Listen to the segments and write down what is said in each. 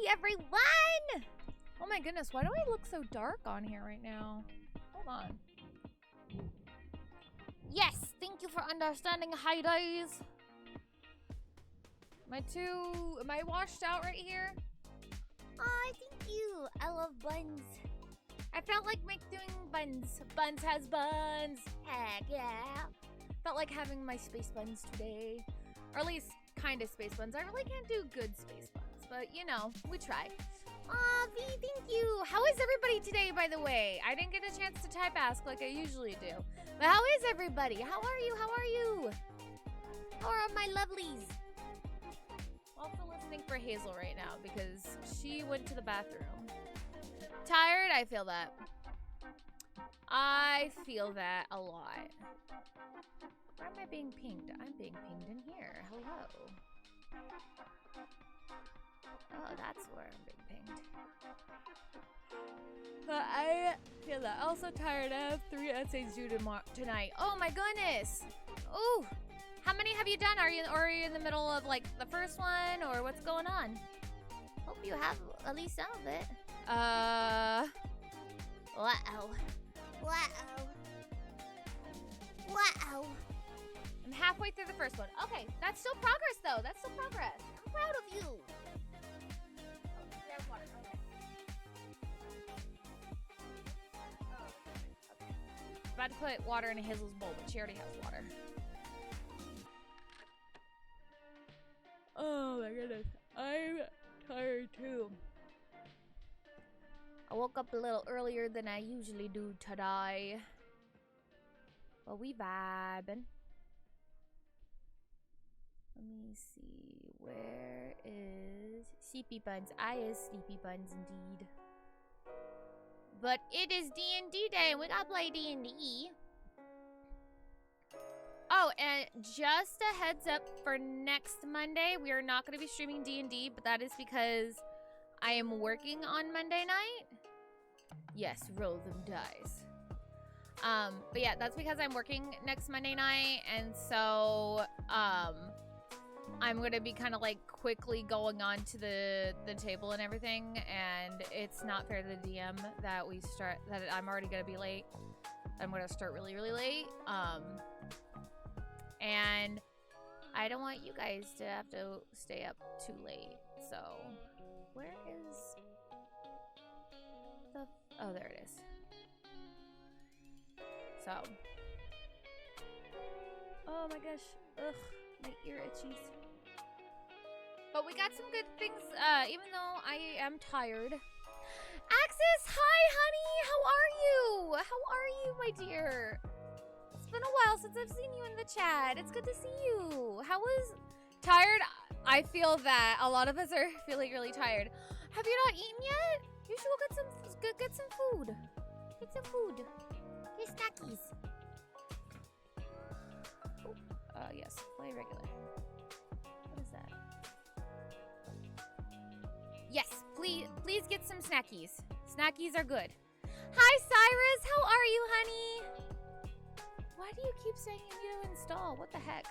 Hi, everyone! Oh my goodness, why do I look so dark on here right now? Hold on. Yes, thank you for understanding. Hi, guys. Am I washed out right here? Oh, thank you. I love buns. I felt like doing buns. Buns has buns. Heck yeah. Felt like having my space buns today. Or at least kind of space buns. I really can't do good space buns, but you know, we try. Aw, V, thank you. How is everybody today, by the way? I didn't get a chance to type ask like I usually do. But how is everybody? How are you? How are you? How are my lovelies? Also listening for Hazel right now because she went to the bathroom. Tired? I feel that. I feel that a lot. Why am I being pinged? I'm being pinged in here. Hello. Oh, that's where I'm being pinged. But I feel that. Also tired. I have 3 essays due tonight. Oh my goodness. Ooh. How many have you done? Are you in the middle of like the first one or what's going on? Hope you have at least some of it. Uh-oh. Wow. I'm halfway through the first one. Okay, that's still progress though. That's still progress. I'm proud of you. There's water. Okay. About to put water in Hazel's bowl, but she already has water. Oh my goodness. I'm tired too. I woke up a little earlier than I usually do today. But we vibing. Let me see. Where is Sleepy Buns? I is Sleepy Buns indeed. But it is D&D day and we gotta play D&D. Oh, and just a heads up for next Monday, we are not going to be streaming D&D, but that is because I am working on Monday night. Yes, roll them dice. But yeah, that's because I'm working next Monday night, and so I'm going to be kind of like quickly going on to the table and everything, and it's not fair to the DM that I'm already going to be late. I'm going to start really, really late. And I don't want you guys to have to stay up too late. So, where is the... Oh, there it is. So. Oh my gosh. Ugh, my ear itchies. But we got some good things, even though I am tired. Axis, hi, honey! How are you? How are you, my dear? It's been a while since I've seen you in the chat. It's good to see you. How was tired? I feel that a lot of us are feeling really tired. Have you not eaten yet? You should go get some food. Get some food. Get snackies. Oh, yes, play regular. What is that? Yes, please get some snackies. Snackies are good. Hi, Cyrus. How are you, honey? Why do you keep saying you need to install? What the heck?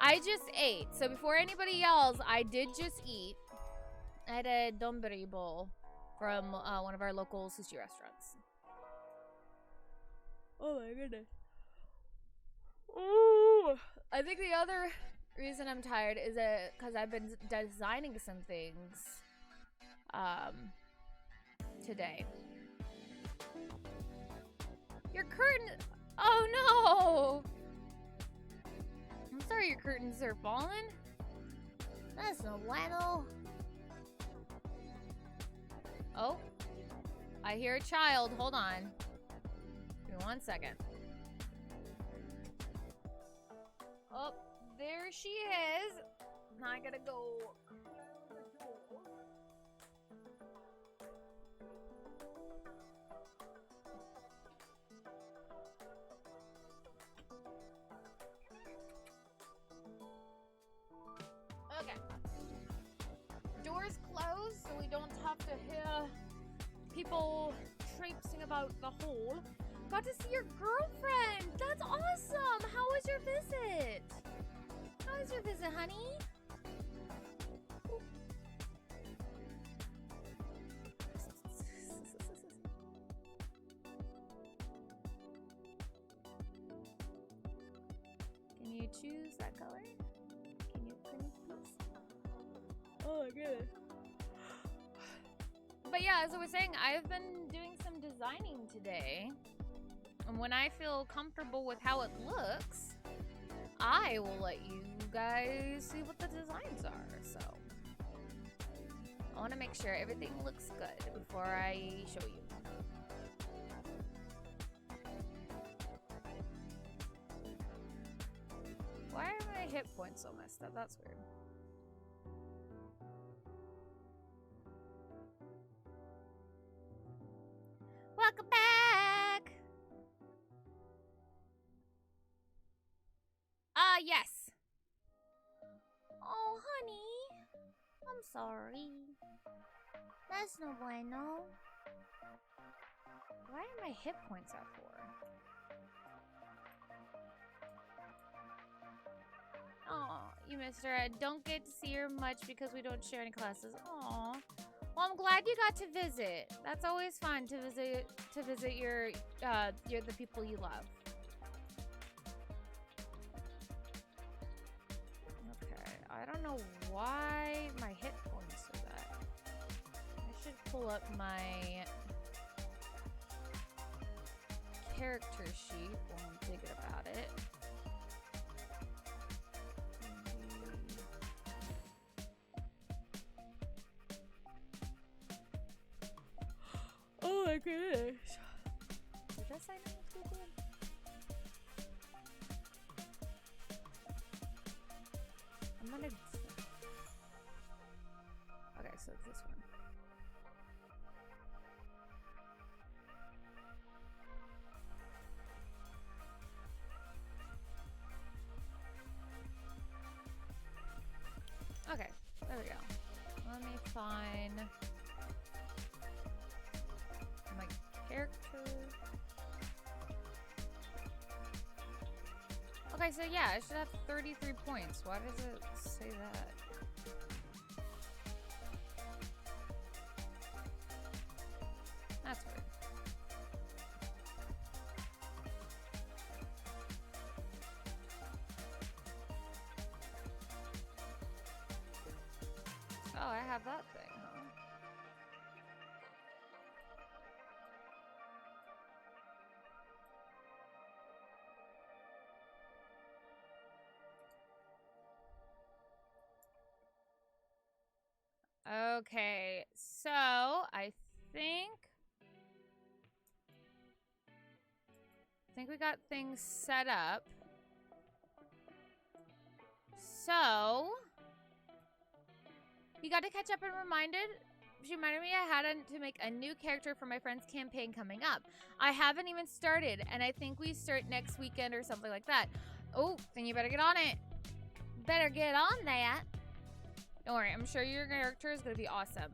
I just ate. So before anybody yells, I did just eat. I had a donburi bowl from one of our local sushi restaurants. Oh my goodness. Ooh. I think the other reason I'm tired is because I've been designing some things today. Your curtain... Oh no! I'm sorry your curtains are falling. That's no bueno. Oh, I hear a child. Hold on. Give me 1 second. Oh, there she is. Now I gotta go. Okay. Doors closed so we don't have to hear people traipsing about the hall. Got to see your girlfriend. That's awesome. How was your visit? How was your visit, honey? you choose that color? Can you please? Oh my goodness. But yeah, as I was saying, I've been doing some designing today. And when I feel comfortable with how it looks, I will let you guys see what the designs are. So I want to make sure everything looks good before I show you. Why are my hit points so messed up? That's weird. Welcome back! Yes. Oh, honey. I'm sorry. That's no bueno. Why are my hit points at 4? Oh, you missed her. I don't get to see her much because we don't share any classes. Aw. Well, I'm glad you got to visit. That's always fun to visit your the people you love. Okay, I don't know why my hit points are that. I should pull up my character sheet when I'm thinking about it. Oh my goodness. Did I sign in with Google? I'm gonna... Okay, so it's this one. Okay, there we go. Let me find my character. Okay, so yeah, I should have 33 points. Why does it say that? That's weird. Oh, I have that thing, huh? Okay, so I think we got things set up. So you got to catch up and she reminded me I had to make a new character for my friend's campaign coming up. I haven't even started, and I think we start next weekend or something like that. Oh, then you better get on it. Better get on that. Don't worry, I'm sure your character is going to be awesome.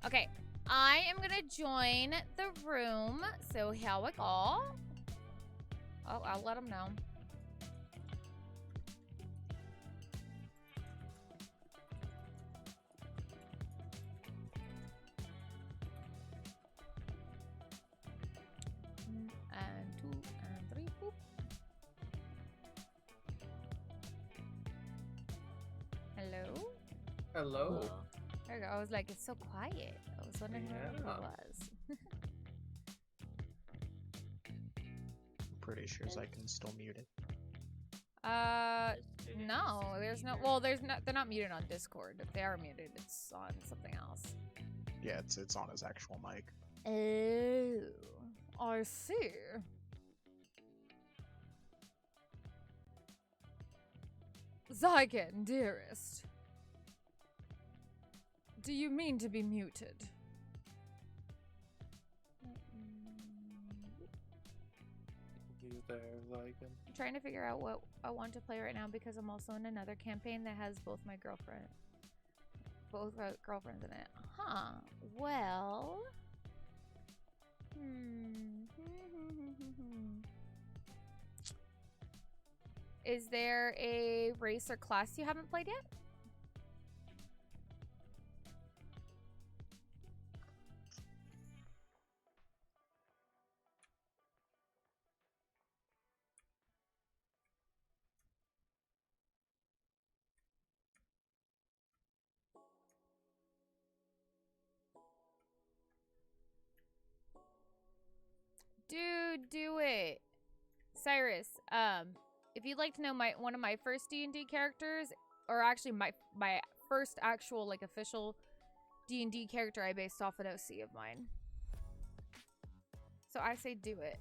Okay, I am going to join the room. So here we go. Oh, I'll let them know. And 2 and 3. Boop. Hello? Hello. There we go. I was like, it's so quiet. I was wondering who it was. I'm pretty sure Xyken's still muted. No, there's no. Well, there's not. They're not muted on Discord. If they are muted, it's on something else. Yeah, it's on his actual mic. Oh, I see. Xyken, dearest. Do you mean to be muted? You there, Xyken? I'm trying to figure out what I want to play right now because I'm also in another campaign that has both girlfriends in it. Huh. Well. Is there a race or class you haven't played yet? do it. Cyrus, if you'd like to know one of my first D&D characters, or actually my first actual like official D&D character I based off an OC of mine. So I say do it.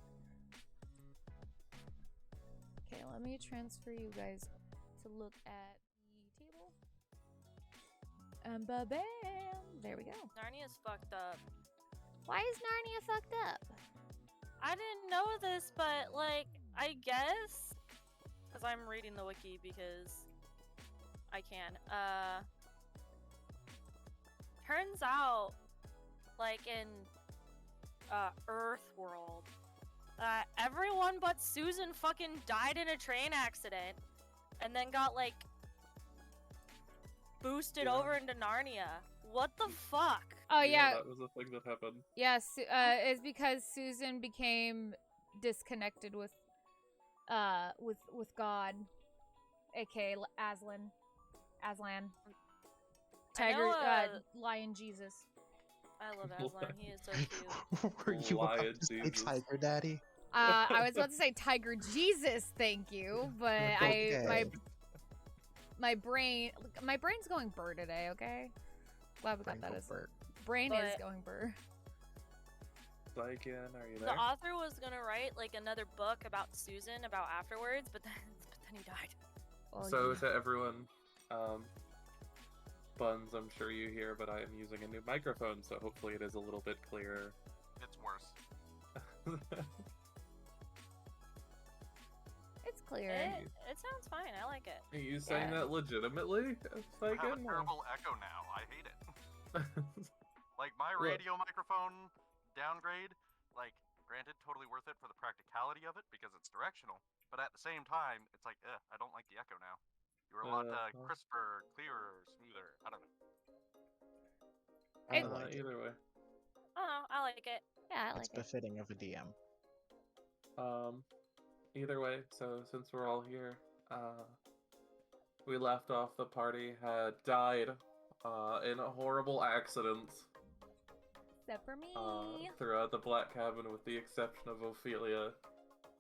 Okay, let me transfer you guys to look at the table. Ba-bam! There we go. Narnia's fucked up. Why is Narnia fucked up? I didn't know this, but like, I guess, because I'm reading the wiki because I can. Turns out, like in Earth World, everyone but Susan fucking died in a train accident, and then got like boosted over into Narnia. What the fuck? Oh yeah, that was a thing that happened. yes. It's because Susan became disconnected with God, aka Aslan, Tiger, Lion Jesus. I love Aslan. He is so cute. Were you about Lion to say Jesus. Tiger Daddy? I was about to say Tiger Jesus, thank you, but Okay. my brain's going burr today. Okay, glad we got that as Bird. brain is But- going burr. Xyken, are you The there? author was gonna write like another book about Susan about afterwards, but then he died. Well, So yeah. to everyone, Buns, I'm sure you hear, but I am using a new microphone, so hopefully it is a little bit clearer. It's worse. It's clear. It sounds fine. I like it. Are you saying Yeah. that legitimately, I have a Xyken? terrible echo now. I hate it. Like, my Look. radio microphone downgrade, like, granted, totally worth it for the practicality of it, because it's directional, but at the same time, it's like, I don't like the echo now. You were a lot crisper, clearer, smoother. I don't know. I It- like it. Either way. I don't know. I like it. Yeah, I It's like it. befitting of a DM. Either way, so since we're all here, we left off the party had died in horrible accidents Except for me. throughout the Black Cabin, with the exception of Ophelia,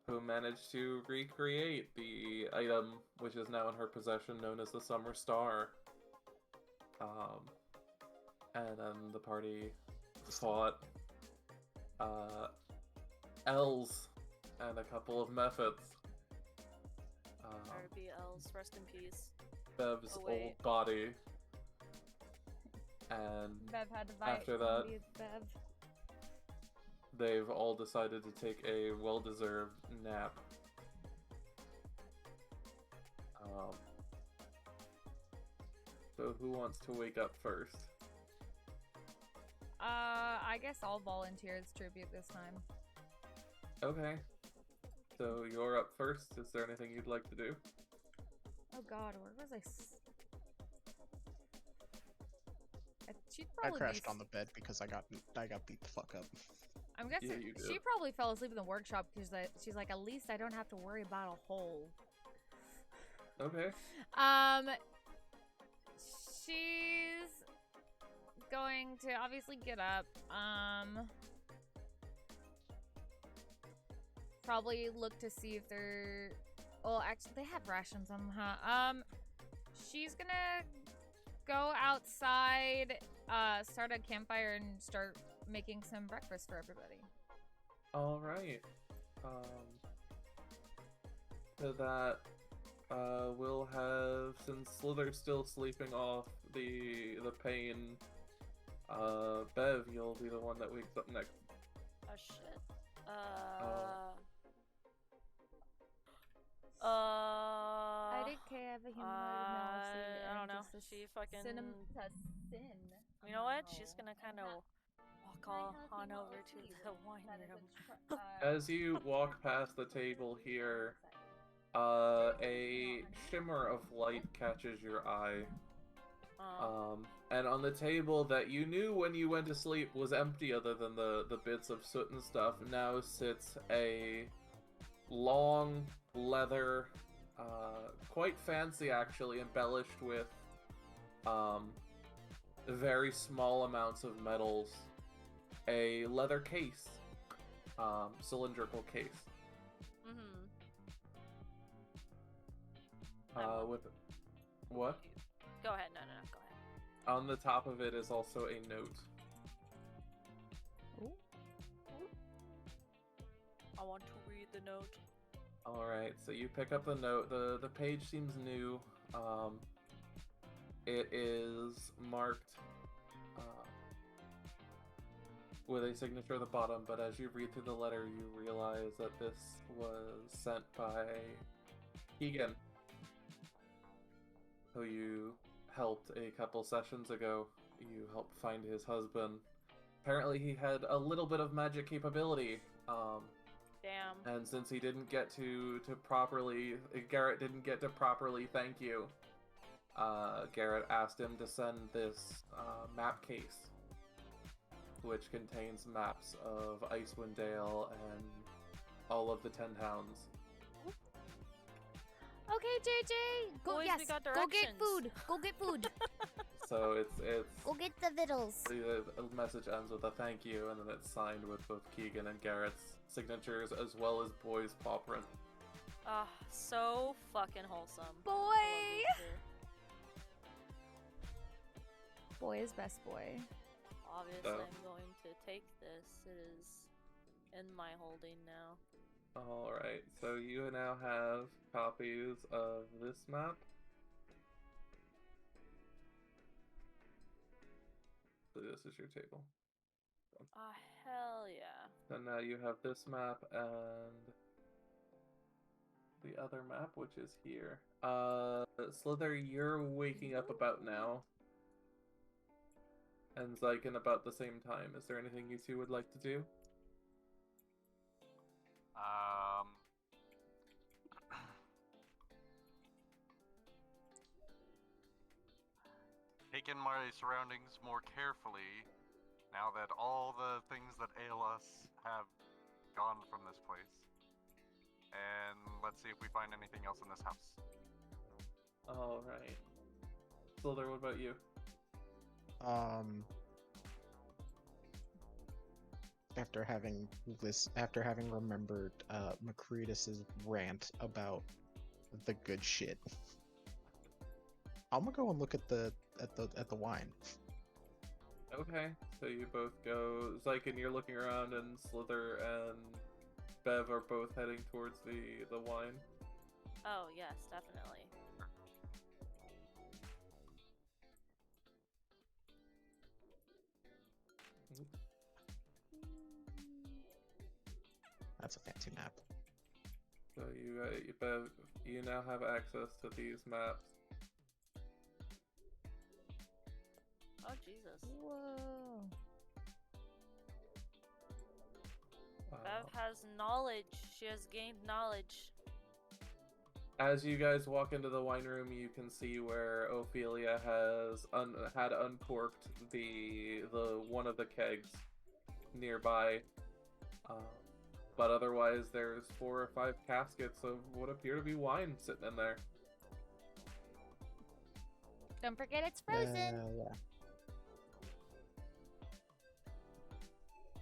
who managed to recreate the item which is now in her possession, known as the Summer Star. And then the party fought L's and a couple of methods. RBLs, rest in peace. Bev's Oh, wait. old body. And Bev had to buy after that, somebody's Bev. they've all decided to take a well-deserved nap. So who wants to wake up first? I guess I'll volunteer as tribute this time. Okay. So you're up first. Is there anything you'd like to do? Oh God, where was I? She'd I probably crashed be... on the bed because I got beat the fuck up. I'm guessing Yeah, you did. she probably fell asleep in the workshop because she's like, at least I don't have to worry about a hole. Okay. She's going to obviously get up. Probably look to see if they're. Well, actually, they have rations on them, huh? She's gonna go outside, start a campfire, and start making some breakfast for everybody. All right. So that we'll have, since Sliithrr's still sleeping off the pain. Bev, you'll be the one that wakes up next. Oh shit. I didn't care have a humanoid analysis. I don't know. She fucking. Sin. You know what? She's gonna kind of walk on over to the wine room. As you walk past the table here, a shimmer of light catches your eye. And on the table that you knew when you went to sleep was empty other than the bits of soot and stuff, now sits a long leather, quite fancy actually, embellished with very small amounts of metals, a leather case cylindrical case. Mm-hmm. With what? Go ahead. No, go ahead. On the top of it is also a note. Ooh. I want to read the note. Alright, so you pick up the note. The page seems new. It is marked with a signature at the bottom, but as you read through the letter, you realize that this was sent by Keegan, who you helped a couple sessions ago. You helped find his husband. Apparently he had a little bit of magic capability. Damn. And since he didn't get to properly, Garrett didn't get to properly thank you, Garrett asked him to send this map case, which contains maps of Icewind Dale and all of the 10 towns. Okay, JJ. Go. Boys, Yes. we got Go get directions. food. Go get food. So it's Go get the vittles. the message ends with a thank you, and then it's signed with both Keegan and Garrett's signatures, as well as Boy's paw print. Ah, so fucking wholesome. I love Boy. these two. Boy is best boy. Obviously, So- I'm going to take this. It is in my holding now. Alright, so you now have copies of this map. So this is your table. Ah, hell yeah. And now you have this map and the other map, which is here. Sliithrr, you're waking up about now. And Xyken about the same time. Is there anything you two would like to do? Taking my surroundings more carefully now that all the things that ail us have gone from this place. And let's see if we find anything else in this house. Alright. Sliithrr, what about you? After having remembered Macretus's rant about the good shit, I'm gonna go and look at the wine. Okay, so you both go. Xyken, you're looking around, and Sliithrr and Bev are both heading towards the wine. Oh, yes, definitely. That's a fancy map. So Bev, you now have access to these maps. Oh, Jesus. Whoa. Bev has knowledge. She has gained knowledge. As you guys walk into the wine room, you can see where Ophelia has had uncorked the one of the kegs nearby. But otherwise, there's 4 or 5 caskets of what appear to be wine sitting in there. Don't forget it's frozen. Yeah.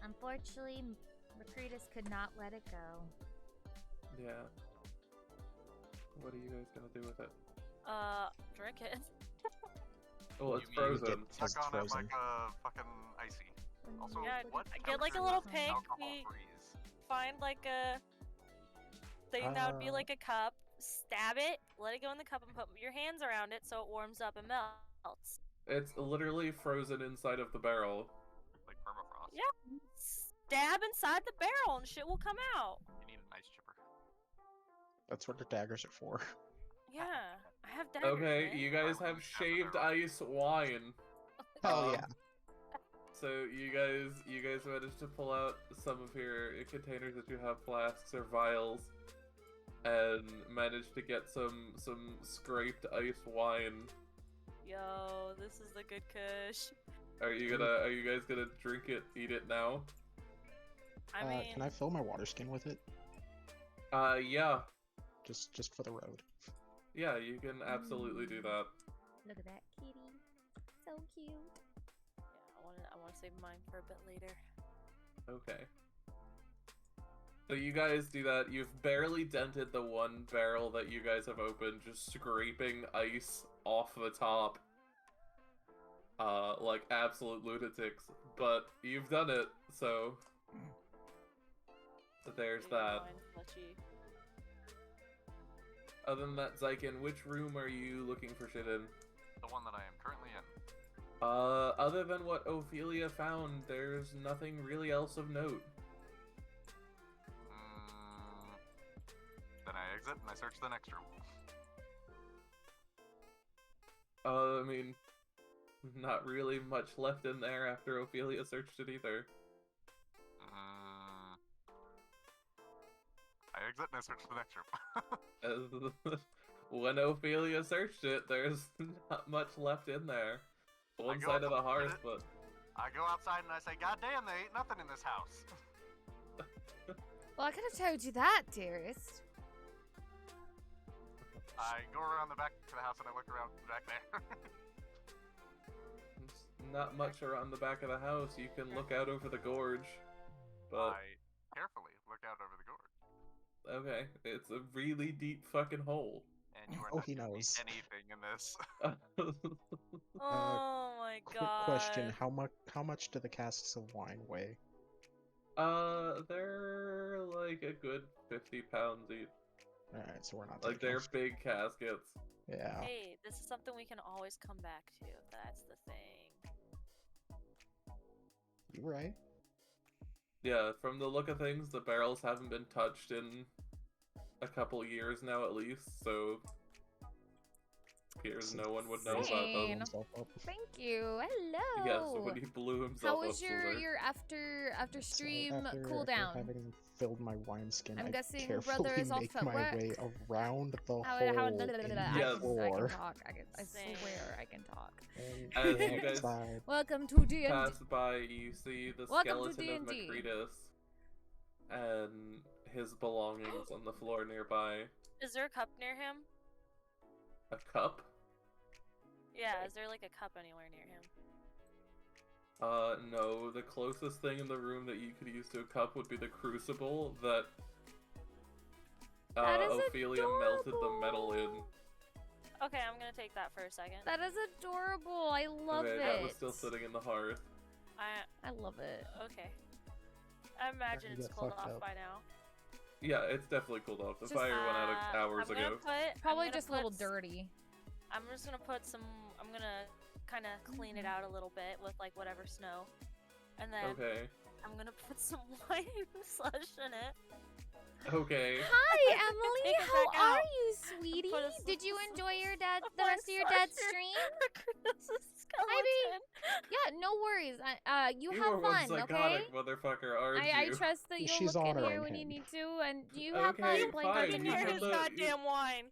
Unfortunately, Macretus could not let it go. Yeah. What are you guys gonna do with it? Drink it. Well, it's You mean frozen. Because Suck it's on it frozen. like a fucking icy. Also, Yeah, what get like a temperature little does pig. alcohol We freeze? find like a thing that would be like a cup. Stab it, let it go in the cup, and put your hands around it so it warms up and melts. It's literally frozen inside of the barrel. Like permafrost. Yeah. Stab inside the barrel and shit will come out. You need an ice chipper. That's what the daggers are for. Yeah, I have daggers. Okay, man. you guys Right, have we have the shaved barrel. ice wine. Hell Um, yeah. So you guys managed to pull out some of your containers that you have flasks or vials, and managed to get some scraped ice wine. Yo, this is the good kush. Are you guys gonna drink it, eat it now? I mean, Can I fill my water skin with it? Yeah, Just for the road. yeah, you can absolutely do that. Look at that kitty. So cute. yeah, I want to save mine for a bit later. Okay. So you guys do that. You've barely dented the one barrel that you guys have opened, just scraping ice off the top. Like absolute lunatics. But you've done it, so there's that. Other than that, Xyken, which room are you looking for shit in? The one that I am currently in. Other than what Ophelia found, there's nothing really else of note. Then I exit and I search the next room. I mean, not really much left in there after Ophelia searched it either. I exit and I search the next room. When Ophelia searched it, there's not much left in there. One side of the hearth, but... I go outside and I say, God damn, there ain't nothing in this house. Well, I could have told you that, dearest. I go around the back to the house and I look around back there. There's not much around the back of the house. You can look out over the gorge, but... I carefully look out over the gorge. Okay, it's a really deep fucking hole. And you are Oh, not he giving me knows. anything in this. Oh my Quick god. question: How much do the casks of wine weigh? They're like a good 50 pounds each. All right, so we're not Like, taking they're them. big caskets. Yeah. Hey, this is something we can always come back to. That's the thing. You right. Yeah, from the look of things, the barrels haven't been touched in a couple years now at least, so appears no one would know about Same. them. Himself up. Thank you. Hello. Yeah, so when he blew himself How up, was your Sliithrr. after So stream after cooldown? having filled my wineskin, I'm I guessing carefully brother is all make set my what? way around the How, hole in I Yes. the can floor. talk. I Same. swear I can talk. And As you guys outside. Welcome to D&D. pass by, you see the Welcome to skeleton of D&D. Macretus and his belongings on the floor nearby. Is there a cup near him? A cup? Yeah, is there like a cup anywhere near him? No. The closest thing in the room that you could use to a cup would be the crucible that That is Ophelia melted the metal in. adorable. Okay, I'm gonna take that for a second. That is adorable. I love Okay, it. that was still sitting in the hearth. I I love it. okay. I imagine you it's get cooled fucked off up. by now. Yeah, it's definitely cooled off. The Just, fire went out hours I'm ago. Gonna Probably I'm gonna just a little put dirty. I'm just gonna put some. I'm gonna kind of clean it out a little bit with like whatever snow, and then Okay. I'm gonna put some wine slush in it. Okay. Hi, Emily. Take it How back are out. you, sweetie? Put a Did you enjoy your the wine rest of your dad's slusher. stream? This is skeleton. Yeah, no worries. You You have are one fun, okay? psychotic motherfucker, aren't I you? trust that you'll She's look in here honoring when you him. need to, and you have Okay, fun You playing fine, Barbie fucking you near put his the- goddamn wine.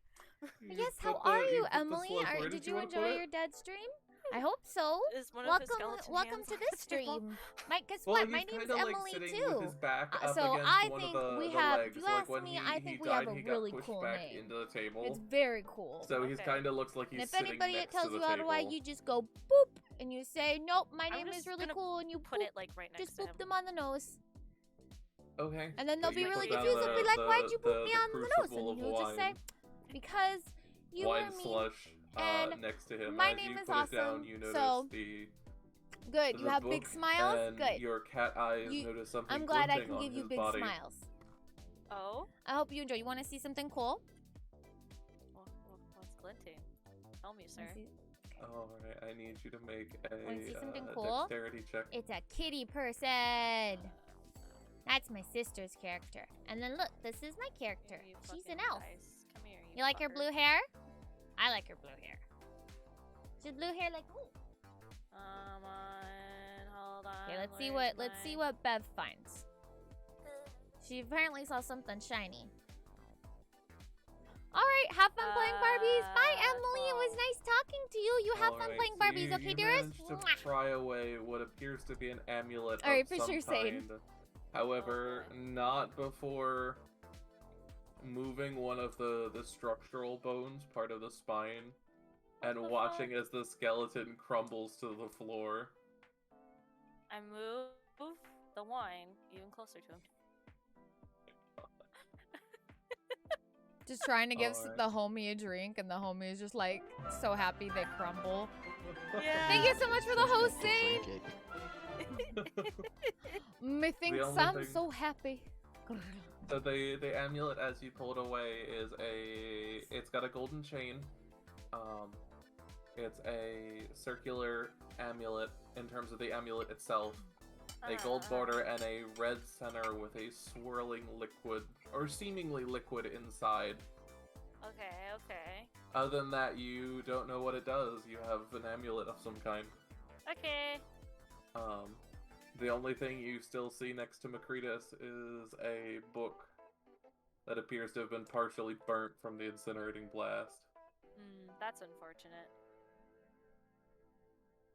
Yes, put how the- are you, put the Emily? slush. Where Did you wanna put enjoy it? your dad's stream? I hope so. Is one of his Welcome, skeleton welcome hands to on this the table? stream. Mike, guess Well, what? he's My name's kinda, like, Emily sitting too. with his back up So against I one think of the, we the have. legs. You Like ask when me, he, I he think we died, have a he really got pushed cool back name. into the table. It's very cool. So he's Okay. kind of looks like And he's if sitting anybody next tells to the you how to why, table. you just go boop, and you say, nope, my I'm name is just really gonna cool, and you Put boop, it like right next just to boop him. them on the nose. Okay. And then they'll So be you really put down confused and be like, why'd you boop the me on the nose? crucible And of you'll just say, wine. because you Wine were me. slush and next to him. my As name you is put it down, awesome, you notice so the Good. You the have big book, smiles? and Good. your cat eyes You- notice something I'm glad I glinting can on give you his big body. smiles. Oh? I hope you enjoy. You want to see something cool? What's glinting? Tell me, sir. Wanna see- Alright, I need you to make Wanna see a something cool? dexterity check. It's a kitty person. That's my sister's character. And then look, this is my character. You She's fucking an elf. dice. Come here, You like her fucker. blue hair? I like her blue hair. She's blue hair like me. Hold on. Okay, let's see where's what Bev finds. She apparently saw something shiny. All right, have fun playing Barbies. Bye, Emily. It was nice talking to you. You have fun Alright, playing so Barbies, you, okay, you dearest? managed to Mwah. pry away what appears to be an amulet Alright, of for some sure, same. kind. However, Oh, boy. not before moving one of the structural bones, part of the spine, and the watching as the skeleton crumbles to the floor. I move the wine even closer to him. Just trying to give Alright. the homie a drink, and the homie is just like so happy they crumble. Yeah. Thank you so much for the Drink hosting. it. Methinks only I'm thing- so happy. So the amulet, as you pull it away, is it's got a golden chain. It's a circular amulet in terms of the amulet itself. A gold border and a red center with a swirling liquid, or seemingly liquid inside. Okay. Other than that, you don't know what it does. You have an amulet of some kind. Okay. The only thing you still see next to Makritis is a book that appears to have been partially burnt from the incinerating blast. That's unfortunate.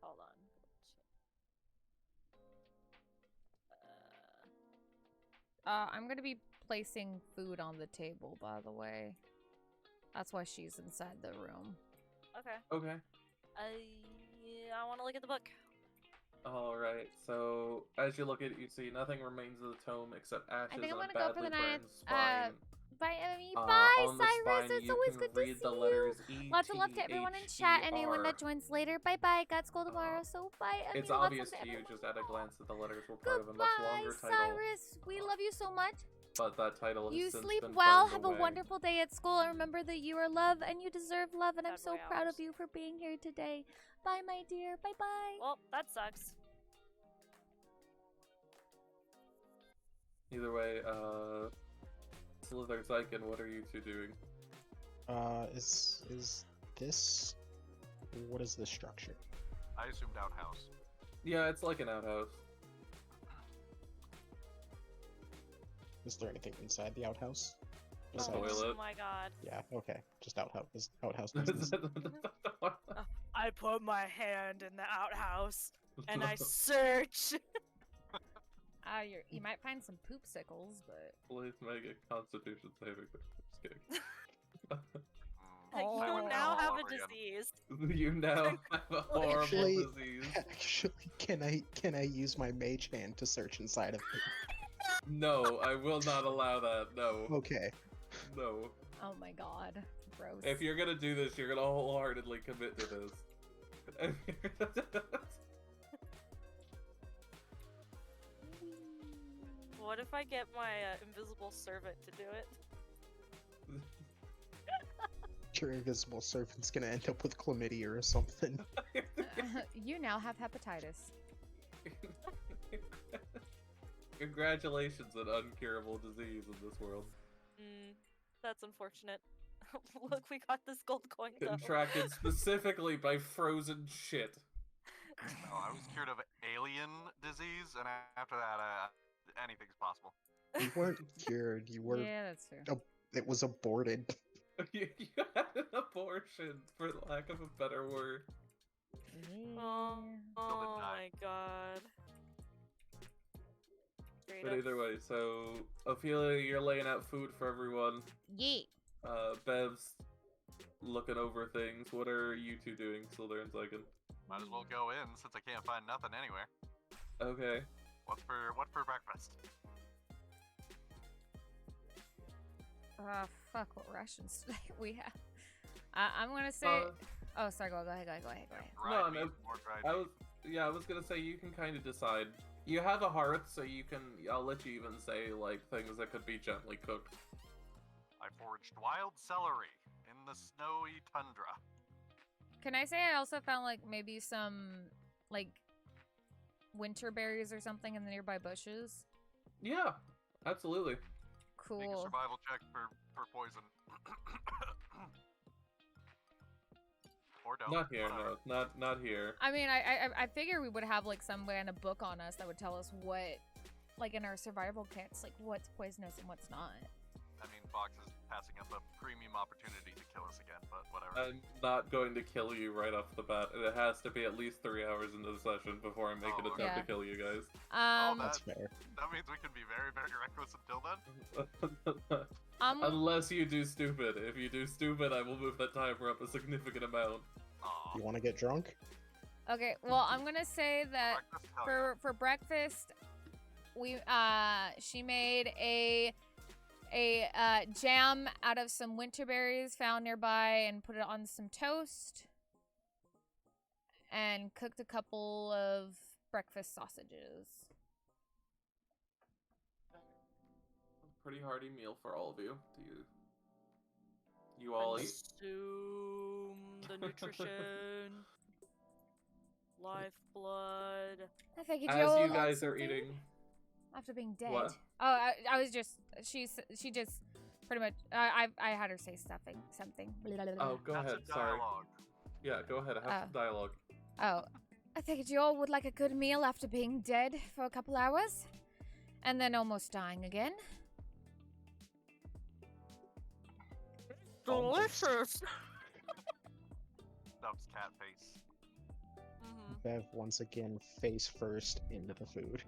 Hold on. I'm gonna be placing food on the table, by the way. That's why she's inside the room. Okay. Okay. I want to look at the book. Alright, so as you look at it, you see nothing remains of the tome except ashes think I'm and a gonna go for badly the night. burned spine. Bye, Emmy. On Bye, the Cyrus. spine, It's you always can good to read see the you. letters Lots of love to everyone in chat. Anyone that ETHER. joins later. Bye bye. Got school tomorrow. So bye, Emmy. It's Lots of obvious love to you everyone. just at a glance that the letters were part of a much Goodbye, longer title. Cyrus. We love you so much. But that title has You since sleep been well. burned Have away. a wonderful day at school. And remember that you are loved and you deserve love. And I'm Bad so boy proud of hours. you for being here today. Bye, my dear. Bye bye. Well, that sucks. Either way, Sliithrr, Xyken, what are you two doing? Is this? What is this structure? I assumed outhouse. Yeah, it's like an outhouse. Is there anything inside the outhouse? A Besides- toilet. Oh my god. Yeah. Okay. Just outhouse. Outhouse business. I put my hand in the outhouse and I search. You might find some poopsicles, but Please make a constitution saving throw. Just kidding. I You went now down have all a over again. disease. You now have a horrible Actually- disease. Actually, can I use my mage hand to search inside of it? No, I will not allow that. No. Okay. No. oh my god, gross. If you're gonna do this, you're gonna wholeheartedly commit to this. What if I get my invisible servant to do it? Your invisible servant's gonna end up with chlamydia or something. You now have hepatitis. Congratulations on uncurable disease in this world. That's unfortunate. Look, we got this gold coin though. Contracted specifically by frozen shit. No, I was cured of alien disease, and after that, anything's possible. You weren't cured. You were. Yeah, that's true. It was aborted. You had an abortion, for lack of a better word. Oh, die. my god. Straight But up. either way, so Ophelia, you're laying out food for everyone. Yeet. Bev's looking over things. What are you two doing, Sliithrr and Xyken? Might as well go in since I can't find nothing anywhere. Okay. What for breakfast? Fuck, what rations today we have? I'm gonna say. Oh, sorry. Go ahead. No, Dried no, meat, more dried meat. I was gonna say you can kind of decide. You have a hearth, so you can. I'll let you even say like things that could be gently cooked. I foraged wild celery in the snowy tundra. Can I say I also found like maybe some like winter berries or something in the nearby bushes? Yeah, absolutely. Make a Cool. survival check for poison. Or don't. Not here, whatever. no, not here. I mean, I figure we would have like some kind of book on us that would tell us what, like in our survival kits, like what's poisonous and what's not. I mean, Fox is passing up a premium opportunity to kill us again, but whatever. I'm not going to kill you right off the bat. It has to be at least 3 hours into the session before I make an Oh, attempt okay. to kill you guys. That's fair. That means we can be very, very reckless until then. Unless you do stupid. If you do stupid, I will move that timer up a significant amount. Aw. You want to get drunk? Okay, well, I'm gonna say that Breakfast? Hell yeah. for breakfast, we she made a jam out of some winter berries found nearby and put it on some toast. And cooked a couple of breakfast sausages. Pretty hearty meal for all of you. Do you all eat? Consume the nutrition. Lifeblood. I figured As you'll you want guys are something eating, after being dead. What? Oh, I was just she just pretty much I had her say something. oh, go That's ahead. a Sorry. dialogue. Yeah, go ahead. I have some dialogue. Oh, I figured you all would like a good meal after being dead for a couple hours, and then almost dying again. Delicious. Dub's cat face. Bev once again face first into the food.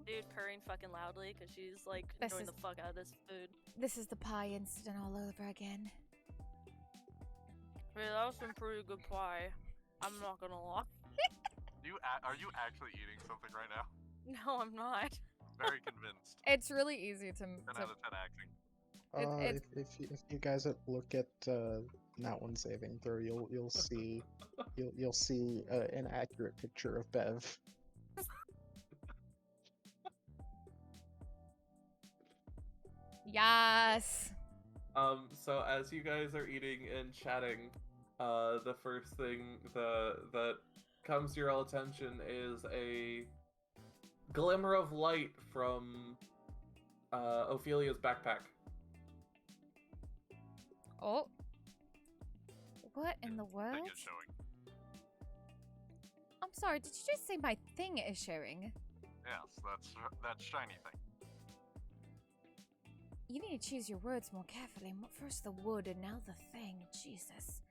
Dude purring fucking loudly because she's like This enjoying is- the fuck out of this food. This is the pie incident all over again. Yeah, that was some pretty good pie. I'm not gonna lie. Are you actually eating something right now? No, I'm not. Very convinced. It's really easy to 10 out of 10 acting. If you guys look at that one saving throw, you'll see you'll see an accurate picture of Bev. Yes. So as you guys are eating and chatting, the first thing that comes to your all attention is a glimmer of light from Ophelia's backpack. Oh. What in the world? Thing is showing. I'm sorry, did you just say my thing is showing? Yes, that's shiny thing. You need to choose your words more carefully. First the wood and now the thing. Jesus.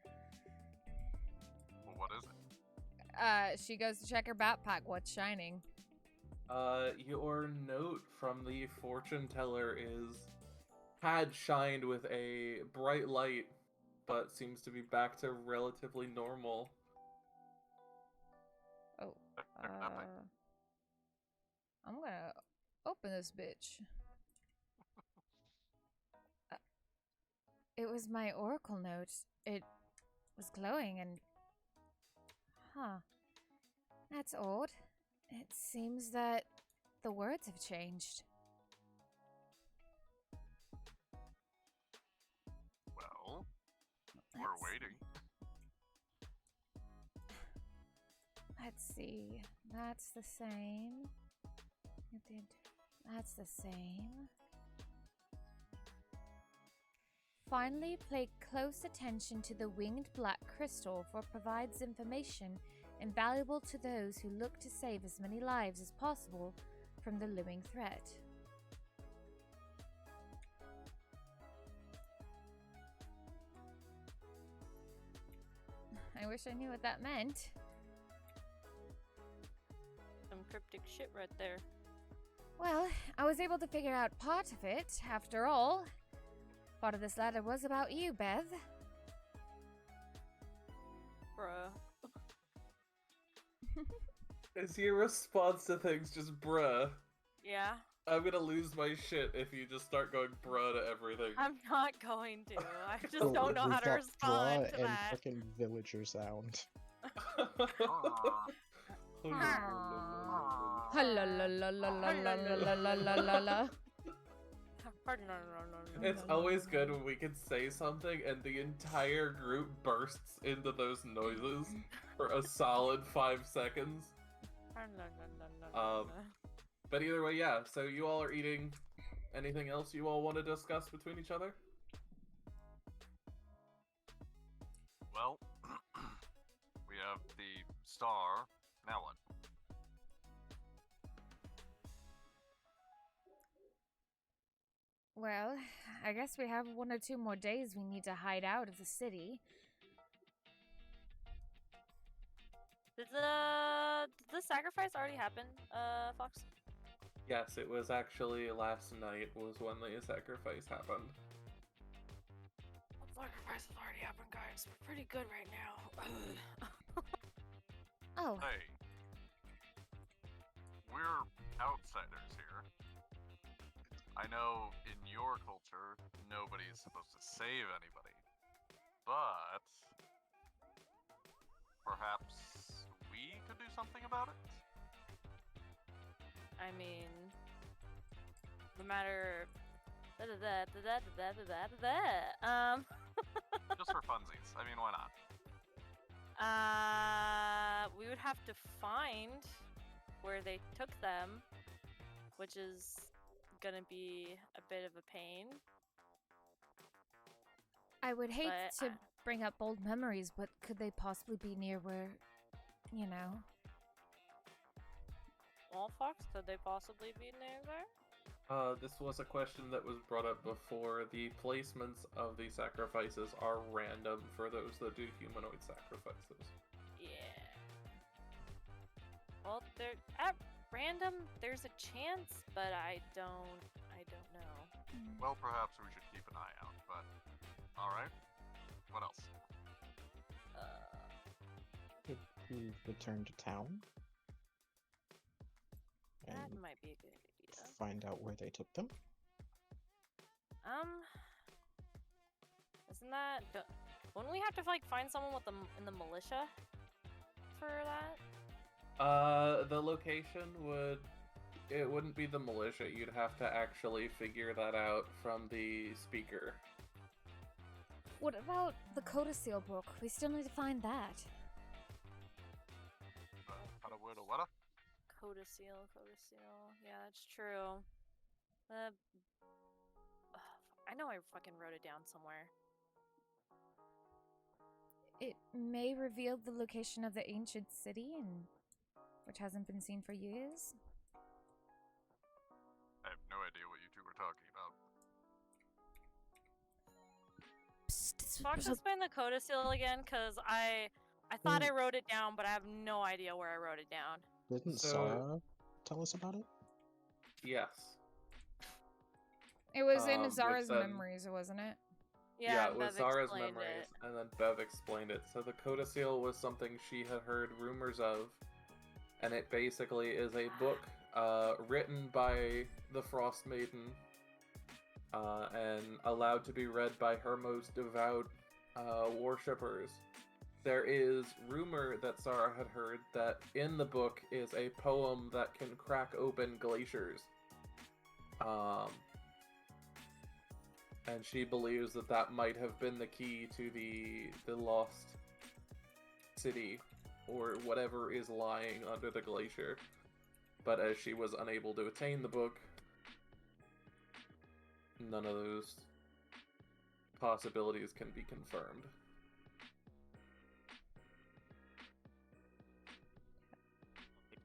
Well, what is it? She goes to check her backpack. What's shining? Your note from the fortune teller had shined with a bright light, but seems to be back to relatively normal. Oh. Nothing. I'm gonna open this bitch. It was my oracle note. It was glowing and... Huh. That's odd. It seems that the words have changed. Well, Let's- we're waiting. Let's see. That's the same. That's the same. Finally, pay close attention to the winged black crystal, for it provides information invaluable to those who look to save as many lives as possible from the looming threat. I wish I knew what that meant. Some cryptic shit right there. Well, I was able to figure out part of it, after all. Part of this letter was about you, Bev. Bruh. Is your response to things just bruh? Yeah. I'm gonna lose my shit if you just start going bruh to everything. I'm not going to. I just Oh, don't know we've how to got respond bra to and that. fucking villager sound. Halalalalalalalalalala. It's always good when we can say something and the entire group bursts into those noises for a solid 5 seconds. But either way, yeah, so you all are eating. Anything else you all want to discuss between each other? Well, we have the star. Now what? Well, I guess we have 1 or 2 more days we need to hide out of the city. Did the sacrifice already happen, Fox? Yes, it was actually last night was when the sacrifice happened. Sacrifice has already happened, guys. We're pretty good right now. Oh, Hey, we're outsiders here. I know in your culture, nobody's supposed to save anybody. But perhaps we could do something about it? I mean, no matter. Just for funsies. I mean, why not? We would have to find where they took them, which is gonna be a bit of a pain. I would hate But, to bring up old memories, but could they possibly be near where, you know? Well, Fox, could they possibly be near there? This was a question that was brought up before. The placements of the sacrifices are random for those that do humanoid sacrifices. Yeah. Well, they're at random. There's a chance, but I don't know. Well, perhaps we should keep an eye out, but... Alright. What else? Could we return to town? That And might be a good idea. find out where they took them? Isn't that... Wouldn't we have to, like, find someone with in the militia for that? The location wouldn't be the militia. You'd have to actually figure that out from the speaker. What about the codicil book? We still need to find that. Codicil. Yeah, that's true. I know I fucking wrote it down somewhere. It may reveal the location of the ancient city, which hasn't been seen for years. I have no idea what you two were talking about. Fox, explain the codicil again, because I thought I wrote it down, but I have no idea where I wrote it down. Didn't So- Sarah tell us about it? Yes. It was in Which Zara's then- memories, wasn't it? Yeah, it was Bev Zara's explained memories, it. and then Bev explained it. So the codicil was something she had heard rumors of, and it basically is a book written by the Frost Maiden, and allowed to be read by her most devout worshippers. There is rumor that Zara had heard that in the book is a poem that can crack open glaciers. And she believes that that might have been the key to the lost city, or whatever is lying under the glacier. But as she was unable to attain the book, none of those possibilities can be confirmed.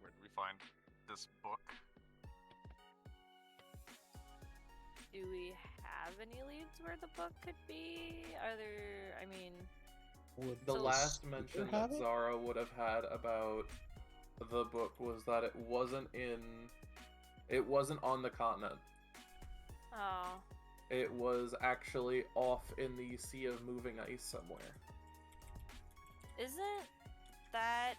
Where did we find this book? Do we have any leads where the book could be? Are there... I mean... Would The So- last speaker mention have that it? Zara would have had about the book was that it wasn't on the continent. Oh. It was actually off in the Sea of Moving Ice somewhere. Isn't that,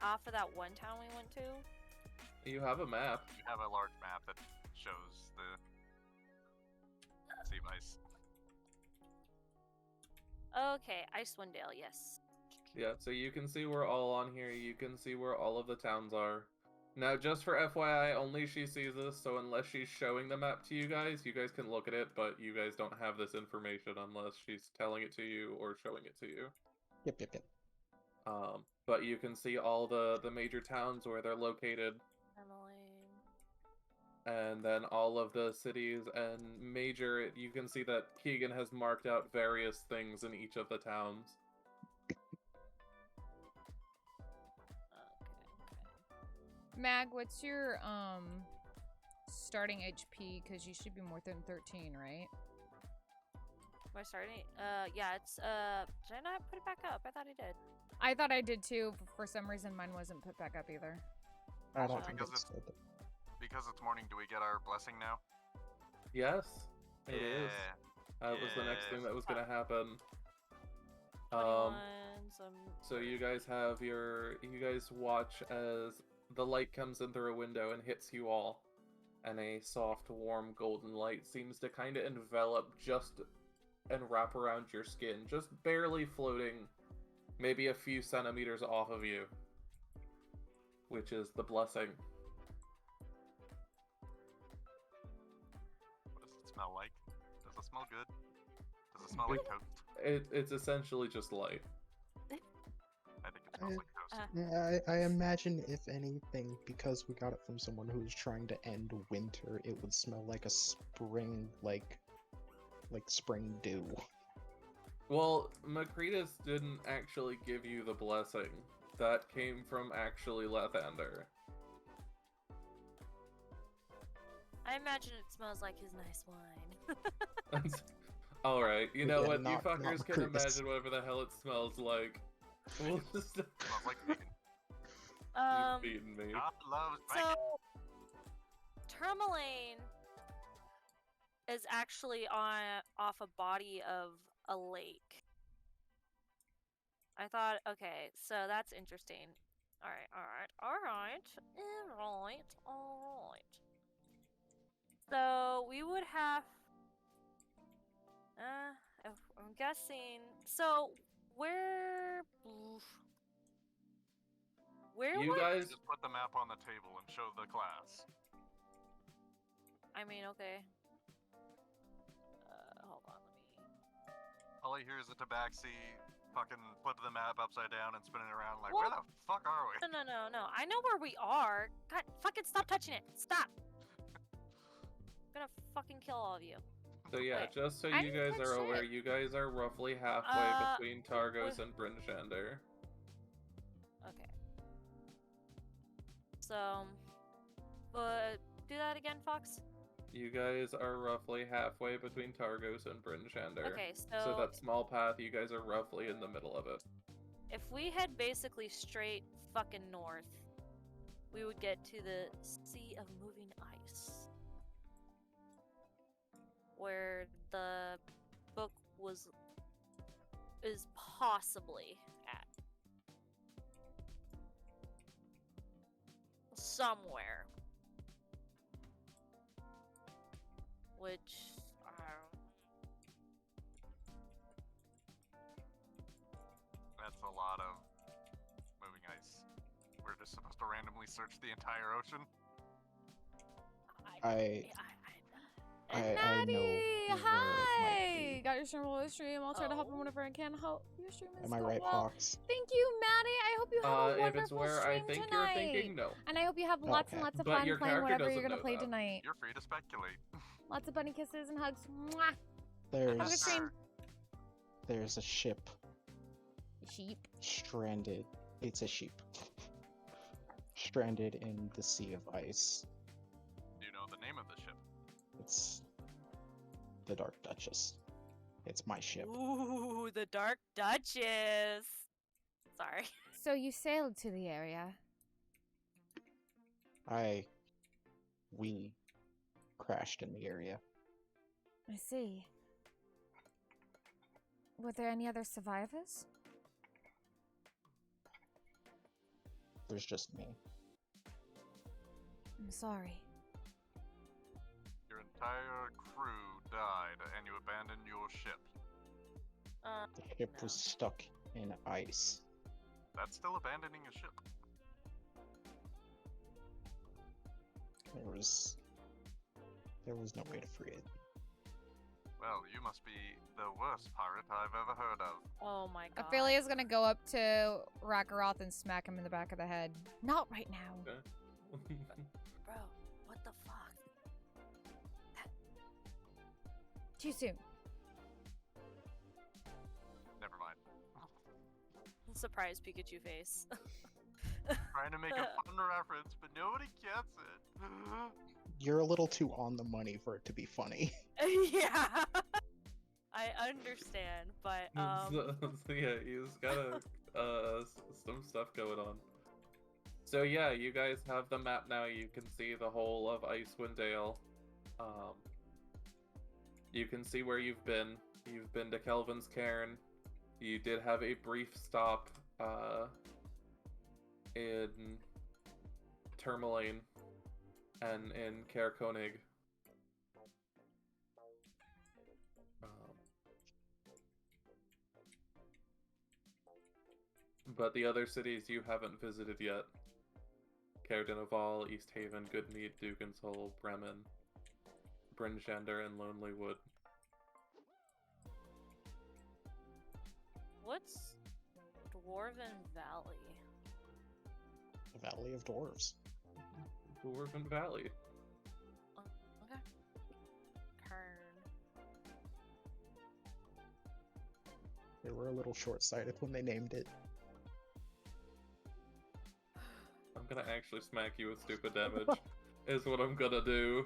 off of that one town we went to? You have a map. You have a large map that shows the sea of ice. Okay, Icewind Dale, yes. Yeah, so you can see we're all on here. You can see where all of the towns are. Now, just for FYI, only she sees this, so unless she's showing the map to you guys can look at it, but you guys don't have this information unless she's telling it to you or showing it to you. Yep. But you can see all the major towns where they're located, Emily. and then all of the cities and major, you can see that Keegan has marked out various things in each of the towns. Mag, what's your starting HP? Because you should be more than 13, right? Am I starting? Yeah, it's, did I not put it back up? I thought I did. I thought I did too. But for some reason, mine wasn't put back up either. I don't Well, think because it's it's- Because it's morning, do we get our blessing now? Yes, it is. Yeah. That was the next thing that was gonna happen. 21, some... So you guys have you guys watch as the light comes in through a window and hits you all, and a soft, warm, golden light seems to kind of envelop and wrap around your skin, just barely floating maybe a few centimeters off of you, which is the blessing. What does it smell like? Does it smell good? Does it smell like toast? It's essentially just light. I think it smells like toast. Yeah, I imagine, if anything, because we got it from someone who's trying to end winter, it would smell like a spring, like spring dew. Well, Makritas didn't actually give you the blessing. That came from actually Lathander. I imagine it smells like his nice wine. Alright, you know Yeah, what? You not fuckers can Makritas. imagine whatever the hell it smells like. We'll just... Smells like bacon. You've beaten me. God loves So bacon. Tourmaline is actually off a body of a lake. I thought, okay, so that's interesting. Alright. So we would have I'm guessing, so where You would guys... Just put the map on the table and show the class. I mean, okay. Hold on, let me. All I hear is a tabaxi fucking put the map upside down and spinning around like, Well- where the fuck are we? No. I know where we are. God, fucking stop touching it. Stop. I'm gonna fucking kill all of you. So yeah, Wait, just so I you didn't guys touch are aware, shit. you guys are roughly halfway between Targos with- and Brynjander. Okay. So, but do that again, Fox. You guys are roughly halfway between Targos and Brynjander. Okay, So that small path, you guys are roughly in the middle of it. if we head basically straight fucking north, we would get to the Sea of Moving Ice, where the book is possibly at. Somewhere. Which, That's a lot of moving ice. We're just supposed to randomly search the entire ocean. I know Maddie, where it might hi! be. Got your stream, roll stream. I'll try to hop in Oh. whenever I can. Hope your stream is Am I going right, well. Fox? Thank you, Maddie. I hope you have a wonderful If it's where I stream think tonight. you're thinking, no. And I hope you have lots and Okay. lots of But fun your playing character whatever you're doesn't gonna know play that. tonight. You're free to speculate. Lots of bunny kisses and hugs. Mwah! Oh, Have a good There's stream. there's a ship Sheep. stranded. It's a sheep. Stranded in the Sea of Ice. Do you know the name of the ship? It's the Dark Duchess. It's my ship. Ooh, the Dark Duchess. Sorry. So you sailed to the area. We crashed in the area. I see. Were there any other survivors? There's just me. I'm sorry. Your entire crew died and you abandoned your ship. The ship was stuck in ice. That's still abandoning a ship. There was no way to free it. Well, you must be the worst pirate I've ever heard of. Oh my god. Ophelia's gonna go up to Rakaroth and smack him in the back of the head. Not right now. Okay. Bro, what the fuck? Too soon. Never mind. Surprise Pikachu face. Trying to make a fun reference, but nobody gets it. You're a little too on the money for it to be funny. Yeah. I understand, but So yeah, he's got some stuff going on. So yeah, you guys have the map now. You can see the whole of Icewind Dale. You can see where you've been. You've been to Kelvin's Cairn. You did have a brief stop in Tourmaline and in Caer Konig. But the other cities you haven't visited yet. Caer Dineval, East Haven, Goodmead, Duganshole, Bremen, Brynjander, and Lonely Wood. What's Dwarven Valley? The Valley of Dwarves. Dwarven Valley. Okay. Kern. They were a little short-sighted when they named it. I'm gonna actually smack you with stupid damage, is what I'm gonna do.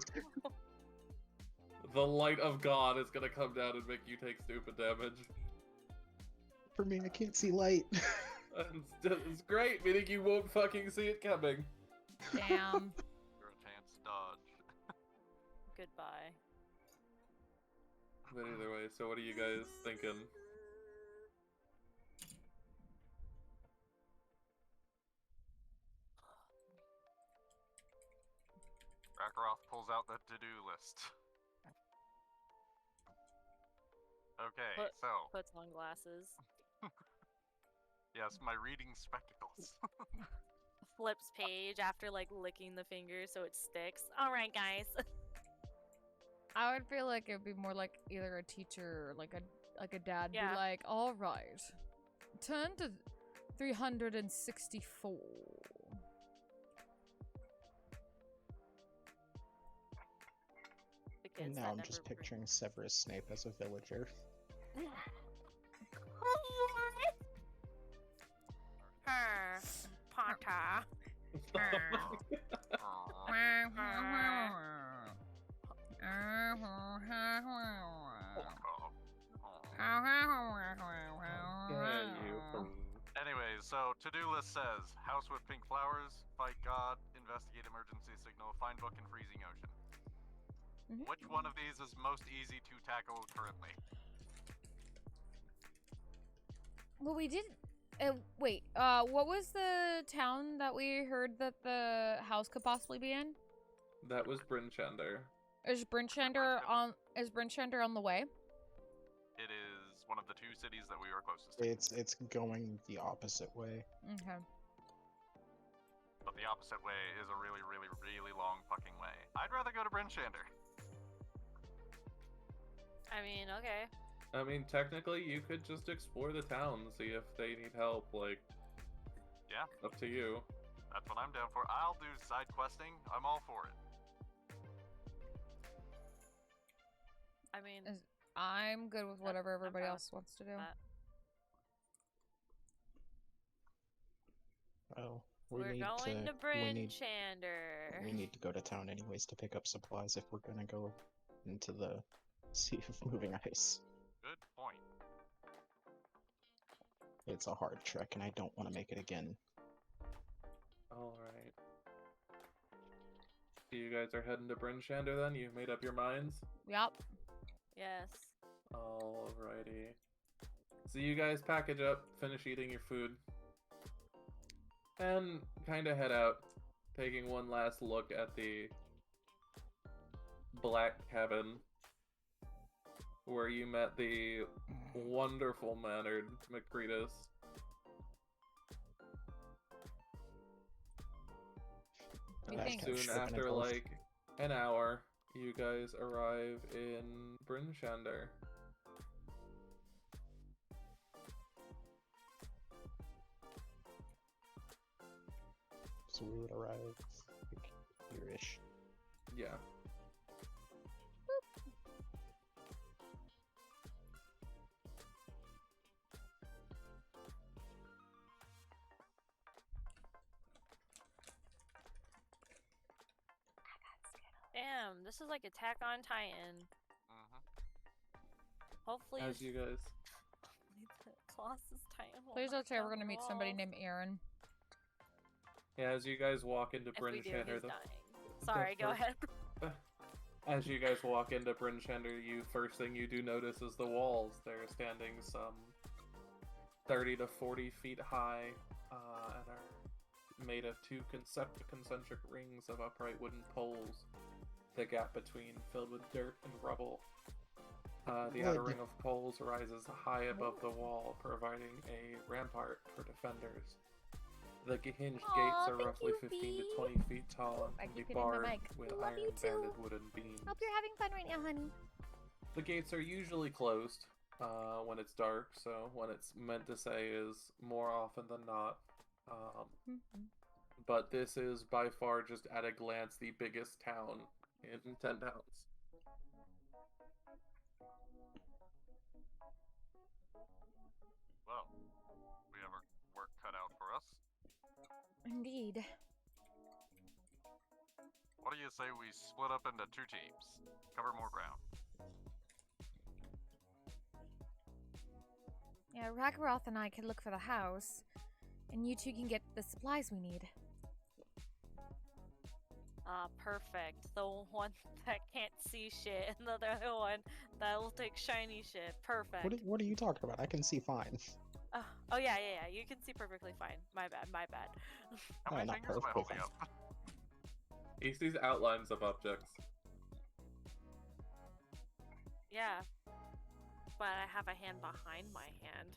The light of God is gonna come down and make you take stupid damage. For me, I can't see light. It's great, meaning you won't fucking see it coming. Damn. You're a chance to dodge. Goodbye. But either way, so what are you guys thinking? Rakaroth pulls out the to-do list. Okay, so... Puts on glasses. Yes, my reading spectacles. Flips page after like licking the finger so it sticks. Alright guys. I would feel like it'd be more like either a teacher or like a dad Yeah. be like, all right, turn to 364. The kids And now that I'm never just bring- picturing Severus Snape as a villager. Her, Potter. Anyways, so to-do list says, house with pink flowers, fight God, investigate emergency signal, find book in freezing ocean. Mhm. Which one of these is most easy to tackle currently? Well, we did. Wait. What was the town that we heard that the house could possibly be in? That was Brynjander. Is Brynjander on the way? It is one of the two cities that we are closest to. It's going the opposite way. Okay. But the opposite way is a really, really, really long fucking way. I'd rather go to Brynjander. I mean, okay. I mean, technically, you could just explore the town, see if they need help, like... Yeah. Up to you. That's what I'm down for. I'll do side questing. I'm all for it. I mean, I'm good with whatever everybody fine else wants to do. that. Well, We're going to Brynjander. we need to go to town anyways to pick up supplies if we're gonna go into the Sea of Moving Ice. Good point. It's a hard trek, and I don't want to make it again. Alright. So you guys are heading to Brynjander then? You made up your minds? Yup. Yes. Alrighty. So you guys package up, finish eating your food, and kind of head out, taking one last look at the black cabin where you met the wonderful mannered Macretus. You And think- soon Slipping after, and off. like, an hour, you guys arrive in Brynjander. So we would arrive like here-ish. Yeah. Damn, this is like Attack on Titan. Hopefully, As you guys... the Colossus Titan. will Please knock don't say we're down gonna the meet somebody walls. named Aaron. Yeah, as you guys walk into If we do, he's Brynjander, dying. Sorry, go first- ahead. as you guys walk into Brynjander, first thing you do notice is the walls. They're standing some 30 to 40 feet high, and are made of two concentric rings of upright wooden poles, the gap between filled with dirt and rubble. The outer ring of poles rises high above the wall, providing a rampart for defenders. The hinged gates are roughly 15 to 20 feet tall and can be barred with iron-banded wooden beams. Hope you're having fun right now, honey. The gates are usually closed when it's dark, so when it's meant to say is more often than not. But this is by far just at a glance the biggest town in 10 towns. Well, we have our work cut out for us. Indeed. What do you say we split up into 2 teams? Cover more ground. Yeah, Ragaroth and I can look for the house, and you two can get the supplies we need. Perfect. The one that can't see shit, and the other one that'll take shiny shit. Perfect. What are you talking about? I can see fine. Oh yeah. You can see perfectly fine. My bad. How many not fingers am I perfectly holding up? He sees outlines of objects. Yeah. But I have a hand behind my hand.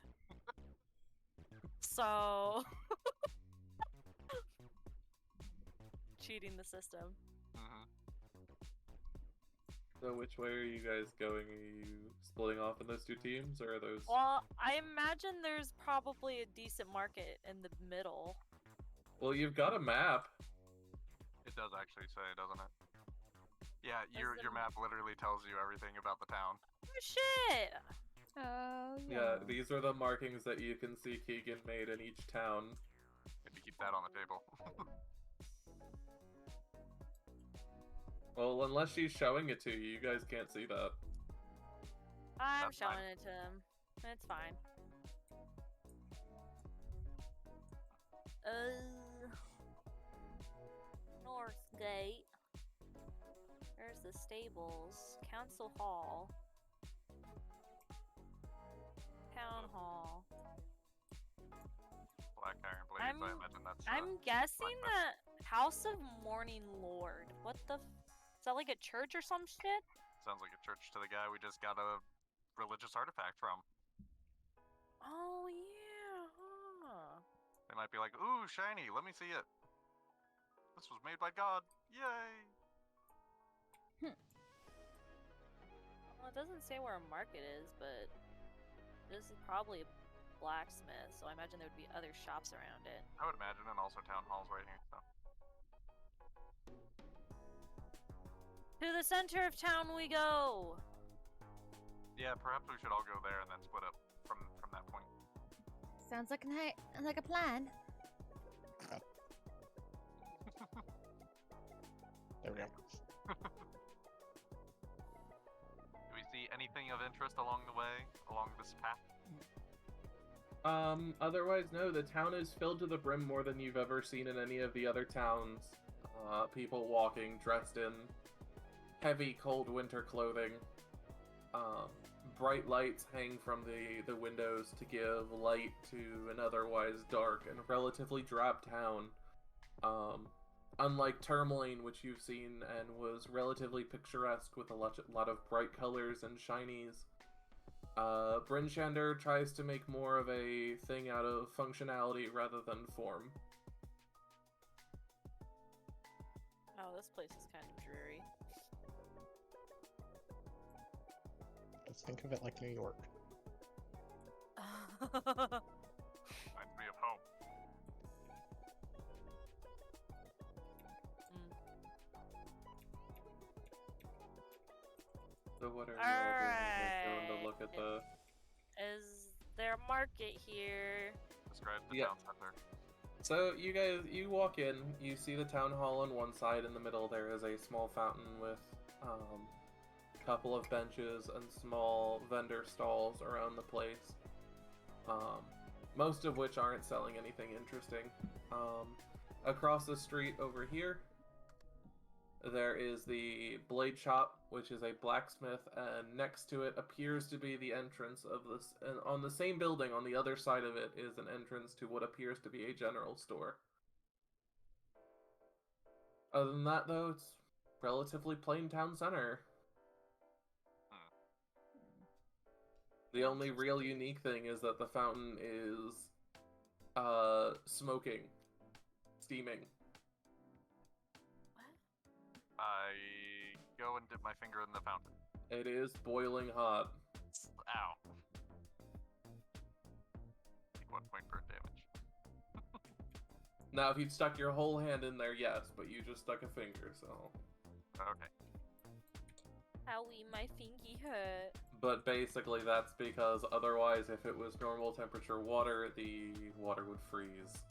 So... cheating the system. So which way are you guys going? Are you splitting off in those 2 teams, or are those... Well, I imagine there's probably a decent market in the middle. Well, you've got a map. It does actually say, doesn't it? Yeah, your map literally tells you everything about the town. Oh shit! Oh, Yeah, these are the markings that you can see Keegan made in each town. Maybe keep that on the table. Well, unless she's showing it to you, you guys can't see that. I'm That's showing fine. it to him. It's fine. North Gate. There's the stables. Council Hall. Town Hall. Black Iron Blades, I imagine that's... I'm guessing Black the House of Morning Lord. What the is that, like a church or some shit? Sounds like a church to the guy we just got a religious artifact from. Oh yeah, huh. They might be like, ooh, shiny, let me see it. This was made by God. Yay! Well, it doesn't say where a market is, but this is probably a blacksmith, so I imagine there would be other shops around it. I would imagine, and also town halls right here, so. To the center of town we go! Yeah, perhaps we should all go there and then split up from that point. sounds like a plan. There we go. Do we see anything of interest along the way, along this path? Otherwise, no, the town is filled to the brim more than you've ever seen in any of the other towns. People walking, dressed in heavy, cold winter clothing. Bright lights hang from the windows to give light to an otherwise dark and relatively drab town. Unlike Tourmaline, which you've seen and was relatively picturesque with a lot of bright colors and shinies, Bryn Shander tries to make more of a thing out of functionality rather than form. Oh, this place is kind of dreary. Just think of it like New York. Reminds me of home. So what are you all doing? You guys going to look at the... Is there a market here? Describe the Yeah. town center. So you walk in, you see the town hall on one side. In the middle there is a small fountain with a couple of benches and small vendor stalls around the place. Most of which aren't selling anything interesting. Across the street over here, there is the blade shop, which is a blacksmith, and next to it appears to be the entrance of this. And on the same building, on the other side of it, is an entrance to what appears to be a general store. Other than that, though, it's relatively plain town center. The only real unique thing is that the fountain is, smoking. Steaming. I go and dip my finger in the fountain. It is boiling hot. Ow. Take 1 point per damage. Now, if you'd stuck your whole hand in there, yes, but you just stuck a finger, so... Okay. Owie, my fingy hurt. But basically, that's because otherwise, if it was normal temperature water, the water would freeze.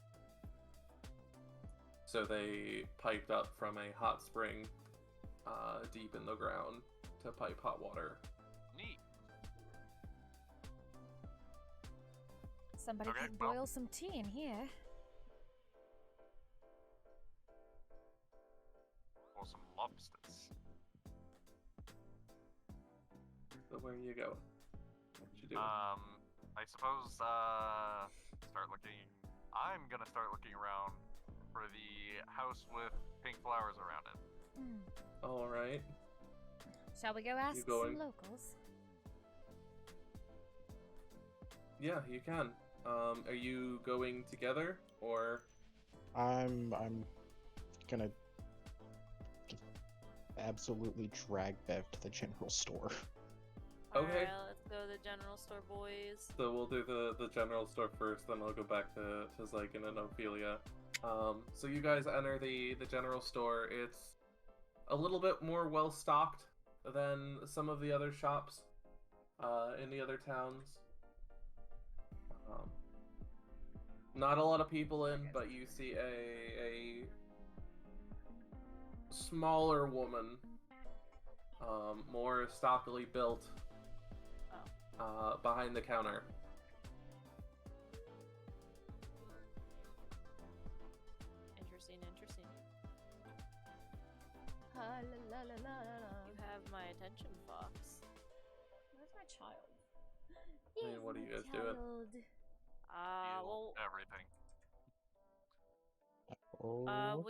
So they piped up from a hot spring deep in the ground to pipe hot water. Neat. Somebody Okay, could well. boil some tea in here. Or some lobsters. So where are you going? What you doing? I suppose, start looking... I'm gonna start looking around for the house with pink flowers around it. Alright. Shall we go ask You some going? locals? Yeah, you can. Are you going together, or... I'm gonna just absolutely drag Bev to the general store. Okay. Alright, let's go to the general store, boys. So we'll do the general store first, then I'll go back to Xyken and Ophelia. So you guys enter the general store. It's a little bit more well-stocked than some of the other shops in the other towns. Not a lot of people in, but you see a smaller woman, more stockily built, behind the counter. Interesting, interesting. You have my attention, Fox. Where's my child? I mean, what are you guys doing? Steal Well, everything. Oh,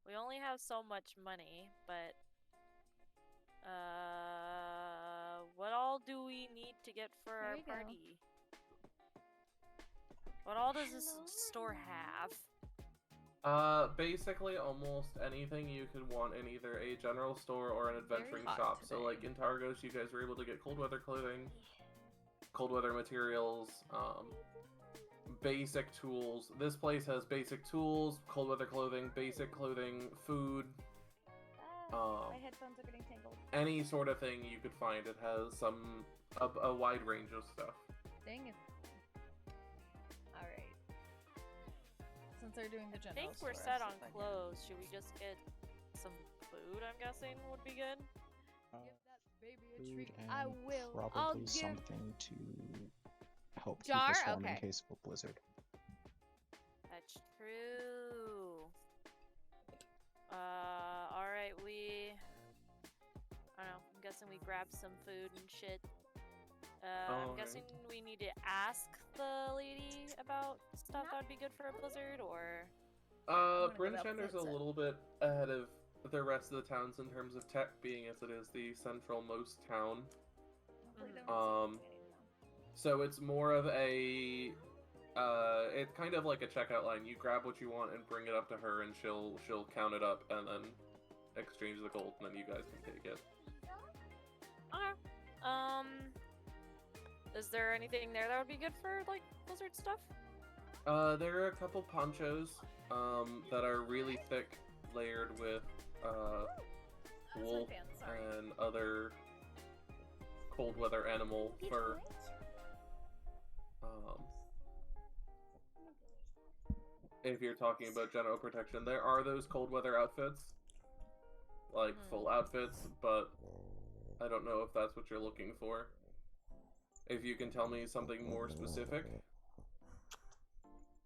we only have so much money, but what all do we need to get for There our you go. party? What all does this store have? Basically almost anything you could want in either a general store or an adventuring hot shop. So today. like in Targos, you guys were able to get cold weather clothing, cold weather materials, basic tools. This place has basic tools, cold weather clothing, basic clothing, food, My headphones are getting tangled. any sort of thing you could find. It has a wide range of stuff. Dang it. Alright. Since they're doing the I general think we're store, set I'll on see if I can- clothes. Should we just get some food? I'm guessing would be good. Give that baby a food treat. and I will. I'll probably give. something to help Jar? keep us warm Okay. in case of a blizzard. That's true. Alright, I don't know, I'm guessing we grab some food and shit. I'm Alright. guessing we need to ask the lady about stuff that would be good for a blizzard, or... gonna go Bryn up Chandler's a Flitzer. little bit ahead of the rest of the towns in terms of tech, being as it is the central-most town. Hopefully they Mhm. don't see anything now. So it's more of a, it's kind of like a checkout line. You grab what you want and bring it up to her, and she'll count it up and then exchange the gold, and then you guys can take it. Okay. Is there anything there that would be good for, like, blizzard stuff? There are a couple ponchos, that are really thick, layered with, wool Sweatpants, sorry. and other cold weather animal fur. If you're talking about general protection, there are those cold weather outfits, like full outfits, but I don't know if that's what you're looking for. If you can tell me something more specific.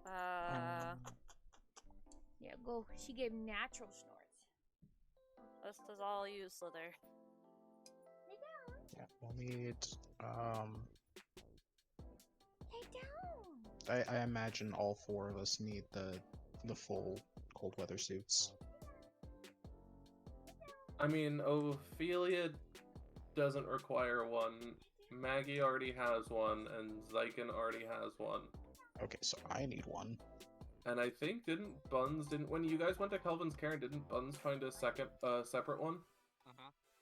Yeah, go. She gave natural snorts. This is all you, Sliithrr. Yeah, we'll need Lay down. I imagine all four of us need the full cold weather suits. I mean, Ophelia doesn't require one. Maggie already has one, and Xyken already has one. Okay, so I need one. And I think didn't when you guys went to Kelvin's Cairn, didn't Buns find a separate one?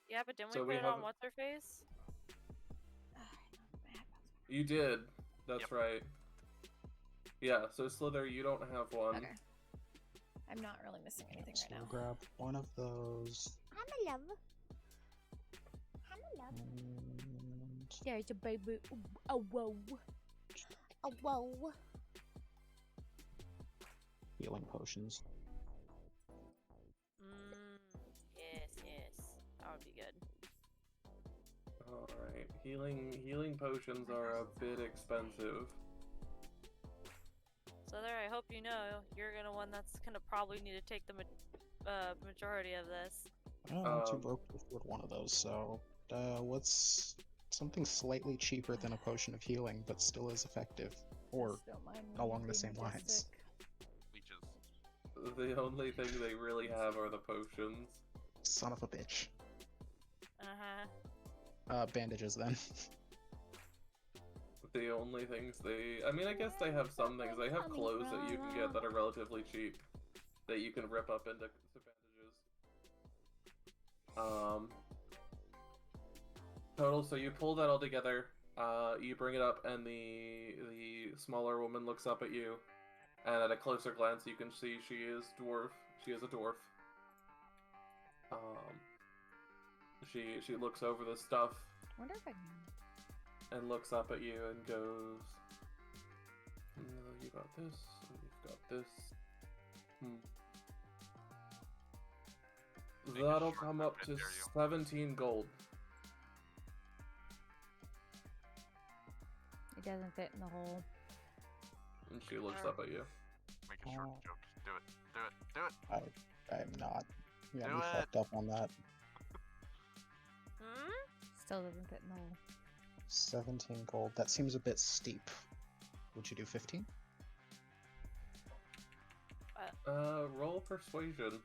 Yeah, but didn't we So put we it have- on what's her face? You did. That's Yep. right. Yeah, so Sliithrr, you don't have one. Okay. I'm not really missing anything So right now. we'll grab one of those. I'm a love. I'm a love. And There's a baby. Oh, whoa. Oh, whoa. healing potions. Yes. That would be good. Alright. Healing potions are a bit expensive. Sliithrr, I hope you know you're gonna one that's gonna probably need to take the majority of this. I'm not too broke to afford one of those, so what's something slightly cheaper than a potion of healing, but still as effective? Or Just don't mind me along the being same lines. majestic. Leeches. The only thing they really have are the potions. son of a bitch. Uh-huh. Bandages then. The only things I mean, I guess they have some things. They have clothes that you can get that are relatively cheap, that you can rip up into bandages. Total, so you pull that all together, you bring it up, and the smaller woman looks up at you, and at a closer glance you can see she is a dwarf. She looks over the stuff, I wonder if I can... and looks up at you and goes, "No, you got this, you've got this. Make a That'll short come up to movement, dare you. 17 gold." It doesn't fit in the hole. And she looks up at you. Make a short Oh. joke. Do it. Do it. Do it. I'm not. Yeah, Do we it. fucked up on that. Still doesn't fit in the hole. 17 gold. That seems a bit steep. Would you do 15? Roll persuasion.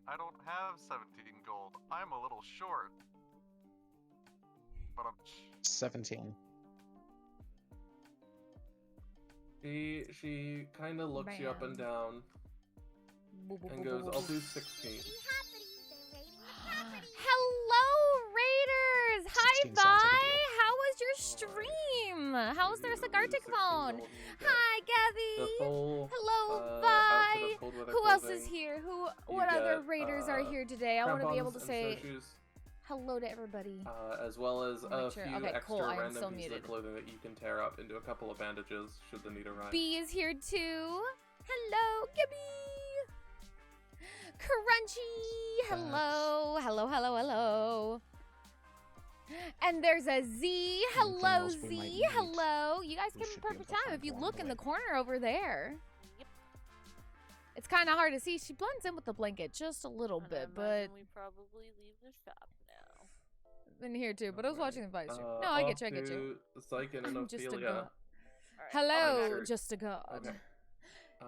I don't have 17 gold. I'm a little short. But I'm. 17. She kind of looks you up and Bam. down and goes, "I'll do 16." Hello, Raiders! Hi, 16 sounds like a bye! deal. How was your stream? How's their Sagartic 16 phone? gold, you get Hi, the Gabby! full Hello, outfit bye! of cold weather Who else is clothing. here? You What other get, Raiders are here today? I want to be able to crampons say and snowshoes, hello to everybody. as well as I'll a make sure- few okay, extra cool, I am random still pieces muted. of clothing that you can tear up into a couple of bandages should the need arise. B is here too. Hello, Gabby! Crunchy! Hello, hello. And there's a Z. Hello, else we might Z. need, Hello. You guys we came in should be able perfect to time find if you along look the in the way. corner over there. Yep. It's kind of hard to see. She blends in with the blanket just a little And I bit, but imagine we probably leave the shop now. in here too. But I was Alright. watching the fight stream. No, I get you. I get you. Xyken and I'm just a Ophelia. god. Alright, Hello, I'm sure- just a god. Okay.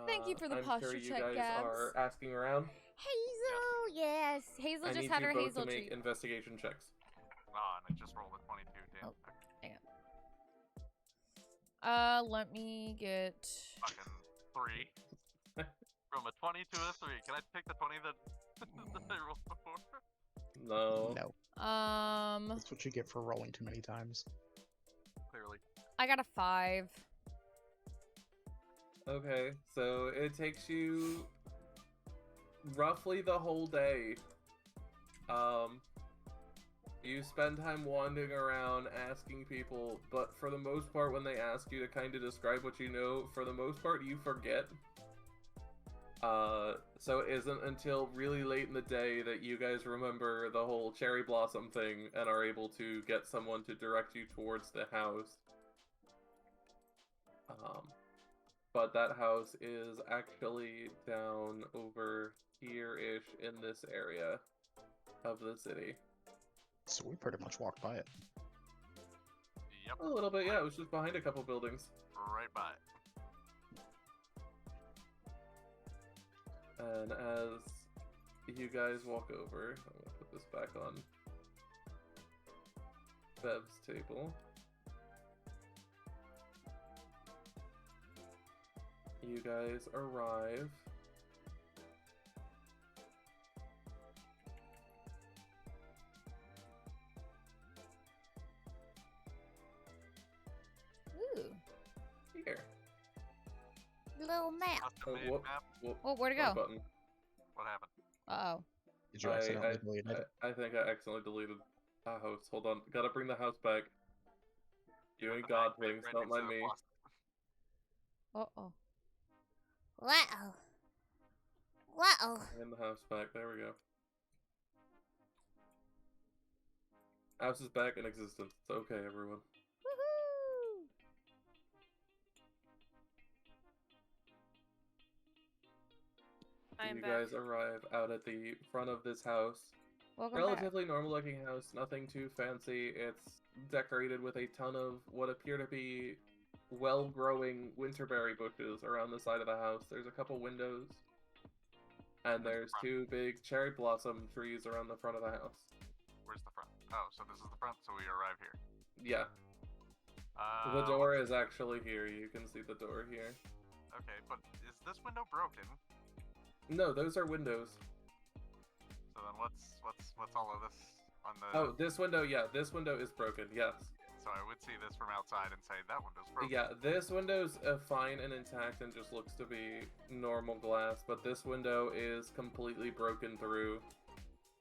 Thank you for the I'm posture sure you check, guys Gabs. are asking around. Hazel, yes. Hazel I just need had you her both hazel to make treat. investigation checks. Ah, and I just rolled a 22. Damn. Oh. Let me get. Fucking 3. From a 20 to a 3. Can I take the 20 that, that I rolled before? No. No. That's what you get for rolling too many times. Clearly. I got a 5. Okay, so it takes you roughly the whole day. You spend time wandering around asking people, but for the most part, when they ask you to kind of describe what you know, for the most part, you forget. So it isn't until really late in the day that you guys remember the whole cherry blossom thing and are able to get someone to direct you towards the house. But that house is actually down over here-ish in this area of the city. So we pretty much walked by it. Yep. A little bit, yeah. It was just behind a couple buildings. Right by it. And as you guys walk over, I'm gonna put this back on Bev's table. You guys arrive. Ooh. Here. Little map. Custom made whoop, map. whoop, Oh, where'd it wrong go? button. What happened? Uh-oh. Did you accidentally delete it? I think I accidentally deleted a house. Hold on. Gotta bring the house back. Doing The God back right things, right don't next to mind the me. faucet. Uh-oh. Wow. Wow. And the house back. There we go. House is back in existence. It's okay, everyone. Woohoo! I am You back. guys arrive out at the front of this house. Welcome back. Relatively normal looking house, nothing too fancy. It's decorated with a ton of what appear to be well-growing winterberry bushes around the side of the house. There's a couple windows. And there's two big cherry blossom trees around the front of the house. Where's the front? Oh, so this is the front, so we arrive here. Yeah, the Uh, door is actually here. You can see the door here. Okay, but is this window broken? No, those are windows. So then what's all of this on the? Oh, this window, yeah, this window is broken, yes. So I would see this from outside and say that window's broken. Yeah, this window's fine and intact and just looks to be normal glass, but this window is completely broken through.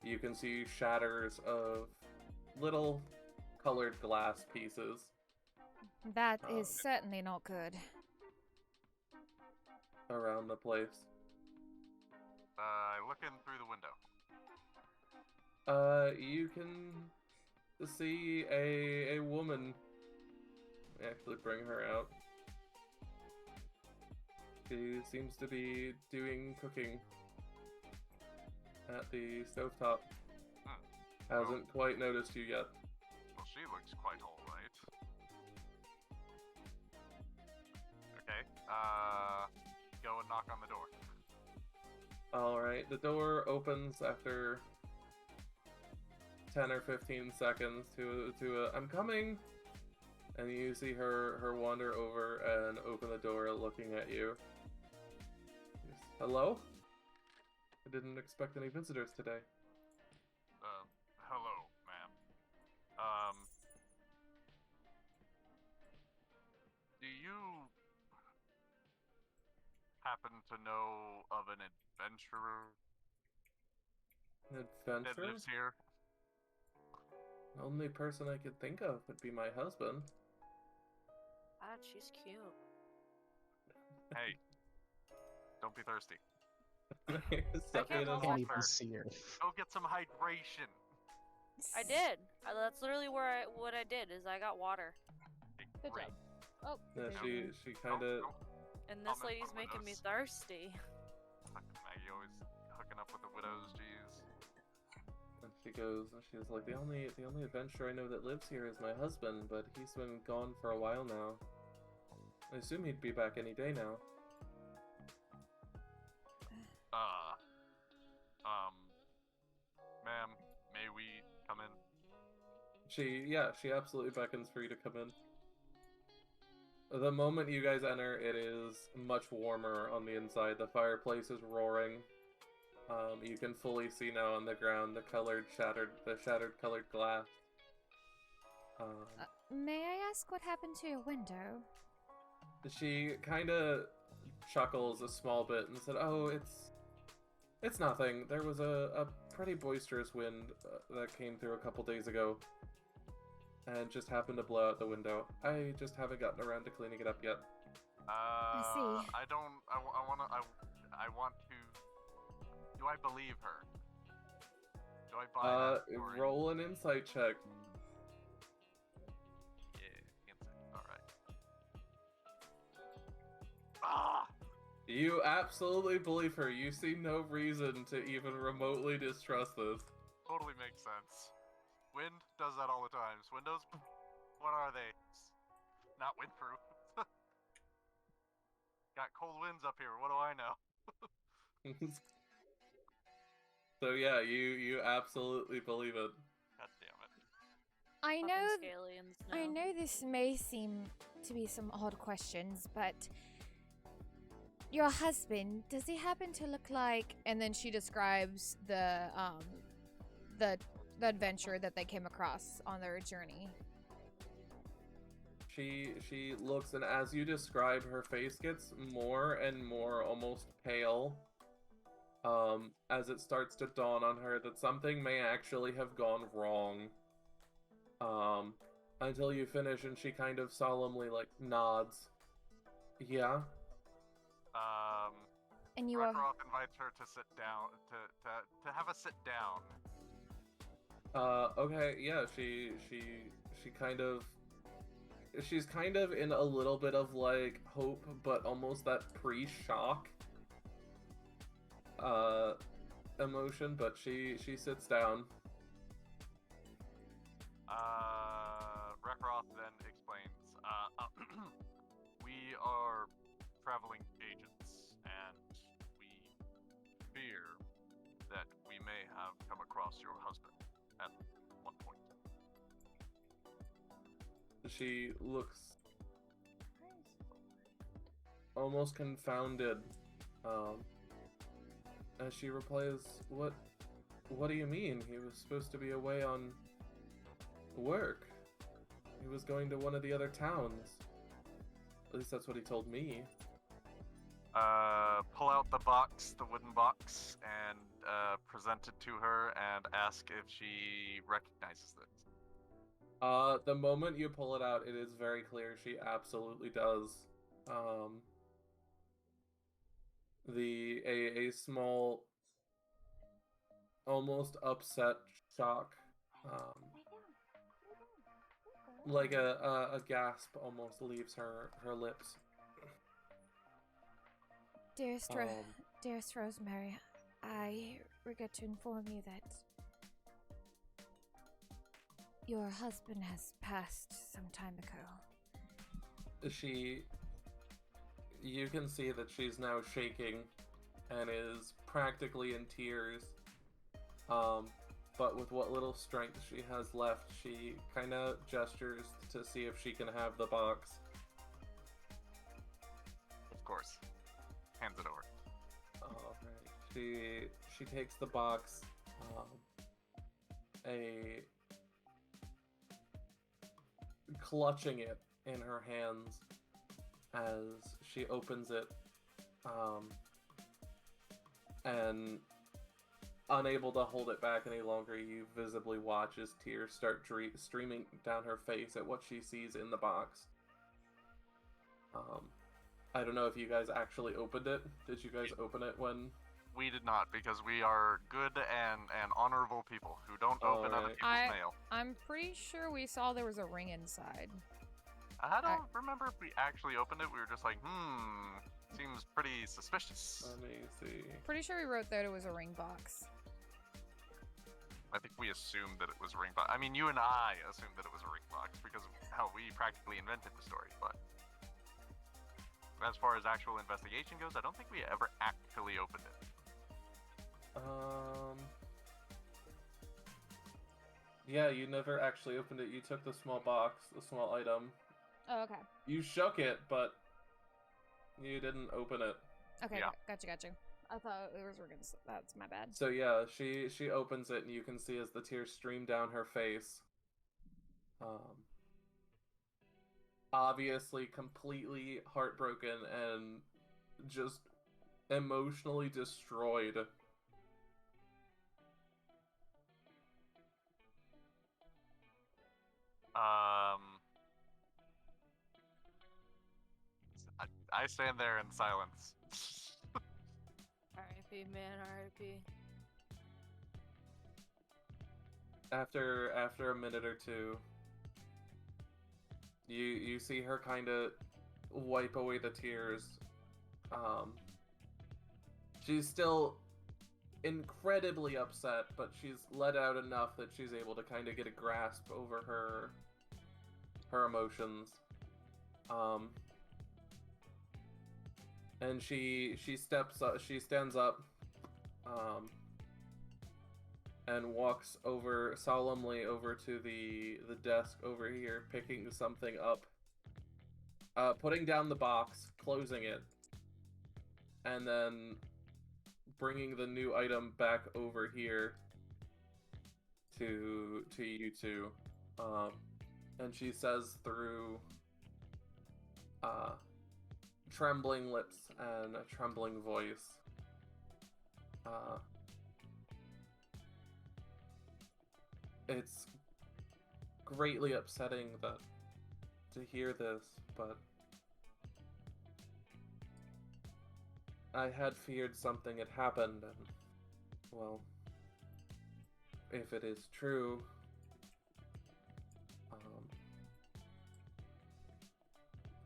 You can see shatters of little colored glass pieces That is certainly not good. around the place. Looking through the window. You can see a woman. Actually bring her out. She seems to be doing cooking at the stovetop. Hasn't quite noticed you yet. Well, she looks quite alright. Okay, go and knock on the door. Alright, the door opens after 10 or 15 seconds to a, I'm coming! And you see her wander over and open the door looking at you. Hello? I didn't expect any visitors today. Hello, ma'am. Do you happen to know of an adventurer that Adventure? lives here? The only person I could think of would be my husband. God, she's cute. Hey, don't be thirsty. Step in can't and- go Can't even offer. see her. Go get some hydration. I did. That's literally what I did. Is I got water, Okay, Good great. job. Oh, Yeah, there. she kind of. and this Comment lady's on making me windows. thirsty. Fucking Maggie always hooking up with the widows, jeez. And she goes, and she's like, the only adventurer I know that lives here is my husband, but he's been gone for a while now. I assume he'd be back any day now. Ma'am, may we come in? She absolutely beckons for you to come in. The moment you guys enter, it is much warmer on the inside. The fireplace is roaring. You can fully see now on the ground the shattered colored glass. May I ask what happened to your window? She kind of chuckles a small bit and said, "Oh, it's nothing. There was a pretty boisterous wind that came through a couple days ago, and just happened to blow out the window. I just haven't gotten around to cleaning it up yet." see. I want to. Do I believe her? Do I buy that story? Roll an insight check. Yeah, insight. Alright. Ah! You absolutely believe her. You see no reason to even remotely distrust this. Totally makes sense. Wind does that all the time. Windows, What are they? Not windproof. Got cold winds up here. What do I know? So yeah, you absolutely believe it. God damn it. I Fucking know scalions I now. know this may seem to be some odd questions, but your husband, does he happen to look like, and then she describes the adventure that they came across on their journey. She looks, and as you describe, her face gets more and more almost pale. As it starts to dawn on her that something may actually have gone wrong. Until you finish, and she kind of solemnly like nods. Yeah. And you are Rekroth invites her to sit down, to have a sit down. Okay, yeah, she's kind of in a little bit of like hope, but almost that pre-shock emotion, but she sits down. Rekroth then explains, we are traveling agents, and we fear that we may have come across your husband at one point. She looks almost confounded, as she replies, What do you mean? He was supposed to be away on work. He was going to one of the other towns. At least that's what he told me. Pull out the box, the wooden box, and present it to her and ask if she recognizes it. The moment you pull it out, it is very clear she absolutely does. A small, almost upset shock, like a gasp almost leaves her lips. Dearest Rosemary, I regret to inform you that your husband has passed some time ago. You can see that she's now shaking and is practically in tears. But with what little strength she has left, she kind of gestures to see if she can have the box. Of course. Hands it over. Alright. She takes the box. Clutching it in her hands as she opens it, and unable to hold it back any longer, you visibly watch as tears start streaming down her face at what she sees in the box. I don't know if you guys actually opened it. Did you guys open it when... We did not, because we are good and honorable people who don't open other people's mail. I'm pretty sure we saw there was a ring inside. I don't remember if we actually opened it. We were just like, seems pretty suspicious. Let me see. Pretty sure we wrote that it was a ring box. I think we assumed that it was a ring box. I mean, you and I assumed that it was a ring box because of how we practically invented the story, but as far as actual investigation goes, I don't think we ever actually opened it. Yeah, you never actually opened it. You took the small box, the small item. Oh, okay. You shook it, but you didn't open it. Okay, Yeah. gotcha. I thought it was rings. That's my bad. So yeah, she opens it, and you can see as the tears stream down her face. Obviously completely heartbroken and just emotionally destroyed. I stand there in silence. R.I.P. man, R.I.P. After a minute or two, you see her kind of wipe away the tears. She's still incredibly upset, but she's let out enough that she's able to kind of get a grasp over her emotions. And she steps up, she stands up, and walks solemnly over to the desk over here, picking something up, putting down the box, closing it, and then bringing the new item back over here to you two. And she says through trembling lips and a trembling voice, it's greatly upsetting to hear this, but I had feared something had happened, and, well, if it is true,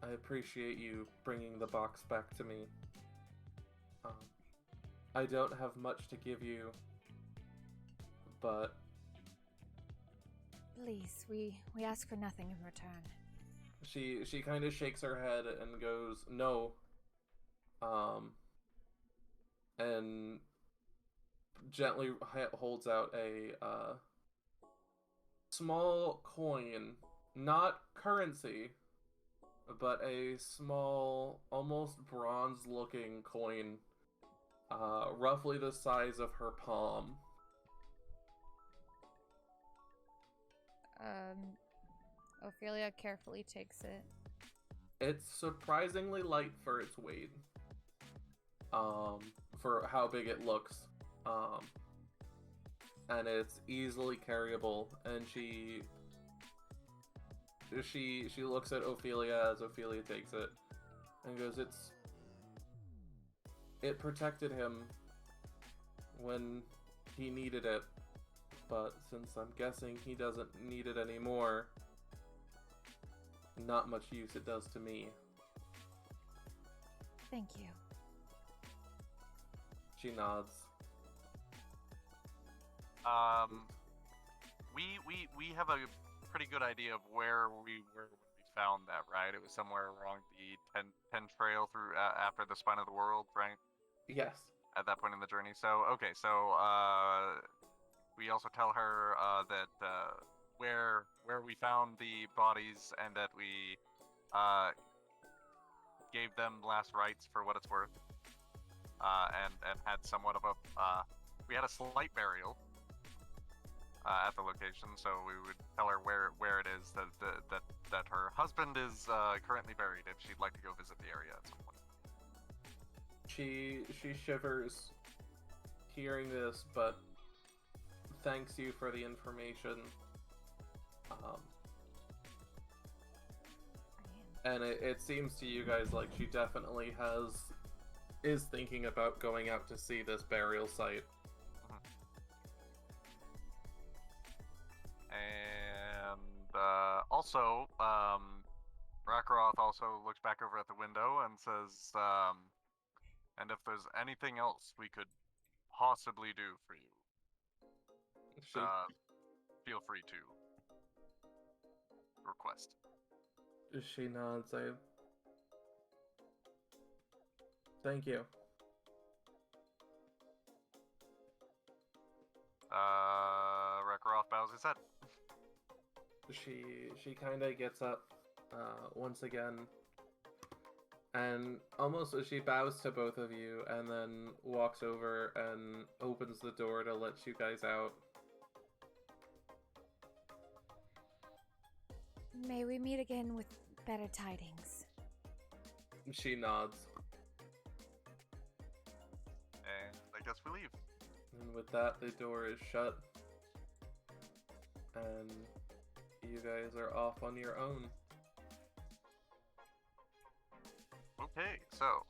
I appreciate you bringing the box back to me. I don't have much to give you, but Please, we ask for nothing in return. she kind of shakes her head and goes, no. And gently holds out a small coin, not currency, but a small, almost bronze-looking coin, roughly the size of her palm. Ophelia carefully takes it. It's surprisingly light for its weight. For how big it looks. And it's easily carryable, and she looks at Ophelia as Ophelia takes it and goes, it protected him when he needed it, but since I'm guessing he doesn't need it anymore, not much use it does to me. Thank you. She nods. We have a pretty good idea of where we found that, right? It was somewhere along the 10 trail through after the spine of the world, right? Yes. At that point in the journey. So okay, so we also tell her that where we found the bodies, and that we gave them last rites for what it's worth, and had somewhat of a we had a slight burial at the location, so we would tell her where it is that her husband is currently buried, if she'd like to go visit the area at some point. She shivers hearing this, but thanks you for the information. And it seems to you guys like she definitely is thinking about going out to see this burial site. And also, Rakaroth also looks back over at the window and says, and if there's anything else we could possibly do for you, feel free to request. She nods. Thank you. Rakaroth bows his head. She kind of gets up once again, and almost she bows to both of you, and then walks over and opens the door to let you guys out. May we meet again with better tidings. She nods. And I guess we leave. And with that, the door is shut. And you guys are off on your own. Okay, so.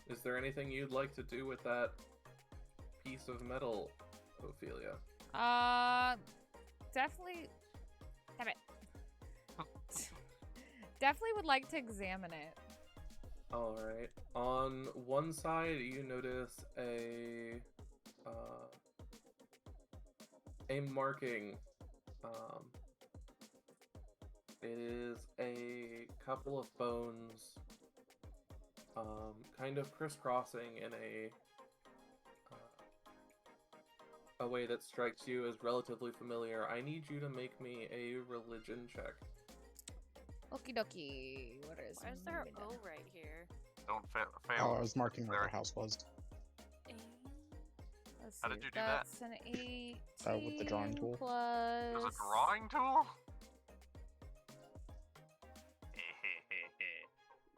Is there anything you'd like to do with that piece of metal, Ophelia? Definitely. Damn it. Definitely would like to examine it. Alright. On one side, you notice a marking. It is a couple of bones, kind of crisscrossing in a way that strikes you as relatively familiar. I need you to make me a religion check. Okie dokie. What is Why is there an minute? O right here? Don't fail. Oh, I was marking where the house was. Let's How see, did you do that? That's an 18 With the drawing tool. plus... There's a drawing tool?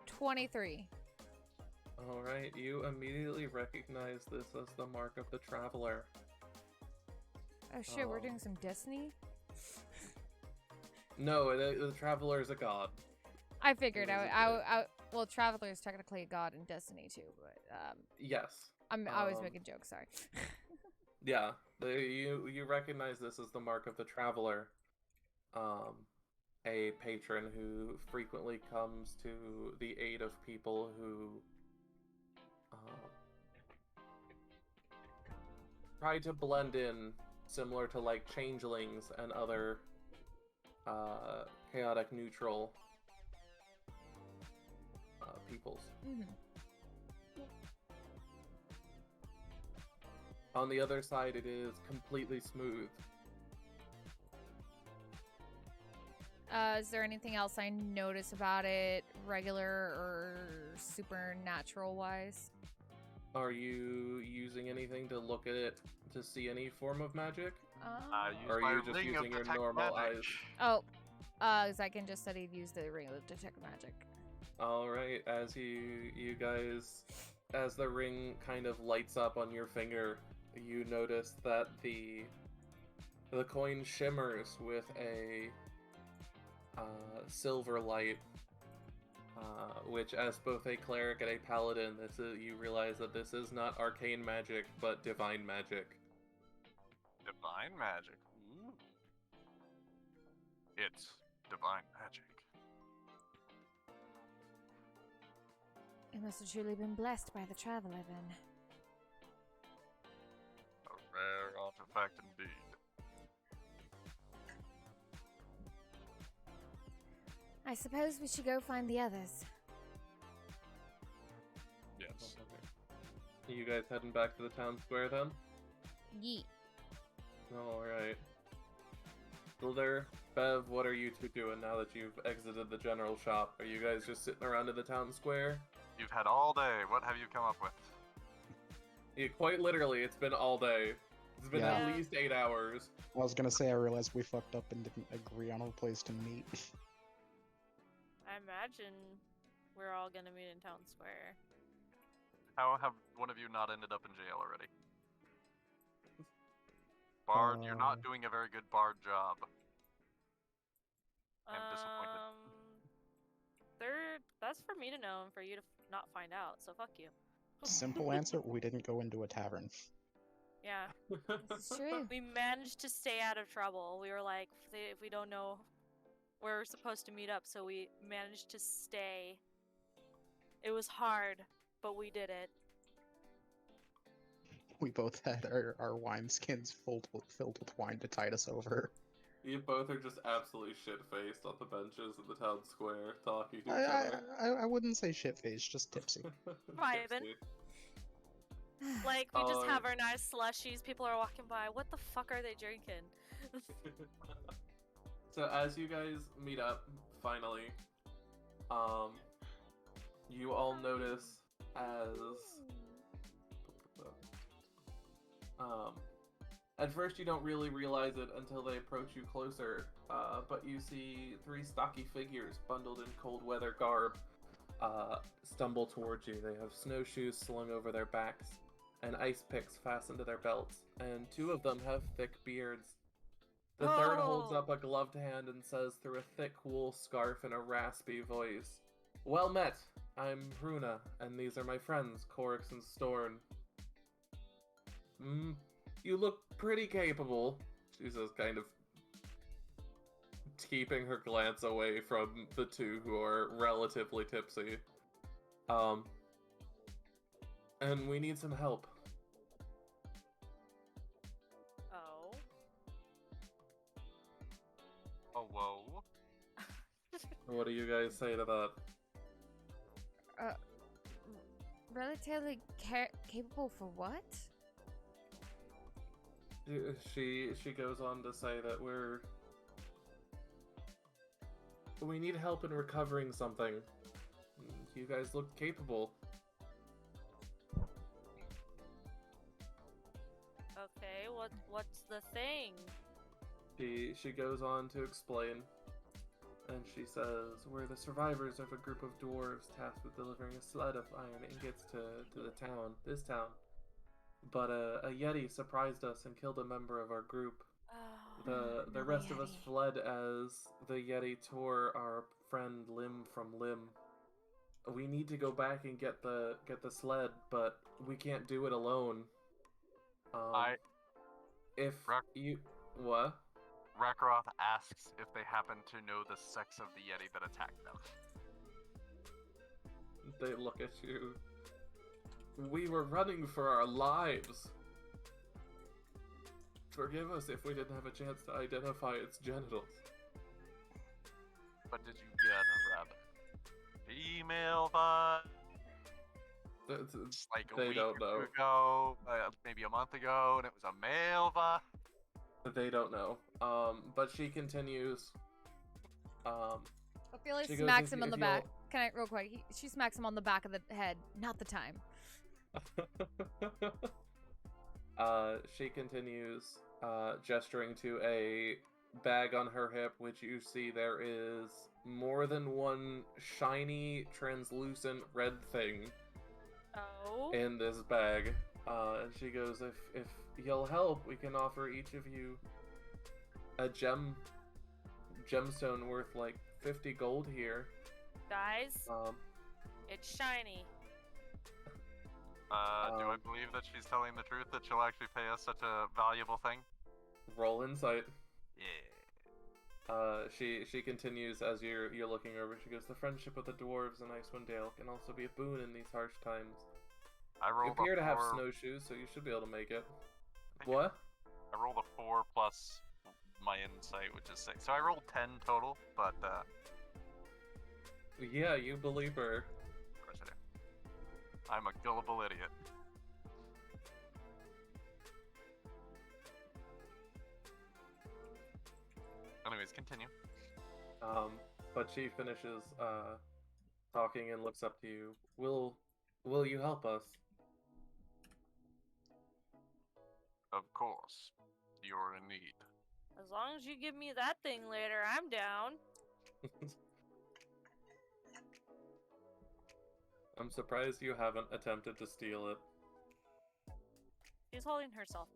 23. Alright, you immediately recognize this as the mark of the traveler. Oh shit, we're doing some Destiny? No, the traveler is a god. I figured It is a well, Traveler is technically a god in Destiny too, but Yes. I was making jokes, sorry. Yeah, you recognize this as the mark of the traveler, a patron who frequently comes to the aid of people who try to blend in, similar to like changelings and other chaotic neutral peoples. Mm-hmm. On the other side, it is completely smooth. Is there anything else I notice about it, regular or supernatural wise? Are you using anything to look at it to see any form of magic? Use Or are my you just ring of using your detect normal magic. eyes? Xyken just said he'd use the ring of detect magic. Alright, as you guys, as the ring kind of lights up on your finger, you notice that the coin shimmers with a silver light, which, as both a cleric and a paladin, you realize that this is not arcane magic, but divine magic. Divine magic. Ooh. It's divine magic. It must have truly been blessed by the Traveler then. A rare artifact indeed. I suppose we should go find the others. Yes. You guys heading back to the town square then? Yeet. Alright. Sliithrr, Bev, what are you two doing now that you've exited the general shop? Are you guys just sitting around in the town square? You've had all day. What have you come up with? Yeah, quite literally, it's been all day. It's been Yeah. at least 8 hours. I was gonna say I realized we fucked up and didn't agree on a place to meet. I imagine we're all gonna meet in town square. How have one of you not ended up in jail already? Bard, you're not doing a very good bard job. I'm disappointed. That's for me to know and for you to not find out, so fuck you. Simple answer, we didn't go into a tavern. Yeah. It's true. We managed to stay out of trouble. We were like, if we don't know where we're supposed to meet up, so we managed to stay. It was hard, but we did it. We both had our wineskins filled with wine to tide us over. You both are just absolutely shit-faced on the benches in the town square, talking to each other. I wouldn't say shit-faced, just tipsy. Vibing. Tipsy. Like, we just Oh, have our nice slushies. People are walking by. What the fuck are they drinking? So as you guys meet up, finally, you all notice at first you don't really realize it until they approach you closer, but you see 3 stocky figures bundled in cold weather garb stumble towards you. They have snowshoes slung over their backs and ice picks fastened to their belts, and 2 of them have thick beards. The third holds Oh. up a gloved hand and says through a thick wool scarf in a raspy voice, "Well met! I'm Hruna, and these are my friends, Corix and Storn." You look pretty capable," she says, kind of keeping her glance away from the 2 who are relatively tipsy. And we need some help. Oh. Oh, whoa. What do you guys say to that? Relatively capable for what? She goes on to say that we need help in recovering something. You guys look capable. Okay, what's the thing? She goes on to explain, and she says, "We're the survivors of a group of dwarves tasked with delivering a sled of iron ingots to this town. But a yeti surprised us and killed a member of our group. The Another rest of us yeti. fled as the yeti tore our friend limb from limb. We need to go back and get the sled, but we can't do it alone. If you what? Rakroth asks if they happen to know the sex of the Yeti that attacked them. They look at you. We were running for our lives. Forgive us if we didn't have a chance to identify its genitals. But did you get a rabbit? Female vibe? Like a They week don't or know. two ago, maybe a month ago, and it was a male vibe? They don't know. But she continues. Ophelia She goes, smacks "If- him on if the back. Can I, real quick? She smacks him on the back of the head. Not the time. She continues, gesturing to a bag on her hip, which you see there is more than one shiny, translucent red thing Oh. in this bag. And she goes, if you'll help, we can offer each of you a gemstone worth like 50 gold here. Guys, it's shiny. Do I believe that she's telling the truth, that she'll actually pay us such a valuable thing? Roll insight. Yeah. She continues as you're looking over. She goes, "The friendship of the dwarves and Icewind Dale can also be a boon in these harsh times. I You rolled appear a to have 4. snowshoes, so you should be able to make it." Thank you. What? I rolled a 4 plus my insight, which is 6. So I rolled 10 total, but Yeah, you believe her. of course I do. I'm a gullible idiot. Anyways, continue. But she finishes talking and looks up to you. Will you help us? Of course. You're in need. As long as you give me that thing later, I'm down. I'm surprised you haven't attempted to steal it. She's holding herself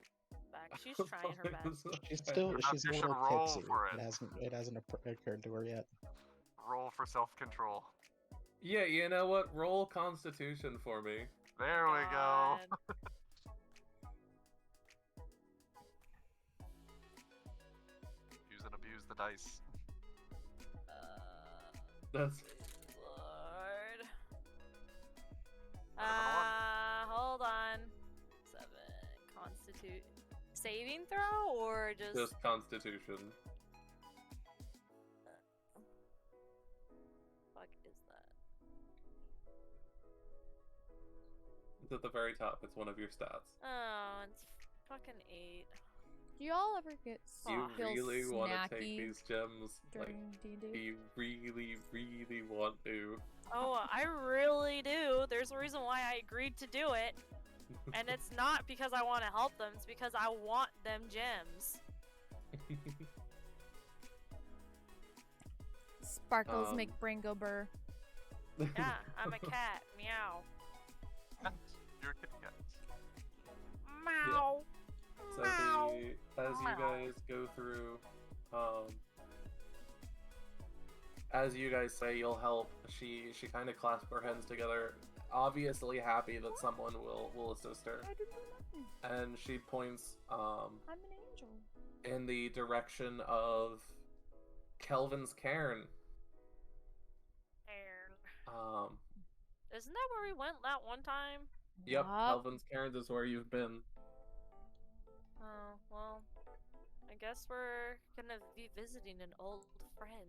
back. She's trying her best. She's Perhaps she's a you should little roll tipsy. for it. It hasn't occurred to her yet. Roll for self-control. Yeah, you know what? Roll Constitution for me. There we go. God. Use and abuse the dice. That's Lord. Better than one. Hold on. 7. Constitute. Saving throw or just Constitution. Fuck is that? It's at the very top. It's one of your stats. Oh, it's fucking 8. Do y'all ever get You feel really want to take snacky these gems? Like, during D&D? you really, really want to. Oh, I really do. There's a reason why I agreed to do it. And it's not because I want to help them, it's because I want them gems. Sparkles make brain go burr. Yeah, I'm a cat. Meow. You're a kitty cat. Meow. So Meow. as you guys go through, as you guys say you'll help, she kind of clasps her hands together, obviously happy that someone will assist her, I didn't do nothing. and she points I'm an angel. in the direction of Kelvin's cairn. Isn't that where we went that one time? Yep, Yup. Kelvin's cairn is where you've been. Oh, well. I guess we're gonna be visiting an old friend.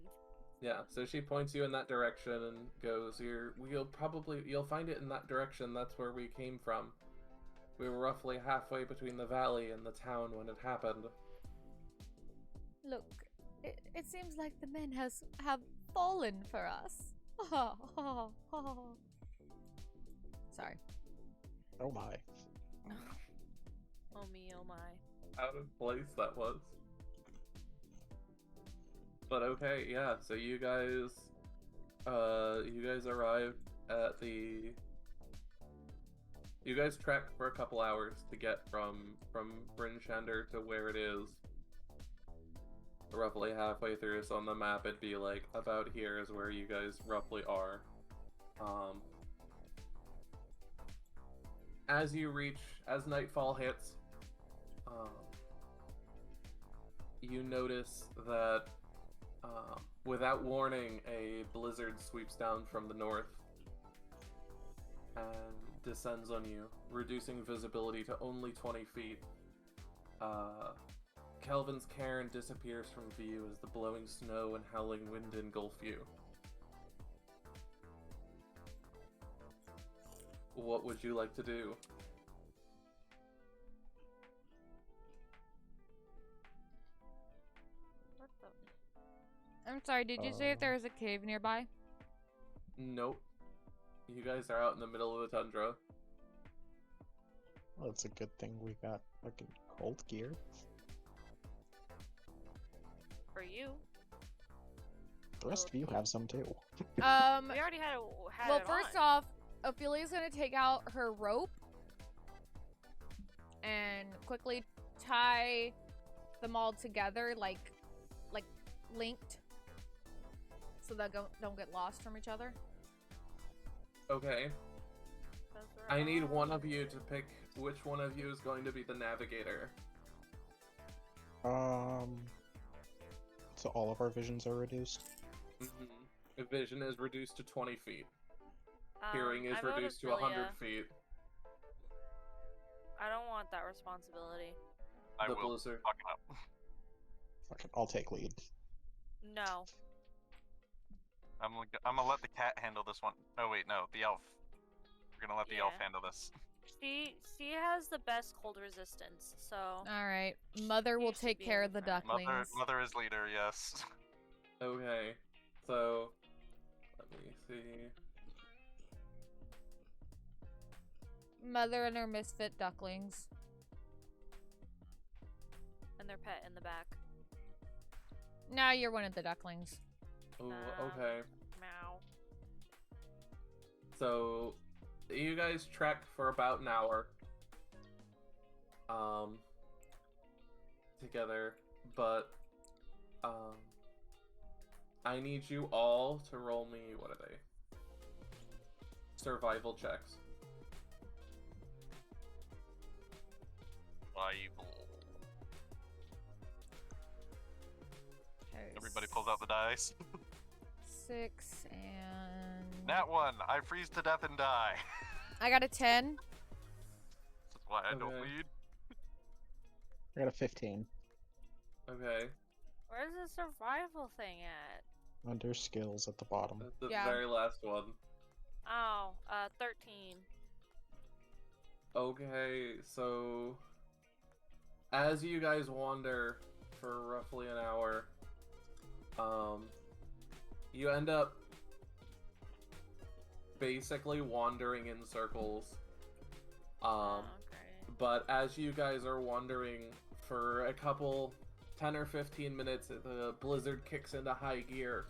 Yeah, so she points you in that direction and goes, you'll find it in that direction. That's where we came from. We were roughly halfway between the valley and the town when it happened. Look, it seems like the men have fallen for us. Sorry. Oh my. Oh me, oh my. Out of place that was. But okay, yeah, so you guys arrived at the... You guys trekked for a couple hours to get from Bryn Shander to where it is. Roughly halfway through, so on the map it'd be like, about here is where you guys roughly are. As nightfall hits, you notice that without warning, a blizzard sweeps down from the north and descends on you, reducing visibility to only 20 feet. Kelvin's cairn disappears from view as the blowing snow and howling wind engulf you. What would you like to do? What the? I'm sorry, did you say if there was a cave nearby? Nope. You guys are out in the middle of the tundra. Well, it's a good thing we got fucking cold gear. For you. The rest of you have some too. We already had Well, it first on. off, Ophelia's gonna take out her rope and quickly tie them all together, like linked, so that don't get lost from each other. Okay. Those were I need on. one of you to pick which one of you is going to be the navigator. So all of our visions are reduced. Mm-hmm. Vision is reduced to 20 feet. Hearing is I voted reduced to Philia. 100 feet. I don't want that responsibility. I The will blizzard. fuck it up. Fuck it, I'll take lead. No. I'm gonna let the cat handle this one. Oh wait, no, the elf. We're gonna let the elf Yeah. handle this. She has the best cold resistance, so All right, Mother will You should take be care in of the front. ducklings. Mother is leader, yes. Okay, so let me see. Mother and her misfit ducklings. and their pet in the back. Now you're one of the ducklings. Ooh, okay. Meow. So, you guys trek for about an hour. Together, but, I need you all to roll me, what are they? Survival checks. Bible. Okay, Everybody pulls out the dice. 6 and... Nat 1, I freeze to death and die. I got a 10. That's why I don't Okay. lead. I got a 15. Okay, Where's the survival thing at? Under skills at the bottom. that's the Yeah. very last one. Oh, 13. Okay, so as you guys wander for roughly an hour, you end up basically wandering in circles. Oh, great. But as you guys are wandering for a couple 10 or 15 minutes, the blizzard kicks into high gear,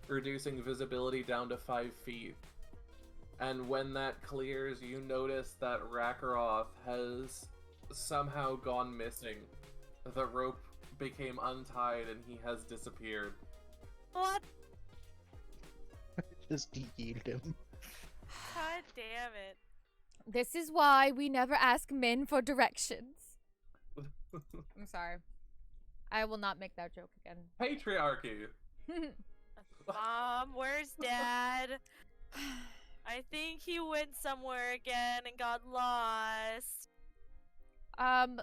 reducing visibility down to 5 feet. And when that clears, you notice that Rakaroth has somehow gone missing. The rope became untied and he has disappeared. What? Just de-yeeted him. God damn it. This is why we never ask men for directions. I'm sorry. I will not make that joke again. Patriarchy! Mom, where's Dad? I think he went somewhere again and got lost.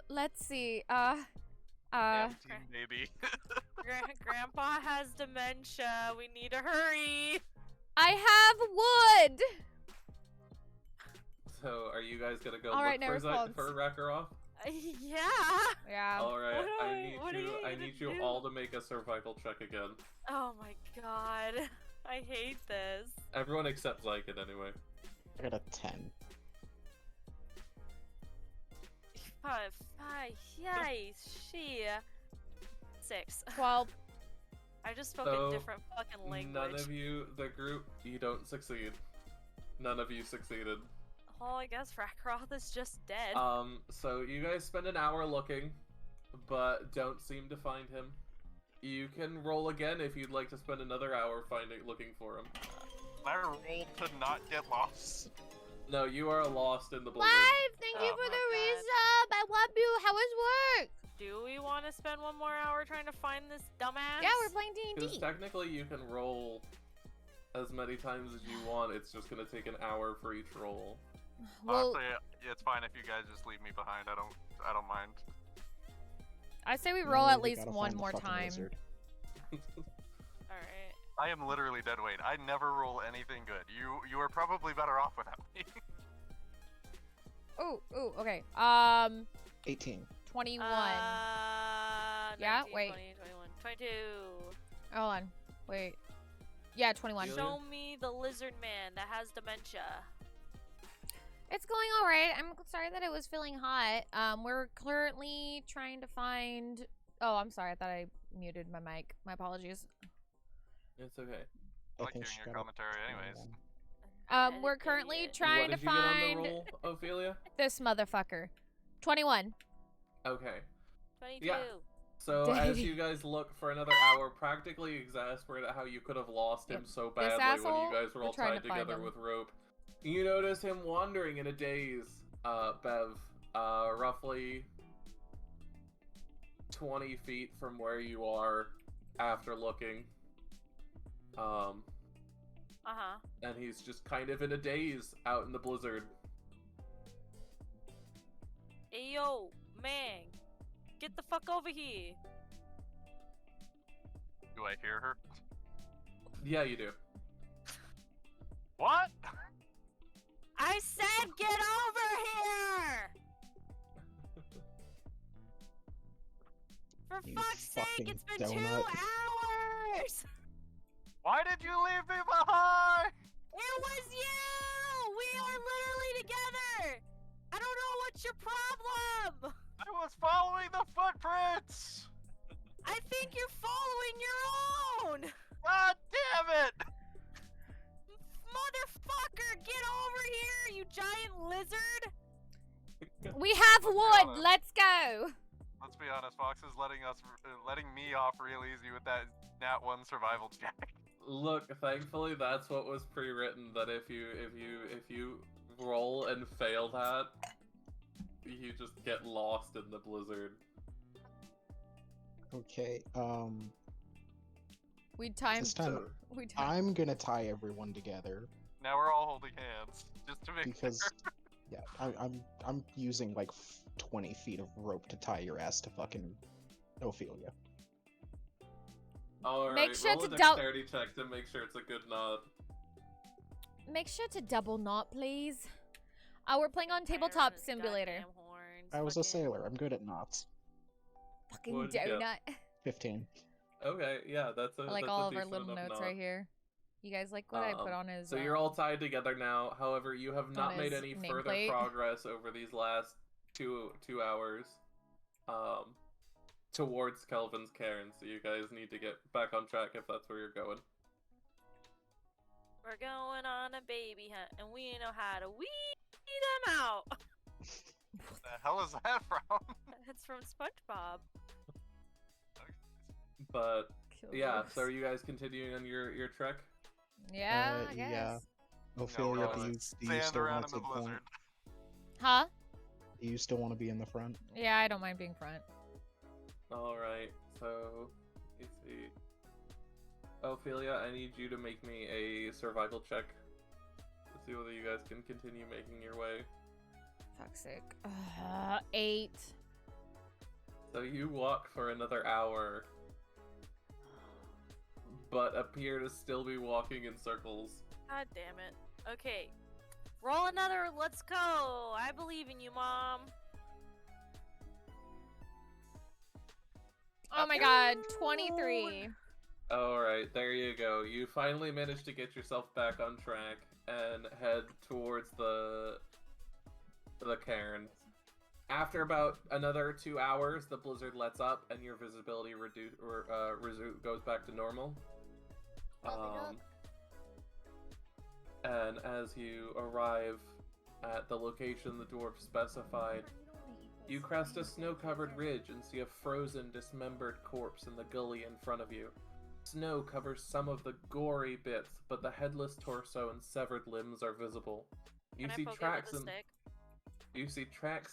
Let's see. Damn team baby. Grandpa has dementia. We need to hurry. I have wood. So, are you guys gonna go All right, no look response. for Rakarov? Yeah. Yeah. All right, What I are you need gonna you do? all to make a survival check again. Oh my god. I hate this. Everyone except Xyken, anyway. I got a 10. Yay, she. 6. 12. I just spoke So, a different fucking language. None of you, the group, you don't succeed. None of you succeeded. Well, I guess Rakroth is just dead. So you guys spend an hour looking, but don't seem to find him. You can roll again if you'd like to spend another hour looking for him. Can I roll to not get lost? No, you are lost in the blizzard. Live, thank you Oh for my the God. resub. I love you. How was work? Do we want to spend one more hour trying to find this dumbass? Yeah, we're playing Because D&D. technically you can roll as many times as you want. It's just gonna take an hour for each roll. Well, Honestly, it's fine if you guys just leave me behind. I don't mind. I say we No, roll at we least gotta one find the more fucking time. lizard. Alright. I am literally dead weight. I never roll anything good. You are probably better off without me. Ooh, okay. 18. 21. Yeah, wait. 20, 21, 22. Hold on. Wait. Yeah, 21. Really? Show me the lizard man that has dementia. It's going all right. I'm sorry that it was feeling hot. We're currently trying to find... Oh, I'm sorry. I thought I muted my mic. My apologies. It's okay. I like think hearing she your got a commentary anyways. 21. We're currently Idiot. trying what to did you get on find the roll, Ophelia? this motherfucker. 21. Okay. 22. Yeah. So Dang. as you guys look for another hour, practically exasperated at how you could have lost him Yep. so This badly when asshole, you guys were we're all trying tied to find together him. with rope. You notice him wandering in a daze, Bev, roughly 20 feet from where you are after looking. Uh-huh. And he's just kind of in a daze out in the blizzard. Hey, yo, man. Get the fuck over here. Do I hear her? Yeah, you do. What? I said get over here! For You fuck's sake, fucking it's been 2 donut. hours! Why did you leave me behind? It was you! We are literally together! I don't know what's your problem! I was following the footprints. I think you're following your own! God damn it! Motherfucker, get over here, you giant lizard! We have Let's be wood. honest. Let's go. Let's be honest, Fox is letting me off real easy with that nat 1 survival check. Look, thankfully that's what was pre-written, that if you roll and fail that, you just get lost in the blizzard. Okay, We timed. This time, We timed. I'm gonna tie everyone together Now we're all holding hands, just to make because, sure. yeah, I'm using like 20 feet of rope to tie your ass to fucking Ophelia. Alright, Make sure roll a to dexterity check to make sure it's a good knot. Make sure to double knot, please. We're playing on Tabletop Simulator. I was a sailor. I'm good at knots. Fucking What'd you get? donut. 15. Okay, yeah, that's a I like that's all a of our decent little enough notes knot. right here. You guys like what I put on his. So you're all tied together now. However, you have not made his any further nameplate. progress over these last two hours towards Kelvin's cairn. So you guys need to get back on track if that's where you're going. We're going on a baby hunt, and we know how to weed them out. The hell is that from? It's from SpongeBob. But yeah, so are Killers. you guys continuing on your trek? Yeah, I guess. yeah. No, Ophelia, we're do gonna you stand still around want in to the take point? blizzard. Huh? Do you still want to be in the front? Yeah, I don't mind being front. Alright, so let's see. Ophelia, I need you to make me a survival check to see whether you guys can continue making your way. Toxic. 8. So you walk for another hour, but appear to still be walking in circles. God damn it. Okay. Roll another, let's go! I believe in you, Mom. Oh my god, 23. Alright, there you go. You finally managed to get yourself back on track and head towards the cairn. After about another 2 hours, the blizzard lets up and your visibility goes back to normal. And as you arrive at the location the dwarf specified, you crest a snow-covered ridge and see a frozen, dismembered corpse in the gully in front of you. Snow covers some of the gory bits, but the headless torso and severed limbs are visible. You see tracks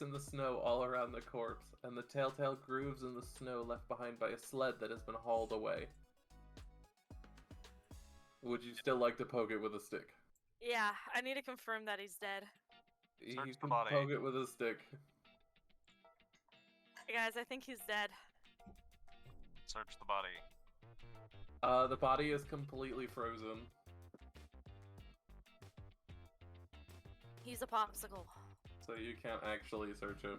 in the snow all around the corpse, and the telltale grooves in the snow left behind by a sled that has been hauled away. Would you still like to poke it with a stick? Yeah, I need to confirm that he's dead. You Search the can body. poke it with a stick. Hey guys, I think he's dead. Search the body. The body is completely frozen. He's a popsicle. So you can't actually search him.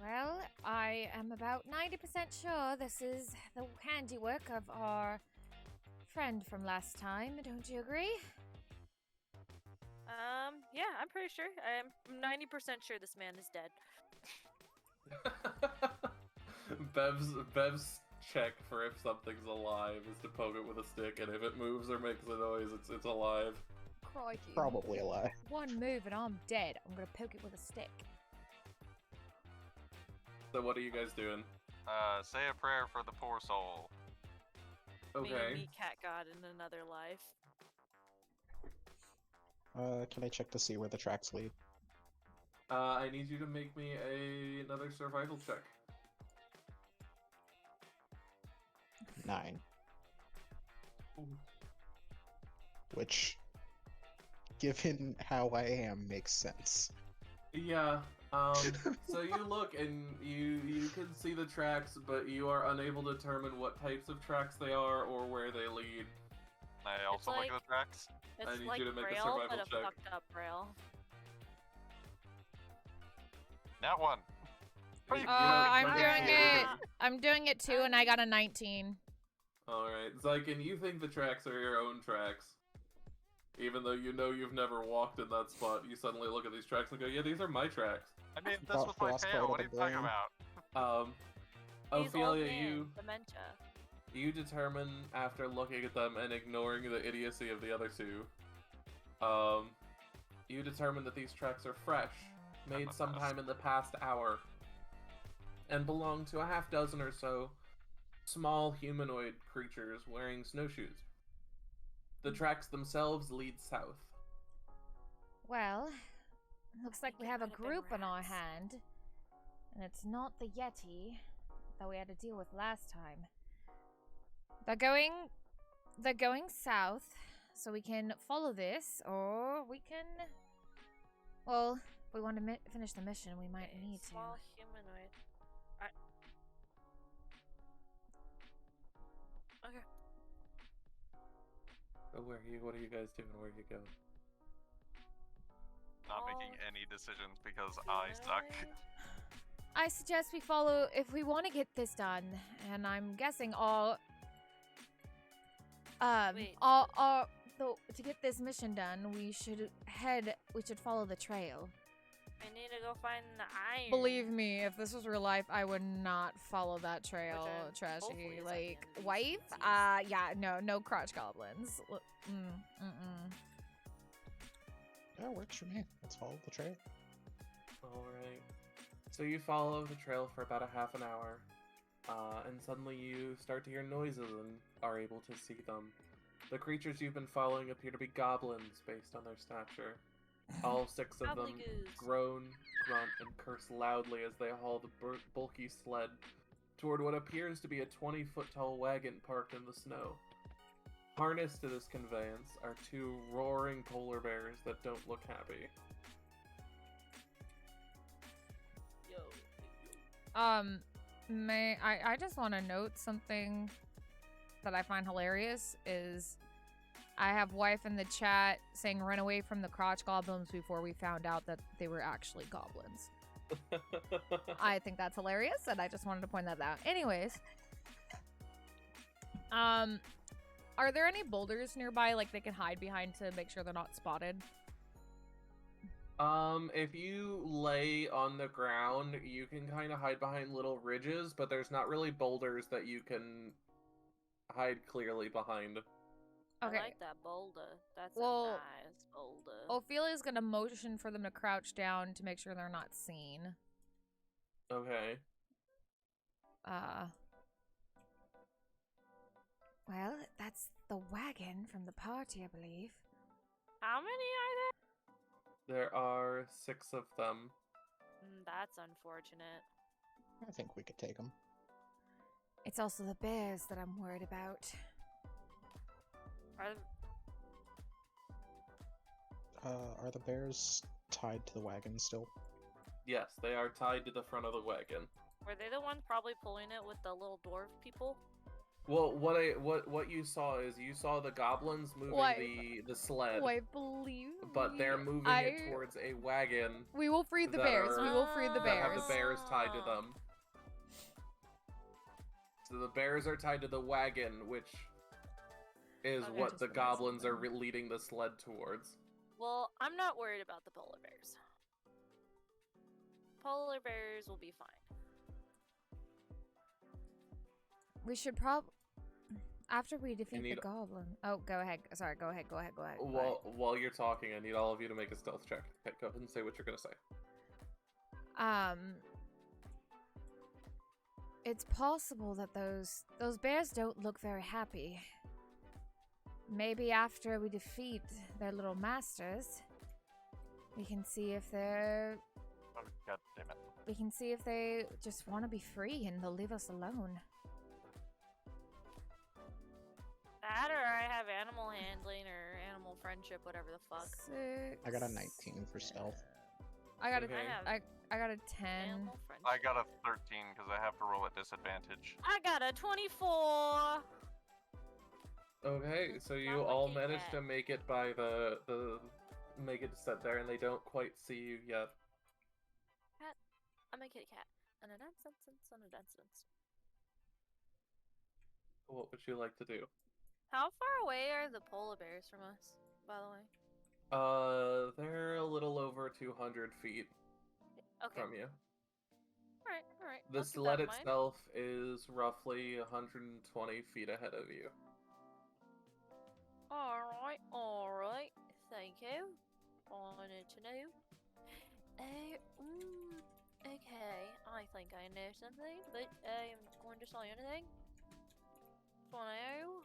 Well, I am about 90% sure this is the handiwork of our friend from last time. Don't you agree? Yeah, I'm pretty sure. I'm 90% sure this man is dead. Bev's check for if something's alive is to poke it with a stick, and if it moves or makes a noise, it's alive. Crikey. Probably a lie. One move and I'm dead. I'm gonna poke it with a stick. So what are you guys doing? Say a prayer for the poor soul. Me and Okay. me cat god in another life. Can I check to see where the tracks lead? I need you to make me another survival check. 9. Which, given how I am, makes sense. Yeah. So you look and you can see the tracks, but you are unable to determine what types of tracks they are or where they lead. I also look at the tracks. It's need like you to make a Braille, survival but a check. fucked up Braille. That one. I'm doing it too, and I got a 19. Alright, Xyken, you think the tracks are your own tracks. Even though you know you've never walked in that spot, you suddenly look at these tracks and go, yeah, these are my tracks. I mean, this Got was my frostbite tail. of What are the you talking brain. about? He's old Ophelia, man, dementia. you determine after looking at them and ignoring the idiocy of the other two, you determine that these tracks are fresh, made sometime in the past hour, and belong to a half dozen or so small humanoid creatures wearing snowshoes. The tracks themselves lead south. Well, looks like we It have a might have been group on our rats. hand, and it's not the Yeti that we had to deal with last time. They're going south, so we can follow this, or we can. Well, if we want to finish the mission, we might need to. Small humanoid. Okay. So what are you guys doing? Where are you going? Not making any decisions because I suck. I suggest we follow if we want to get this done, and I'm guessing to get this mission done, we should follow the trail. I need to go find the iron. Believe me, if this was real life, I would not follow that trail, Which hopefully Trashy. is at the Like, end of these wife? seasons. No crotch goblins. Yeah, works for me. Let's follow the trail. Alright. So you follow the trail for about a half an hour, and suddenly you start to hear noises and are able to see them. The creatures you've been following appear to be goblins based on their stature. All 6 of them Gobbledygoos. groan, grunt, and curse loudly as they haul the bulky sled toward what appears to be a 20-foot tall wagon parked in the snow. Harnessed to this conveyance are 2 roaring polar bears that don't look happy. Yo. I just want to note something that I find hilarious is I have wife in the chat saying run away from the crotch goblins before we found out that they were actually goblins. I think that's hilarious, and I just wanted to point that out. Anyways, are there any boulders nearby, like they can hide behind to make sure they're not spotted? If you lay on the ground, you can kind of hide behind little ridges, but there's not really boulders that you can hide clearly behind. Okay. I like that boulder. That's Well, a nice boulder. Ophelia's gonna motion for them to crouch down to make sure they're not seen. Okay. Well, that's the wagon from the party, I believe. How many are There are 6 of them. there? That's unfortunate. I think we could take them. It's also the bears that I'm worried about. Are Are the bears tied to the wagon still? Yes, they are tied to the front of the wagon. Were they the ones probably pulling it with the little dwarf people? Well, what you saw is you saw the goblins moving Wife. the sled, Believe but they're moving it towards a wagon We will free the that bears. are- We will free the that have bears. the bears tied to them. So the bears are tied to the wagon, which is Okay. what Just the the goblins are rest leading the sled towards. Well, I'm not worried about the polar bears. Polar bears will be fine. We should after we defeat the need- goblin. Oh, go ahead. Sorry, go ahead. Go ahead. While you're talking, I need all of you to make a stealth check. Okay, go ahead and say what you're gonna say. It's possible that those bears don't look very happy. Maybe after we defeat their little masters, we can see if they're Oh, God damn it. we can see if they just want to be free and they'll leave us alone. That or I have animal handling or animal friendship, whatever the fuck. 6. I got a 19 for stealth. I got a Okay. I got a 10. Animal friendship. I got a 13 because I have to roll at disadvantage. I got a 24. Okay, so you Sound like all you managed bet. to make it by the make it to sit there, and they don't quite see you yet. I'm a kitty cat. And a dance. What would you like to do? How far away are the polar bears from us, by the way? They're a little over 200 feet Okay. from you. Alright. The I'll keep sled that in mind. itself is roughly 120 feet ahead of you. Alright. Thank you. Wanted to know. Okay. I think I know something, but I am going to say anything. For now,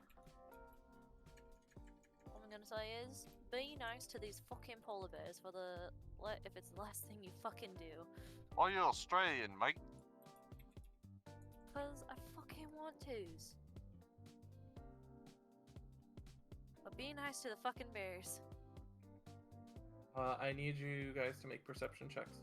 all I'm gonna say is, be nice to these fucking polar bears for if it's the last thing you fucking do. Why you Australian, mate? Cause I fucking want to's. But be nice to the fucking bears. I need you guys to make perception checks.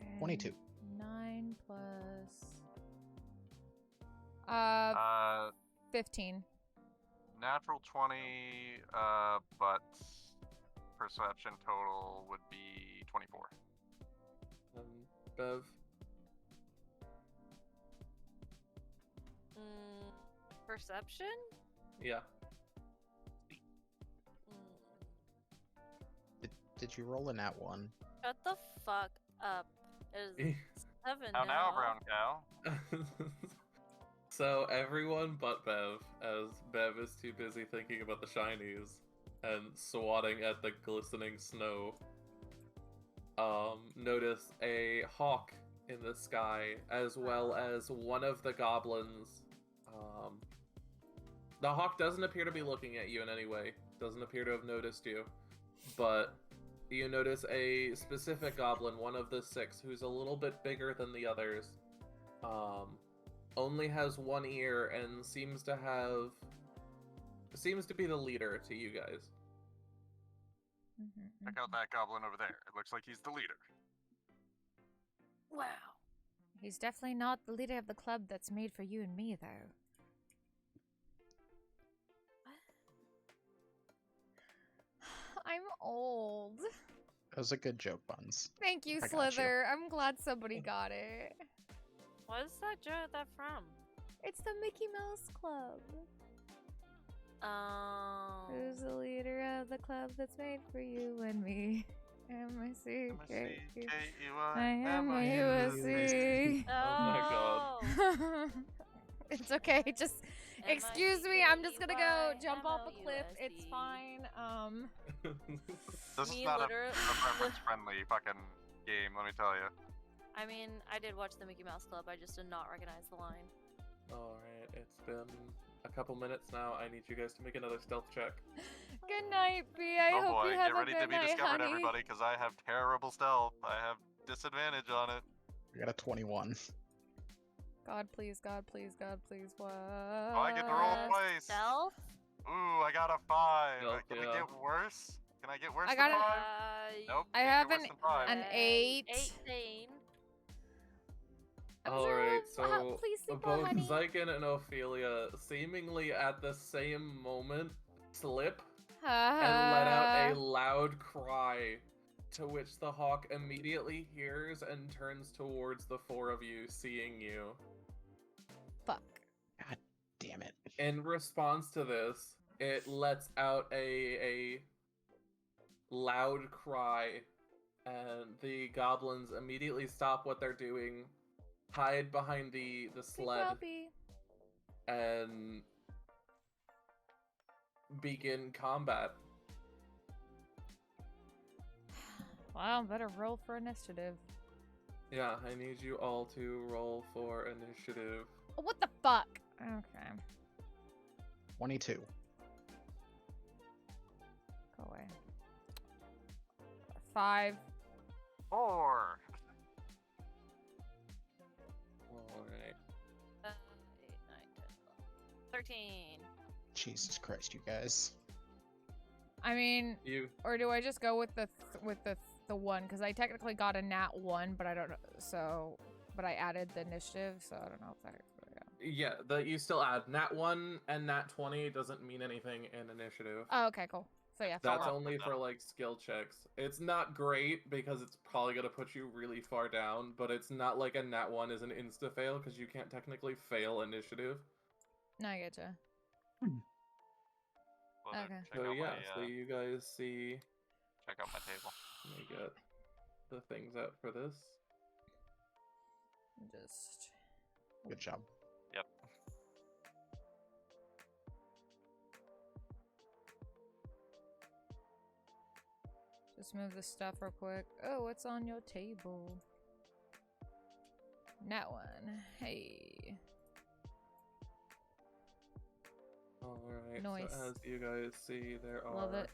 Okay. 22. 9 plus 15. Natural 20, but perception total would be 24. Bev? Perception? Yeah. Did you roll a nat 1? Shut the fuck up. It is 7 How now, now. brown cow? So everyone but Bev, as Bev is too busy thinking about the shinies and swatting at the glistening snow, notice a hawk in the sky, as well as one of the goblins. The hawk doesn't appear to be looking at you in any way, doesn't appear to have noticed you, but you notice a specific goblin, one of the 6, who's a little bit bigger than the others, only has one ear and seems to be the leader to you guys. Check out that goblin over there. It looks like he's the leader. Wow. He's definitely not the leader of the club that's made for you and me, though. I'm old. That was a good joke, Buns. Thank you, I got you. Slither. I'm glad somebody got it. What is that joke that from? It's the Mickey Mouse Club. Who's the leader of the club that's made for you and me? M-I-C-K-E. I am a USC. Oh my god. It's okay. Just excuse me. I'm just gonna go jump off a cliff. It's fine. This is Me not a literally- reference-friendly fucking game, let me tell you. I mean, I did watch the Mickey Mouse Club. I just did not recognize the line. Alright, it's been a couple minutes now. I need you guys to make another stealth check. Good night, B. I Oh hope boy, you have get a ready good to be night, discovered, honey. everybody, because I have terrible stealth. I have disadvantage on it. We got a 21. God, please, God, please, God, please. What? Oh, I get to roll twice. Stealth? Ooh, I got a 5. Stealth, Can yeah. it get worse? Can I get worse I than got 5? a- Nope. I can't have get worse than 5. an 8. 18. Alright, so Please sleep well, both honey. Xyken and Ophelia seemingly at the same moment slip and Uh-huh. let out a loud cry, to which the hawk immediately hears and turns towards the four of you, seeing you. Fuck. God damn it. In response to this, it lets out a loud cry, and the goblins immediately stop what they're doing, hide behind the Sleep sled, well, B. and begin combat. Wow, better roll for initiative. Yeah, I need you all to roll for initiative. Oh, what the fuck? Okay. 22. Go away. 5. 4. Alright. 8, 9, 10, 13. Jesus Christ, you guys. I mean, You or do I just go with the one? Because I technically got a nat 1, but I don't know. So, but I added the initiative, so I don't know if that. yeah, you still add nat 1 and nat 20 doesn't mean anything in initiative. Oh, okay, cool. So yeah, That's four. only for like skill checks. It's not great because it's probably gonna put you really far down, but it's not like a nat 1 is an insta fail because you can't technically fail initiative. No, I get you. Well, Okay. check So out yeah, my, so you guys see, check out my table. let me get the things out for this. Just Good job. Yep. move this stuff real quick. Oh, what's on your table? Nat 1. Hey. Alright, Nice. so as you guys see, there are... Love it.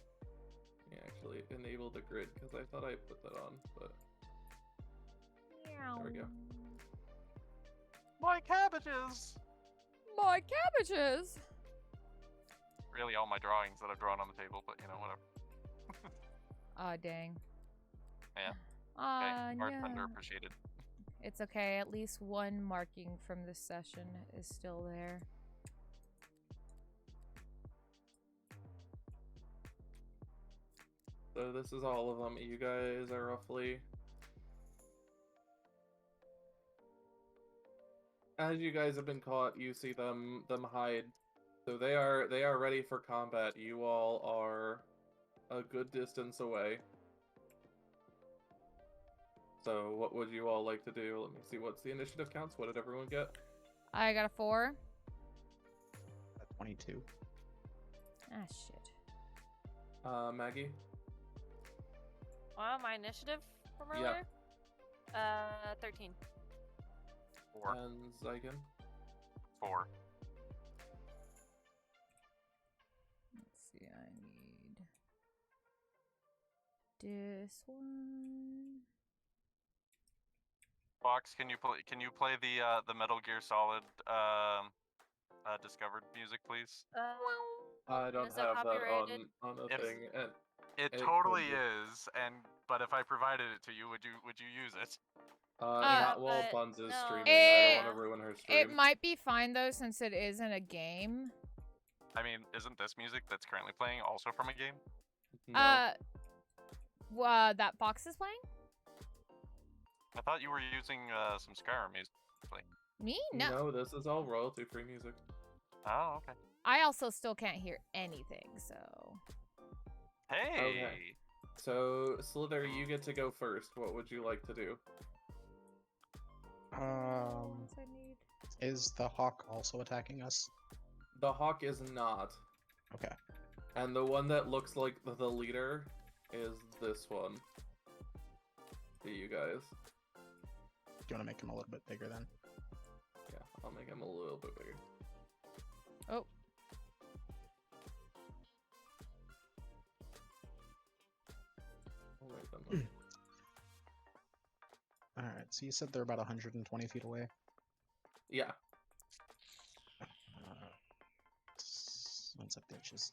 Yeah, actually enable the grid because I thought I put that on, but there we go. My cabbages! My cabbages! Really all my drawings that I've drawn on the table, but you know, whatever. Aw, dang. Yeah. Aw, Okay, art no. underappreciated. It's okay. At least one marking from this session is still there. So this is all of them. You guys are roughly... As you guys have been caught, you see them hide. So they are ready for combat. You all are a good distance away. So what would you all like to do? Let me see, what's the initiative counts? What did everyone get? I got a 4. 22. Ah, shit. Maggie? Wow, my initiative from Yeah. earlier? 13. 4. And Xyken? 4. Let's see, I need this one. Fox, can you play the Metal Gear Solid Discovered music, please? I don't Is have it that copyrighted? on a It's- thing. And It It totally could be. is, but if I provided it to you, would you use it? Not while but Buns is no. streaming. I It- don't want to ruin her stream. It might be fine though, since it isn't a game. I mean, isn't this music that's currently playing also from a game? No. That Fox is playing? I thought you were using some Skyrim music. Me? No. No, this is all royalty-free music. Oh, okay. I also still can't hear anything, so. Hey! So, Sliithrr, you get to go first. What would you like to do? Else I need. Is the hawk also attacking us? The hawk is not. Okay. And the one that looks like the leader is this one. To you guys. Do you want to make him a little bit bigger then? Yeah, I'll make him a little bit bigger. Oh. I'll make them Alright, so you said they're about 120 feet away? Yeah. What's up, bitches?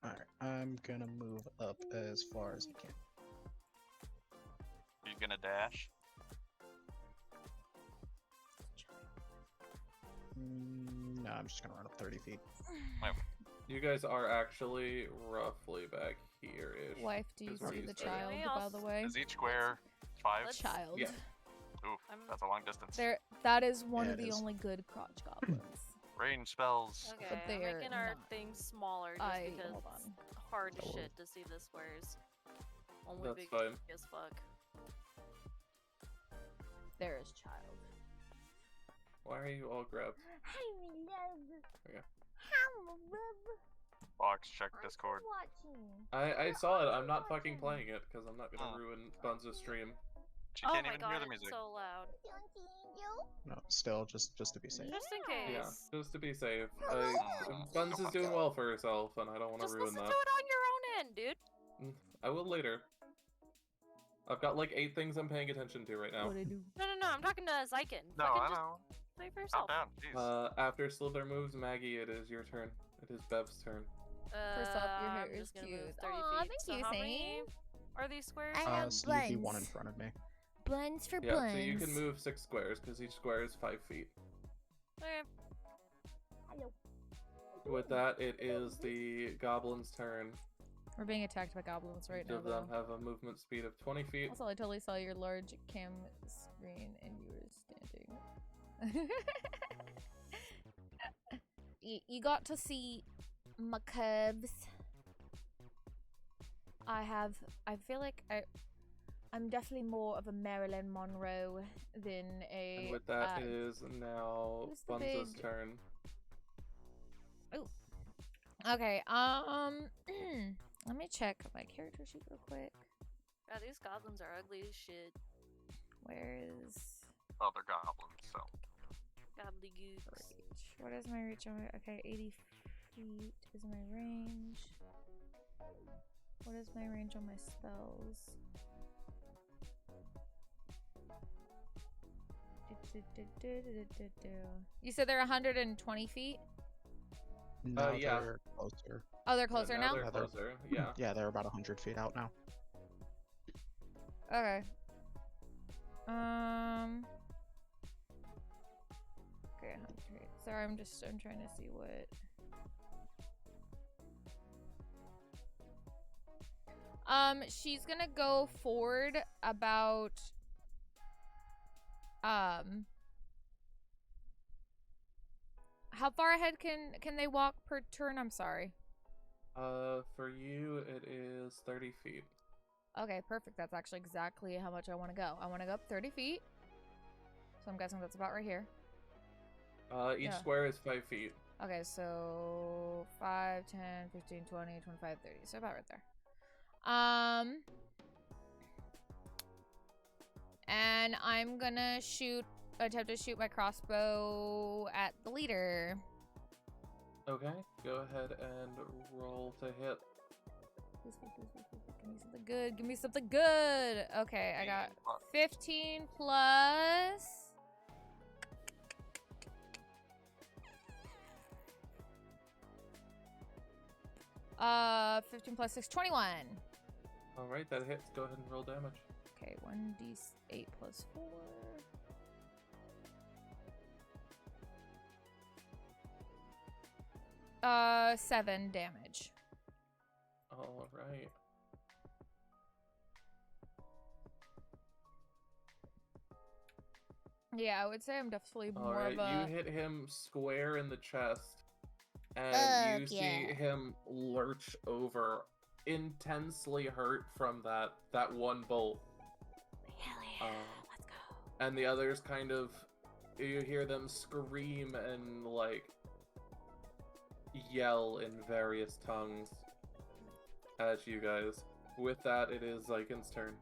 Alright, I'm gonna move up as far as I can. You gonna dash? No, I'm just gonna run up 30 feet. You guys are actually roughly back here-ish. Wife, do you is where see you the started. child, Anything by else? the way? Is each square 5? Let's- Child. Yeah. Oof, I'm- that's a long distance. That is one Yeah, of it the is. only good crotch goblins. Range spells. Okay, But I'm they're making our not. thing smaller just because hold it's on. hard as Oh. shit to see the squares. Only That's big fine. as fuck. There is child. Why are you all grabbed? I'm in love. Okay. I'm in love. Fox, check I'm Discord. watching. I saw it. I'm not Watching. fucking playing it because I'm not gonna Oh. ruin Buns' stream. She Oh can't my even god, hear the it's music. so loud. Don't you? No, still, just to be safe. Just in case. Yeah, just to be safe. Oh. Buns is doing well for herself, and I don't want to Just ruin listen that. to it on your own end, dude. I will later. I've got like 8 things I'm paying attention to right now. What I do? No, I'm talking to Xyken. No, Fucking I just know. play for Calm yourself. down. Jeez. After Sliithrr moves, Maggie, it is your turn. It is Bev's turn. First off, your hair I'm is just gonna move cute. 30 Aw, feet. thank So you, how many Saint. are these squares? I have So you'd be one in buns. front of me. Buns for Yeah, buns. so you can move 6 squares because each square is 5 feet. Okay. Hello. With that, it is the goblin's turn. We're being attacked by goblins right Each now, of them though. have a movement speed of 20 feet. Also, I totally saw your large cam screen and you were standing. You got to see my cubs. I feel like I'm definitely more of a Marilyn Monroe than a. And with that, it is now who's the Buns' big- turn. Okay, let me check my character sheet real quick. God, these goblins are ugly as shit. Where is Oh, they're goblins, so. Godly gooks. reach? What is my reach on my, okay, 80 feet is my range. What is my range on my spells? You said they're 120 feet? No, yeah. they're closer. Oh, they're closer now? They're Yeah, they're- closer. Yeah. Yeah, they're about 100 feet out now. Okay. Okay, 100. Sorry, I'm trying to see what. She's gonna go forward about. How far ahead can they walk per turn? I'm sorry. For you, it is 30 feet. Okay, perfect. That's actually exactly how much I want to go. I want to go up 30 feet. So I'm guessing that's about right here. Each Yeah. square is 5 feet. Okay, so 5, 10, 15, 20, 25, 30. So about right there. And I'm gonna attempt to shoot my crossbow at the leader. Okay, go ahead and roll to hit. Please, please, please, please, please. Give me something good. Give me something good. Okay, I got 15 plus. 15 plus 6, 21. All right, that hits. Go ahead and roll damage. Okay, 1d8 plus 4. Uh, 7 damage. All right. Yeah, I would say I'm definitely All more right, of a. you hit him square in the chest, and you Fuck see yeah. him lurch over, intensely hurt from that one bolt. Hell yeah. Um, Let's go. And the others kind of, you hear them scream and like yell in various tongues at you guys. With that, it is Xyken's turn.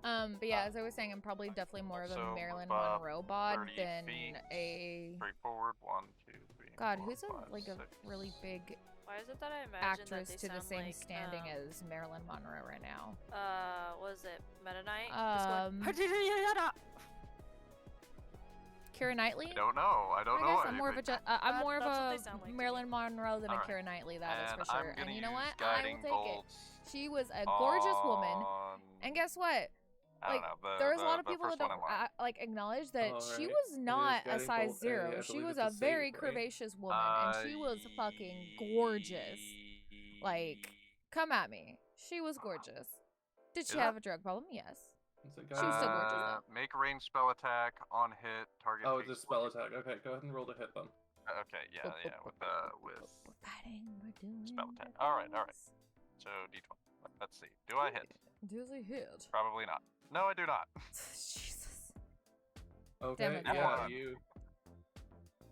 But yeah, as I was saying, I'm probably definitely more of a So, Marilyn move up Monroe bod 30 than feet. a. Straight forward. 1, 2, 3. God, 4, who's 5, a like a 6. really big Why is it that I imagine actress that they to the sound same like, standing as Marilyn Monroe right now? Was it Meta Knight? Keira Knightley? I don't know. I don't I know. guess I'm more of a I'm more of That's what a they sound like to me. Marilyn Monroe than a Alright. Keira Knightley. That is And for sure. I'm gonna And you know use what? I will guiding take it. bolts She was a gorgeous woman. And guess what? I Like, don't know. there's a lot of the people that first one don't I want. like acknowledge that she Alright. was not It a is size guiding bolt 0. A. I She believe was it's a a very save, right? curvaceous woman, and she was fucking gorgeous. Like, come at me. She was gorgeous. Did she Is have it? a drug problem? Yes. It's a She was still gorgeous, though. Make a ranged spell attack on hit. Target. Oh, it's a takes spell 40 attack. Okay, go ahead and roll to hit them. Okay, yeah, with We're fighting. We're doing spell attack. our All right. things. So D20. Let's see. Do I hit? Does he hit? Probably not. No, I do not. Jesus. Okay, Damn it, yeah, God.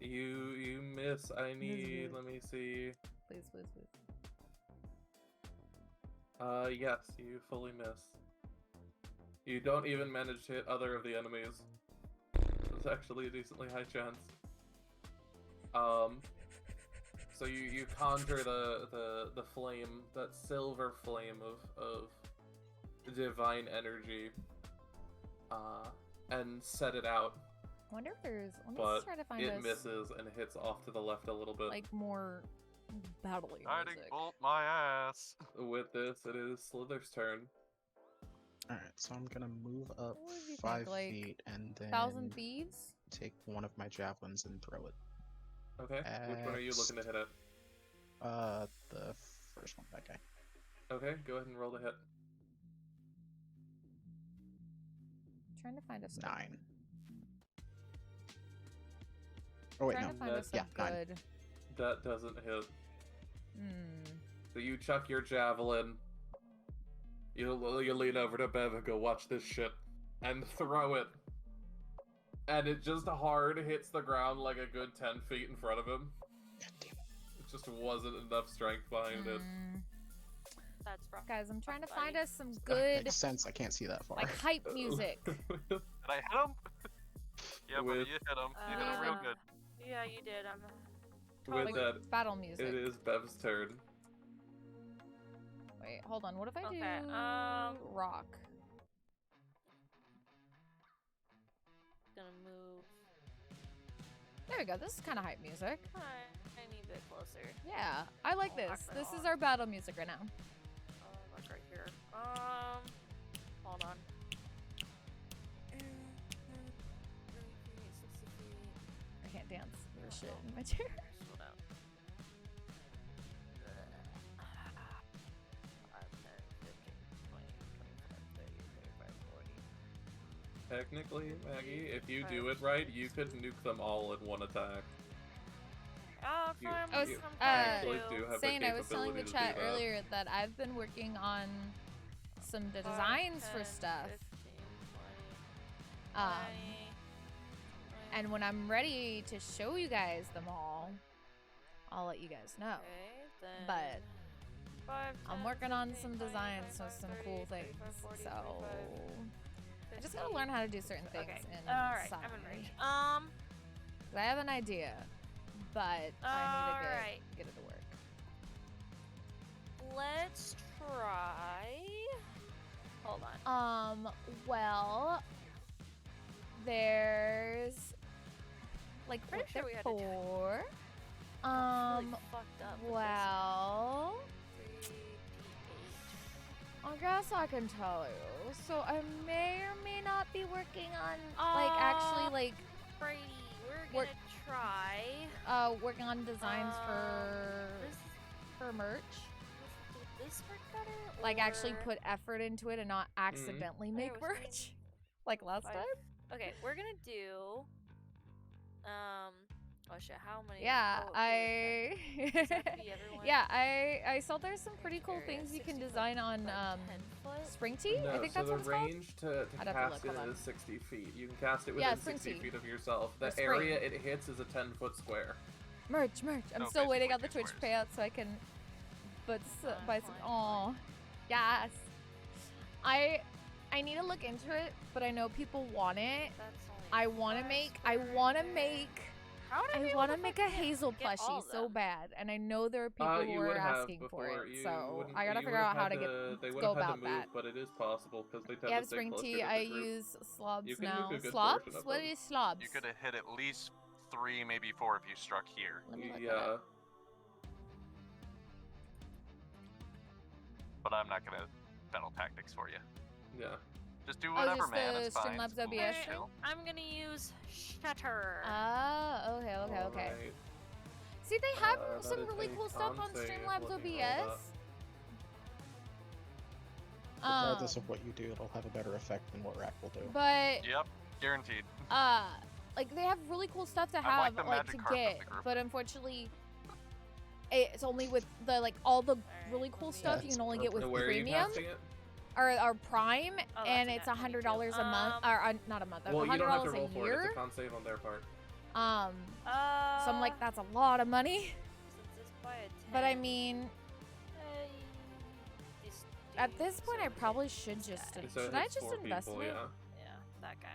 you miss. I need. good. Let me see. Please, please, please. Yes, you fully miss. You don't even manage to hit other of the enemies. It's actually a decently high chance. So you conjure the flame, that silver flame of divine energy, and set it out, I wonder if there's. Let me but just try to find it us misses and hits off to the left a little bit. like more battly Guiding music. bolt my ass. With this, it is Slither's turn. Alright, so I'm gonna move up What do you think, 5 like, feet and then 1,000 Thieves? take one of my javelins and throw it. Okay, which one are you looking to hit at? The first one, that guy. Okay, go ahead and roll to hit. Trying to find us. 9. Oh wait, Trying no. to find that- us some yeah, 9. good. That doesn't hit. Hmm. So you chuck your javelin. You lean over to Bev and go, watch this shit, and throw it. And it just hard hits the ground like a good 10 feet in front of him. God damn it. It just wasn't enough strength behind it. That's rough. Guys, I'm trying to Buddy. find us some That good makes sense, I can't see that far. like hype music. Did I hit him? Yeah, buddy, With- you hit him. You hit him real good. Yeah, you did. With Like that, battle music. it is Bev's turn. Wait, hold on. What if I Okay, do rock? Gonna move There we go. This is kind of hype music. a tiny bit closer. Yeah, I like I'll this. knock that This is off. our battle music right now. Like right here. Hold on. 30 feet, 60 feet. I can't dance for shit in my chair. Slow down. 5, 10, 15, 20, 25, 30, 35, 40. Technically, Maggie, if you do it right, you could nuke them all in one attack. Oh, You- fine. I was you actually do have saying, the I was telling the capability to chat do that. earlier that I've been working on some designs for stuff. 20, And when I'm ready to show you guys them all, I'll let you guys know. okay, then But 5, I'm 10, working on 15, some 20, designs with 25, some 30, cool 35, things. 40, So 45, I just gotta learn how to do certain things Okay. in Alright, Sign. I'm in range. 'Cause I have an idea, but I need Alright. to get it to work. Let's try. Hold on. Well, there's like Pretty what sure they're we had to do it. for. Really fucked up. with this. Well, 3, I guess I can tell you. So I may or may not be working on, like, actually, like, Brady, we're Work- gonna try. working on designs This, for merch. would this work better? Like, actually or- put effort into it and not accidentally make was merch. Like last Five. time. Okay, we're gonna do. Oh shit! How many? Yeah, oh, I. Does that have to be everyone? Yeah, I saw there's some pretty cool Area, things you can 60 foot design on by 10 foot. Spring Tea. No, I think so that's the what it's called. range to I'd have to cast look, it hold on. is 60 feet. You can cast it Yeah, within spring 60 tea. feet of yourself. Or The spring. area it hits is a 10-foot square. Merch. I'm No, still waiting basically on the two Twitch squares. payout so I can Fine, buy some. fine, Aw. Yes. I need to look into it, but I know people want it. That's only I want to 5 make square there. How would I be I able want to to make a fucking hazel get all plushie of so them? bad, and I know there are people who You are would have asking for before. it. You So wouldn't- I gotta you figure would out have how to had get They would go have had to about move, that. but it is possible because they tend Yeah, to stay spring close tea. together I as a group. use slobs You can make now. a good Slobs? version of What them. is slobs? You could have hit at least 3, maybe 4 if you struck here. Let me look that Yeah. up. But I'm not gonna battle tactics for you. Yeah. Just do Oh, whatever, just man. the It's fine. Streamlabs It's cool. OBS Chill. thing? I'm gonna use Shatter. Ah, okay. Alright. See, they have that some is really a cool stuff on con save, Streamlabs looking OBS. Regardless of what you do, it'll have a better effect than what Rack will do. But Yep, guaranteed. like they have really cool stuff to I have, like the like magic to carpet get, the group. but unfortunately, it's only with the all the really cool let me- stuff Yeah, you can only get with And where are you premium casting it? or Prime, Oh, and that's it's a net money, $100 a too. month, or not a month, Well, you don't have to $100 roll a for it. It's year. a con save on their part. So I'm like, that's a lot of money. Since it's by a 10, But I mean, these at this dudes point, I over here. probably should This just guy. So it should I hits just 4 invest people, in it? Yeah, that guy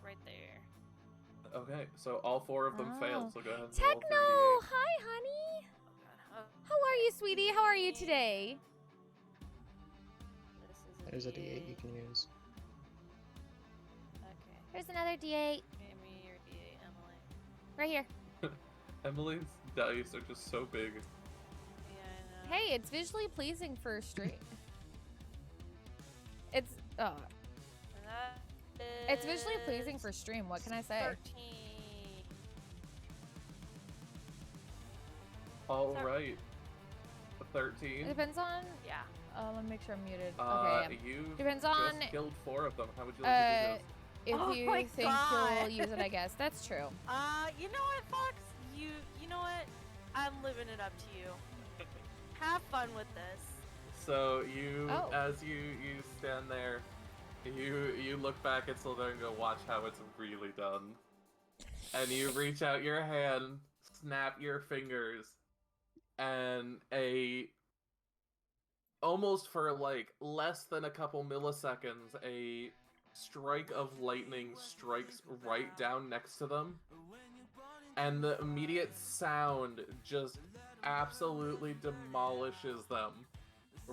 right there. Okay, so all 4 of them Oh. failed, so go ahead and roll Techno, 3d8. hi, honey. Oh god. How are you, sweetie? How are you today? This is There's a D8 you can use. Okay. Here's another D8 Give me your D8, Emily. right here. Emily's dice are just so big. Yeah, I know. Hey, it's visually pleasing for a stream. It's And that it's visually pleasing is for stream. What can I say? 13. Alright. It 13. depends on. Yeah. Let me make sure I'm muted. Okay. You Depends just on killed 4 of them. How would you like to do this? If Oh you my think God. you'll use it, I guess that's true. You know what, Fox? You know what? I'm living it up to you. Have fun with this. So you, Oh. as you stand there, you look back at Sliithrr and go, watch how it's really done. And you reach out your hand, snap your fingers, and almost for like less than a couple milliseconds, a strike of lightning strikes right down next to them. And the immediate sound just absolutely demolishes them.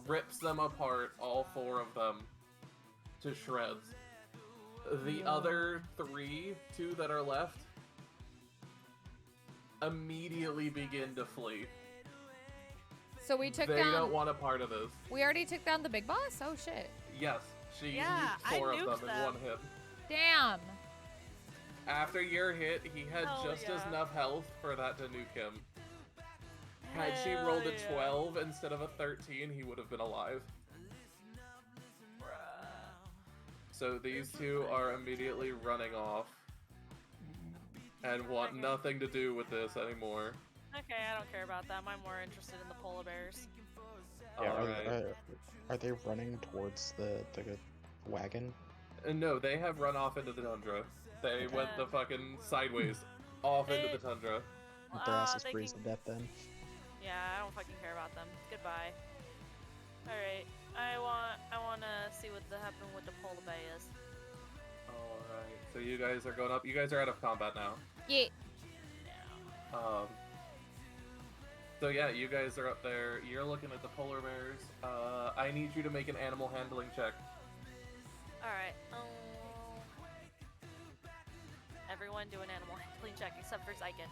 Rips them apart, all 4 of them, to shreds. The other 2 that are left, immediately begin to flee. So we took They down. don't want a part of this. We already took down the big boss. Oh shit! Yes, she Yeah, nuked I 4 of nuked them in them. 1 hit. Damn. After your hit, he had Hell just as yeah. enough health for that to nuke him. Had she rolled a 12 instead of a 13, he would have been alive. So these 2 are immediately running off and want Okay. nothing to do with this anymore. Okay, I don't care about them. I'm more interested in the polar bears. Yeah, Alright. are they running towards the wagon? No, they have run off into the tundra. They went the fucking sideways off into the tundra. Their asses they freeze can- to death then. Yeah, I don't fucking care about them. Goodbye. Alright, I wanna see what happened with the polar bears. Alright, so you guys are going up. You guys are out of combat now. Yeah. So yeah, you guys are up there. You're looking at the polar bears. I need you to make an animal handling check. Alright, everyone do an animal handling check except for Xyken.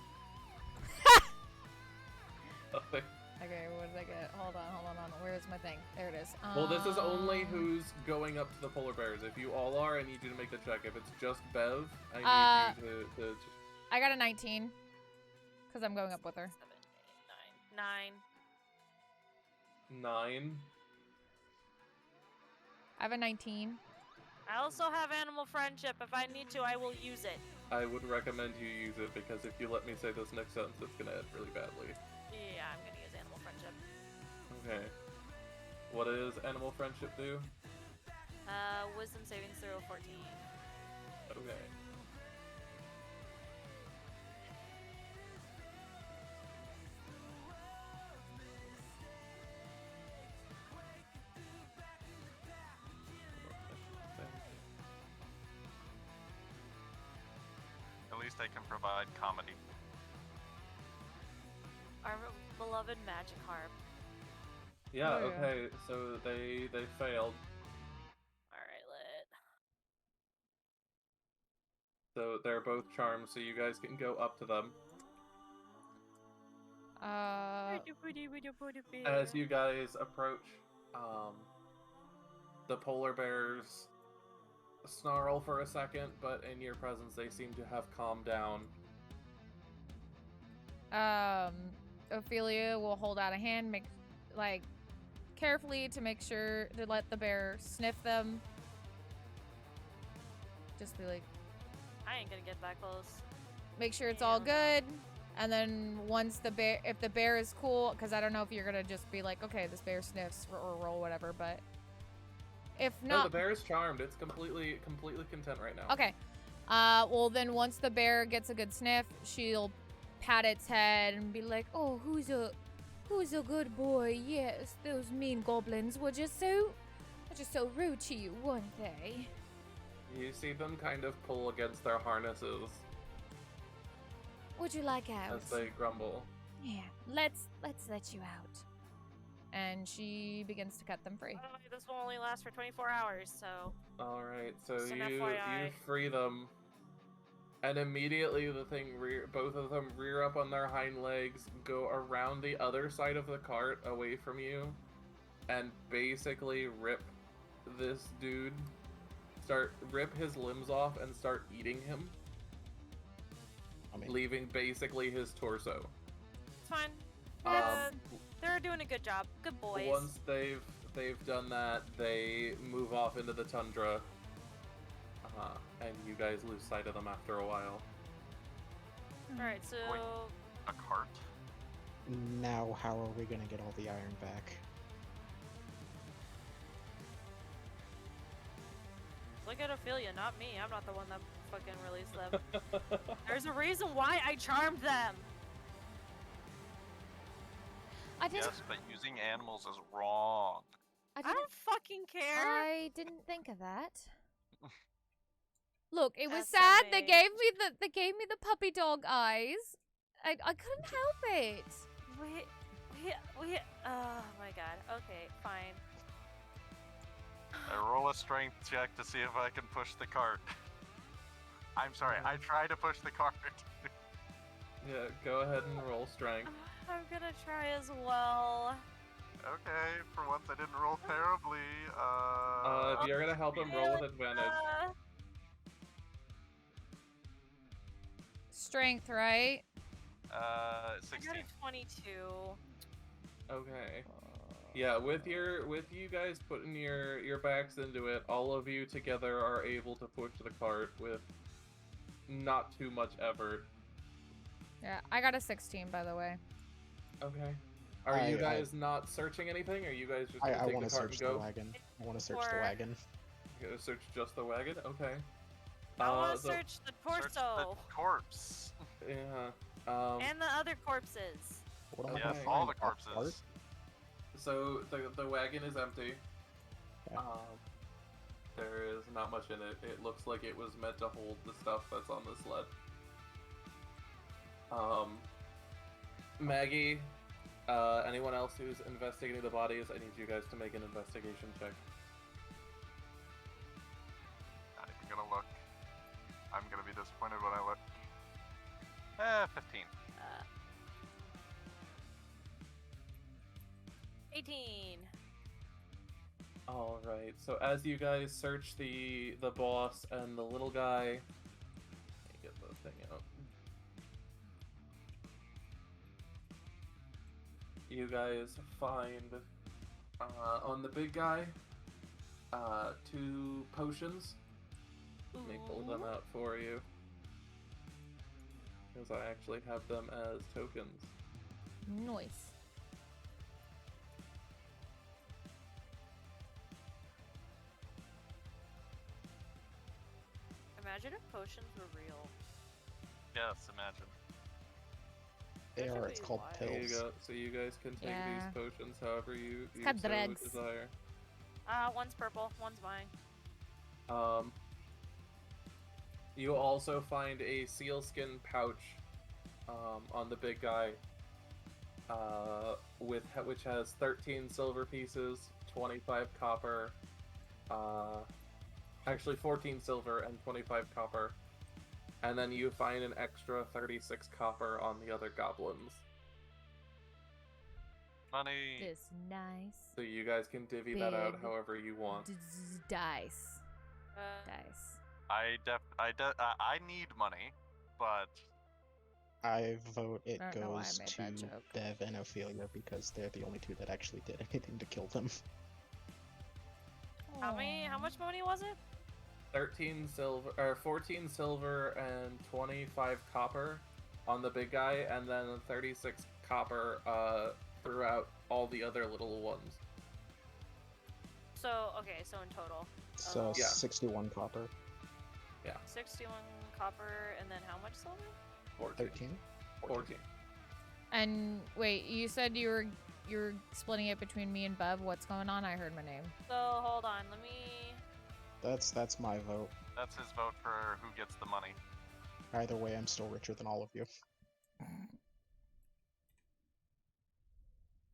Okay. Okay, what did I get? Hold on. Where's my thing? There it is. Well, this is only who's going up to the polar bears. If you all are, I need you to make the check. If it's just Bev, I need you to I got a 19. Because I'm going up with her. 7, 8, 9. 9. I have a 19. I also have animal friendship. If I need to, I will use it. I would recommend you use it because if you let me say this next sentence, it's gonna end really badly. Yeah, I'm gonna use animal friendship. Okay. What does animal friendship do? Wisdom saving throw 14. Okay. At least I can provide comedy. Our beloved magic harp. Yeah, Oh, yeah. okay, so they failed. Alright, lit. So they're both charmed, so you guys can go up to them. As you guys approach, the polar bears snarl for a second, but in your presence they seem to have calmed down. Ophelia will hold out a hand, carefully to make sure to let the bear sniff them. Just be like, I ain't gonna get that close. make sure it's all good. And then once if the bear is cool, because I don't know if you're gonna just be like, okay, this bear sniffs or roll whatever, but if No, not, the bear is charmed. It's completely content right now. okay. Well then once the bear gets a good sniff, she'll pat its head and be like, oh, who's a good boy? Yes, those mean goblins were just so rude to you, weren't they? You see them kind of pull against their harnesses Would you like out? as they grumble. Yeah, let's let you out. And she begins to cut them free. By the way, this will only last for 24 hours, so... Alright, so Just an you FYI. free them. And immediately both of them rear up on their hind legs, go around the other side of the cart away from you, and basically rip this dude, rip his limbs off and start eating him, leaving basically his torso. It's fine. Um, They're doing a good job. Good boys. Once they've done that, they move off into the tundra, and you guys lose sight of them after a while. Alright, so... Wait. A cart? Now, how are we gonna get all the iron back? Look at Ophelia, not me. I'm not the one that fucking released them. There's a reason why I charmed them! Yes, but using animals is wrong. I don't fucking care! I didn't think of that. Look, it was That's sad. so They mean. gave me the puppy dog eyes. I couldn't help it. Wait, oh my god. Okay, fine. I roll a strength check to see if I can push the cart. I'm sorry, I try to push the cart. Yeah, go ahead and roll strength. I'm gonna try as well. Okay, for once I didn't roll terribly. If you're gonna help him, roll with advantage. Strength, right? I 16. got a 22. Okay. Yeah, with you guys putting your backs into it, all of you together are able to push the cart with not too much effort. Yeah, I got a 16, by the way. Okay. Are you guys not searching anything? Or are you guys just gonna I take want the to cart search and the go? wagon. I want to search the Or- wagon. You're gonna search just the wagon? Okay. I want to the- search the Search the torso corpse. Yeah. and the other corpses. What am I Yes, gonna all find? the A cart? corpses. So the wagon is empty. Okay. There is not much in it. It looks like it was meant to hold the stuff that's on the sled. Maggie, anyone else who's investigating the bodies, I need you guys to make an investigation check. Not even gonna look. I'm gonna be disappointed when I look. 15. 18. All right. So as you guys search the boss and the little guy, let me get the thing out. You guys find on the big guy 2 potions. Let me pull them out for you, because I actually have them as tokens. Nice. Imagine if potions were real. Yes, imagine. They That should are. It's be called wild. There you pills. go. So you guys can take Yeah. these potions however you called so drugs. desire. One's purple, one's mine. You also find a sealskin pouch on the big guy, which has 13 silver pieces, 25 copper, actually 14 silver and 25 copper, and then you find an extra 36 copper on the other goblins. Money. This nice. So you guys can divvy that out Big however you want. Dice. Uh, Dice. I need money, but I vote it I don't know why I goes made to that joke. Bev and Ophelia because they're the only 2 that actually did anything to kill them. how much money was it? 13 silver, or 14 silver and 25 copper on the big guy, and then 36 copper throughout all the other little ones. So, okay, so in total. So Yeah. 61 copper. 61 copper, and then how much silver? 14. 13? 14. And wait, you said you were splitting it between me and Bub. What's going on? I heard my name. So, hold on, let me... That's my vote. that's his vote for who gets the money. Either way, I'm still richer than all of you.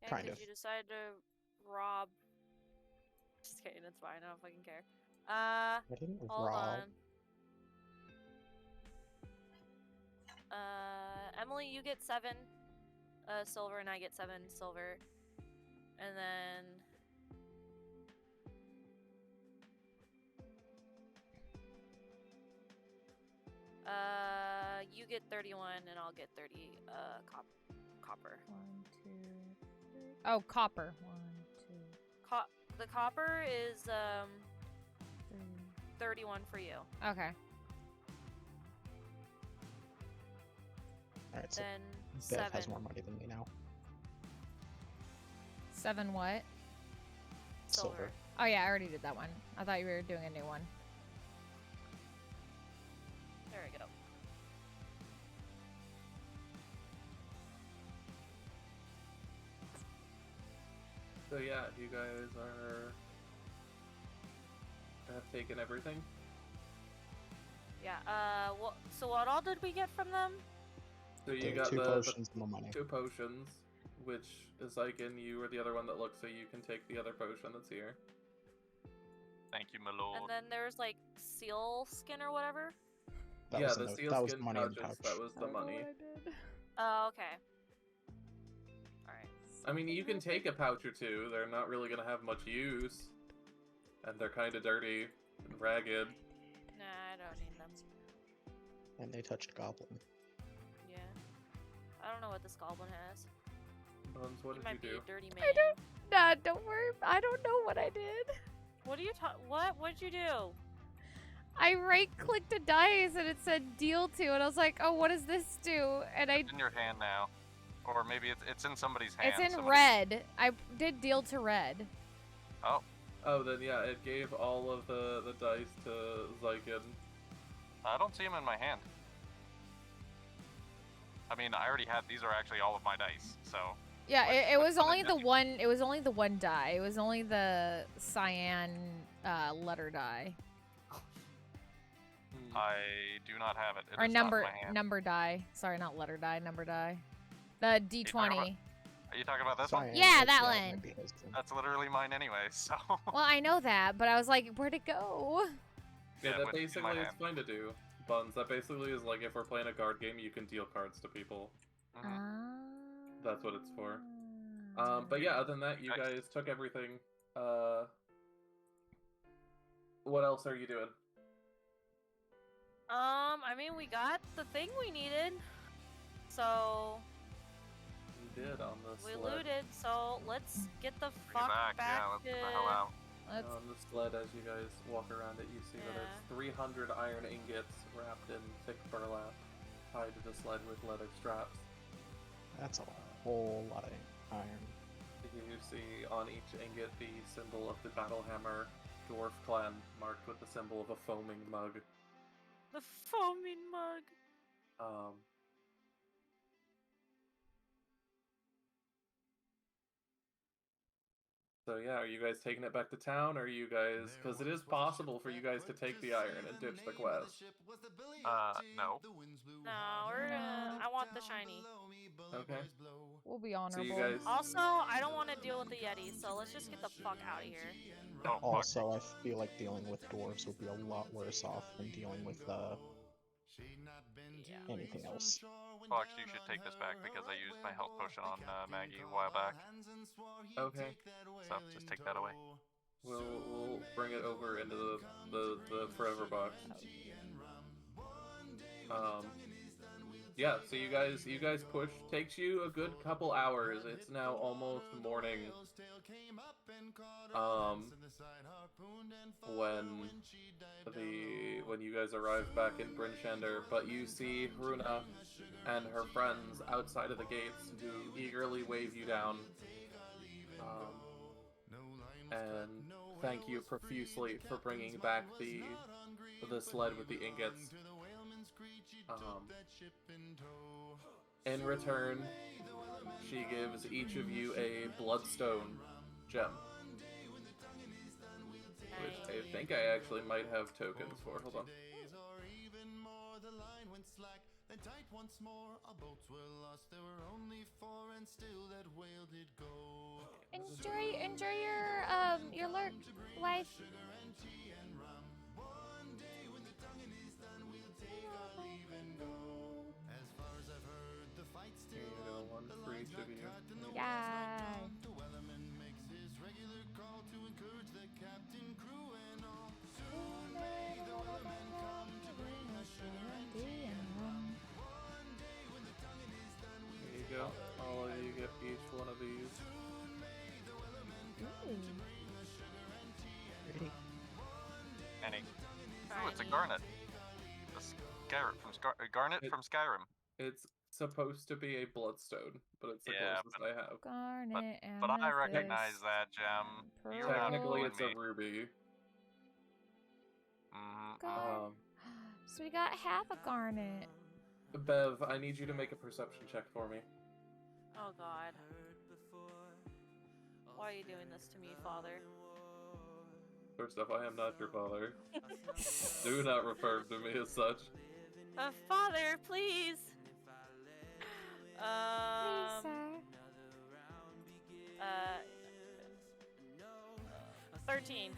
Yeah, Kind 'cause of. you decided to rob... Just kidding, it's fine, I don't fucking care. I didn't Hold rob. on. Emily, you get 7 silver, and I get 7 silver. And then... you get 31, and I'll get 30, copper. 1, 2, 3. Oh, copper. 1, 2, The copper is, 3. 31 for you. Okay. Alright, so Then Bev 7. has more money than me now. 7 what? silver. Oh yeah, I already did that one. I thought you were doing a new one. There we go. So yeah, you guys have taken everything. Yeah, so what all did we get from them? So you The got 2 the potions and the money. 2 potions, which is Xyken, you were the other one that looked, so you can take the other potion that's here. Thank you, my lord. And then there's like seal skin or whatever. That yeah, was the that was the sealskin money in pouches, the pouch. that was the money. Oh, okay. Alright. I mean, you can take a pouch or 2, they're not really gonna have much use. And they're kinda dirty and ragged. Nah, I don't need them. And they touched Goblin. Yeah. I don't know what this goblin has. Buns, what He did might you be do? a dirty man. I don't. Nah, don't worry. I don't know what I did. What are you what? What'd you do? I right-clicked a dice and it said deal to, and I was like, oh, what does this do? And I. It's in your hand now. Or maybe it's in somebody's hand. It's in Somebody- red. I did deal to red. Oh, Oh, then yeah, it gave all of the dice to Xyken. I don't see him in my hand. I mean, I already had, these are actually all of my dice, so. Yeah, Like, it what's was the only the value? one. It was only the one die. It was only the cyan letter die I do not have it. It or is not in number my hand. number die. Sorry, not letter die. Number die. The talking D20. Are you talking about this one? Cyan, Yeah, that it one. might be his then. That's literally mine anyway, so. Well, I know that, but I was like, where'd it go? Yeah, Yeah, that with- in basically my is hand. fine to do. Buns, that basically is like if we're playing a card game, you can deal cards to people. Mhm. That's what it's for. But yeah, other than that, you Nice. guys took everything. What else are you doing? I mean, we got the thing we needed, so You did on the we sled. looted. So let's get the Bring it fuck back. back Yeah, let's to. get the hell out. Let's On the sled, as you guys walk around it, you see that Yeah. it's 300 iron ingots wrapped in thick burlap, tied to the sled with leather straps. That's a whole lot of iron. You see on each ingot the symbol of the battle hammer dwarf clan, marked with the symbol of a foaming mug. The foaming mug. So yeah, are you guys taking it back to town, or are you guys... Because it is possible for you guys to take the iron and ditch the quest. No. No, we're gonna. I want the shiny. Okay. we'll be So honorable. you guys... Also, I don't want to deal with the Yeti, so let's just get the fuck out of here. Oh, fuck. Also, I feel like dealing with dwarves would be a lot worse off than dealing with Yeah. anything else. Fox, you should take this back because I used my health potion on Maggie a while back. Okay. So just take that away. We'll bring it over into the forever box. Yeah, so you guys push. Takes you a good couple hours. It's now almost morning. When you guys arrive back in Brynshender, but you see Hruna and her friends outside of the gates who eagerly wave you down. And thank you profusely for bringing back the sled with the ingots. In return, she gives each of you a bloodstone gem, which I think I actually might have tokens for. Hold on. Enjoy your lurk life. Here you go, one for each of you. Yeah. Here you go. All of you get each one of these. Pretty. Any. Ooh, it's a garnet. Garnet It- from Skyrim. It's supposed to be a bloodstone, but it's the Yeah, closest I have. Garnet, But I amethyst, recognize that gem. You're pearl. not Technically, fooling it's me. a ruby. Gar- So we got half a garnet. Bev, I need you to make a perception check for me. Oh god. Why are you doing this to me, father? First off, I am not your father. Do not refer to me as such. Father, please. Please, sir. 13.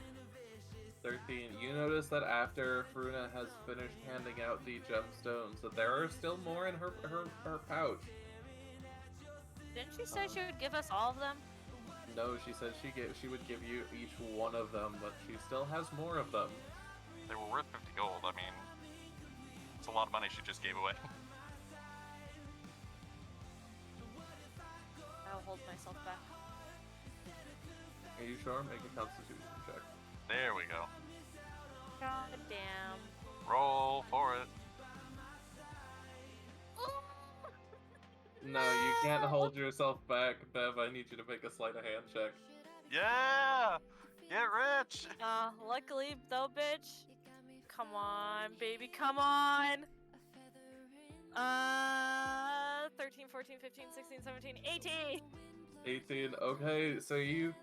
13. You notice that after Fruna has finished handing out the gemstones, that there are still more in her pouch. Didn't she say she would give us all of them? No, she said she would give you each one of them, but she still has more of them. They were worth 50 gold. I mean, it's a lot of money she just gave away. I'll hold myself back. Are you sure? Make a constitution check. There we go. God damn. Roll for it. No, you can't hold yourself back, Bev. I need you to make a sleight of hand check. Yeah! Get rich! Luckily though, bitch. Come on, baby, come on! 13, 14, 15, 16, 17, 18! 18. Okay, so you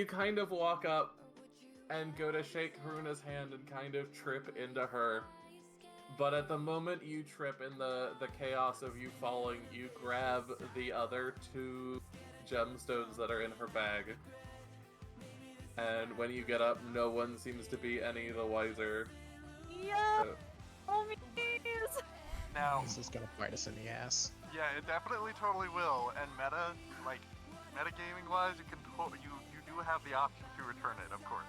kind of walk up and go to shake Haruna's hand and kind of trip into her. But at the moment you trip in the chaos of you falling, you grab the other 2 gemstones that are in her bag. And when you get up, no one seems to be any the wiser. Yeah! So- Oh, please! Now, This is gonna bite us in the ass. yeah, it definitely totally will. And meta, like, metagaming wise, you can you do have the option to return it, of course.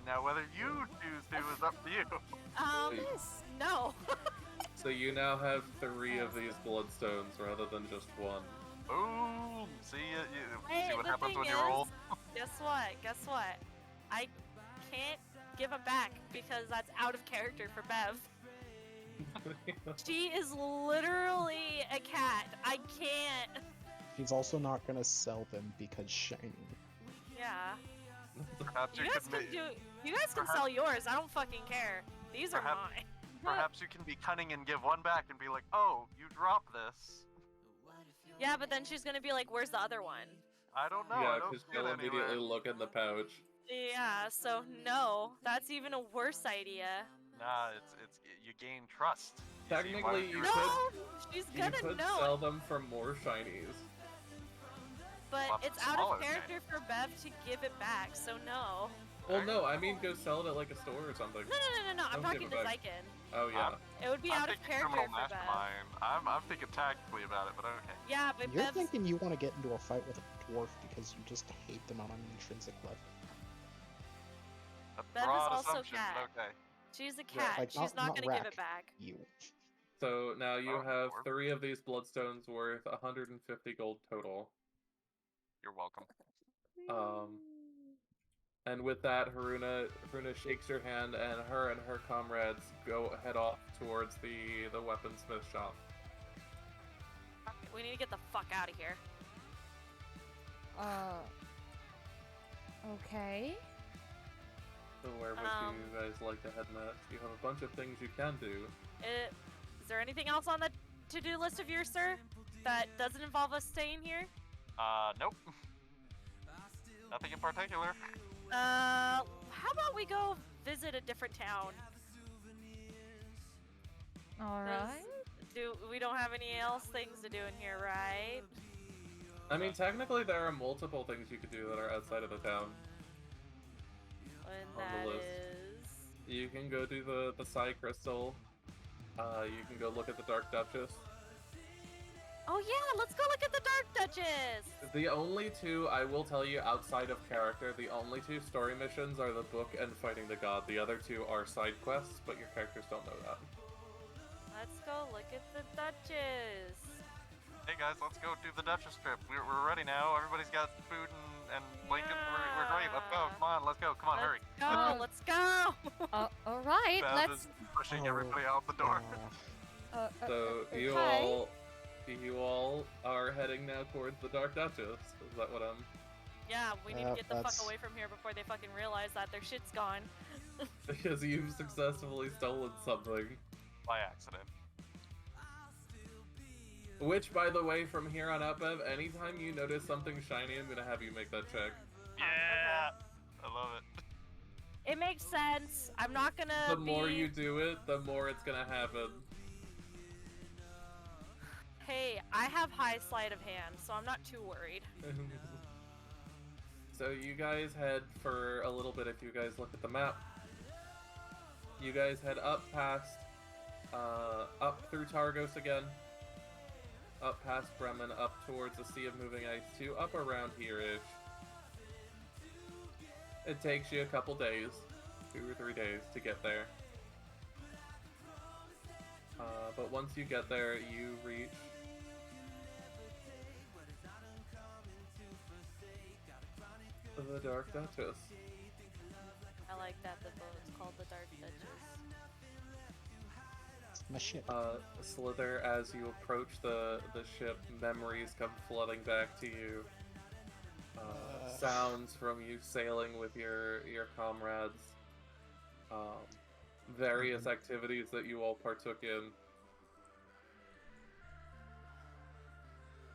Now, whether you choose to is up to you. No. So you now have 3 of these bloodstones rather than just 1. Boom! See, Hey, see what the happens thing when you roll? Guess what? I can't give them back because that's out of character for Bev. She is literally a cat. I can't. He's also not gonna sell them because shiny. Yeah. Perhaps You guys can sell yours. I don't fucking care. These are Perhaps- mine. Perhaps you can be cunning and give one back and be like, oh, you dropped this. Yeah, but then she's gonna be like, "Where's the other one?" I don't know. Yeah, I don't because see she'll it immediately anywhere. look in the pouch. Yeah. So no, that's even a worse idea. Nah, it's you gain trust. You see, Technically, why- you No, could- she's You gonna could know. sell them for more shinies. But Lots it's of out smaller of character for Bev to give it back. So no. Well, no, I mean go sell it at like a store or something. No. I'm Don't talking give to it back. Xyken. Oh yeah. It would be I'm out of thinking character criminal for Bev. mastermind. I'm thinking tactically about it, but okay. Yeah, but You're Bev's thinking you want to get into a fight with a dwarf because you just hate them on an intrinsic level. A Bev is broad also assumption, cat. but okay. she's a Yeah, cat. like, She's not not gonna give Rack. it back. You. So now you Oh, have Lord. 3 of these bloodstones worth 150 gold total. You're welcome. And with that, Haruna shakes her hand, and her comrades head off towards the weaponsmith shop. We need to get the fuck out of here. Okay. So where would you guys like to head next? You have a bunch of things you can do. Is there anything else on the to-do list of yours, sir, that doesn't involve us staying here? Nope. Nothing in particular. How about we go visit a different town? All right. We don't have any else things to do in here, right? I mean, technically there are multiple things you could do that are outside of the town. And On the that list. is... You can go do the Psy Crystal. You can go look at the Dark Duchess. Oh yeah, let's go look at the Dark Duchess! The only 2, I will tell you, outside of character, the only 2 story missions are the book and fighting the god. The other 2 are side quests, but your characters don't know that. Let's go look at the Duchess! Hey guys, let's go do the Duchess trip. We're ready now. Everybody's got food and blankets. We're great. Let's go. Come on, let's go. Come on, hurry. Let's go! All right. Bev Let's. is pushing everybody out the door. So you all are heading now towards the Dark Duchess. Is that what I'm? Yeah, we need to get the fuck that's- away from here before they fucking realize that their shit's gone. Because you've successfully stolen something. By accident. Which, by the way, from here on out, Bev, anytime you notice something shiny, I'm gonna have you make that check. Yeah! I love it. It makes sense. I'm not gonna The more you do it, the more it's gonna happen. Hey, I have high sleight of hand, so I'm not too worried. So you guys head for a little bit. If you guys look at the map, you guys head up past, up through Targos again, up past Bremen, up towards the Sea of Moving Ice to up around here-ish. It takes you a couple days, 2 or 3 days to get there. But once you get there, you reach the Dark Duchess. I like that the boat's called the Dark Duchess. It's my ship. Sliithrr, as you approach the ship, memories come flooding back to you. Sounds from you sailing with your comrades. Various activities that you all partook in.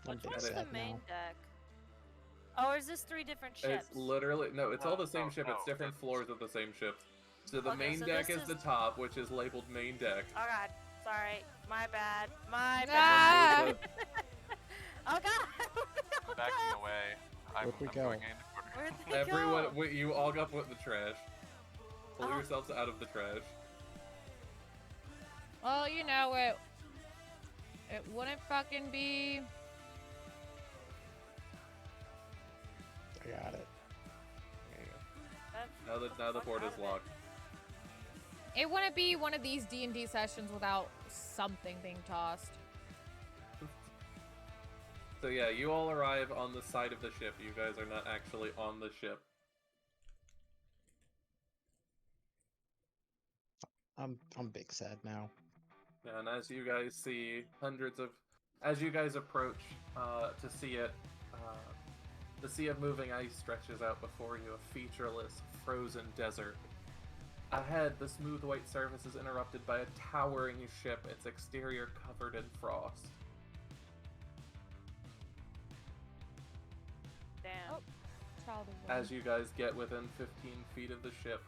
I'm Which big one's it the sad main now. deck? Oh, or is this 3 different ships? It's literally no, it's all the same No, ship. It's no, different it's- floors of the same ship. So the Okay, main so deck this is the is- top, which is labeled main deck. Oh god, sorry. My bad. My Ah! bad. Oh god! Oh, Backing god. away. I'm Where'd we go? going into quarter. Where'd they Everyone, go? you all got put in the trash. Pull Oh. yourselves out of the trash. Well, you know it wouldn't fucking be Bev. Now the fuck board out is of it. locked. It wouldn't be one of these D&D sessions without something being tossed. So yeah, you all arrive on the side of the ship. You guys are not actually on the ship. I'm big sad now. And as you guys see as you guys approach to see it, the sea of moving ice stretches out before you, a featureless, frozen desert. Ahead, the smooth white surface is interrupted by a towering ship, its exterior covered in frost. Damn. Oh. Child of As you guys get within 15 feet of the ship,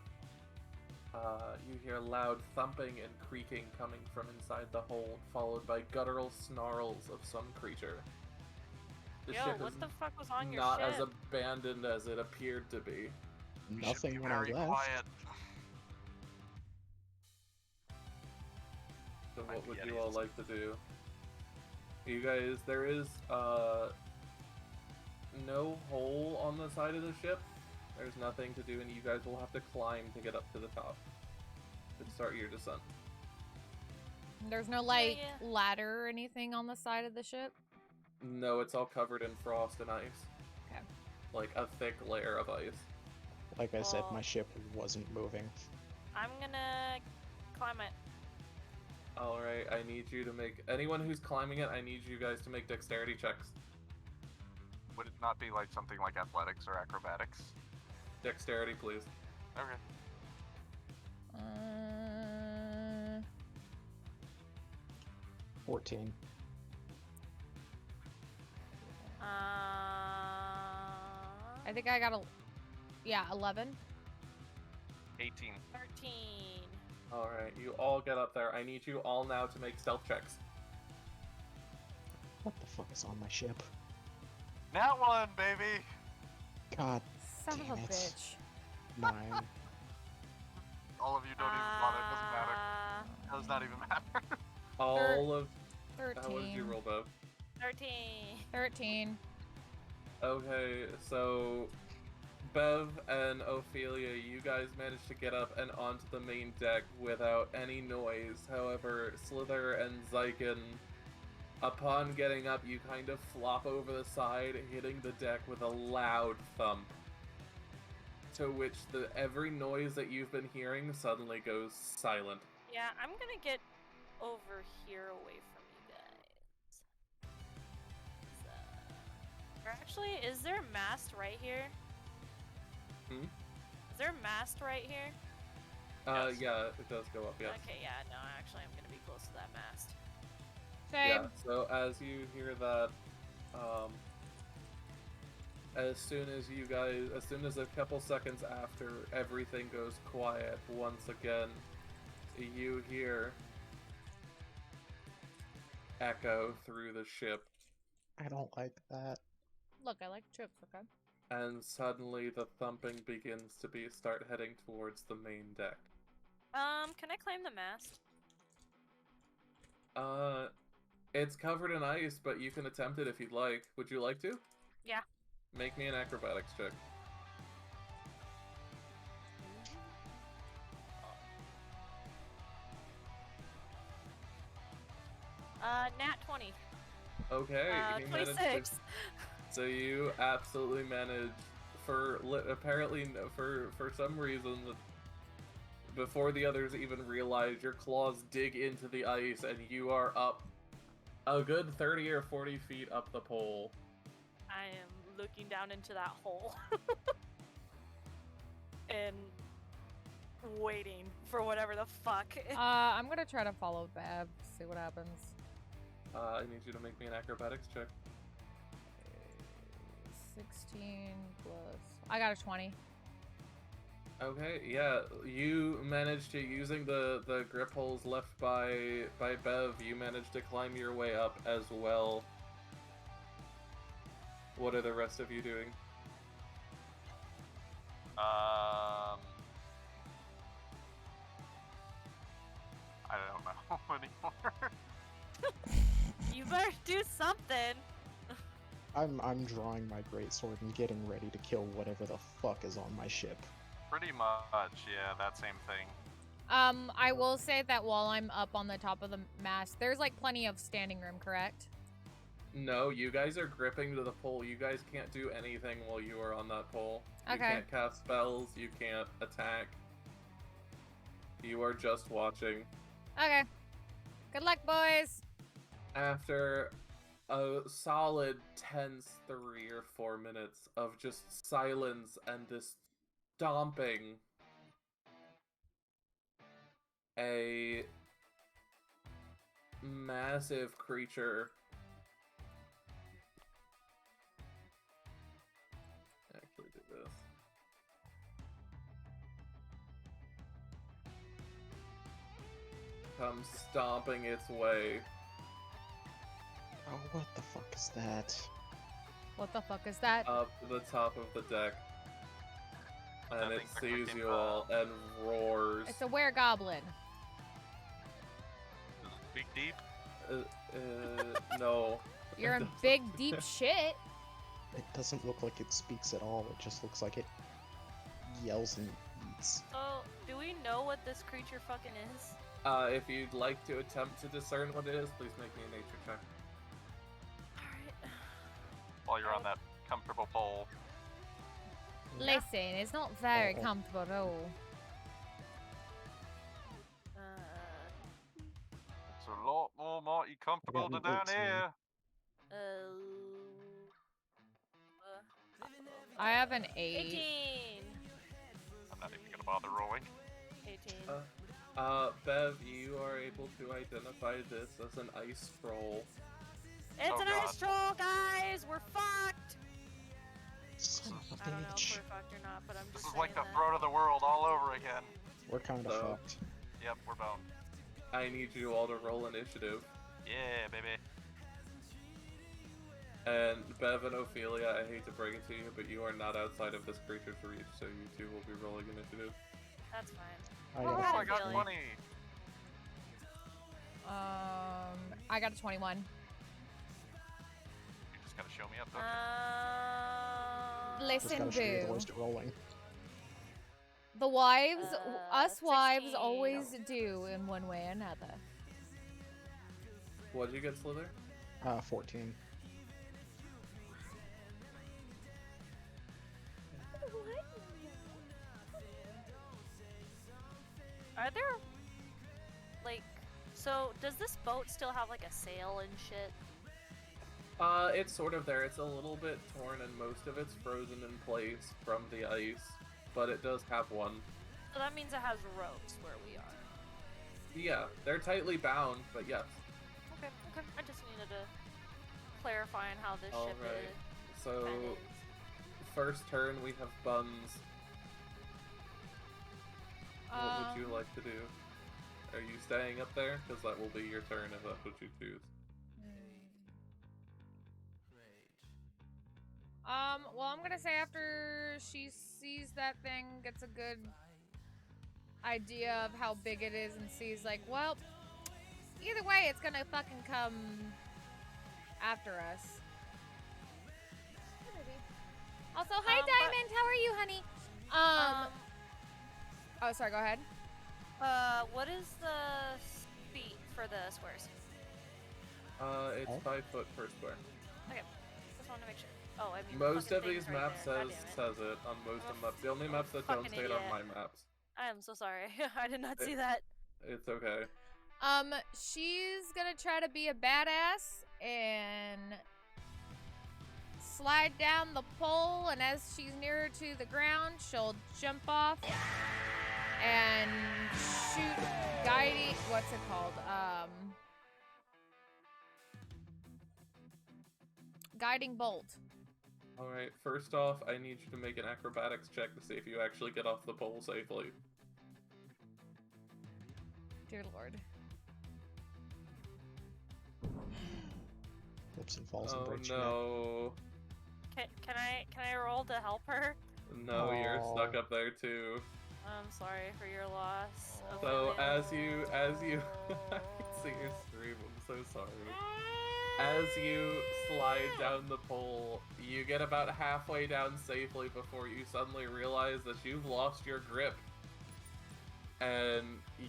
you hear loud thumping and creaking coming from inside the hold, followed by guttural snarls of some creature. The Yo, ship what is the fuck was on your not ship? as abandoned as it appeared to be. We should be Nothing when I very left. quiet. So Might what be would Eddie's. you all like to do? You guys, there is no hole on the side of the ship. There's nothing to do, and you guys will have to climb to get up to the top to start your descent. There's no, like, yeah. ladder or anything on the side of the ship? No, it's all covered in frost and ice. Okay. Like a thick layer of ice. Like I said, Well- my ship wasn't moving. I'm gonna climb it. Alright, I need you to make... Anyone who's climbing it, I need you guys to make dexterity checks. Would it not be like something like athletics or acrobatics? Dexterity, please. Okay. 14. I think I got 11. 18. 13. Alright, you all get up there. I need you all now to make stealth checks. What the fuck is on my ship? Nat 1, baby! God, Son of Damn a it. bitch. 9. All of you don't even bother, it doesn't matter. It does not even matter. All of... 13. What did you roll, Bev? 13. 13. Okay, so... Bev and Ophelia, you guys managed to get up and onto the main deck without any noise. However, Sliithrr and Xyken, upon getting up, you kind of flop over the side, hitting the deck with a loud thump. To which every noise that you've been hearing suddenly goes silent. Yeah, I'm gonna get over here away from you guys. So... Actually, is there a mast right here? Hmm? Is there a mast right here? Yes. Yeah, it does go up, yes. Okay, yeah, no, actually I'm gonna be close to that mast. Same. Yeah, so as you hear that, as soon as a couple seconds after everything goes quiet once again, you hear echo through the ship, I don't like that. Look, I like chips, okay? and suddenly the thumping begins to start heading towards the main deck. Can I climb the mast? It's covered in ice, but you can attempt it if you'd like. Would you like to? Yeah. Make me an acrobatics check. Nat 20. Okay, you managed to- 26. So you absolutely manage, for some reason, before the others even realize, your claws dig into the ice and you are up a good 30 or 40 feet up the pole. I am looking down into that hole. And waiting for whatever the fuck. I'm gonna try to follow Bab, see what happens. I need you to make me an acrobatics check. 16 plus... I got a 20. Okay, yeah, you managed to, using the grip holes left by Bev, you managed to climb your way up as well. What are the rest of you doing? I don't know anymore. You better do something. I'm drawing my greatsword and getting ready to kill whatever the fuck is on my ship. Pretty much, yeah, that same thing. I will say that while I'm up on the top of the mast, there's like plenty of standing room, correct? No, you guys are gripping to the pole. You guys can't do anything while you are on that pole. You Okay. can't cast spells, you can't attack. You are just watching. Okay. Good luck, boys. After a solid tense 3 or 4 minutes of just silence and this stomping, a massive creature actually do this. Comes stomping its way. Oh, what the fuck is that? What the fuck is that? Up to the top of the deck. And I it think the sees freaking you all and roars. It's a were-goblin. Big deep. No. You're It in doesn't. big, deep shit. It doesn't look like it speaks at all. It just looks like it yells and eats. So, do we know what this creature fucking is? If you'd like to attempt to discern what it is, please make me a nature check. Alright. While you're on that comfortable pole. Listen, it's not very Oh. comfortable at all. It's a lot more mighty comfortable than got an down 18. here. I have an 8. 18! I'm not even gonna bother rolling. 18. Bev, you are able to identify this as an ice troll. It's Oh, an God. ice troll, guys! We're fucked! Son of I a don't know if bitch. we're fucked or not, but I'm This just is like the saying throat of the world all over again. We're kind of So- fucked. Yep, we're boned. I need you all to roll initiative. Yeah, baby. And Bev and Ophelia, I hate to break it to you, but you are not outside of this creature's reach, so you two will be rolling initiative. That's fine. I Oh, Oh, got I got 15. 20. I got a 21. You just gotta show me up, don't you? Just Listen, gotta show you the boo. worst at rolling. The wives, us wives 16. always do in one way or another. What'd you get, Slither? 14. Are there, like, so does this boat still have like a sail and shit? It's sort of there. It's a little bit torn and most of it's frozen in place from the ice, but it does have one. So that means it has ropes where we are. Yeah, they're tightly bound, but yes. Okay, okay. I just needed to clarify on how this ship Alright, is. so kinda is. first turn we have Buns. What would you like to do? Are you staying up there? Because that will be your turn if that's what you choose. Well, I'm gonna say after she sees that thing, gets a good idea of how big it is, and sees like, well, either way, it's gonna fucking come after us. Also, hi but- Diamond, how are you, honey? Oh, sorry, go ahead. What is the feet for the squares? It's Oh. 5 foot per square. Okay, just wanted to make sure. Oh, I mean, Most fucking of these thing's right maps there. God says damn it. it on most I'm of a maps. The only maps that don't fucking say it are idiot. my maps. I am so sorry. I did not see that. It's okay. She's gonna try to be a badass and slide down the pole, and as she's nearer to the ground, she'll jump off and shoot guiding, what's it called? Guiding bolt. Alright, first off, I need you to make an acrobatics check to see if you actually get off the pole safely. Dear Lord. Flips and falls and Oh breaks your neck. no. Can I roll to help her? No, you're Aw. stuck up there too. I'm sorry for your loss. So Ophelia. as you I can see your scream, I'm so sorry. As you slide down the pole, you get about halfway down safely before you suddenly realize that you've lost your grip. And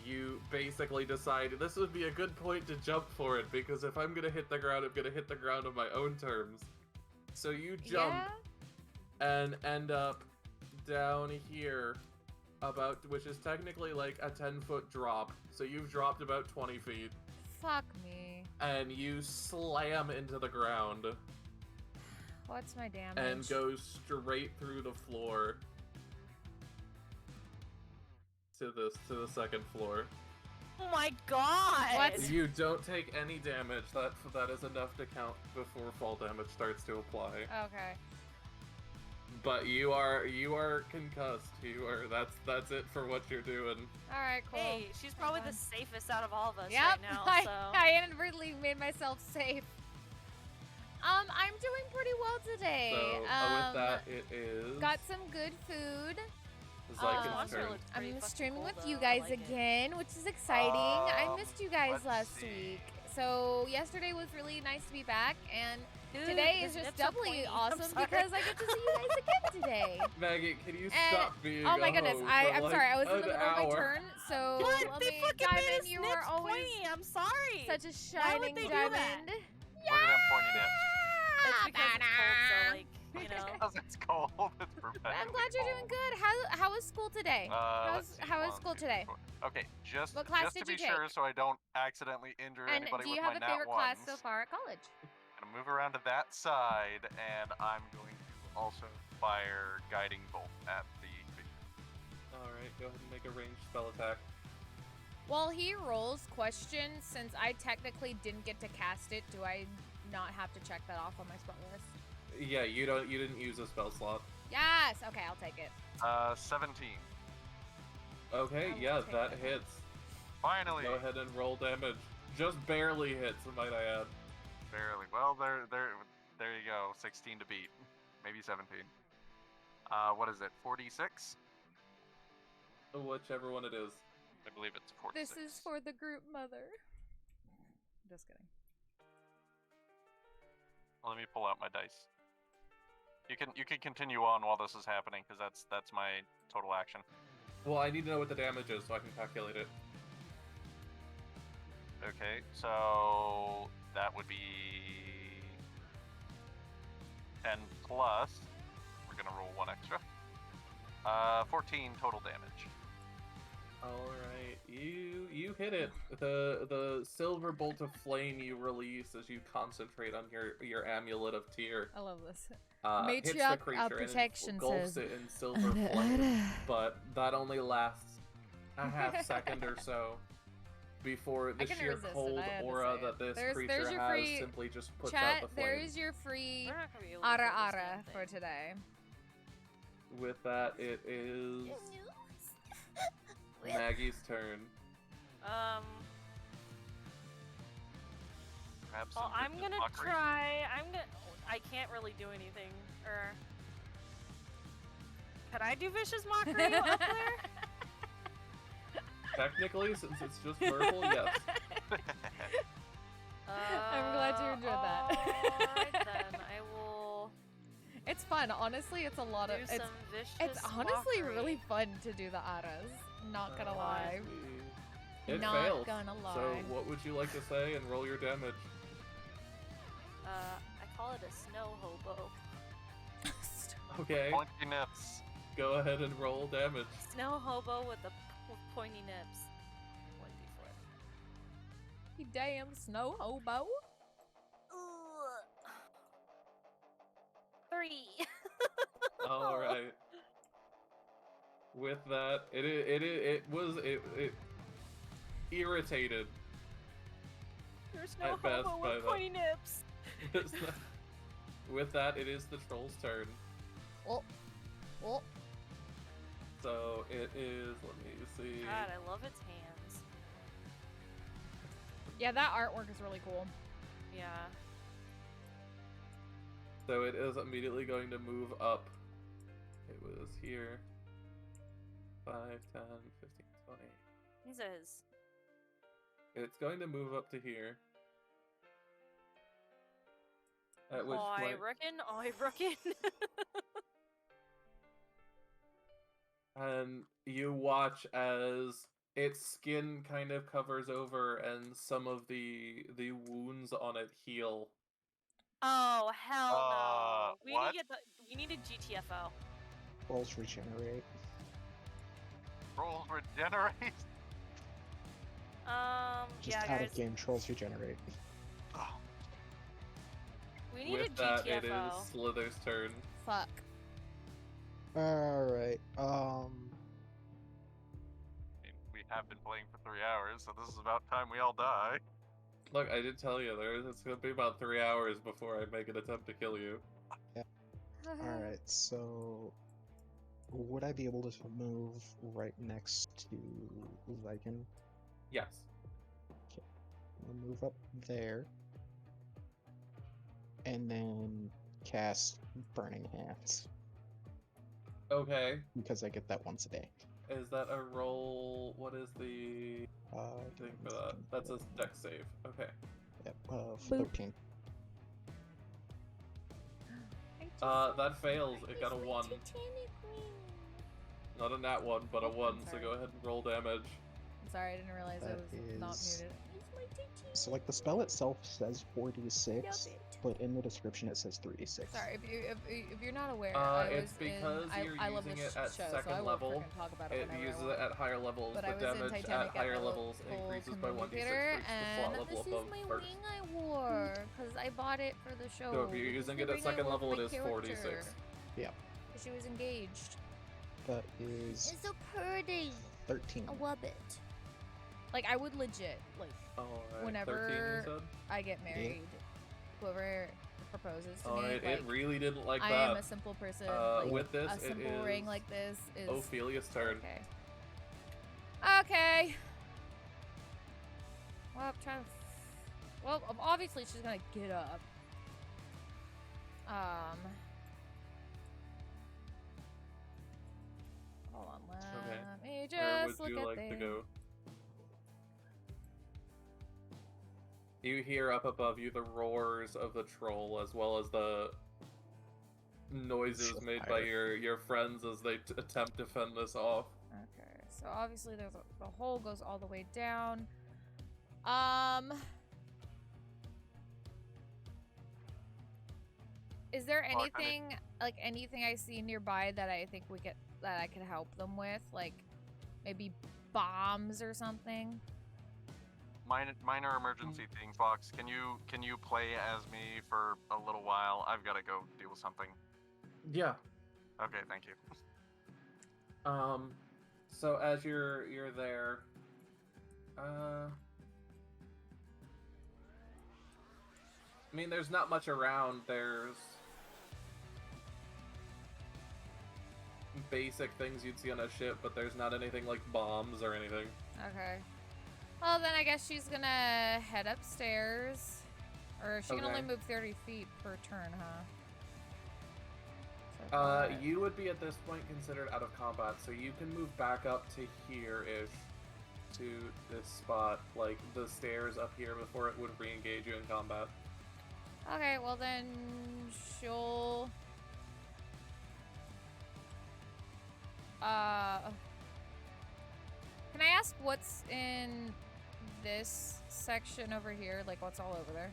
you basically decide this would be a good point to jump for it, because if I'm gonna hit the ground, I'm gonna hit the ground on my own terms. So you jump and end up down here, which is technically like a 10-foot drop. So you've dropped about 20 feet. Fuck me. And you slam into the ground. What's my damage? And go straight through the floor to the second floor. Oh my god! What? You don't take any damage. That is enough to count before fall damage starts to apply. Okay. But you are concussed. That's it for what you're doing. All right, cool. Hey, she's probably the safest out of all of us Yep, right now, so... I inadvertently made myself safe. I'm doing pretty well today. So with that, it is. Got some good food. Xyken's turn. I'm streaming with you guys again, which is exciting. I missed you guys last week. So yesterday was really nice to be back, and today is just doubly awesome because I get to see you guys again today. Maggie, can you stop being Oh my a goodness, hoe I'm for, sorry, I was in an the middle of my hour? turn, so What? let They me fucking dive made in. his You nips are always pointy. I'm sorry. such a Why would shining they do diamond. that? We're gonna have pointy nips. It's because it's cold, so like, you know. Because it's cold. It's perpetually I'm glad you're doing good. How was school today? Let's see, how was 1, school 2, today? 4. Okay, just What class to did be you take? sure, so I don't accidentally injure And anybody do with you have my a nat favorite class so ones. far at college? I'm gonna move around to that side, and I'm going to also fire guiding bolt at the figure. All right, go ahead and make a ranged spell attack. While he rolls, question, since I technically didn't get to cast it, do I not have to check that off on my spell list? Yeah, you didn't use a spell slot. Yes. Okay, I'll take it. 17. Okay, I will yeah, take that it. hits. Finally. Go ahead and roll damage. Just barely hits, might I add. Barely. Well, there you go. 16 to beat. Maybe 17. What is it? 46? Whichever one it is. I believe it's 46. This is for the group mother. Just kidding. Well, let me pull out my dice. You can continue on while this is happening, because that's my total action. Well, I need to know what the damage is so I can calculate it. Okay, so that would be 10 plus. We're gonna roll 1 extra. 14 total damage. All right, you hit it. The silver bolt of flame you release as you concentrate on your amulet of tear. I love this. Hits the Matriarch creature of protection and engulfs says, it in silver flame, but that only lasts a half second or so before the I can sheer resist it, cold I had to aura say that it. this There's creature your has free simply just puts Chat, out the flame. there's your free We're not gonna be able to ara do this ara damn for thing. today. With that, it is With Maggie's turn. Perhaps Well, some I'm vicious gonna mockery? try. I can't really do anything. Or could I do vicious mockery up there? Technically, since it's just verbal, yes. I'm glad you enjoyed that. Alright then, I will It's fun. Honestly, it's a lot do of. some vicious It's honestly mockery. really fun to do the aras. Not gonna lie. It Not fails. gonna So, lie. what would you like to say and roll your damage? I call it a snow hobo. Okay, Pointy nips. go ahead and roll damage. Snow hobo with pointy nips. 1d4. You damn snow hobo. Ooh. 3. All right. With that, it was irritated. There's no At best, hobo by with the- pointy nips. With that, it is the troll's turn. Oh. Oh. So it is. Let me see. God, I love its hands. Yeah, that artwork is really cool. Yeah. So it is immediately going to move up. It was here. 5, 10, 15, 20. He says, It's going to move up to here. At which point, I reckon. and you watch as its skin kind of covers over, and some of the wounds on it heal. Oh hell no! What? We need a GTFO. Rolls regenerate. Rolls regenerate? Just yeah, out guys, of game trolls regenerate. Oh, we need With a that, GTFO. it is Slither's turn. Fuck. Alright, I mean, we have been playing for 3 hours, so this is about time we all die. Look, I did tell you, it's gonna be about 3 hours before I make an attempt to kill you. alright, so would I be able to move right next to Xyken? Yes. I'll move up there. And then cast Burning Hands. Okay. Because I get that once a day. Is that a roll? What is the thing for that? That's a dex save. Okay. Yep, 13. That fails. It got a 1. Not a nat 1, but a 1, so sorry. go ahead and roll damage. I'm sorry, I didn't realize I That was not is- muted. So like the spell itself says 4d6, but in the description it says 3d6. Sorry, if you're not aware, It's because you're I love using this it at show, so second I will level. freaking talk about it It whenever uses I want. it at higher levels. But The I was in damage at Titanic at higher the levels local increases by community 1d6 theater, for each slot and level this is above my first. wing I wore because I bought it for the show. So if you're This using is it the at ring I second wore level, for it is my 4d6. character. Yep. She was engaged. That is It's so pretty. 13. I love it. Like I would legit like Alright, Whenever 13 you I get married, whoever proposes to said? me, Alright, like, it really didn't like I that. am a simple person. Like, with this, a it simple ring is like this is Ophelia's turn. okay. Okay. Well, well, obviously she's gonna get up. Hold on. Okay. Let me Where just would look you at like things. to go? You hear up above you the roars of the troll, as well as the noises made by your friends as they attempt to fend this off. Okay, so obviously the hole goes all the way down. Is there Oh, I anything anything I see nearby that I think that I could help them with, like maybe bombs or something? Minor emergency thing, Fox. Can you play as me for a little while? I've got to go deal with something. Yeah. Okay, thank you. So as you're there, I mean, there's not much around. There's basic things you'd see on a ship, but there's not anything like bombs or anything. Okay. Well, then I guess she's gonna head upstairs. Or she can only Okay. move 30 feet per turn, huh? So You would be at this point considered out of combat, so you can move back up to here-ish, to this spot, like the stairs up here before it would re-engage you in combat. Okay, well then she'll can I ask what's in this section over here? Like what's all over there?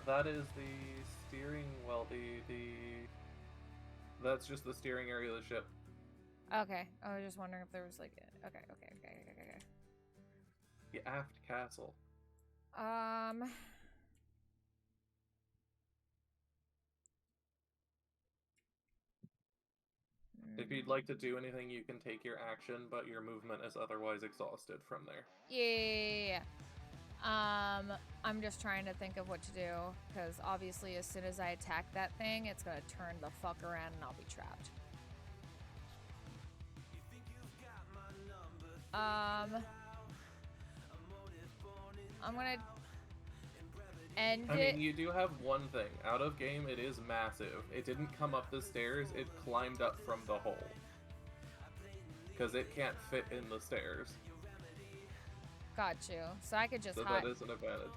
That is the steering, well, that's just the steering area of the ship. Okay. I was just wondering if there was like okay. The aft castle. If you'd like to do anything, you can take your action, but your movement is otherwise exhausted from there. Yeah. I'm just trying to think of what to do, because obviously as soon as I attack that thing, it's gonna turn the fuck around and I'll be trapped. I'm gonna end I it. mean, you do have one thing. Out of game, it is massive. It didn't come up the stairs, it climbed up from the hole. Because it can't fit in the stairs. Got you. So I could just So hide. that is an advantage.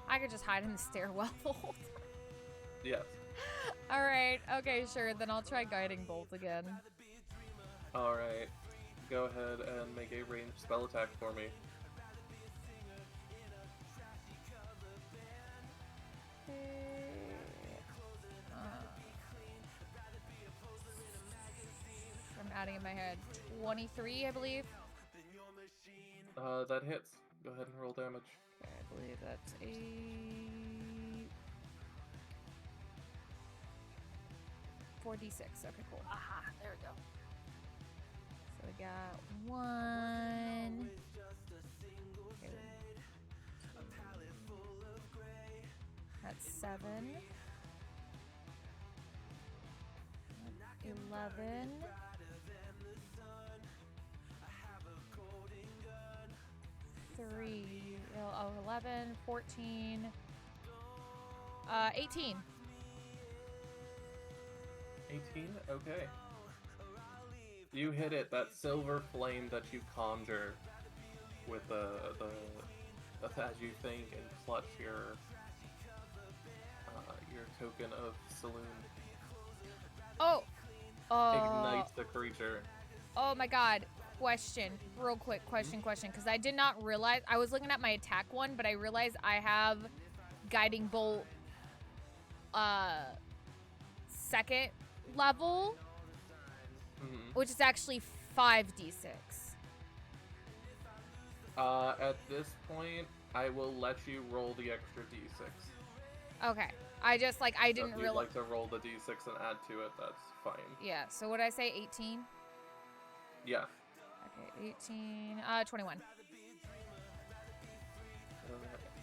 I could just hide in the stairwell the whole time. Yes. Alright, okay, sure. Then I'll try Guiding Bolt again. Alright. Go ahead and make a ranged spell attack for me. I'm adding in my head. 23, I believe. That hits. Go ahead and roll damage. Okay, I believe that's 4d6. Okay, cool. Aha, there we go. So we got 1. Okay. That's 7. 11. 3. 11, 14. 18. 18? Okay. You hit it, that silver flame that you conjure with as you think and clutch your token of saloon. Oh! Ignites the creature. Oh my god. Question. Real quick. Question. Because I did not realize. I was looking at my attack one, but I realized I have Guiding Bolt second level, which is actually 5d6. At this point, I will let you roll the extra d6. Okay. I just, like, I didn't If you'd realize. like to roll the d6 and add to it, that's fine. Yeah, so what did I say? 18? Yeah. Okay, 18. 21.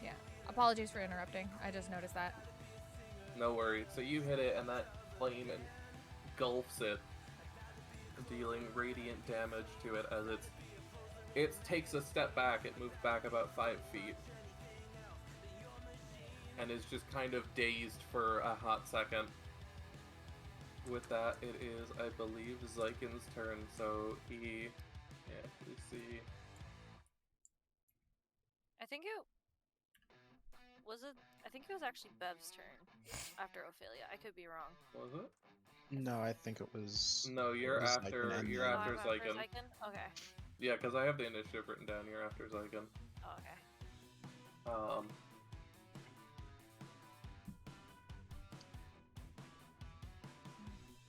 Yeah. Apologies for interrupting. I just noticed that. No worries. So you hit it, and that flame engulfs it, dealing radiant damage to it as it takes a step back. It moves back about 5 feet, and is just kind of dazed for a hot second. With that, it is, I believe, Xyken's turn. So he, let's see. I think it was actually Bev's turn after Ophelia. I could be wrong. Was it? No, I think it was. No, you're it was after. Xyken and You're then- after I'm after Xyken. Xyken? Okay. Yeah, because I have the initiative written down. You're after Xyken. Oh, okay.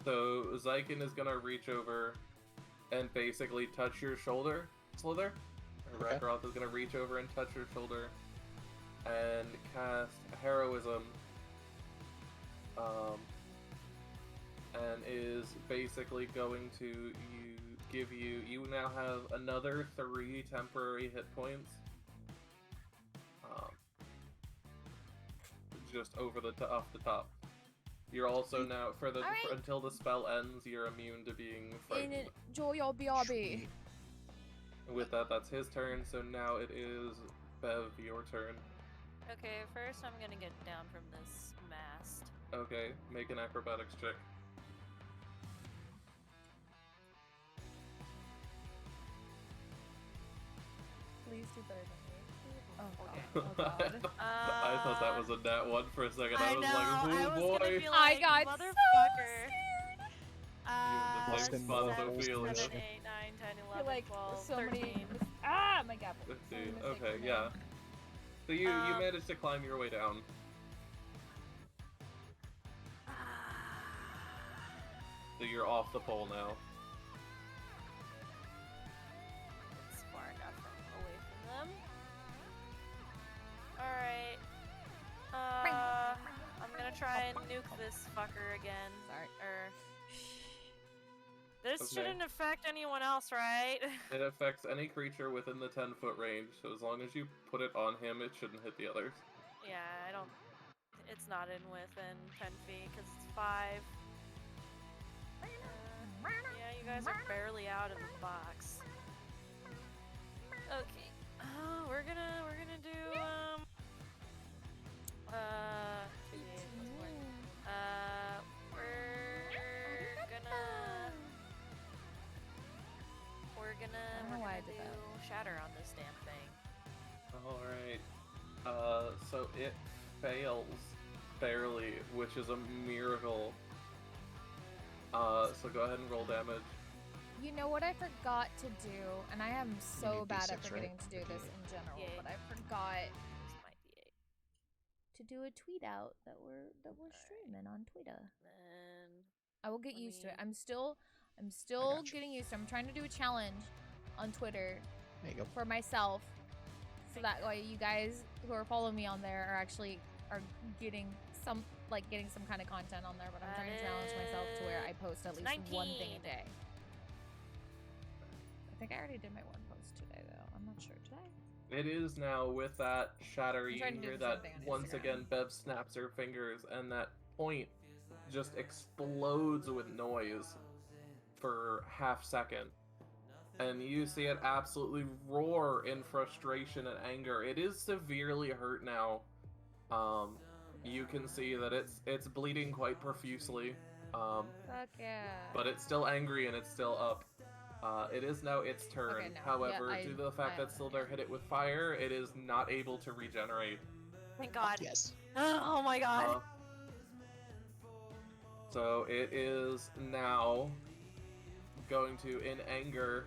So Xyken is gonna reach over and basically touch your shoulder, Sliithrr. Okay. Rekroth is gonna reach over and touch your shoulder and cast Heroism. And is basically going to give you. You now have another 3 temporary hit points. Just over off the top. You're also now until the spell ends, you're immune to being frightened. Enjoy your BRB. With that, that's his turn. So now it is Bev, your turn. Okay, first I'm gonna get down from this mast. Okay, make an acrobatics check. Please do better than me. Oh, Okay. God. Oh, God. I thought that was a nat 1 for a second. I was know, like, oh I was boy. gonna be I like, got so motherfucker. the same spot as 7, Ophelia. 8, 9, 10, 11, You're like 12, so 13. many. Ah, my God. 15. Okay, yeah. So you managed to climb your way down. So you're off the pole now. It's far enough away from them. Alright. I'm gonna try and nuke this fucker again. Sorry. This Okay. shouldn't affect anyone else, right? It affects any creature within the 10-foot range, so as long as you put it on him, it shouldn't hit the others. Yeah, I don't... It's not in within 10 feet, because it's 5. Yeah, you guys are barely out of the box. Okay. We're gonna do, I don't know why I did that. Shatter on this damn thing. Alright. So it fails. barely, which is a miracle. So go ahead and roll damage. You know what I forgot to do, and I am so need bad at D6, forgetting right? to do Or this D8? in general, D8. but I forgot This might be 8. to do a tweet out that we're streaming on Twitter. Then I will get Let used to it. me- I'm still gotcha. getting used to it. I'm trying to do a challenge on Twitter There you go. for myself, so that way you guys who are following me on there are getting some kind of content on there. But I'm trying to challenge myself to where I post at least one thing a 19. day. I think I already did my one post today though. I'm not sure. Did I? It is now with that shatter. You trying to do hear the same that thing on once Instagram. again. Bev snaps her fingers, and that point just explodes with noise for half second. And you see it absolutely roar in frustration and anger. It is severely hurt now. You can see that it's bleeding quite profusely. Fuck yeah. But it's still angry and it's still up. It is now its turn. Okay, no. However, Yeah, due to the fact that Sliithrr hit it with fire, it is not able to regenerate. Thank God. Yes. Oh my God. So it is now going to, in anger,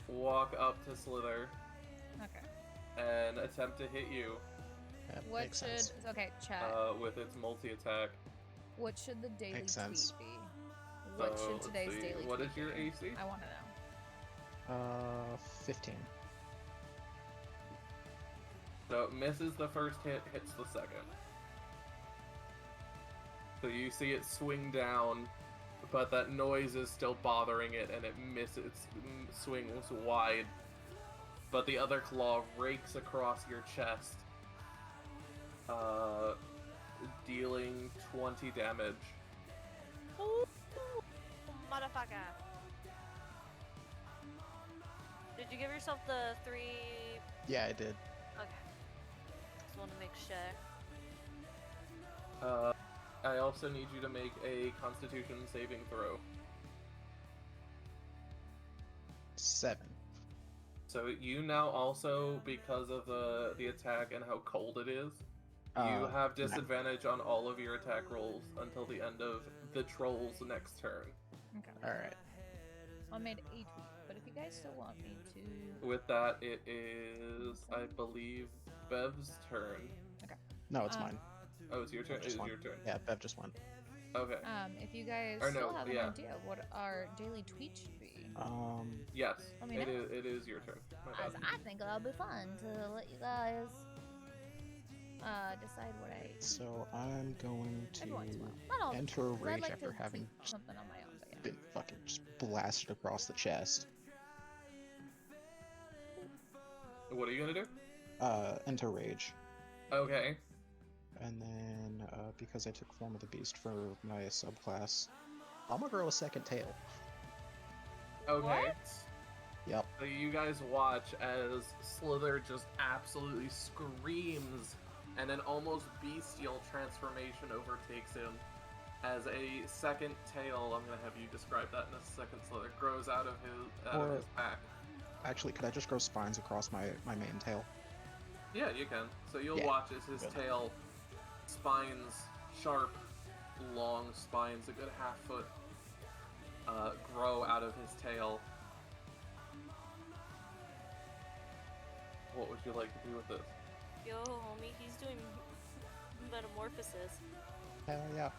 walk up to Sliithrr Okay. and attempt to hit you That What makes should sense. chat? with its multi-attack. What should the daily Makes sense. tweet be? What So, should let's today's see, daily what tweet is your be? AC? I want to know. 15. So it misses the first hit, hits the second. So you see it swing down, but that noise is still bothering it, and it misses, swings wide. But the other claw rakes across your chest, dealing 20 damage. Ooh, motherfucker. Did you give yourself the 3? Yeah, I did. Okay. Just want to make sure. I also need you to make a Constitution saving throw. 7. So you now also, because of the attack and how cold it is, you have 9. disadvantage on all of your attack rolls until the end of the troll's next turn. Okay. Alright. I made a tweet, but if you guys still want me to, With that, it is, I believe, Bev's turn. No, it's mine. Oh, it's your turn? It Just is one. your turn. Yeah, Bev just won. Okay. if you guys Or still no, have an yeah. idea of what our daily tweet should be, Yes, Let me know. it is your turn. My as bad. I think it'll be fun to let you guys decide what I So I'm going every once in a to while. Not all the enter time, 'cause I'd rage like after to having tweet just something on my own, but yeah. been fucking just blasted across the chest. What are you gonna do? Enter rage. Okay. And then, because I took form of the beast for my subclass, I'm gonna grow a second tail. Okay. What? Yep. So you guys watch as Sliithrr just absolutely screams, and an almost bestial transformation overtakes him. As a second tail, I'm gonna have you describe that in a second, Sliithrr, grows out of his back. Actually, could I just grow spines across my main tail? Yeah, you can. So you'll Yeah. watch as his Good. tail, spines, sharp, long spines, a good half foot, grow out of his tail. What would you like to do with this? Yo, homie, he's doing metamorphosis. Hell yeah.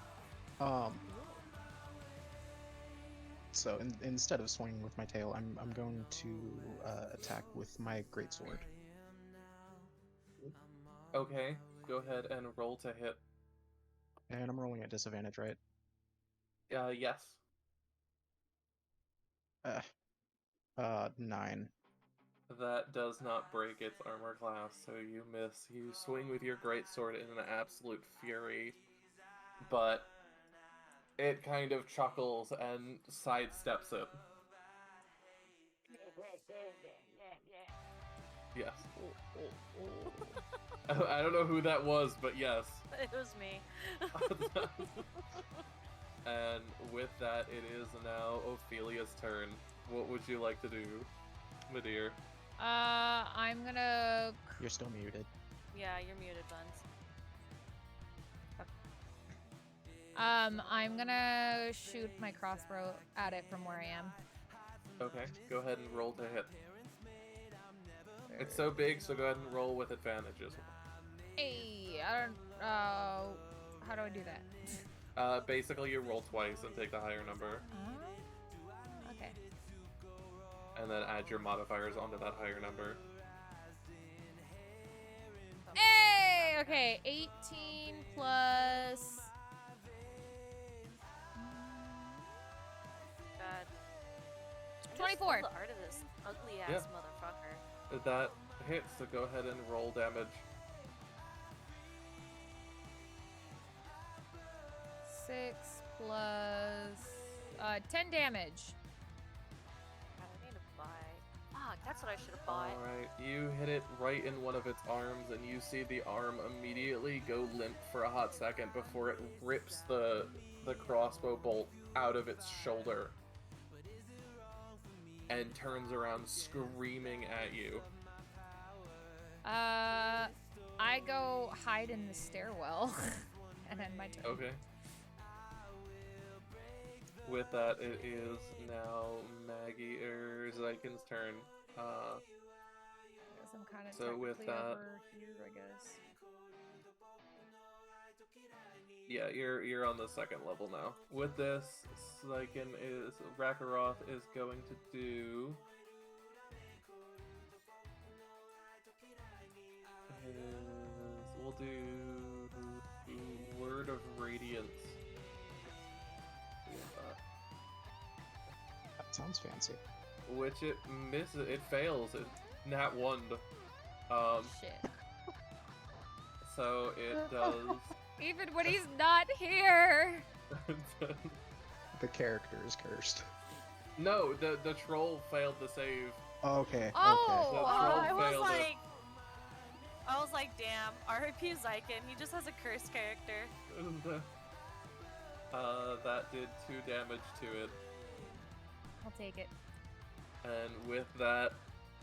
So instead of swinging with my tail, I'm going to attack with my greatsword. Okay, go ahead and roll to hit. And I'm rolling at disadvantage, right? Yes. 9. That does not break its armor class, so you miss. You swing with your greatsword in an absolute fury, but it kind of chuckles and sidesteps it. Yes. I don't know who that was, but yes. It was me. And with that, it is now Ophelia's turn. What would you like to do, my dear? I'm gonna. You're still muted. Yeah, you're muted, Buns. I'm gonna shoot my crossbow at it from where I am. Okay, go ahead and roll to hit. It's so big, so go ahead and roll with advantages. Hey, I don't. How do I do that? Basically, you roll twice and take the higher number, Okay. and then add your modifiers onto that higher number. Hey, okay. 18 plus. God. I just 24. love the art of this ugly ass motherfucker. That hits, so go ahead and roll damage. 6 plus 10 damage. God, I need to buy. Fuck, that's what I should have bought. Alright, you hit it right in one of its arms, and you see the arm immediately go limp for a hot second before it rips the crossbow bolt out of its shoulder and turns around screaming at you. I go hide in the stairwell and end my turn. Okay. With that, it is now Maggie or Xyken's turn. Guess I'm kind of So with technically that- over here, I guess. Yeah, you're on the second level now. With this, Rakaroth is going to do we'll do Word of Radiance. That sounds fancy. Which it misses, it fails, nat 1. Shit. So it does. Even when he's not here. The character is cursed. No, the troll failed to save. Okay. Oh, The Oh, troll I was failed it. like, damn, R.I.P. Xyken, he just has a cursed character. That did 2 damage to it. I'll take it. And with that,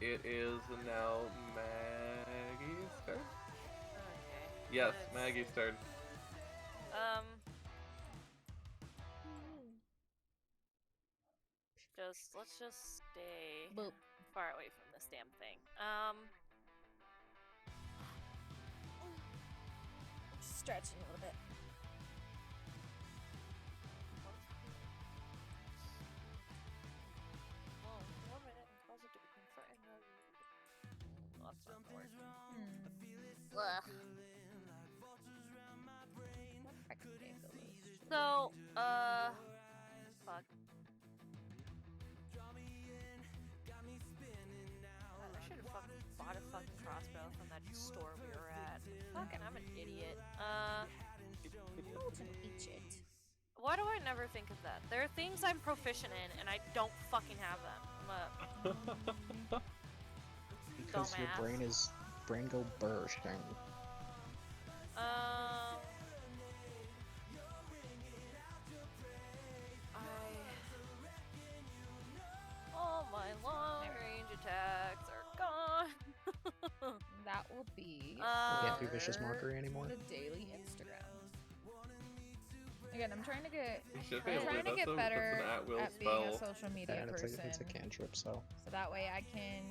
it is now Maggie's turn? Okay. Yes, Let's- Maggie's turn. Let's just stay Boop. far away from this damn thing. Stretching a little bit. Oh, 1 minute and cause it to become frightened. Well, that's not gonna work. Ugh. So, fuck. God, I should have fucking bought a fucking crossbow from that store we were at. Fucking, I'm an idiot. Why do I never think of that? There are things I'm proficient in, and I don't fucking have them. I'm a Because your dumbass. brain go bursting. All my long range attacks are gone. That will be Can't do vicious mockery anymore. the daily Instagram. Again, I'm trying to get You should be I'm able to. trying to That's get an better at-will at being a spell. social media And person. it's a cantrip, so So that way I can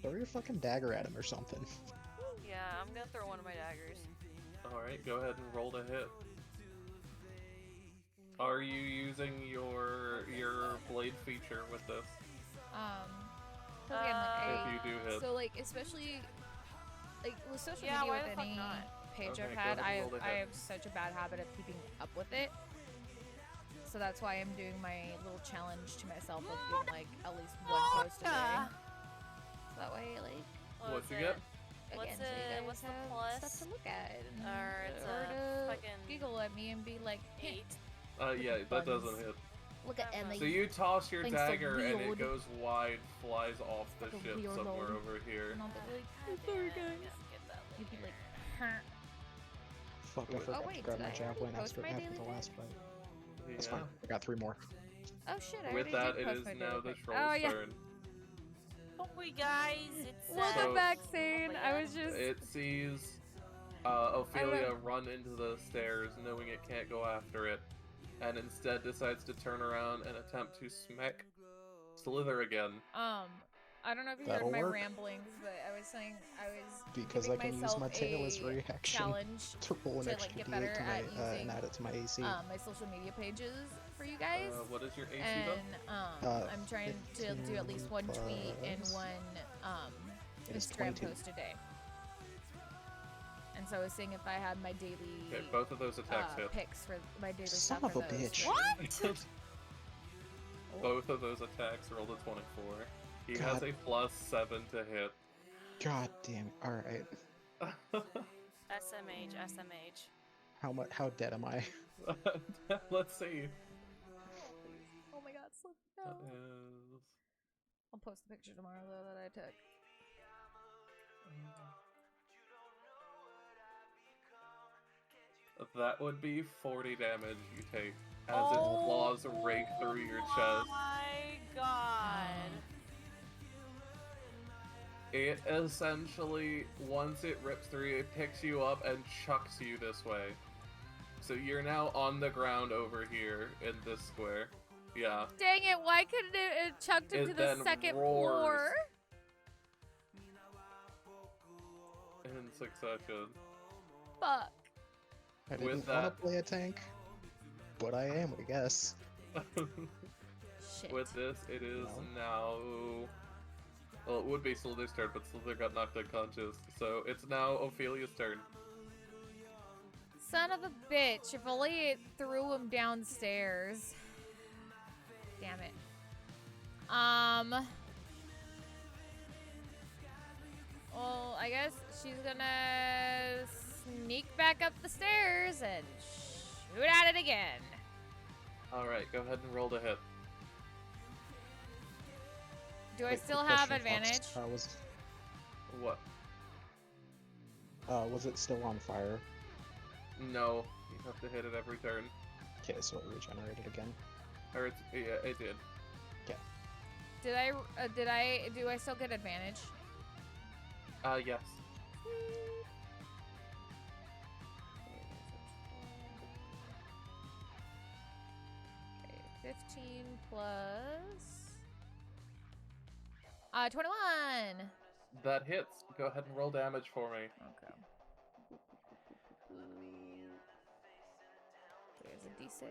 throw your fucking dagger at him or something. Yeah, I'm gonna throw one of my daggers. Alright, go ahead and roll to hit. Are you using your blade feature with this? so again, like, If you do hit. so like especially like with social Yeah, media why with the fuck any not? page Okay, I've go had, ahead and roll to I hit. have such a bad habit of keeping up with it. So that's why I'm doing my little challenge to myself of doing like at least one post a day. So that way, like, What'd you get? What's again, so you it- guys what's the have plus? stuff to look at, and, Or it's or a to fucking giggle at me and be like, "Hey, 8. Yeah, that doesn't Buns. hit. Look at Emily. So you toss your Things so dagger and it weird. goes wide, flies off the Like a ship weird somewhere lord. over here. and I'll be like, God sorry damn, guys." yeah, get that You'd be later. like, "Huh." Fuck, I forgot wait, to grab did my I already javelin post after my after daily the thing? last fight. That's Yeah. fine. I got 3 more. Oh shit! I With already that, did it post is my now daily the thing. troll's Oh yeah. turn. Oh, we guys, it's Welcome So- back, Sane. Oh my I God. was just It sees Ophelia run into the stairs, knowing it can't go after it, and instead decides to turn around and attempt to smack Sliithrr again. I don't know if you That'll heard my work. ramblings, but I was saying I was Because giving I can use myself my tailless a reaction challenge to roll an to extra like get d8 better to my, at using and add it to my AC. my social media pages for you guys. What is your AC And though? I'm trying to do at least one tweet and plus- one It is Instagram 22. post a day. And so I was seeing if I had my daily Okay, both of those attacks hit. picks for my daily Son stuff of for a those. bitch. What? Both of those attacks rolled a 24. He has God. a +7 to hit. God damn. Alright. SMH, SMH. How dead am I? Let's see. Oh my god, slip That no. is... I'll post the picture tomorrow though that I took. That would be 40 damage you take as Oh its claws rake through your chest. my god. It essentially, once it rips through, it picks you up and chucks you this way. So you're now on the ground over here in this square. Yeah. Dang it, why couldn't it chucked him It to the then second roars. floor? In succession. Fuck. I With didn't want to that- play a tank, but I am, I guess. Shit. With this, it is No. now... Well, it would be Sliithr's turn, but Sliithrr got knocked unconscious. So it's now Ophelia's turn. Son of a bitch, if only it threw him downstairs. Damn it. Well, I guess she's gonna sneak back up the stairs and shoot at it again. Alright, go ahead and roll to hit. Do I Wait, still quick have question, Fox. advantage? What? Was it still on fire? No, you have to hit it every turn. Okay, so it regenerated again. Or it's, yeah, it did. Do I still get advantage? Yes. Okay, 15 plus 21. That hits. Go ahead and roll damage for me. Okay. There's a D6.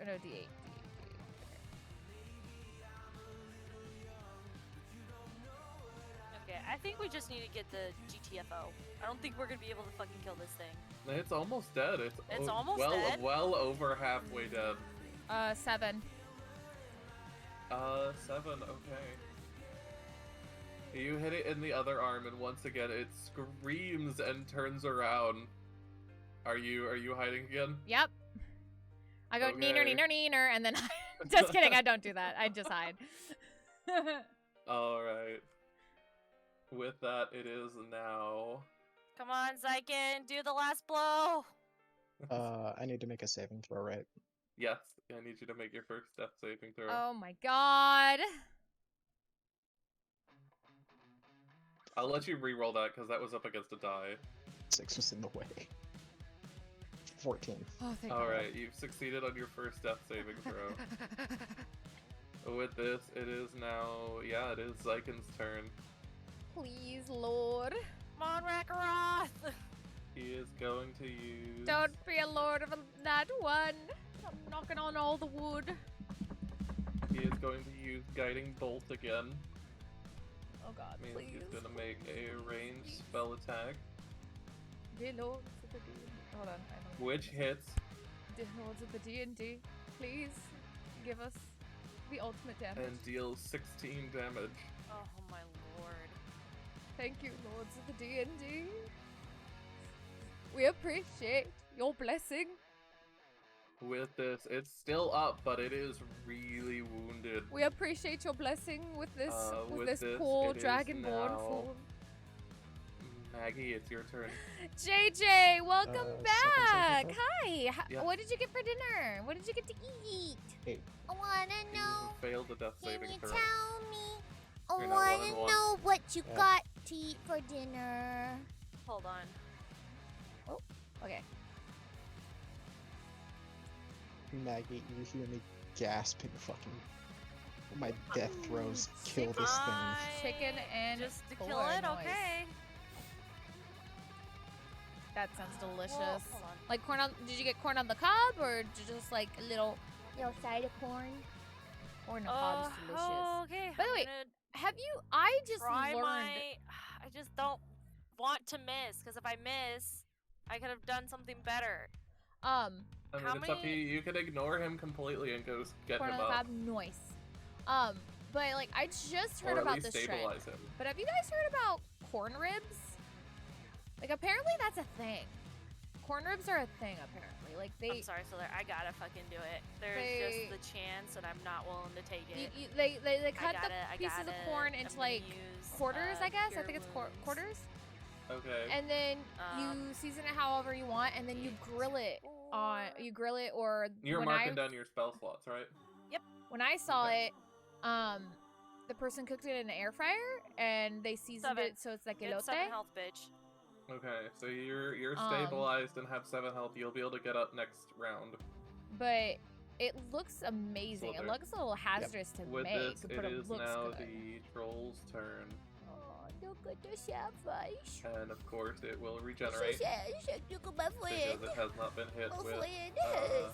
Or no, D8. Okay, I think we just need to get the GTFO. I don't think we're gonna be able to fucking kill this thing. It's almost dead. It's almost well, dead? well over halfway dead. 7. 7, okay. You hit it in the other arm, and once again, it screams and turns around. Are you hiding again? Yep. I go neener, Okay. neener, neener, and then just kidding. I don't do that. I just hide. Alright. With that, it is now... Come on, Xyken, do the last blow! I need to make a saving throw, right? Yes, I need you to make your first death saving throw. Oh my god. I'll let you re-roll that, because that was up against a die. 6 was in the way. 14. Oh, thank God. Alright, you've succeeded on your first death saving throw. With this, it is now... Yeah, it is Xyken's turn. Please, Lord. Come on, Rakaroth! He is going to use... Don't be a lord of that one. I'm knocking on all the wood. He is going to use Guiding Bolt again. Oh God, Means please. he's gonna make a ranged spell attack, Dear Lords of the D&D. Hold on, I know. which hits. Dear Lords of the D&D, please give us the ultimate damage. And deals 16 damage. Oh my lord. Thank you, Lords of the D&D. We appreciate your blessing. With this, it's still up, but it is really wounded. We appreciate your blessing with this with this this, poor it is dragonborn now- form. Maggie, it's your turn. JJ, welcome Second back. saving Hi. Yeah. What did you get for dinner? What did you get to eat? I wanna You know. failed the death Can saving you throw. tell me? I You're not wanna 1-1. know what you Yeah. got to eat for dinner. Hold on. Oh, okay. Maggie, you hear me gasping fucking. My death throws kill this thing. Chicken and just to four kill it. noise. Okay. That sounds delicious. Well, hold on. Like corn on, did you get corn on the cob or just like a little side of corn. corn on the cob is delicious? Okay. By the I'm way, gonna have you, I just try learned. I just don't want to miss, because if I miss, I could have done something better. I mean, How it's up to you. many- You can ignore him completely and go get corn him on the up. cob, noise. But like I just heard Or at about least this trend. stabilize him. But have you guys heard about corn ribs? Like apparently that's a thing. Corn ribs are a thing apparently. Like I'm they, sorry, Sliithrr. I gotta fucking do it. There's They- just the chance, and I'm not willing to take it. they cut I the got pieces it. of corn I'm into gonna like use, quarters, I guess. I Cure think it's Wounds. quarters. Okay. And then you Um, season it however you want, and then you grill it on. You grill it, or You're when marking I down your spell slots, right? when I saw Okay. it, the person cooked it in an air fryer and they seasoned 7. it so it's like Get elote. 7 health, bitch. Okay, so you're Um, stabilized and have 7 health. You'll be able to get up next round. But it looks amazing. It Sliithrr. looks a little hazardous to With make, this, but it it is looks now good. the troll's turn, Oh, look at the sacrifice. and of course it will regenerate Look at my friend. because it has not been hit My with friend uh, has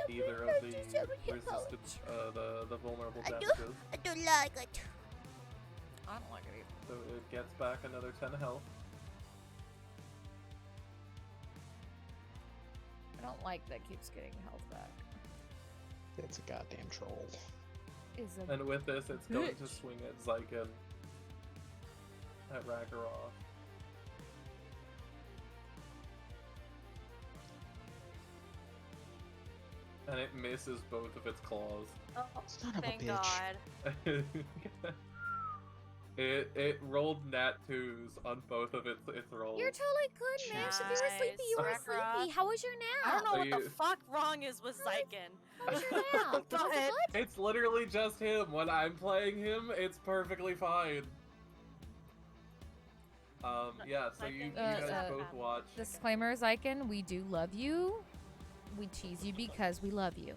either of the 7 hit points. resistance, the vulnerable I do- damages. I don't like it. I don't like it either. So it gets back another 10 health. I don't like that it keeps getting health back. It's a goddamn troll. Is a And with this, it's going to bitch. swing at Xyken. At Ragaroth. And it misses both of its claws. Oh, Son of a thank bitch. God. it rolled nat 2s on both of its rolls. You're totally good, man. If you were sleepy, you were Nice. sleepy. How was your I nap? don't know So what the you- fuck wrong is with Xyken. How was your nap? Was it But- good? It's literally just him. When I'm playing him, it's perfectly fine. Yeah, so you guys both watch. Disclaimer, Xyken, we do love you. We tease you because we love you.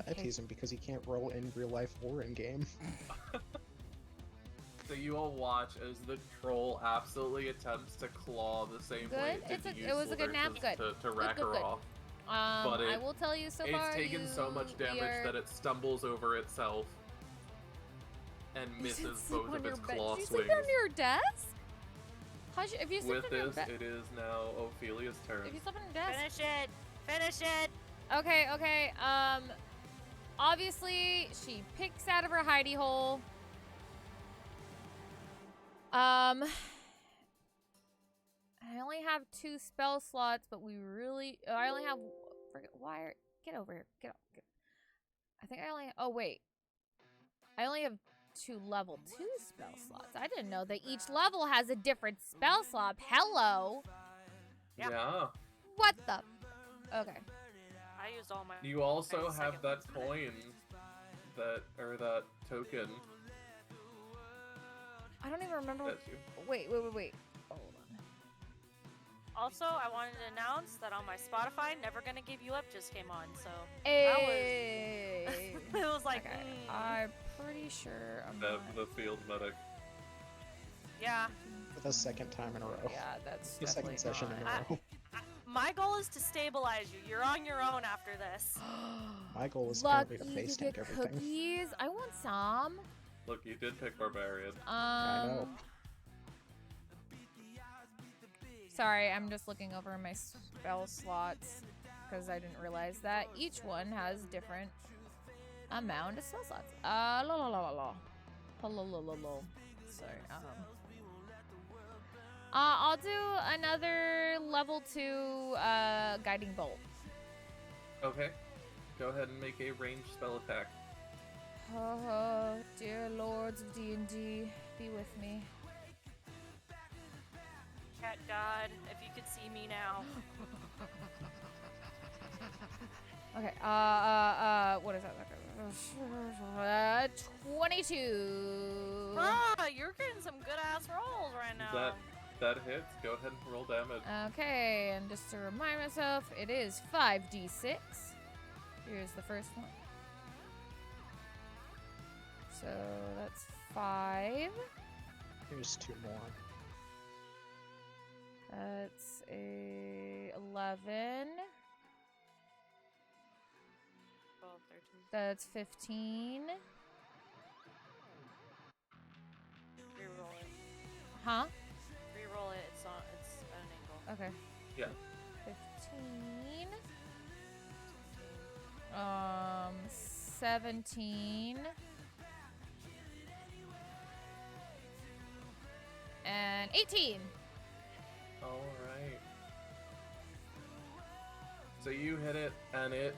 I tease him because he can't roll in real life or in game. So you all watch as the troll absolutely attempts to claw the same way Good. it did It was a good nap. Good. To Good, rack good, her good. off. I it- will tell you so It's far. taken so much damage that it stumbles over itself and misses both of its claw Did you swings. sleep on your desk? If you sleep With on your this, bed. it is now Ophelia's turn. If you sleep on your desk. Finish it. Finish it. Okay. Obviously, she picks out of her hidey hole. I only have 2 spell slots, but we really. I only have. Wire. Get over here. Get up. I think I only. Oh wait. I only have 2 level 2 spell slots. I didn't know that each level has a different spell slot. Hello. Yeah. What the? Okay. I used all my. You also my have second that ones today. coin, that token. I don't even remember. That's you. Wait. Hold on. Also, I wanted to announce that on my Spotify, "Never Gonna Give You Up" just came on. So Hey. it was like, Okay, I'm pretty sure I'm The not. field medic. yeah. For the second time in a row. Yeah, that's The definitely second session in a not. row. My goal is to stabilize you. You're on your own after this. My goal is Lucky apparently to face you tank get everything. cookies. I want some. Look, you did pick Barbarian. I know. Sorry, I'm just looking over my spell slots because I didn't realize that each one has different amount of spell slots. Sorry. I'll do another level 2 guiding bolt. Okay. Go ahead and make a ranged spell attack. Oh, dear lords of D&D, be with me. Cat God, if you could see me now. Okay, what is that? 22. Ah, you're getting some good ass rolls right now. That hits. Go ahead and roll damage. Okay, and just to remind myself, it is 5d6. Here's the first one. So that's 5. Here's 2 more. That's a 11. 12, 13. That's 15. Reroll it. Huh? Reroll it. It's at an angle. Okay. Yeah. 15. 17. And 18. Alright. So you hit it, and it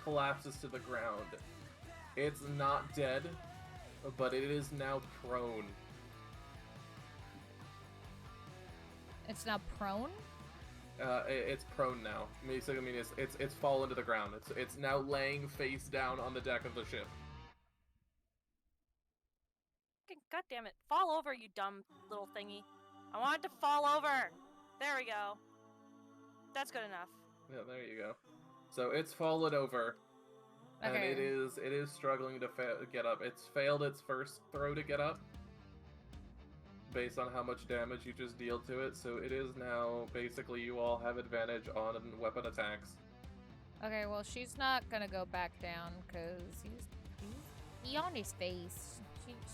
collapses to the ground. It's not dead, but it is now prone. It's now prone? It's prone now. I mean, it's fallen to the ground. It's now laying face down on the deck of the ship. God damn it. Fall over, you dumb little thingy. I want it to fall over. There we go. That's good enough. Yeah, there you go. So it's fallen over, and Okay. it is struggling to get up. It's failed its first throw to get up, based on how much damage you just dealt to it. So it is now basically you all have advantage on weapon attacks. Okay, well, she's not gonna go back down because he on his face.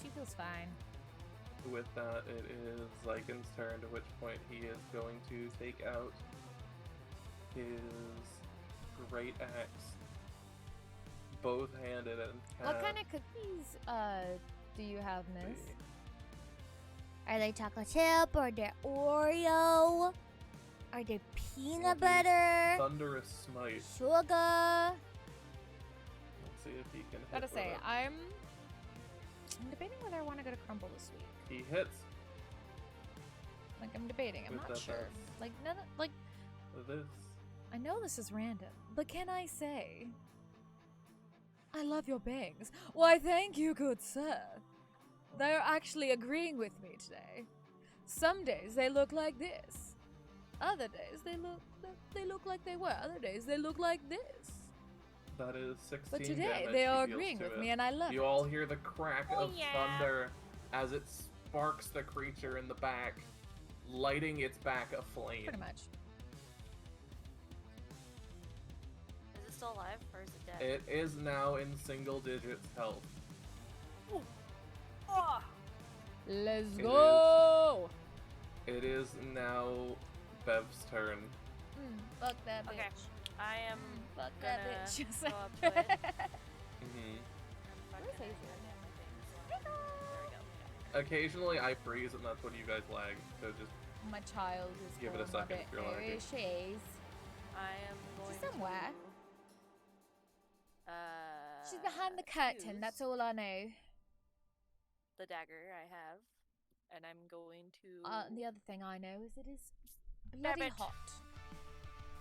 She feels fine. With that, it is Xyken's turn, to which point he is going to take out his great axe, both-handed, and What kind of cookies do you have, miss? Are they chocolate chip or they Oreo? Are they peanut butter? Thunderous Smite. Sugar? Let's see if he can hit Gotta with say, it. I'm debating whether I want to go to Crumble this week. He hits Like, I'm debating. I'm With not that sure. axe. Like, none, like, this. I know this is random, but can I say, I love your bangs? Why, thank you, good sir. They're actually agreeing with me today. Some days they look like this. Other days they look like they were. Other days they look like this. That is 16 But today damage they he are deals agreeing to with it. me, and I love You it. all hear the crack Oh, of yeah. thunder as it sparks the creature in the back, lighting its back aflame. Pretty much. Is it still alive or is it dead? It is now in single digits health. Oh! Let's It go. It is now Bev's turn. Fuck that bitch. Okay. I am Fuck gonna that bitch. go up to it. Mm-hmm. Fucking Hazel? goddamn things. There we go. Occasionally I freeze and that's when you guys lag, so just My child is Give it a going second if you're There lagging. she is. I am going She's somewhere. to, She's behind the curtain. use That's all I know. the dagger I have, and I'm going to. The other thing I know is it is Damn bloody it. hot,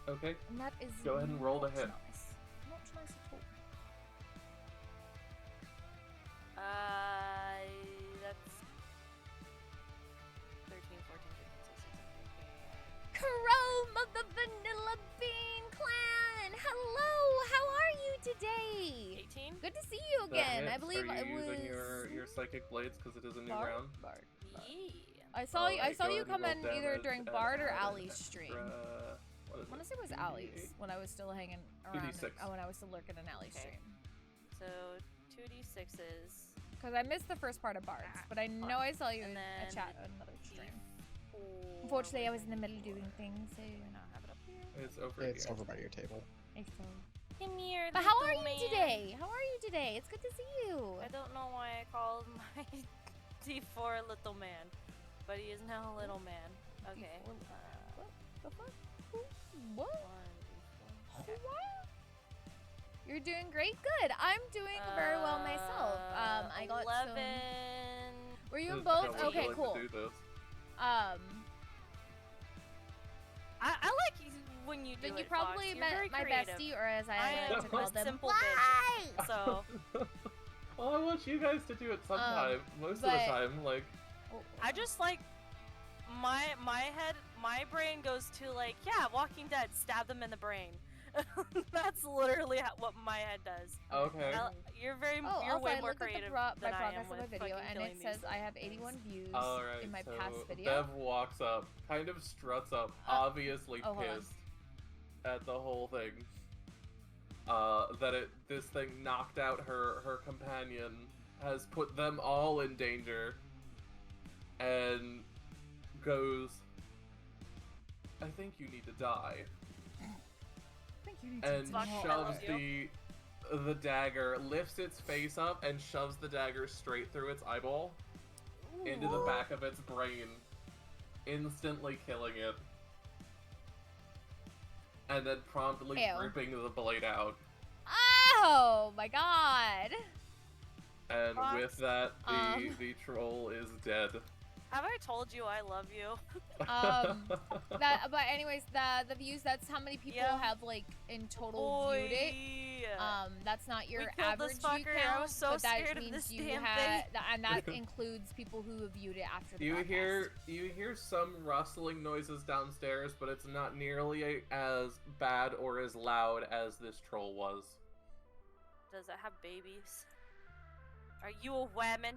okay. and that is Go ahead and roll to not hit. Nice. Not nice at all. That's 13, 14, 15, 16, 17. Chrome of the Vanilla Bean Clan! Hello! How are you today? 18? Good to see you That again. I hits. believe Are it you was using your psychic blades because it is a new Bard? round? Bard. Yeah. I saw you. I Alright, saw go you ahead and come roll in either damage during and Bard or add an Ali's stream. What I is want to say it was 2d8? Ali's when I was still hanging around. 2d6. When I was still lurking in Ali's Okay. stream. So 2d6s. Because I missed the first part of Bards, but I know I saw you And in a then chat on another stream. D4. Unfortunately, I was in the middle of doing things, so Do not have it up here. It's over It's here. over by your table. I saw. Come here, But how are little you man. today? How are you today? It's good to see you. I don't know why I called my D4 little man, but he is now a little man. Okay. What the fuck? What? 1d4. Okay. What? You're doing great. Good. I'm doing very well myself. I got 11. some. Were you in How both? would you Okay, like cool. To do this? I like when you do Then you it, probably Fox. You're very met my creative. bestie, or as I I like am to call a them. simple bitch. So Well, I want you guys to do it sometime. Most of the but- time, like I just like my brain goes to like, yeah, Walking Dead, stab them in the brain. That's literally what my head does. Okay. You're Oh, you're also, way I more looked at creative my than I progress am of with my video, fucking and killing it says these I have things. 81 views Alright, in my so past video. Bev walks up, kind of struts up, obviously oh, hold on. pissed at the whole thing. That this thing knocked out her companion, has put them all in danger, and goes, I think you need to die. And Fuck, I shoves love the dagger, lifts its face up, and shoves the dagger straight through its eyeball into the back of its brain, instantly killing it. And then promptly Ew. ripping the blade out. Oh my god! And Fox, with that, the troll is dead. Have I told you I love you? But anyways, the views, that's how many people Yeah. have like in total viewed it. That's not your We killed average this fucker. view count, I was so but that scared of means this you damn had, thing. and that includes people who have viewed it after the broadcast. You hear some rustling noises downstairs, but it's not nearly as bad or as loud as this troll was. Does it have babies? Are you a woman?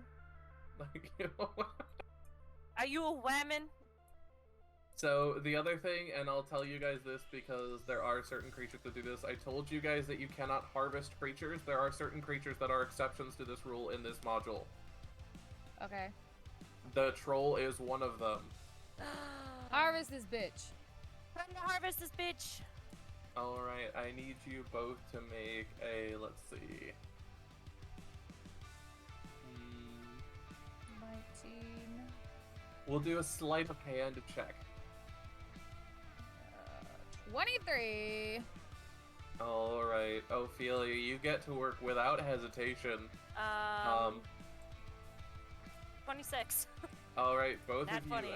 Like, you know. Are you a woman? So the other thing, and I'll tell you guys this because there are certain creatures that do this. I told you guys that you cannot harvest creatures. There are certain creatures that are exceptions to this rule in this module. Okay. The troll is one of them. Harvest this bitch. Time to harvest this bitch. Alright, I need you both to make a, let's see. 19. We'll do a sleight of hand check. 23. Alright, Ophelia, you get to work without hesitation. 26. Alright, both Not of you, funny.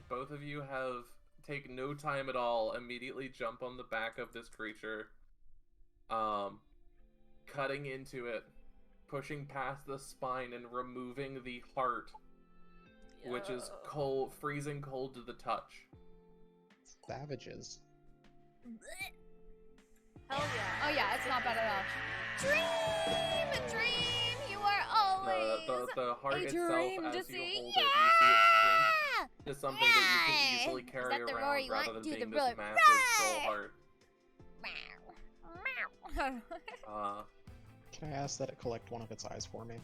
both of you have take no time at all, immediately jump on the back of this creature, cutting into it, pushing past the spine and removing the heart, which is cold, freezing cold to the touch. Savages. Hell yeah. Oh yeah, it's not bad at all. Dream, you are always The heart a itself, dream as to you see. hold it, you see it shrink to something that you can easily Is carry that the roar around you rather want? than Do being the this roar. massive troll heart. Can I ask that it collect one of its eyes for me?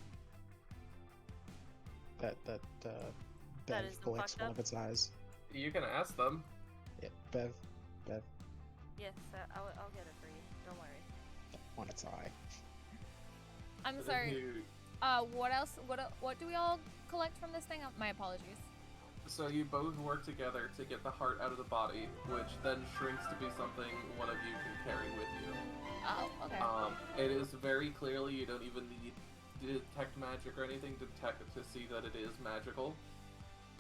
That Bev is collects fucked one up. of its eyes. You can ask them. Yeah, Bev, Yes, I'll get it for you. Don't worry. on its eye. I'm sorry. What else? What do we all collect from this thing? My apologies. So you both work together to get the heart out of the body, which then shrinks to be something one of you can carry with you. Oh, okay. It is very clearly, you don't even need to detect magic or anything to see that it is magical.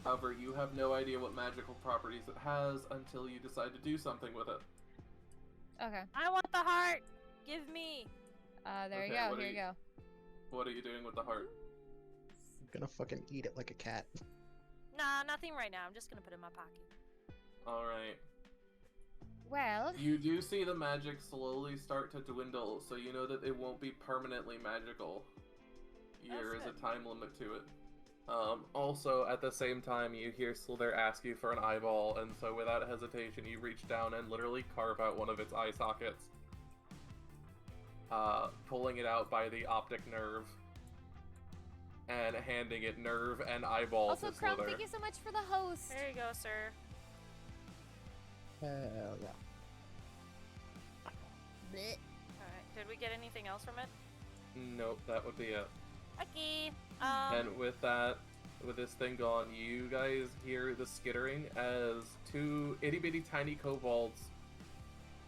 However, you have no idea what magical properties it has until you decide to do something with it. Okay. I want the heart. Give me. There you Okay, go. what are Here you you- go. What are you doing with the heart? I'm gonna fucking eat it like a cat. Nah, nothing right now. I'm just gonna put it in my pocket. Alright. Well, You do see the magic slowly start to dwindle, so you know that it won't be permanently magical. There is a good. time limit to it. Also, at the same time, you hear Sliithrr ask you for an eyeball, and so without hesitation, you reach down and literally carve out one of its eye sockets. Pulling it out by the optic nerve. And handing it nerve and eyeball also, to Crumb, Sliithrr. thank you so much for the host. There you go, sir. Hell yeah. Blech. Alright. Did we get anything else from it? Nope, that would be it. Okay. And with that, with this thing gone, you guys hear the skittering as two itty-bitty tiny kobolds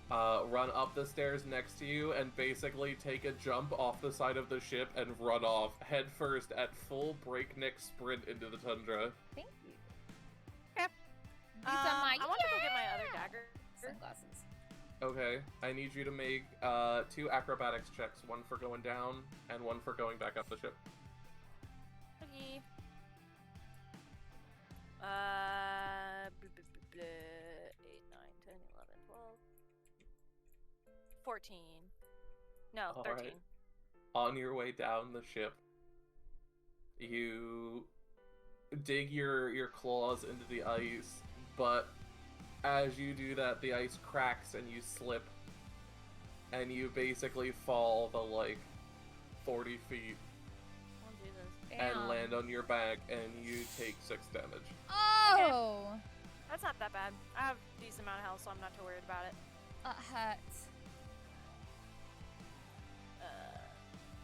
run up the stairs next to you and basically take a jump off the side of the ship and run off headfirst at full breakneck sprint into the tundra. Thank you. Okay. These are my I want to go get my other dagger. sunglasses. Okay, I need you to make 2 acrobatics checks, one for going down and one for going back up the ship. Okay. 8, 9, 10, 11, 12, 14. No, All 13. right. On your way down the ship, you dig your claws into the ice, but as you do that, the ice cracks and you slip, and you basically fall the, like, 40 feet Oh, Jesus. and land on your back, and you take 6 damage. Oh! That's not that bad. I have a decent amount of health, so I'm not too worried about it. That hurts.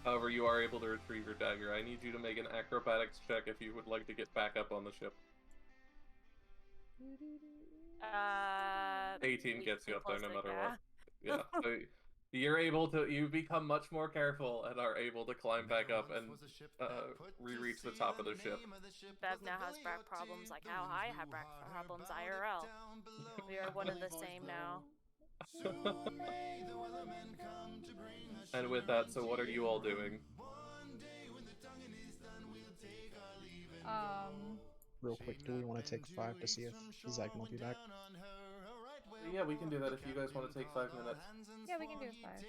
However, you are able to retrieve your dagger. I need you to make an acrobatics check if you would like to get back up on the ship. 18 we gets you came up there no close to- matter what. Yeah. So you're able to, you become much more careful and are able to climb back up and re-reach the top of the ship. Bev now has back problems like how I have back problems IRL. We are one and the same now. And with that, so what are you all doing? Real quick, do we want to take 5 to see if Xyken will be back? Yeah, we can do that if you guys want to take 5 minutes. Yeah, we can do 5.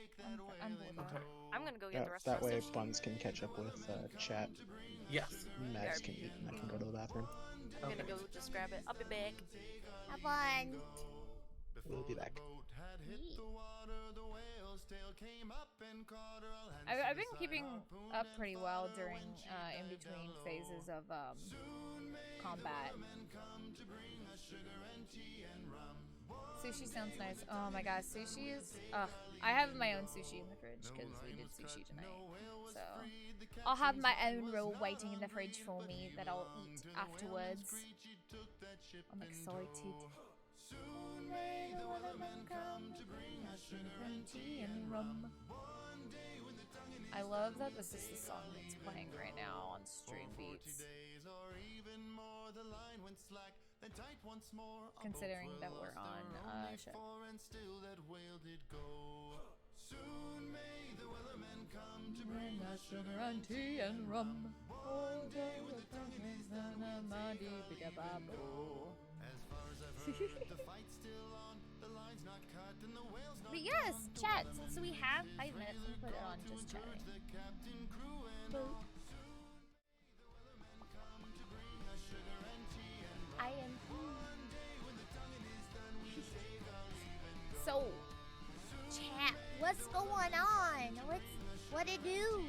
I'm cool with that. Okay. I'm gonna go get the rest of That my way stuff. Buns can catch up with chat. Yes. Mads can eat and I can go to the bathroom. I'm gonna go just grab it. I'll be back. Have fun. We'll be back. I've been keeping up pretty well during in between phases of combat. Sushi sounds nice. Oh my gosh, sushi is. I have my own sushi in the fridge because we did sushi tonight. So I'll have my own roll waiting in the fridge for me that I'll eat afterwards. I'm excited. Soon may the weatherman come to bring us sugar and tea and rum. I love that this is the song that's playing right now on Stream Beats. Considering that we're on ship. Soon may the weatherman come to bring us sugar and tea and rum. But yes, chat, since we have 5 minutes, we put it on just chatting. I am so Chat, what's going on? What it do?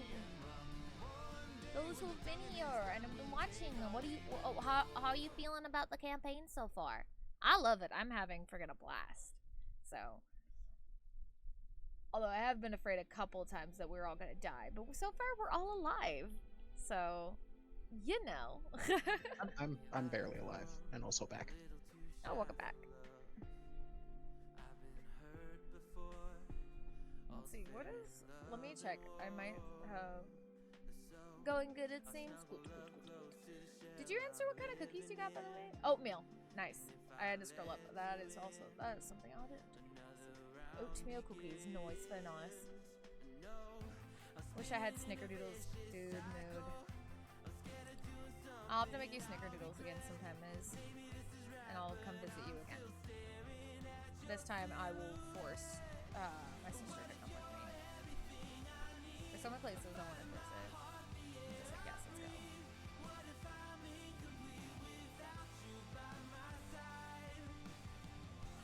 those who've been here and have been watching, what do you how are you feeling about the campaign so far? I love it. I'm having friggin' a blast. So although I have been afraid a couple times that we're all gonna die, but so far we're all alive. So you know. I'm barely alive and also back. Oh, welcome back. Let's see, what is... Let me check. I might have... Going good, it seems. Good. Did you answer what kind of cookies you got, by the way? Oatmeal. Nice. I had to scroll up. That is something I did. Oatmeal cookies. Nice, very nice. Wish I had snickerdoodles. Dude, mood. I'll have to make you snickerdoodles again sometime, Miz. And I'll come visit you again. This time I will force my sister to come with me. There's so many places I want to visit. I'm just like, yes, let's go.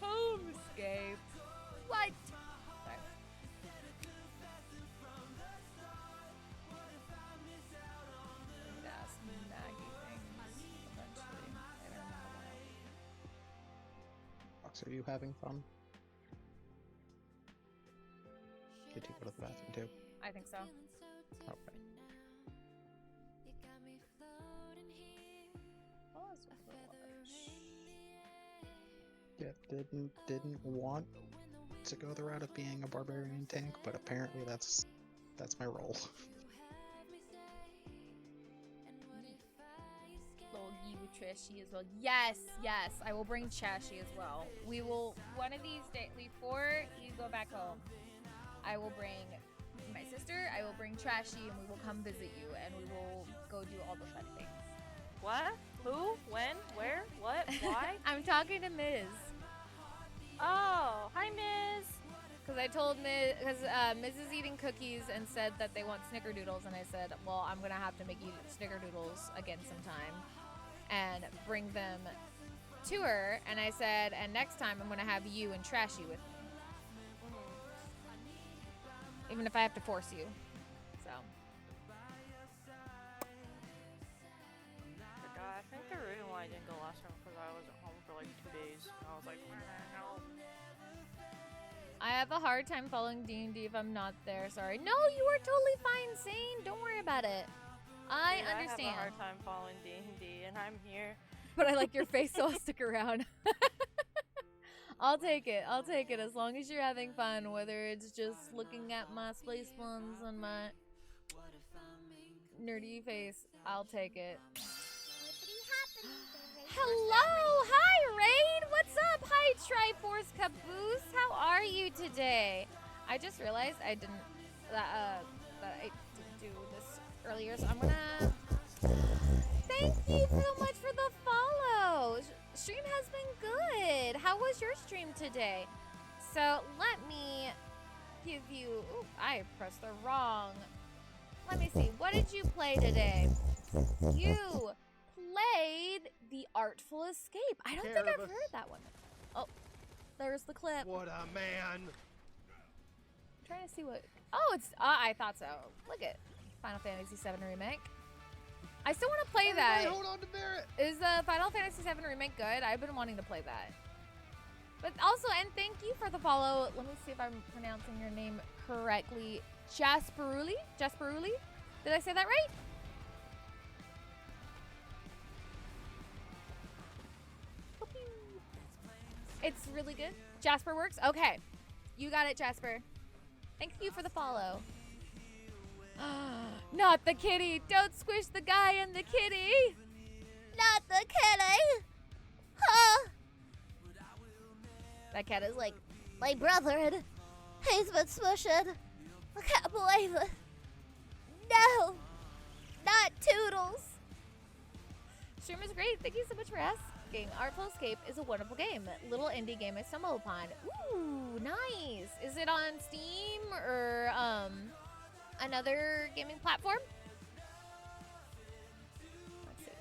Homescape. What? Sorry. I could ask Maggie things eventually. I don't know when. Fox, are you having fun? Did you go to the bathroom too? I think so. Okay. Oh, it's a little harsh. Yeah, didn't want to go the route of being a barbarian tank, but apparently that's my role. Little you Trashy as well. Yes, I will bring Trashy as well. We will, one of these days, before you go back home, I will bring my sister, I will bring Trashy, and we will come visit you, and we will go do all the fun things. What? Who? When? Where? What? Why? I'm talking to Ms. Oh, hi, Miz. Because I told Ms. Because Ms. is eating cookies and said that they want snickerdoodles, and I said, well, I'm gonna have to make you snickerdoodles again sometime, and bring them to her. And I said, and next time I'm gonna have you and Trashy with me, even if I have to force you. So. I think the reason why I didn't go last time was because I was at home for like 2 days. And I was like, no. I have a hard time following D&D if I'm not there. Sorry. No, you are totally fine, Zane. Don't worry about it. I understand. I have a hard time following D&D, and I'm here. But I like your face, so I'll stick around. I'll take it. I'll take it as long as you're having fun, whether it's just looking at my space ones and my nerdy face. I'll take it. Hello! Hi, Raid! What's up? Hi, Triforce Caboose! How are you today? I just realized I didn't that I didn't do this earlier, so I'm gonna thank you so much for the follow. Stream has been good. How was your stream today? So let me give you. Ooh, I pressed the wrong. Let me see. What did you play today? You played The Artful Escape. I don't think I've heard that one. Oh, there's the clip. What a man! I'm trying to see what. Oh, it's. I thought so. Look at Final Fantasy VII Remake. I still want to play that. Hold on to Barrett. Is Final Fantasy VII Remake good? I've been wanting to play that. But also, and thank you for the follow. Let me see if I'm pronouncing your name correctly. Jasperuli? Jasperuli? Did I say that right? It's really good. Jasper works? Okay. You got it, Jasper. Thank you for the follow. Not the kitty. Don't squish the guy and the kitty. Not the kitty. Huh? That cat is like, My brother, he's been smushing. I can't believe it. No, not Toodles. stream is great. Thank you so much for asking. Artful Escape is a wonderful game. Little indie game I stumbled upon. Ooh, nice. Is it on Steam or another gaming platform? Let's see.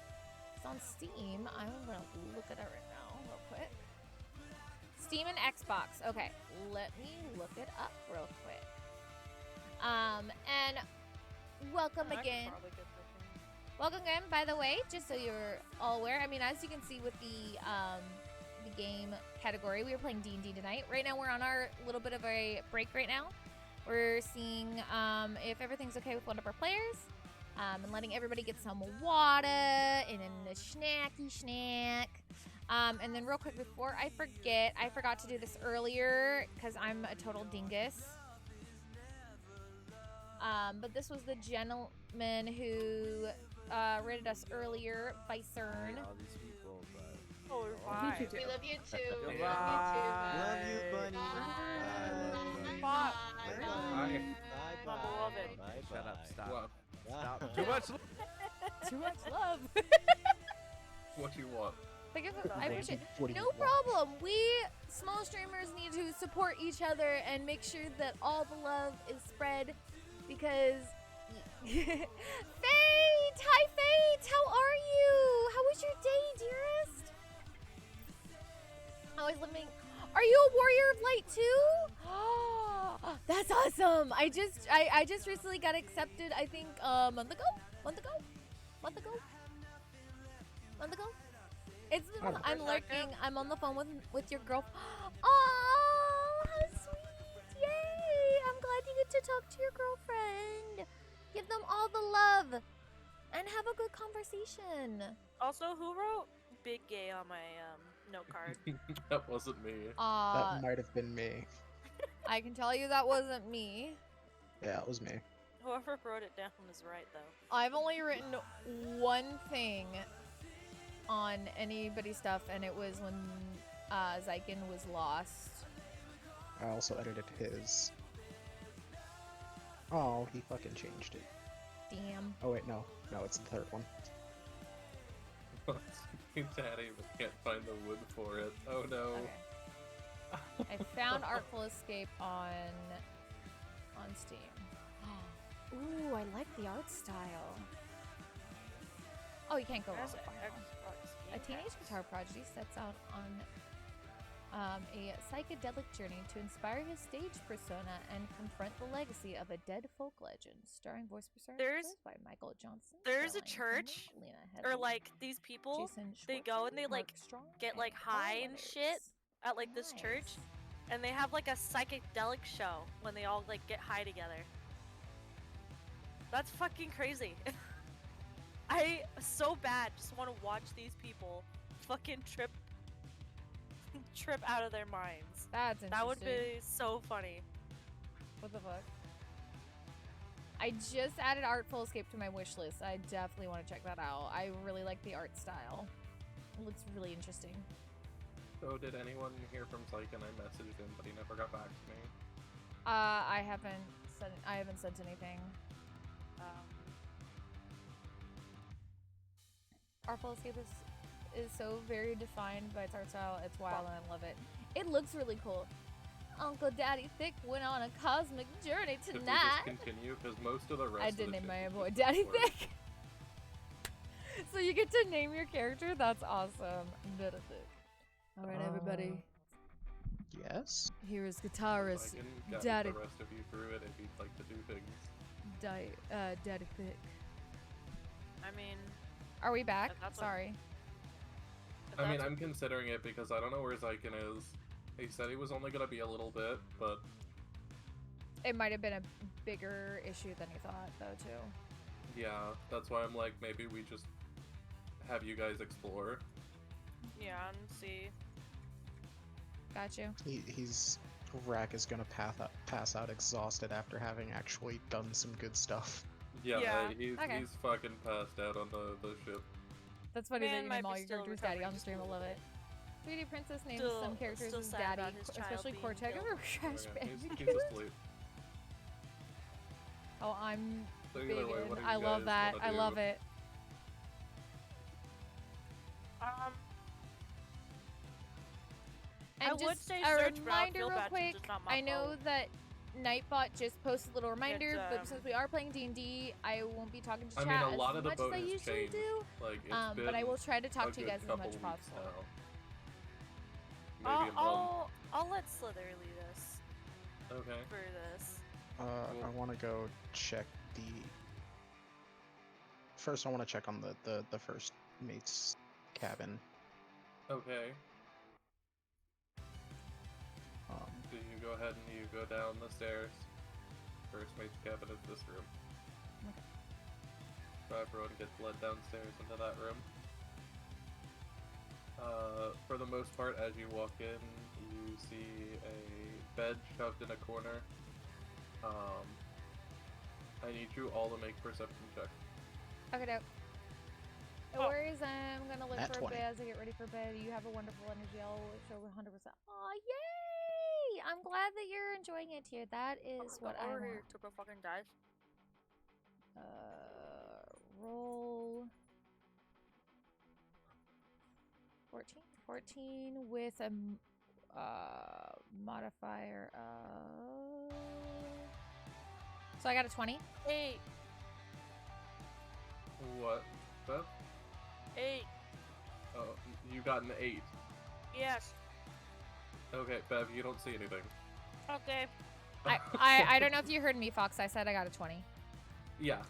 It's on Steam. I'm gonna look at it right now, real quick. Steam and Xbox. Okay, let me look it up real quick. And welcome again. Welcome again, by the way, just so you're all aware. I mean, as you can see with the game category, we were playing D&D tonight. Right now, we're on our little bit of a break right now. We're seeing if everything's okay with one of our players, and letting everybody get some water and then the snacky snack. And then real quick before I forget, I forgot to do this earlier because I'm a total dingus. But this was the gentleman who rated us earlier, Bicern. All these people, but... Oh, we're fine. We love you too. Goodbye. We Love you, Bunny. Bye. Bye. My beloved. Bye. Shut up. Stop. What? Stop. Too much. Too much love. What do you want? Thank you for- I appreciate it. What do you No want? problem. We small streamers need to support each other and make sure that all the love is spread because Fate! Hi Fate! How are you? How was your day, dearest? How is living? Are you a warrior of light too? That's awesome! I just recently got accepted, I think month ago? It's been, I'm lurking. I'm on the phone with your girl. Oh, how sweet! Yay! I'm glad you get to talk to your girlfriend. Give them all the love and have a good conversation. Also, who wrote Big Gay on my note card? That wasn't me. That might have been me. I can tell you that wasn't me. Yeah, it was me. Whoever wrote it down is right, though. I've only written one thing on anybody's stuff, and it was when Xyken was lost. I also edited his. Oh, he fucking changed it. Damn. Oh wait, no, it's the third one. Daddy, but can't find the wood for it. Oh no. Okay. I found Artful Escape on Steam. Ooh, I like the art style. Oh, you can't go wrong There's with an Final. Xbox A Game teenage Pass. guitar prodigy sets out on a psychedelic journey to inspire his stage persona and confront the legacy of a dead folk legend. Starring voice performances by Michael Johnson. There's a Caroline church, Kennedy, Lena or Headey, like these people, Jason they go and they Schwartzman, like Mark Strong, get like and Carl high and shit Weathers. at like this church, and they have like a psychedelic show when they all like get high together. That's fucking crazy. I so bad just want to watch these people fucking trip out of their minds. That's interesting. That would be so funny. What the fuck? I just added Artful Escape to my wish list. I definitely want to check that out. I really like the art style. It looks really interesting. So did anyone hear from Xyken? I messaged him, but he never got back to me. I haven't sent anything. Artful Escape is so very defined by its art style. It's wild and I love it. It looks really cool. Uncle Daddy Thick went on a cosmic journey Should we tonight. just continue? Because most of the rest I of did the name shit my was boy just Daddy words. Thick. So you get to name your character? That's awesome. Daddy Thick. Alright, everybody. Yes? Here is I guitarist can guide Daddy the rest of you through it if you'd like to do things. Daddy Thick. I mean, Are we back? If that's what- Sorry. if I mean, that's- I'm considering it because I don't know where Xyken is. He said he was only gonna be a little bit, but It might have been a bigger issue than you thought, though, too. yeah, that's why I'm like, maybe we just have you guys explore. yeah, and see. Got you. He's Rack is gonna pass out exhausted after having actually done some good stuff. Yeah, Yeah. he's Okay. fucking passed out on the ship. That's funny that Man you might name all be your still characters Daddy recovering on the stream. I love it. 3D Princess names Still- some characters still as sad Daddy, about his child especially being Cortex killed. or Crash Okay, he's Bandicoot. asleep. Oh, I'm So big either way, in. what do I you love guys that. wanna I love do? it. I And would just say a search, but I'll reminder feel real bad since quick. it's not my I know fault. that Nightbot just posted a little reminder, but um, since we are playing D&D, I won't be talking to I chat mean, a lot as of the much as boat I has usually changed. do. Like, it's been But I will try to talk a to you good guys as couple much as weeks possible. now. Maybe a month. I'll let Sliithrr lead us Okay. for this. I want to go check the. First, I want to check on the first mate's cabin. Okay. Um, So you go ahead and you go down the stairs. First mate's cabin is this room. Okay. So everyone gets led downstairs into that room. For the most part, as you walk in, you see a bed shoved in a corner. I need you all to make perception checks. Okay, dope. No Oh. worries, I'm gonna look Nat for 20. a bed as I get ready for bed. You have a wonderful energy. I'll show 100%. Aw, yay! I'm glad that you're enjoying it here. That is what I over want. here took a fucking dive. Roll 14 with a modifier of. So I got a 20. 8, What? Beth? 8, Oh, you got an 8. yes. Okay, Bev, you don't see anything. Okay. I don't know if you heard me, Fox. I said I got a 20. Yeah.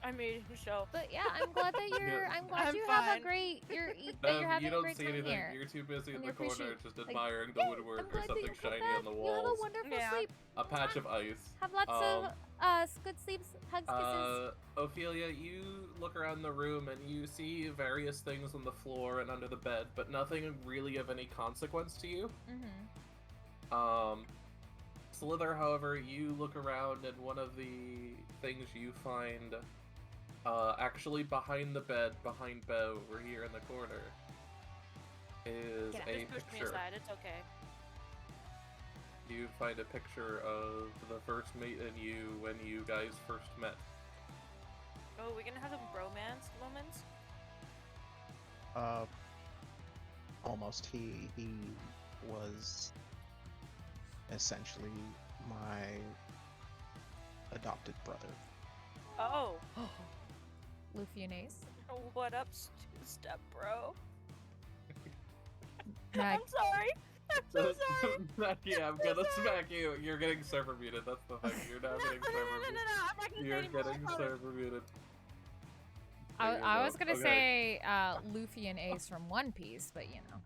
I made a show. But yeah, I'm glad that you're. Yeah. I'm glad I'm you have a fine. great. That Bev, you're having you a don't great see time anything. here. You're too busy in And the you corner appreciate- just like, admiring the Yay, woodwork I'm or glad that something you come shiny back. on the You have a walls. wonderful Yeah. sleep. A patch of ice. Have lots of good sleeps, hugs, kisses. Ophelia, you look around the room and you see various things on the floor and under the bed, but nothing really of any consequence to you. Mm-hmm. Sliithrr, however, you look around and one of the things you find, actually behind the bed, behind Beau, over here in the corner, is Just a push me picture. aside, it's okay. You find a picture of the first mate and you when you guys first met. Oh, we gonna have some bromance moments? Almost. He was essentially my adopted brother. Oh, Luffy and Ace. what up, step bro? Mag- I'm sorry. I'm so sorry. Yeah, I'm gonna smack you. You're getting server muted. That's the thing. You're now getting server muted. I'm not gonna say You're anymore. getting server muted. I, There you I go. was gonna Okay. say Luffy and Ace from One Piece, but you know.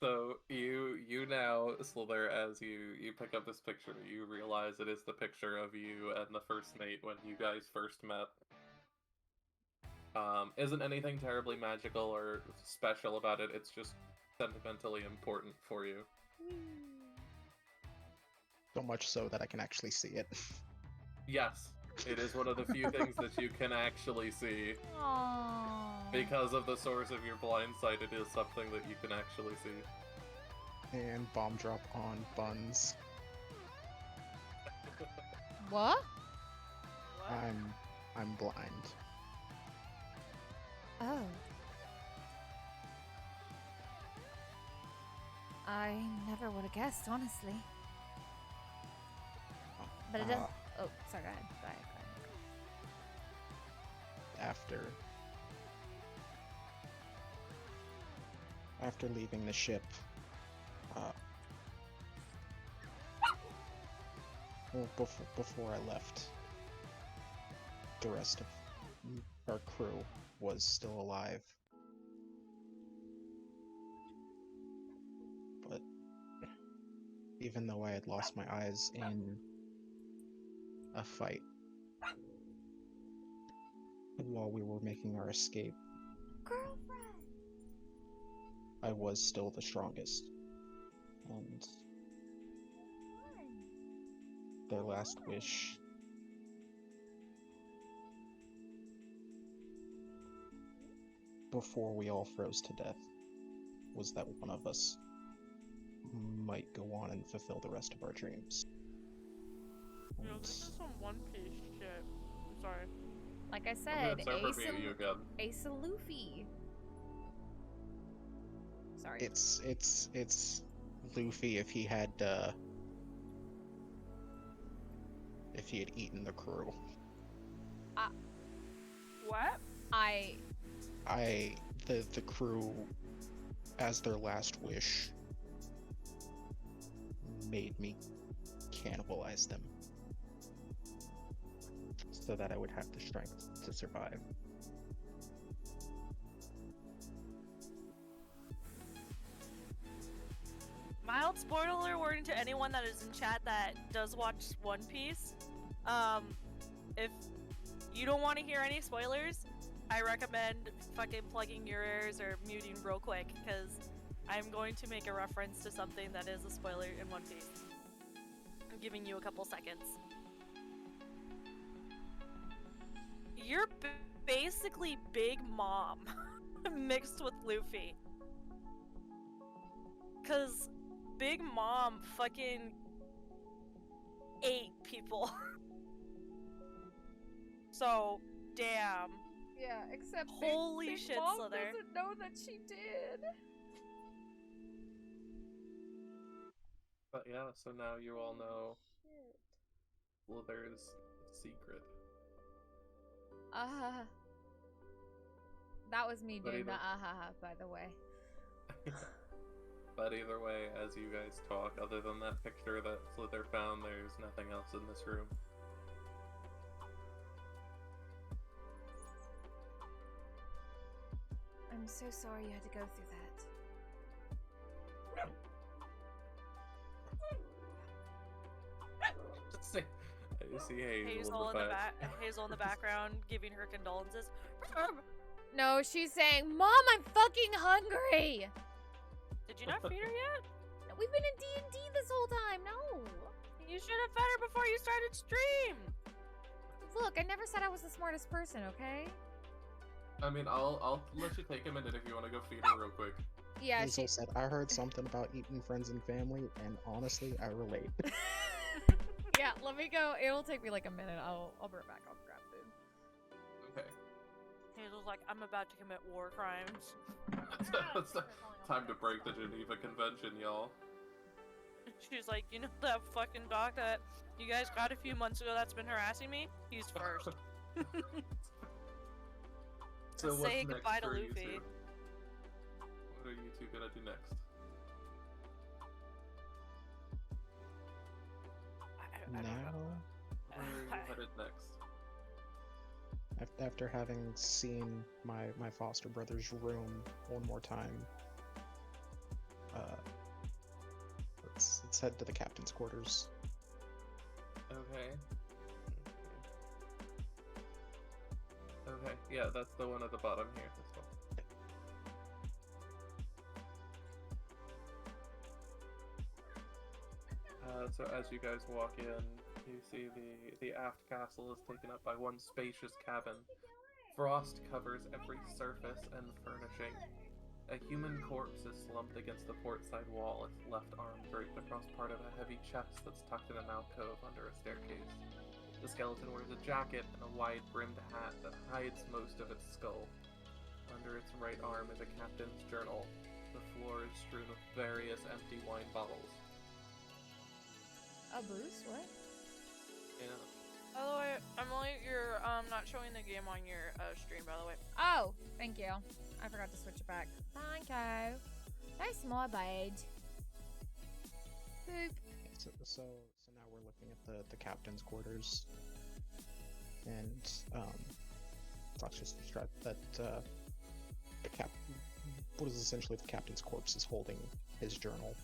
So you now, Sliithrr, as you pick up this picture, you realize it is the picture of you and the first mate when you guys first met. Isn't anything terribly magical or special about it, it's just sentimentally important for you. So much so that I can actually see it. Yes, it is one of the few things that you can actually see. Aww. Because of the source of your blind sight, it is something that you can actually see. And bomb drop on Buns. What? What? I'm blind. Oh. I never would have guessed, honestly. But it does. Oh, sorry. Go ahead. Go ahead. After leaving the ship, well, before I left, the rest of our crew was still alive. But even though I had lost my eyes in a fight while we were making our escape, Girlfriend! I was still the strongest. And their last wish before we all froze to death was that one of us might go on and fulfill the rest of our dreams. You know, And this is some One Piece shit. I'm sorry. Like I I'm said, gonna server Ace mute you and, again. Ace and Luffy. Sorry. it's Luffy if he had eaten the crew. What? The crew, as their last wish, made me cannibalize them so that I would have the strength to survive. Mild spoiler warning to anyone that is in chat that does watch One Piece. If you don't want to hear any spoilers, I recommend fucking plugging your ears or muting real quick, because I'm going to make a reference to something that is a spoiler in One Piece. I'm giving you a couple seconds. You're basically Big Mom mixed with Luffy. Cause Big Mom fucking ate people. So, damn. Yeah, except Holy Big shit, Mom Sliithrr. doesn't know that she did. But yeah, so now you all know Sliithrr's secret. That was me But doing the either- by the way. But either way, as you guys talk, other than that picture that Sliithrr found, there's nothing else in this room. I'm so sorry you had to go through that. I see Hazel in the Hazel in the background giving her condolences. No, she's saying, Mom, I'm fucking hungry! Did you not feed her yet? We've been in D&D this whole time, no! You should have fed her before you started stream. Look, I never said I was the smartest person, okay? I mean, I'll let you take a minute if you want to go feed her real quick. Yeah, Hazel said, I heard something about eating friends and family, and honestly, I relate. Yeah, let me go. It'll take me like a minute. I'll be right back. I'll grab food. Okay. He was like, I'm about to commit war crimes. It's time to break the Geneva Convention, y'all. She's like, you know that fucking dog that you guys got a few months ago that's been harassing me? He's first. So what's Say next goodbye to for you Luffy. two? What are you two gonna do next? I don't know. Now, Where are you headed next? after having seen my foster brother's room one more time, let's head to the captain's quarters. Okay. Okay, yeah, that's the one at the bottom here. This one. So as you guys walk in, you see the aft castle is taken up by one spacious cabin. Frost covers every surface and furnishing. A human corpse is slumped against the port side wall, its left arm draped across part of a heavy chest that's tucked in an alcove under a staircase. The skeleton wears a jacket and a wide-brimmed hat that hides most of its skull. Under its right arm is a captain's journal. The floor is strewn with various empty wine bottles. Oh, Bruce, what? Yeah. By the way, Emily, you're not showing the game on your stream, by the way. Oh, thank you. I forgot to switch it back. Thank you. That's my bad. Boop. So now we're looking at the captain's quarters, and Fox just described that what is essentially the captain's corpse is holding his journal.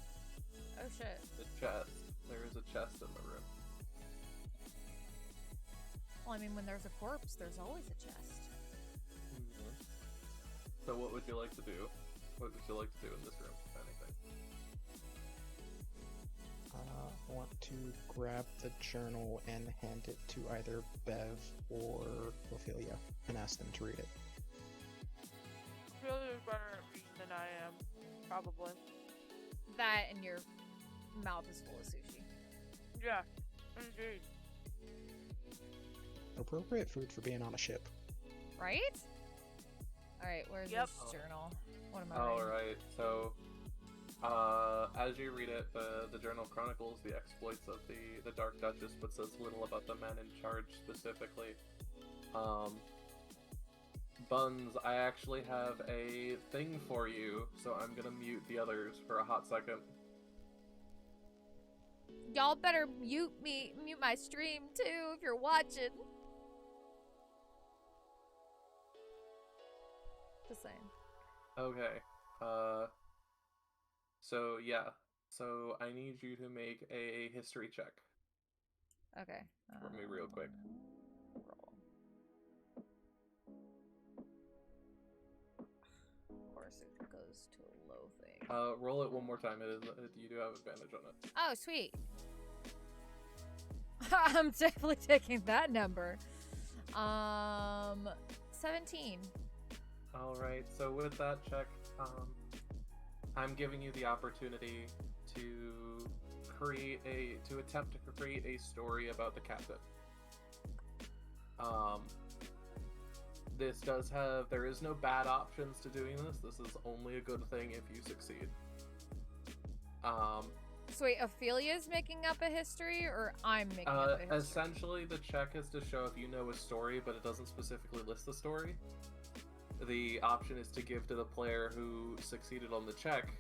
Oh shit. The chest. There is a chest in the room. Well, I mean, when there's a corpse, there's always a chest. So what would you like to do? What would you like to do in this room, if anything? I want to grab the journal and hand it to either Bev or Ophelia and ask them to read it. Really better at reading than I am, probably. That and your mouth is full of sushi. Yeah, indeed. Appropriate food for being on a ship. Right? Alright, where's Yep. this journal? What am I reading? Alright, so as you read it, the journal chronicles the exploits of the Dark Duchess, but says little about the men in charge specifically. Buns, I actually have a thing for you, so I'm gonna mute the others for a hot second. Y'all better mute my stream too if you're watching. Just saying. Okay, so yeah, so I need you to make a history check Okay. for me real quick. Roll. Of course it goes to a low thing. Roll it one more time. You do have advantage on it. Oh, sweet. I'm definitely taking that number. 17. Alright, so with that check, I'm giving you the opportunity to attempt to create a story about the captain. There is no bad options to doing this. This is only a good thing if you succeed. So wait, Ophelia's making up a history, or I'm making up a history? Essentially, the check is to show if you know a story, but it doesn't specifically list the story. The option is to give to the player who succeeded on the check,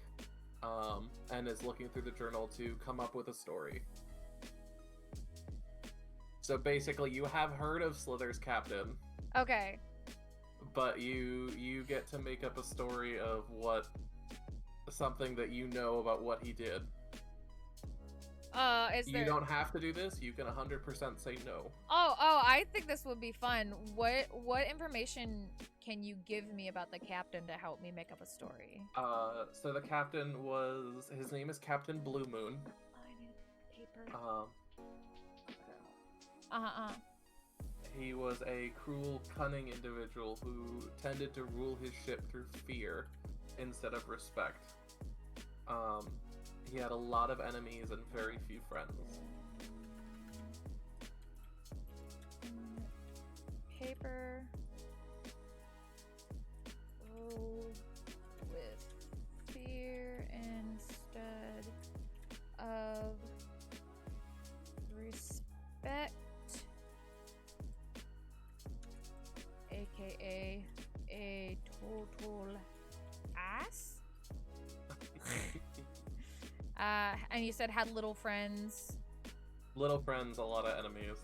and is looking through the journal to come up with a story. So basically, you have heard of Sliithrr's captain, Okay. but you get to make up a story of something that you know about what he did. You don't have to do this. You can 100% say no. Oh, I think this would be fun. What information can you give me about the captain to help me make up a story? So the captain his name is Captain Blue Moon. Oh, I need paper. He was a cruel, cunning individual who tended to rule his ship through fear instead of respect. He had a lot of enemies and very few friends. Paper. said had little friends. Little friends, a lot of enemies.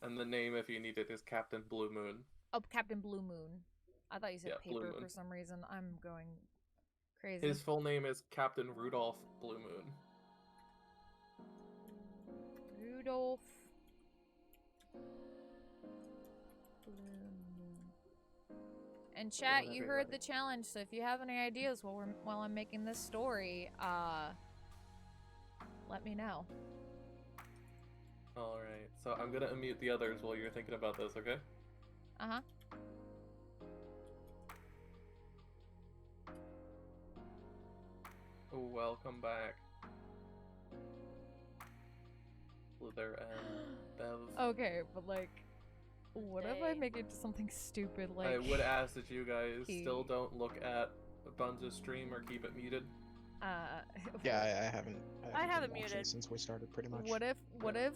And the name, if you need it, is Captain Blue Moon. Oh, Captain Blue Moon. I thought you said Yeah, Blue paper Moon. for some reason. I'm going crazy. His full name is Captain Rudolph Blue Moon. Rudolph Blue Moon. And chat, you heard the challenge, so if you have any ideas while I'm making this story, let me know. Alright, so I'm gonna unmute the others while you're thinking about this, okay? Uh-huh. Welcome back. Sliithrr and Bev. Okay, but like, what if I make it to something stupid like... I would ask that you guys still don't look at Buns' stream or keep it muted. Yeah, I haven't. I haven't been watching muted. since we started, pretty much. What if...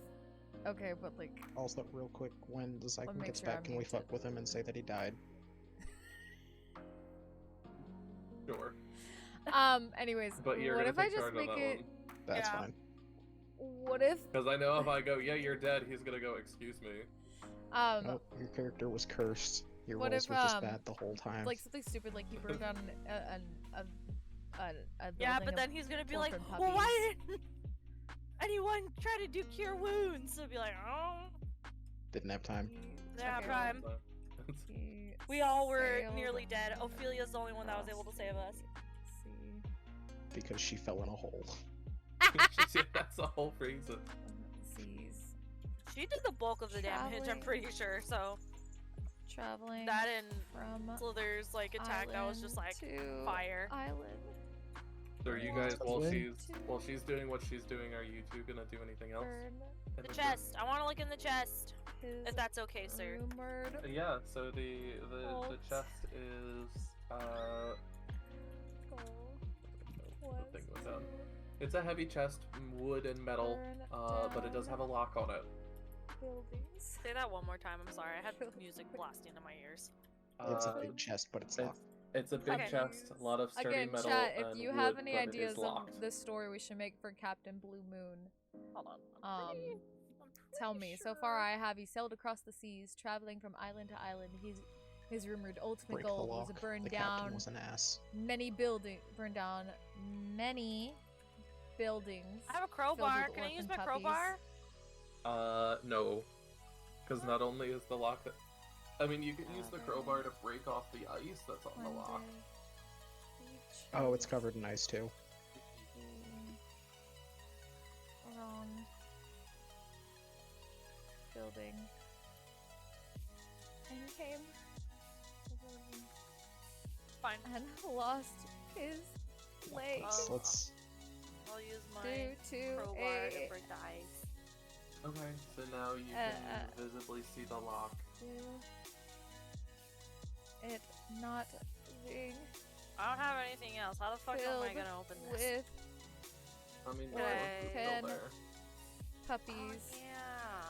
Okay, but like... Also, real quick, when the Xyken make gets sure back, I'm can we muted. fuck with him and say that he died? Sure. Anyways, But you're what gonna if I take just charge on make that it... one. That's Yeah. fine. What if... Because I know if I go, yeah, you're dead, he's gonna go, excuse me. Oh, your character was cursed. Your what rolls if, were just bad the whole time. like something stupid, like you burned down a Yeah, building but of then he's gonna be like, orphan well, why puppies." didn't anyone try to do cure wounds? So be like, oh, Didn't have time. yeah, Okay. prime. He We all were sailed nearly dead. across Ophelia's the only one that was able to save us. sea. Because she fell in a hole. That's the whole reason. Seas. She did the bulk of the damage, I'm Traveling. pretty sure. So Traveling that and from Slither's like attack, that was just like island to fire. Island. So are you guys, while Win. she's doing what she's doing, are you two gonna do anything else? Burn in The the chest. I want to look in the chest, his if that's okay, sir. rumored Yeah, so the Vault. chest is goal the thing was went down. to It's a heavy chest, wood and metal, burn but it does down have a lock on it. buildings. Say that one more time. I'm sorry. I had music blasting in my ears. It's a Uh, big chest, but it's it's, locked. it's a big Okay. chest, a lot of sturdy Again, metal chat, if and you wood, have any but it is ideas of locked. the story we should make for Captain Blue Moon, Hold on. I'm pretty tell me. So far, I have he sailed across the seas, traveling from island to island. His rumored ultimate Break the goal was lock. to burn The down captain was an ass. many buildings. I have a filled crowbar. with Can I use my orphan crowbar? No. Because not only is the lock that... I mean, you can use the crowbar to break off the ice that's on the lock. Oh, it's covered in ice too. Wrong building. And came Fine. and lost his leg Let's I'll use my due to crowbar to a break the ice. Okay, so now you can visibly see the lock. it not being I don't have anything else. How the fuck am I filled gonna open this? with I mean, the Okay. lock is still Pen. there. Oh, puppies, yeah.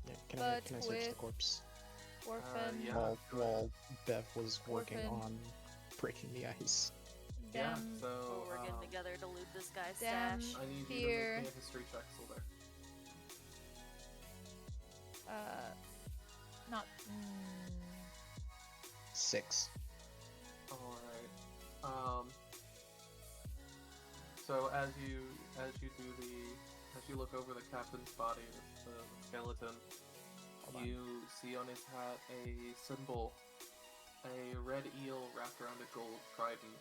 yeah, can But I search the with corpse? orphan, yeah. While Bev was working Orphan. on breaking the ice. Yeah, them, so So we're getting together to loot this guy's Damn. stash. I need Here. you to make me a history check still there. not, 6. Alright. So as you look over the captain's body, the skeleton, you see on his hat a symbol, a red eel wrapped around a gold trident.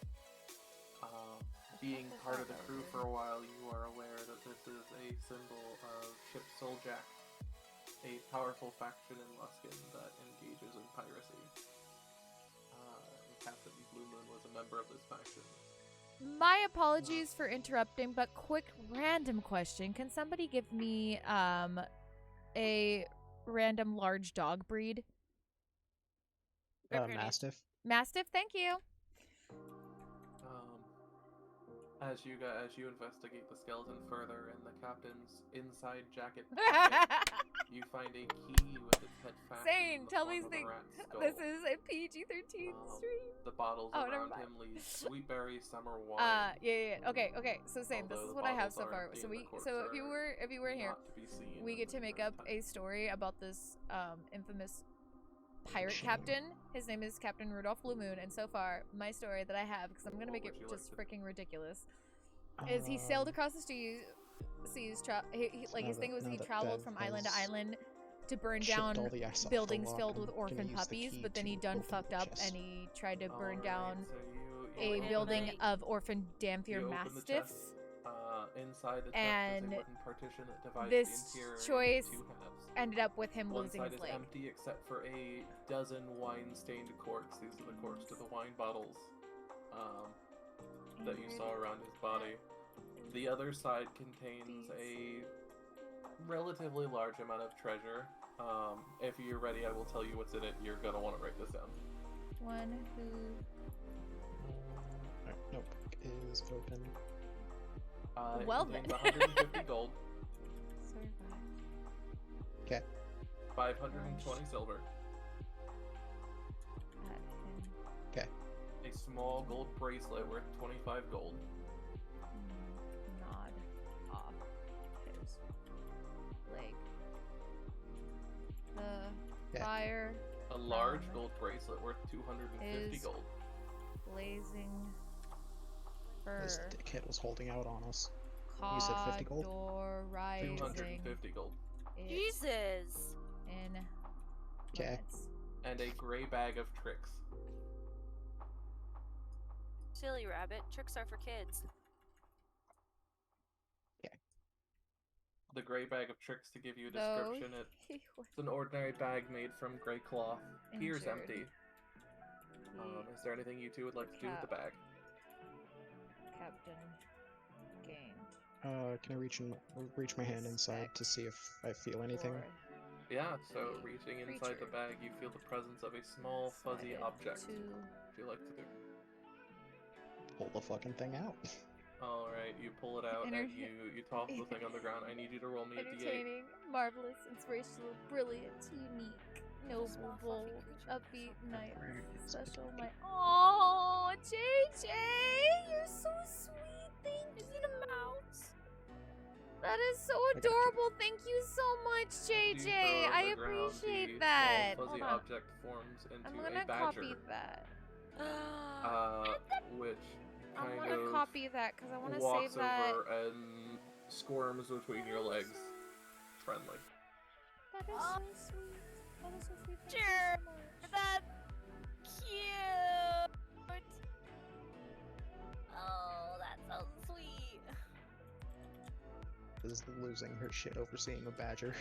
Being part of the crew for a while, you are aware that this is a symbol of Ship Souljack, a powerful faction in Luskin that engages in piracy. Captain Blue Moon was a member of this faction. My apologies for interrupting, but quick random question. Can somebody give me a random large dog breed? Rip your knees. Mastiff. Mastiff, thank you. As you investigate the skeleton further in the captain's inside jacket, you find a key with its head fastened in Sane, the tell form me of a things. rat's skull. This is a PG-13 stream. The bottles Oh, never around mind. him lead sweetberry summer wine. Yeah. Okay. So Sane, this is Although what I have the so far. bottles So are empty and the so corks if you were here, not to be seen we in get to the make current up time. a story about this infamous pirate Shame. captain. His name is Captain Rudolph Blue Moon, and so far my story that I have, because I'm gonna What make it would you just like to freaking ridiculous, is he sailed across the seas. His thing was he traveled from island to island to burn down buildings filled with orphan puppies, but then he done fucked up and he tried to burn Alright, down so you a open building it, of orphan you Dampier open the Mastiffs. chest. Inside the chest And is a wooden partition that divides this the interior choice into two halves. Ended up with him One losing side his is leg. empty except for a dozen wine-stained corks. These are the corks to the wine bottles that you saw around his body. The other side contains a relatively large amount of treasure. If you're ready, I will tell you what's in it. You're gonna want to write this down. One who Notebook is open. It Well contains then. 150 gold, survived. Okay. 520 silver, At him. a small gold bracelet worth 25 gold, Nod off his leg. The Yeah. fire a large Um, gold bracelet worth 250 is- gold, blazing This fur. dickhead was holding out on us. You said 50 gold? Condor rising 250 gold, it Jesus. in 'Kay. minutes. and a gray bag of tricks. Silly rabbit. Tricks are for kids. The gray bag of tricks, to give you a Though description, he was it's an ordinary bag made from gray cloth. Here's injured, empty. he- Is there anything you two would like to do with the bag? Captain gained. Can I reach my hand inside to see if I feel anything? for Yeah, so the reaching inside the creature. bag, you feel the presence of a small fuzzy Decided object. to What do you like to do? Pull the fucking thing out. Alright, you pull it out and you toss the thing on the ground. I need you to roll me a d8. entertaining, marvelous, inspirational, brilliant, unique, noble, Small, fluffy bold, creature. upbeat, night, special, my. Oh, JJ, you're so sweet. Thank Is you. it a mouse? That is so got you. adorable. Thank you so much, You JJ. throw it on I the ground, appreciate the that. small fuzzy Hold on. object forms into I'm a gonna badger, copy that. which I'm kind gonna of copy that because I want to walks save that. over and squirms between your legs. Friendly. That is so sweet. That is so sweet. Thank you Sure. so much. That's cute. Oh, that's so sweet. Is losing her shit over seeing a badger.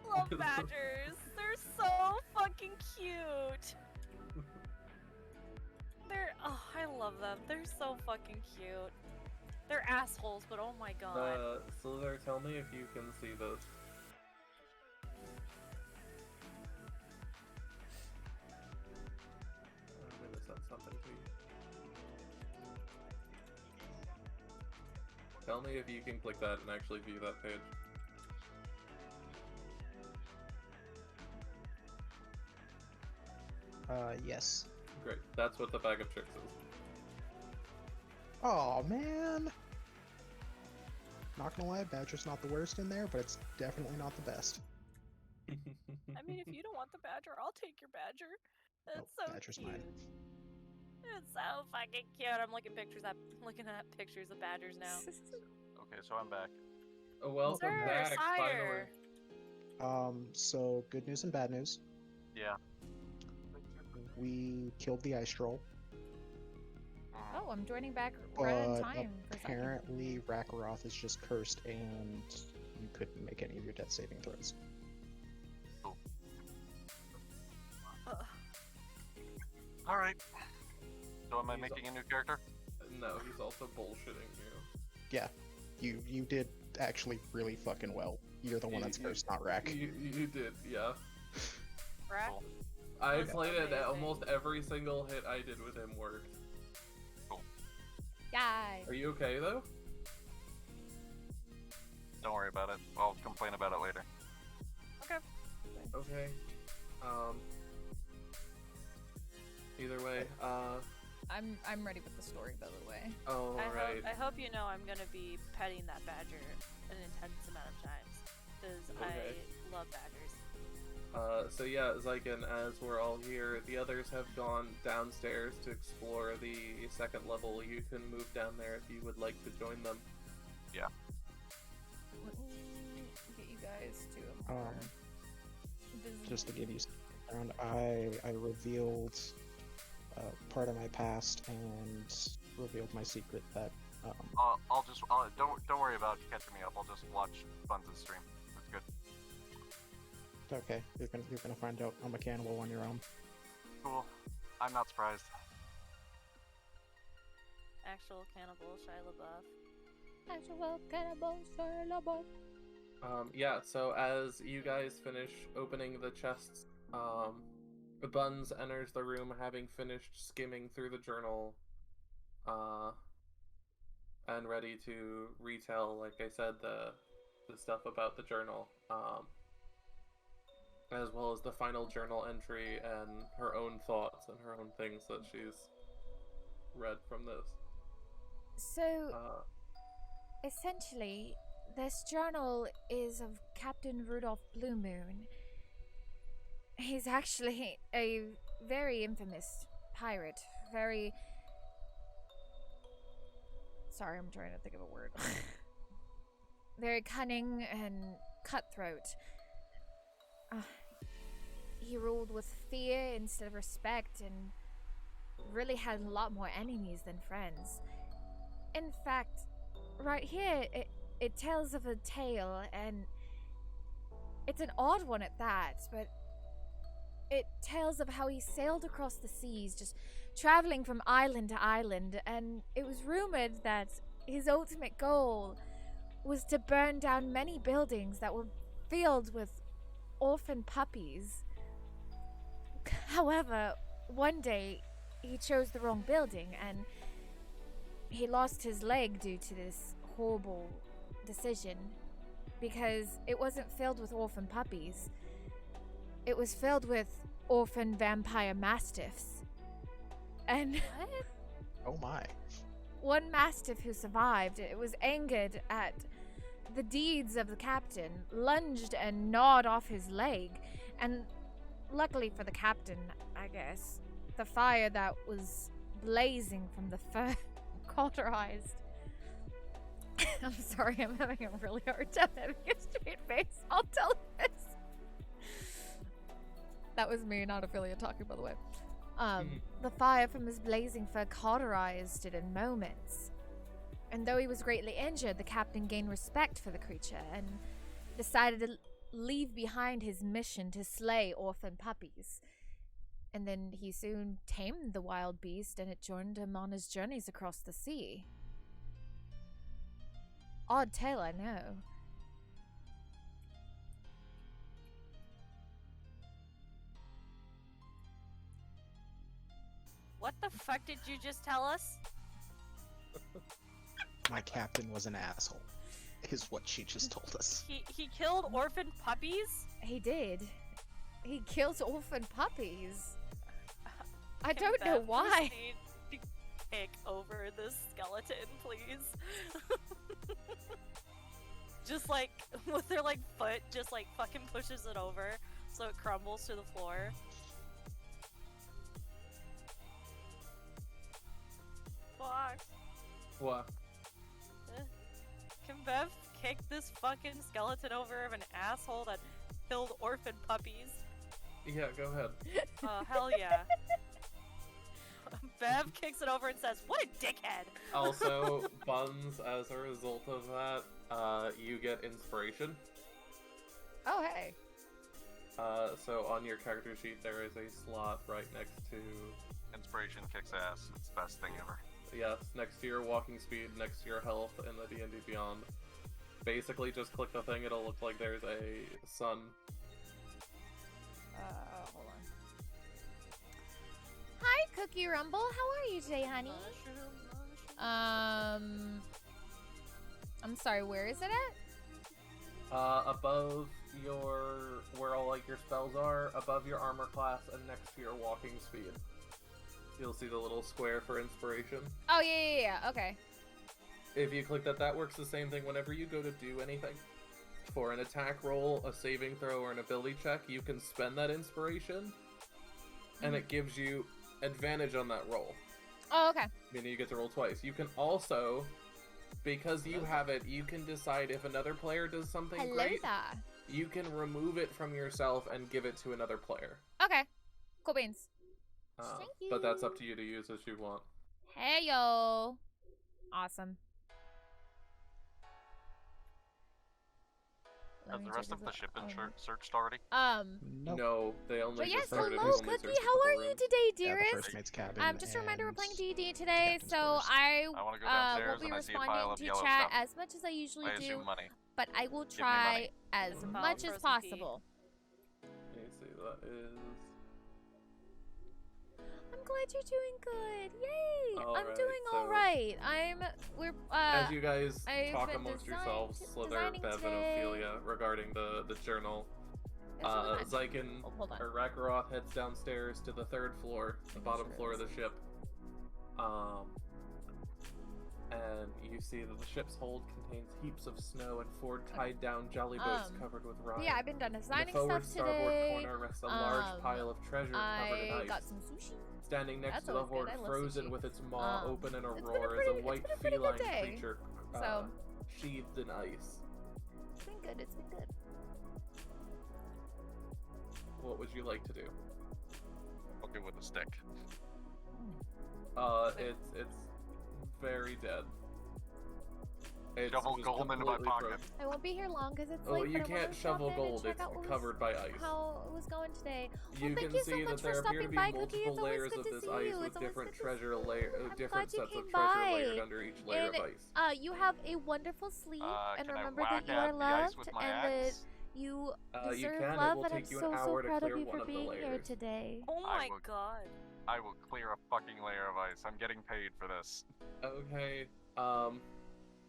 Love badgers. They're so fucking cute. I love them. They're so fucking cute. They're assholes, but oh my god. Sliithrr, tell me if you can see this. I'm gonna send something to you. Tell me if you can click that and actually view that page. Yes. Great. That's what the bag of tricks is. Oh man. Not gonna lie, badger's not the worst in there, but it's definitely not the best. I mean, if you don't want the badger, I'll take your badger. That's Nope, so badger's cute. mine. It's so fucking cute. I'm looking at pictures of badgers now. Okay, so I'm back. Oh, welcome Sir, back, sire. finally. So good news and bad news. Yeah. We killed the ice troll, Oh, I'm joining back right in but time for a second. apparently Rakaroth is just cursed and you couldn't make any of your death saving throws. Alright. So am I He's making a new character? No, he's also bullshitting you. Yeah, you did actually really fucking well. You're the one that's cursed, not Rak. You did, yeah. Rack? Cool. I Okay. played it. Amazing. Almost every single hit I did with him worked. Yay. Are you okay though? Don't worry about it. I'll complain about it later. Okay. Either way, I'm ready with the story, by the way. alright. I hope you know I'm gonna be petting that badger an intense amount of times because Okay. I love badgers. So yeah, Xyken, as we're all here, the others have gone downstairs to explore the second level. You can move down there if you would like to join them. Let me get you guys to a more visible- Just to give you some background, I revealed part of my past and revealed my secret that Don't worry about catching me up. I'll just watch Buns' stream. That's good. okay, you're gonna find out I'm a cannibal on your own. Cool. I'm not surprised. Actual cannibal Shia LaBeouf. Actual cannibal Shia LaBeouf. Yeah, so as you guys finish opening the chests, Buns enters the room having finished skimming through the journal, and ready to retell, like I said, the stuff about the journal, as well as the final journal entry and her own thoughts and her own things that she's read from this. So, essentially, this journal is of Captain Rudolph Blue Moon. He's actually a very infamous pirate. Sorry, I'm trying to think of a word. Very cunning and cutthroat. He ruled with fear instead of respect and really had a lot more enemies than friends. In fact, right here, it tells of a tale, and it's an odd one at that, but it tells of how he sailed across the seas, just traveling from island to island, and it was rumored that his ultimate goal was to burn down many buildings that were filled with orphan puppies. However, one day he chose the wrong building, and he lost his leg due to this horrible decision, because it wasn't filled with orphan puppies. It was filled with orphan vampire mastiffs. And Oh my. one mastiff who survived, it was angered at the deeds of the captain, lunged and gnawed off his leg, and luckily for the captain, I guess, the fire that was blazing from the fur cauterized. I'm sorry, I'm having a really hard time having a straight face. I'll tell you this. That was me, not Ophelia talking, by the way. The fire from his blazing fur cauterized it in moments. And though he was greatly injured, the captain gained respect for the creature and decided to leave behind his mission to slay orphan puppies. And then he soon tamed the wild beast, and it joined him on his journeys across the sea. Odd tale, I know. What the fuck did you just tell us? My captain was an asshole, is what she just told us. He killed orphan puppies? He did. He kills orphan puppies. I Can don't know Bev why. proceed to kick over this skeleton, please? Just like with her like foot, just like fucking pushes it over so it crumbles to the floor. Fuck. What? Can Bev kick this fucking skeleton over of an asshole that killed orphan puppies? Yeah, go ahead. Oh, hell yeah. Bev kicks it over and says, "What a dickhead!" Also, Buns, as a result of that, you get inspiration. Oh, hey. So on your character sheet, there is a slot right next to, Inspiration kicks ass. It's the best thing ever. yes, next to your walking speed, next to your health in the D&D Beyond. Basically, just click the thing, it'll look like there's a sun. Hold on. Hi, Cookie Rumble. How are you today, honey? I'm sorry, where is it at? Above where all like your spells are, above your armor class, and next to your walking speed. You'll see the little square for inspiration. Oh, yeah. Okay. If you click that, that works the same thing whenever you go to do anything. For an attack roll, a saving throw, or an ability check, you can spend that inspiration, and it gives you advantage on that roll. Oh, okay. Meaning you get to roll twice. You can also, because you have it, you can decide if another player does something Hello great, there. you can remove it from yourself and give it to another player. Okay. Cool beans. Thank But that's you. up to you to use as you want. Hey, yo. Awesome. Let Has me the check rest of this the out. ship been Oh. searched already? Nope. No, they only But yes, just started. hello, We've only Cookie. searched a How couple are you rooms. today, Yeah, the dearest? first mate's cabin. Just a reminder, we're playing and D&D today, captain's so quarters. I I wanna go downstairs won't be and I see a pile responding of to yellow chat stuff. as much as I usually I do, assume money. but I will me try money. as Pile of much as frozen pea. possible. Let me see, that is... I'm glad you're doing good. Yay! I'm Alright, doing so- all right. We're As you guys I've talk been amongst design- yourselves, Sliithrr, designing Bev, today. and Ophelia, regarding the journal, It's really fun. Xyken, Oh, hold on. or Rakaroth heads downstairs to the third floor, the bottom sure floor of the it's- ship. And you see that the ship's hold contains heaps of snow and 4 tied down jolly boats covered with rye. Yeah, I've been done In the designing forward stuff starboard today. corner rests a large pile of treasure covered in I ice. got some sushi. Standing next That's to the always good. horde, I love frozen sushi. with its maw open in a It's been a roar, is pretty- a it's white been a pretty good feline day. creature So- sheathed in ice. It's been good. It's been good. What would you like to do? Okay, with a stick. It's very dead. It's Shovel just gold into my completely pocket. frozen. I won't be here long because it's Oh, late. you but I wanted can't to stop shovel in gold, and check it's out what was- covered by ice. How it was going today. You thank can you so see much that for there appear to stopping be by, Cookie. multiple It's always layers good of to this see ice you. with It's always different good to treasure see layer, you. I'm different glad you sets of came treasure layered by. under each layer And, of ice. you have a wonderful sleep, and Can I remember whack that you are at the ice loved, with my and that axe? you You deserve can. It love, will and I'm take you so an hour to proud clear of you one for of the being here layers. today. Oh I my would- god. I will clear a fucking layer of ice. I'm getting paid for this. Okay.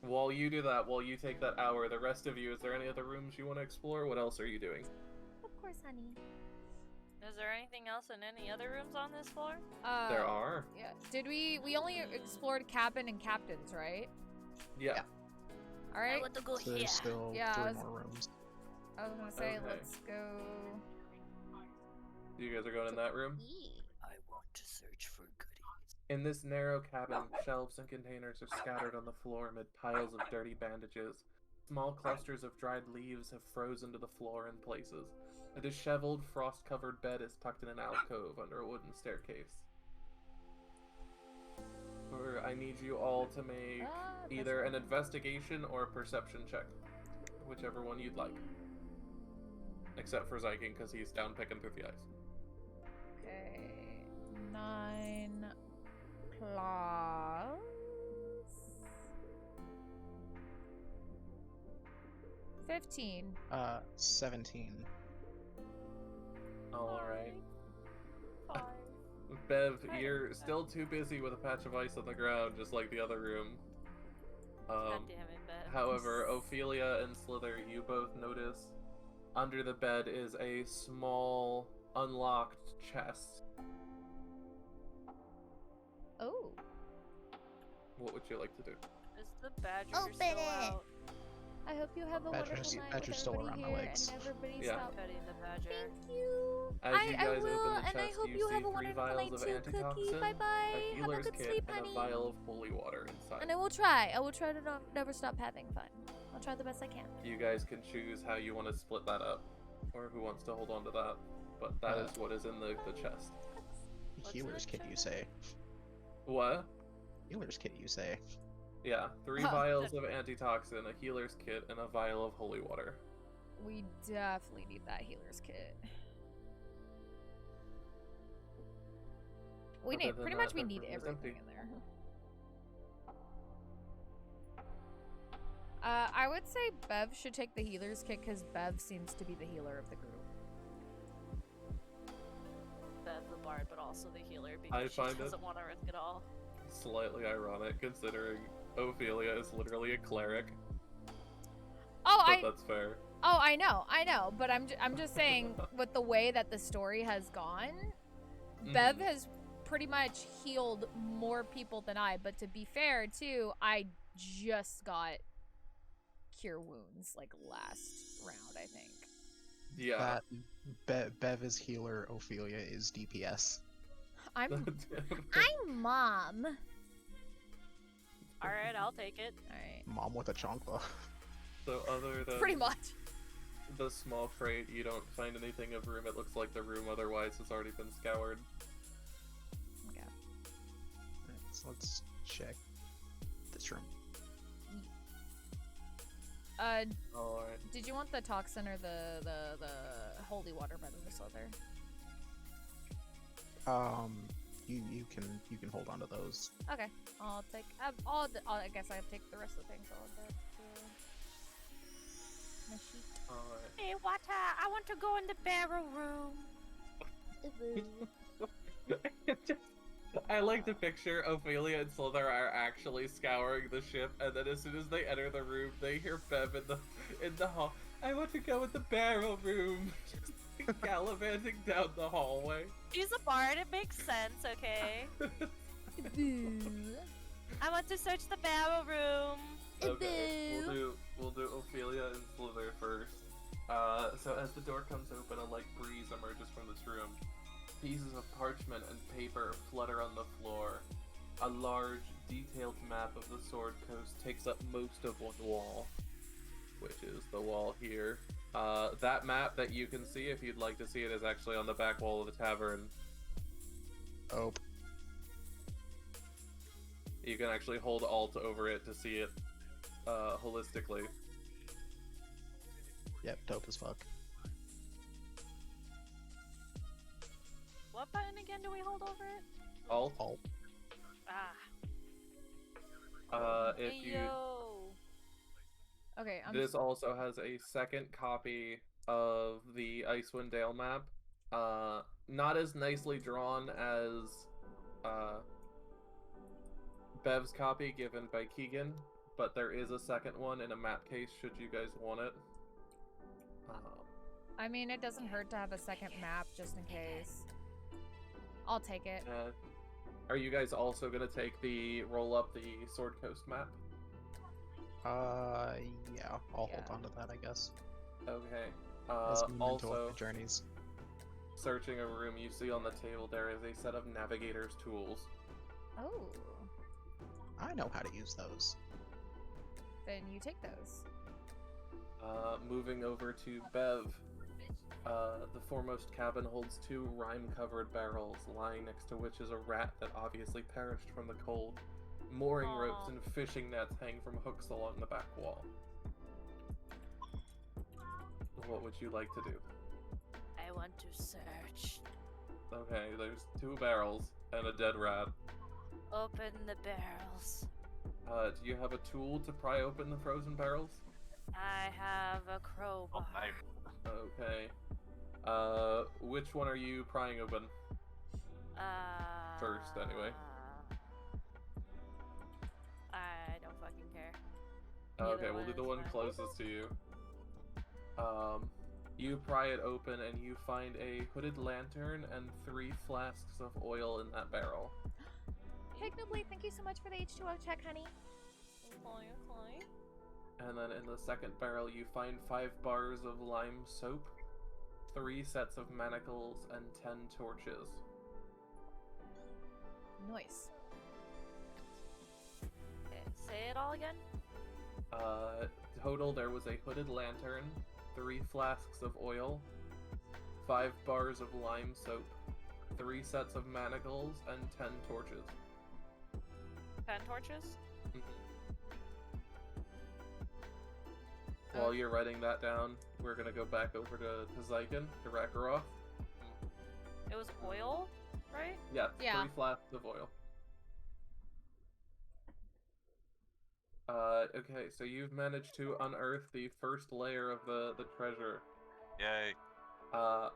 While you do that, while you take that hour, the rest of you, is there any other rooms you want to explore? What else are you doing? Of course, honey. Is there anything else in any other rooms on this floor? There are. Yeah. Did we only explored cabin and captains, right? Yeah. All right. I want to go So here. there's still Yeah, I 3 was- more rooms. I was gonna say, Okay. let's go. You guys are going in that room? I want to search for goodies. In this narrow cabin, shelves and containers are scattered on the floor amid piles of dirty bandages. Small clusters of dried leaves have frozen to the floor in places. A disheveled, frost-covered bed is tucked in an alcove under a wooden staircase. I need you all to make either an investigation or a perception check. Whichever one you'd like. Except for Xyken, because he's down picking through the ice. Okay. 9 plus 15. 17. Alright. Five. Bev, you're still too busy with a patch of ice on the ground, just like the other room. God damn it, Bet. However, Ophelia and Sliithrr, you both notice under the bed is a small, unlocked chest. Oh. What would you like to do? Is the badger Open still it. out? I hope you have a Badger's- wonderful night Badger's with still everybody around my here, legs. and everybody Yeah. stop. Petting the badger. Thank you. As you I guys will, open the and I chest, hope you you see have a 3 wonderful vials night of too, Cookie. antitoxin, Bye bye. a Have a healer's good kit, sleep, and honey. a vial of holy water inside. And I will try. I will try to never stop having fun. I'll try the best I can. You guys can choose how you want to split that up, or who wants to hold on to that. But that is what is in the chest. What's Healer's in kit, you say? What? Healer's kit, you say? Yeah, 3 Oh. vials of antitoxin, a healer's kit, and a vial of holy water. We definitely need that healer's kit. We Other need than pretty that, much we the need room is everything empty. in there. I would say Bev should take the healer's kit because Bev seems to be the healer of the group. Bev the bard, but also the healer I because find she it. doesn't want to risk it all. slightly ironic considering Ophelia is literally a cleric. Oh, But that's fair. Oh, I know, but I'm just saying, with the way that the story has gone, Bev has pretty much healed more people than I. But to be fair, too, I just got cure wounds like last round, I think. Yeah. Bev is healer, Ophelia is DPS. I'm mom. All right, I'll take it. All right. Mom with a chancla. So other than Pretty much. the small crate, you don't find anything of room. It looks like the room otherwise has already been scoured. Okay. Alright, so let's check this room. Alright. Did you want the toxin or the holy water by the Sliithrr? You can hold on to those. Okay, I'll take. I guess I take the rest of the things. I'll add that to my sheet. Alright. Hey, Wata, I want to go in the barrel room. I like to picture Ophelia and Sliithrr are actually scouring the ship, and then as soon as they enter the room, they hear Bev in the hall. I want to go in the barrel room. Just gallivanting down the hallway. She's a bard, it makes sense, okay? I want to search the barrel room. Okay, we'll do Ophelia and Sliithrr first. So as the door comes open, a light breeze emerges from this room. Pieces of parchment and paper flutter on the floor. A large, detailed map of the Sword Coast takes up most of one wall, which is the wall here. That map that you can see, if you'd like to see it, is actually on the back wall of the tavern. Oh. You can actually hold Alt over it to see it holistically. Yep, dope as fuck. What button again do we hold over it? Alt. Ah. If Hey, you. yo. Okay, I'm This also has a second copy of the Icewind Dale map. Not as nicely drawn as Bev's copy given by Keegan, but there is a second one in a map case should you guys want it. I mean, it doesn't hurt to have a second map just in case. I'll take it. Are you guys also gonna take roll up the Sword Coast map? Yeah, I'll Yeah. hold on to that, I guess. Okay. As memento Also, of my journeys. searching a room, you see on the table there is a set of navigator's tools. Oh, I know how to use those. then you take those. Moving over to Bev. The foremost cabin holds 2 rime-covered barrels, lying next to which is a rat that obviously perished from the cold. Mooring ropes Aw. and fishing nets hang from hooks along the back wall. What would you like to do? I want to search. Okay, there's 2 barrels and a dead rat. Open the barrels. Do you have a tool to pry open the frozen barrels? I have a crowbar. Oh, knife. Okay. Which one are you prying open? First, anyway. I don't fucking care. Okay, Neither we'll do the is one fine. closest to you. You pry it open and you find a hooded lantern and 3 flasks of oil in that barrel. Hygnobly, thank you so much for the H2O check, honey. Okay. And then in the second barrel you find 5 bars of lime soap, 3 sets of manacles, and 10 torches. Nice. Okay, say it all again. Total there was a hooded lantern, 3 flasks of oil, 5 bars of lime soap, 3 sets of manacles, and 10 torches. 10 torches? While you're writing that down, we're gonna go back over to Xyken, to Rakaroth. It was oil, right? Yeah, Yeah. 3 flasks of oil. Okay, so you've managed to unearth the first layer of the treasure. Yay.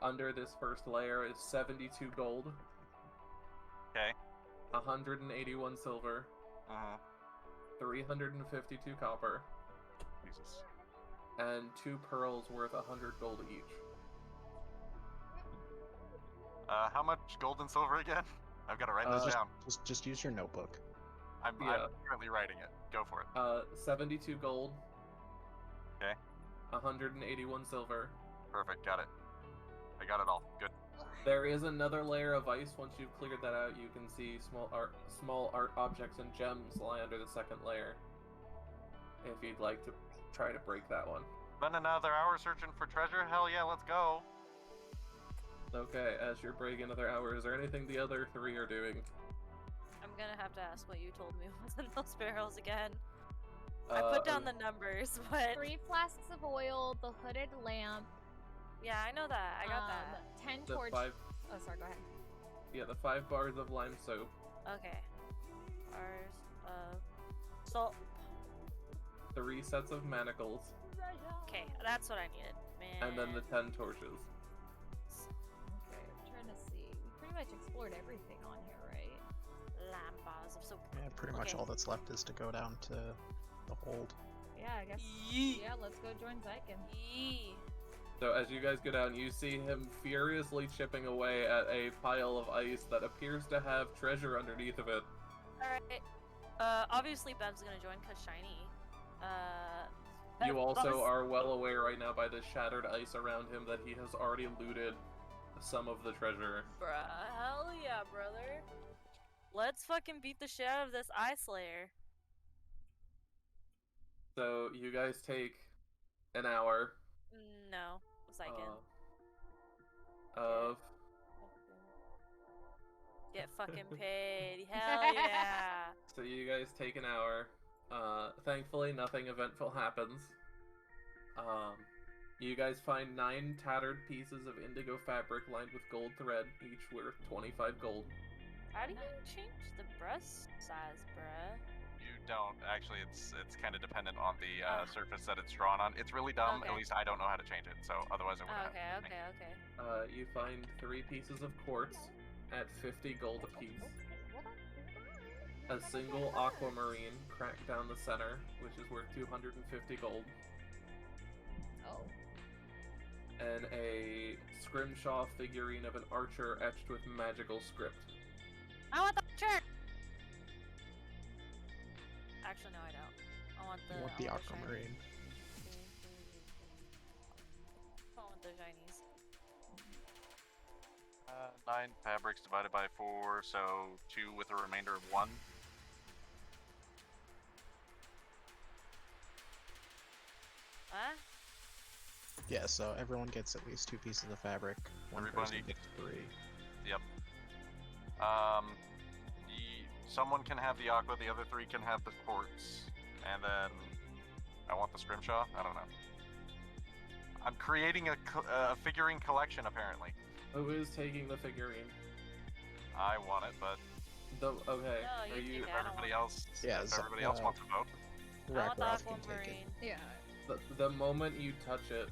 Under this first layer is 72 gold. Okay. 181 silver, Uh-huh. 352 copper, Jesus. and 2 pearls worth 100 gold each. How much gold and silver again? I've got to write this down. Just use your notebook. I'm yeah. currently writing it. Go for it. 72 gold. Okay. 181 silver. Perfect. Got it. I got it all. Good. There is another layer of ice. Once you've cleared that out, you can see small art objects and gems lie under the second layer. If you'd like to try to break that one. Spend another hour searching for treasure? Hell yeah, let's go. Okay, as you're breaking another hour, is there anything the other 3 are doing? I'm gonna have to ask what you told me was in those barrels again. I put down the numbers, but 3 flasks of oil, the hooded lamp. yeah, I know that. I got that. 10 The torch. 5, Oh, sorry. Go ahead. yeah, the 5 bars of lime soap, Okay. Bars of salt. 3 sets of manacles, Okay, that's what I needed, man. and then the 10 torches. Okay, I'm trying to see. We pretty much explored everything on here, right? Lime bars of soap. Yeah, pretty much Okay. all that's left is to go down to the hold. Yeah, I guess. Yee. Yeah, let's go join Xyken. Yee. So as you guys go down, you see him furiously chipping away at a pile of ice that appears to have treasure underneath of it. Alright. Obviously Bev's gonna join cause shiny. You Bev, also Bev's- are well aware right now by the shattered ice around him that he has already looted some of the treasure. Bruh, hell yeah, brother. Let's fucking beat the shit out of this ice layer. So you guys take an hour No, Xyken. of Get fucking paid. Hell yeah. so you guys take an hour. Thankfully nothing eventful happens. You guys find 9 tattered pieces of indigo fabric lined with gold thread, each worth 25 gold. How do you change the breast size, bruh? You don't. Actually, it's kind of dependent on the surface that it's drawn on. It's really dumb. Okay. At least I don't know how to change it, so otherwise I wouldn't have. Okay. You find 3 pieces of quartz at 50 gold apiece. A single aquamarine cracked down the center, which is worth 250 gold. Oh. And a scrimshaw figurine of an archer etched with magical script. I want the shirt! Actually, no, I don't. I want the. You want the shiny. aquamarine. I want the shinies. 9 fabrics divided by 4, so 2 with a remainder of 1. Huh? Yeah, so everyone gets at least 2 pieces of fabric. One person Everybody- gets 3. Yep. Someone can have the aqua, the other 3 can have the quartz, and then I want the scrimshaw. I don't know. I'm creating a figurine collection apparently. Who is taking the figurine? I want it, but Okay. No, Are you you? take it. I don't everybody want else, Yeah, if so, everybody else wants to vote. I want the Rackroth can take it. aquamarine. Yeah. The moment you touch it,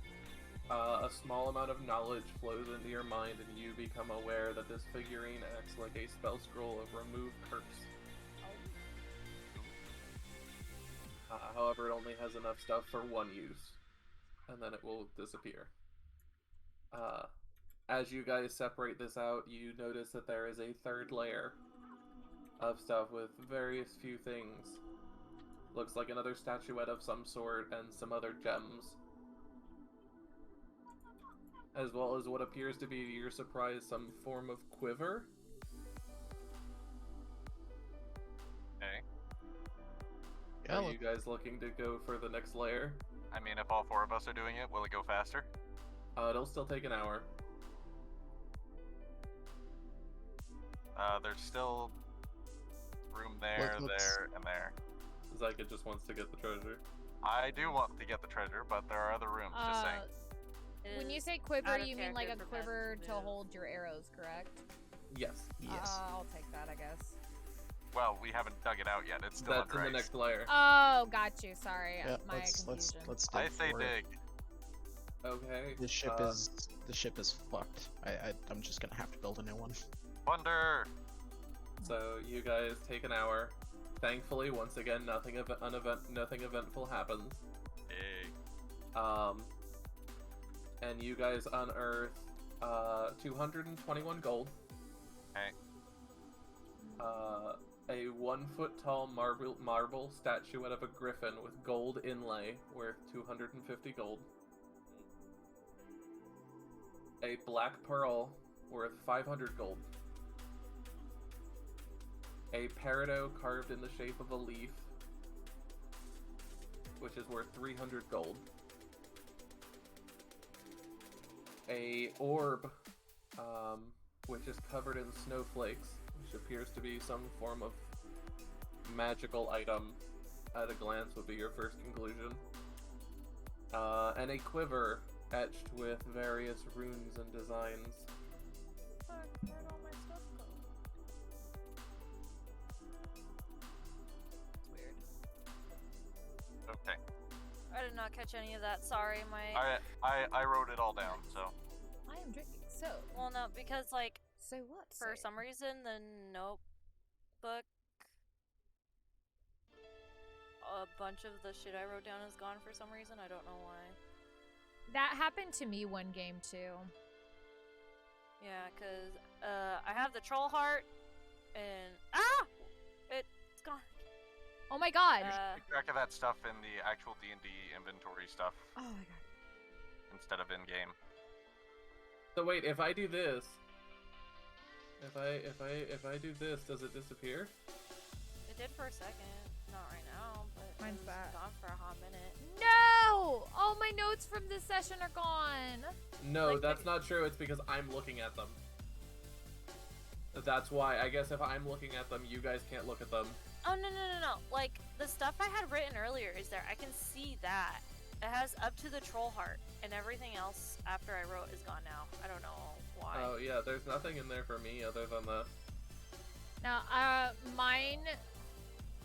a small amount of knowledge flows into your mind, and you become aware that this figurine acts like a spell scroll of remove curse. However, it only has enough stuff for 1 use, and then it will disappear. As you guys separate this out, you notice that there is a 3rd layer of stuff with various few things. Looks like another statuette of some sort and some other gems. As well as what appears to be, to your surprise, some form of quiver. Okay. Yeah, Are you guys looking to go for the next layer? I mean, if all 4 of us are doing it, will it go faster? It'll still take an hour. There's still room there, Let's- there, and there. Xyken just wants to get the treasure. I do want to get the treasure, but there are other rooms, just saying. When you Is say quiver, out of you mean like a character for Bev quiver to to move. hold your arrows, correct? Yes. Yes. I'll take that, I guess. Well, we haven't dug it out yet. It's still That's in under the ice. next layer. Oh, got you. Sorry, yeah, my let's confusion. dig I say for it. dig. Okay. The ship is fucked. I'm just gonna have to build a new one. Wonder. So you guys take an hour. Thankfully, once again, nothing eventful happens. Hey. And you guys unearth 221 gold. Hey. A 1 foot tall marble statuette of a griffin with gold inlay worth 250 gold. A black pearl worth 500 gold. A peridot carved in the shape of a leaf, which is worth 300 gold. A orb, which is covered in snowflakes, which appears to be some form of magical item. At a glance would be your first conclusion. And a quiver etched with various runes and designs. Fuck, where'd all my stuff go? It's weird. Okay. I did not catch any of that. Sorry, my. I wrote it all down, so. I am drinking. So, Well, no, because like so what? for Say? some reason the notebook, a bunch of the shit I wrote down is gone for some reason. I don't know why. That happened to me one game too. Yeah, cause I have the troll heart, and it's gone. Oh my god. Keep track of that stuff in the actual D&D inventory stuff Oh my god. instead of in-game. So wait, if I do this, if I do this, does it disappear? It did for a second, not right now, but Mine's it was back. gone for a hot minute. No! All my notes from this session are gone. No, Like that's not true. It's because I'm looking at them. That's why. I guess if I'm looking at them, you guys can't look at them. Oh no. Like the stuff I had written earlier is there. I can see that. It has up to the troll heart, and everything else after I wrote is gone now. I don't know why. Oh yeah, there's nothing in there for me other than the. Now, mine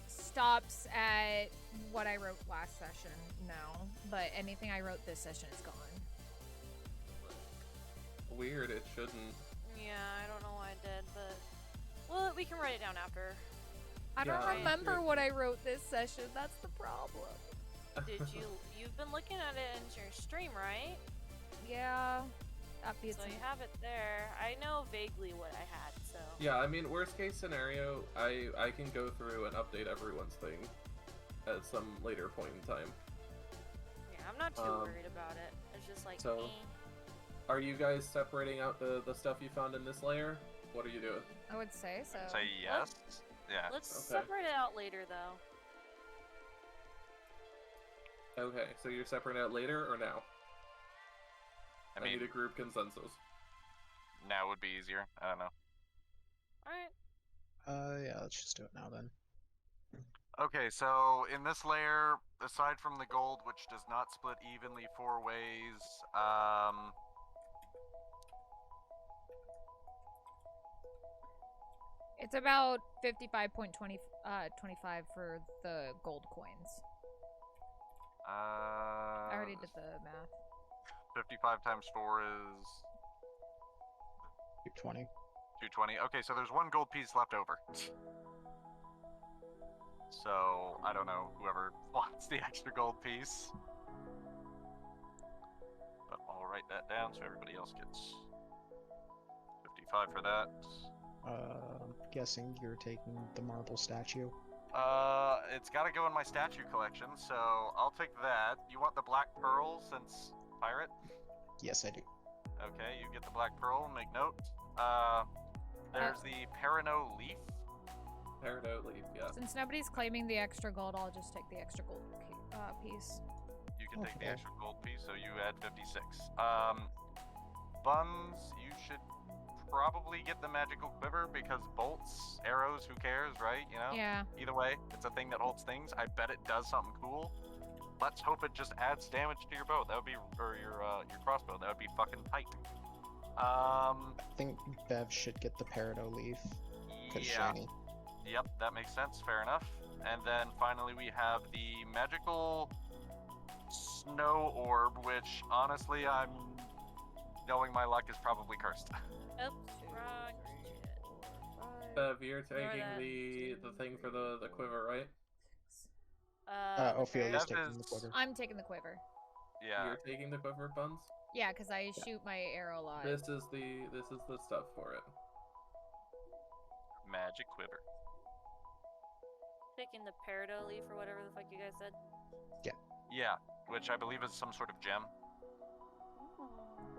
stops at what I wrote last session now, but anything I wrote this session is gone. Weird, it shouldn't. Yeah, I don't know why I did, but well, we can write it down after. I don't Yeah, remember you're- what I wrote this session. That's the problem. Did you've been looking at it in your stream, right? Yeah. So you have it there. I know vaguely what I had, so. Yeah, I mean, worst case scenario, I can go through and update everyone's thing at some later point in time. Yeah, I'm not too worried about it. It's just like so- me. Are you guys separating out the stuff you found in this layer? What are you doing? I would say so. Say yes. Yeah. Let's Okay. separate it out later, though. Okay, so you're separating out later or now? I I need mean, a group consensus. now would be easier. I don't know. Alright. Yeah, let's just do it now then. Okay, so in this layer, aside from the gold, which does not split evenly 4 ways, It's about 55.25 for the gold coins. I already did the math. 55 times 4 is 220. 220. Okay, so there's 1 gold piece left over. So, I don't know, whoever wants the extra gold piece. But I'll write that down so everybody else gets 55 for that. I'm guessing you're taking the marble statue. It's gotta go in my statue collection, so I'll take that. You want the black pearl since pirate? Yes, I do. Okay, you get the black pearl, make note. There's the Perino leaf. Peridot leaf, yeah. Since nobody's claiming the extra gold, I'll just take the extra gold piece. You can take the Okay. extra gold piece, so you add 56. Buns, you should probably get the magical quiver because bolts, arrows, who cares, right? You know? Yeah. Either way, it's a thing that holds things. I bet it does something cool. Let's hope it just adds damage to your bow. That would be, or your crossbow. That would be fucking tight. I think Bev should get the peridot leaf. Cause Yeah. shiny. Yep, that makes sense. Fair enough. And then finally we have the magical snow orb, which honestly, I'm knowing my luck is probably cursed. Oops, wrong shit. Bev, you're Ignore taking that. the thing for the quiver, right? The Ophelia's Bev taking the is- quiver. I'm taking the quiver. Yeah. You're taking the quiver, Buns? Yeah, because I shoot my arrow live. This is the stuff for it. Magic quiver. Taking the peridot leaf or whatever the fuck you guys said. Yeah, which I believe is some sort of gem.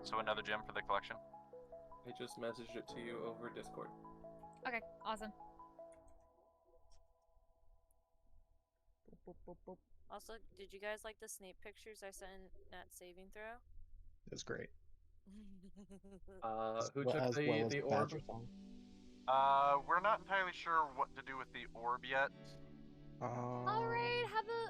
So another gem for the collection. I just messaged it to you over Discord. Okay, awesome. Boop, boop, boop, boop. Also, did you guys like the Snape pictures I sent at saving throw? It was great. Who Well, took as well as the orb? Badger Song. We're not entirely sure what to do with the orb yet. All right,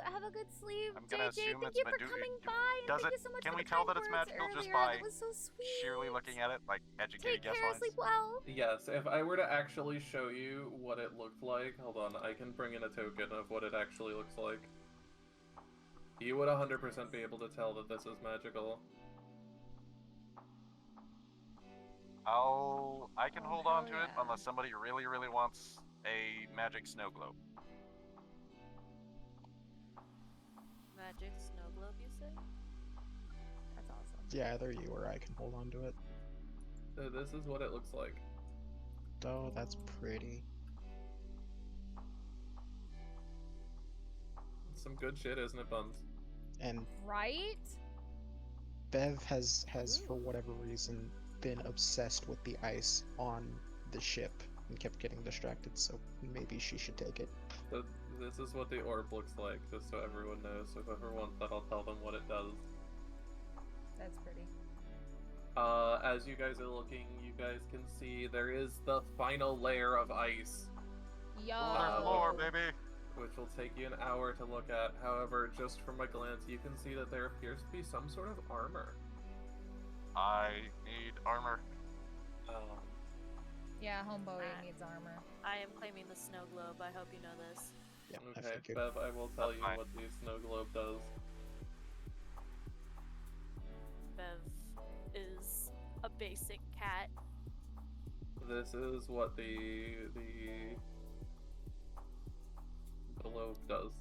have a good sleep, I'm gonna JJ. assume Thank it's you for Medu- coming by, and Does thank it- you so much can for we the tell kind that it's words magical just earlier. by That was so sweet. Sheerly looking at it, like educated Take care, guess lines. sleep well. Yes, if I were to actually show you what it looked like, hold on, I can bring in a token of what it actually looks like. You would 100% be able to tell that this is magical. I can hold on to it yeah. unless somebody really, really wants a magic snow globe. Magic snow globe, you say? That's awesome. Yeah, either you or I can hold on to it. So this is what it looks like. Oh, that's pretty. Some good shit, isn't it, Buns? And Right? Bev has for whatever reason been obsessed with the ice on the ship and kept getting distracted, so maybe she should take it. So this is what the orb looks like, just so everyone knows. So whoever wants that, I'll tell them what it does. That's pretty. As you guys are looking, you guys can see there is the final layer of ice, Yo. Water floor, baby! which will take you an hour to look at. However, just from a glance, you can see that there appears to be some sort of armor. I need armor. Yeah, homeboy needs armor. I am claiming the snow globe. I hope you know this. Yeah, I Okay, figured. Bev, I will tell That's you fine. what the snow globe does. Bev is a basic cat. This is what the globe does.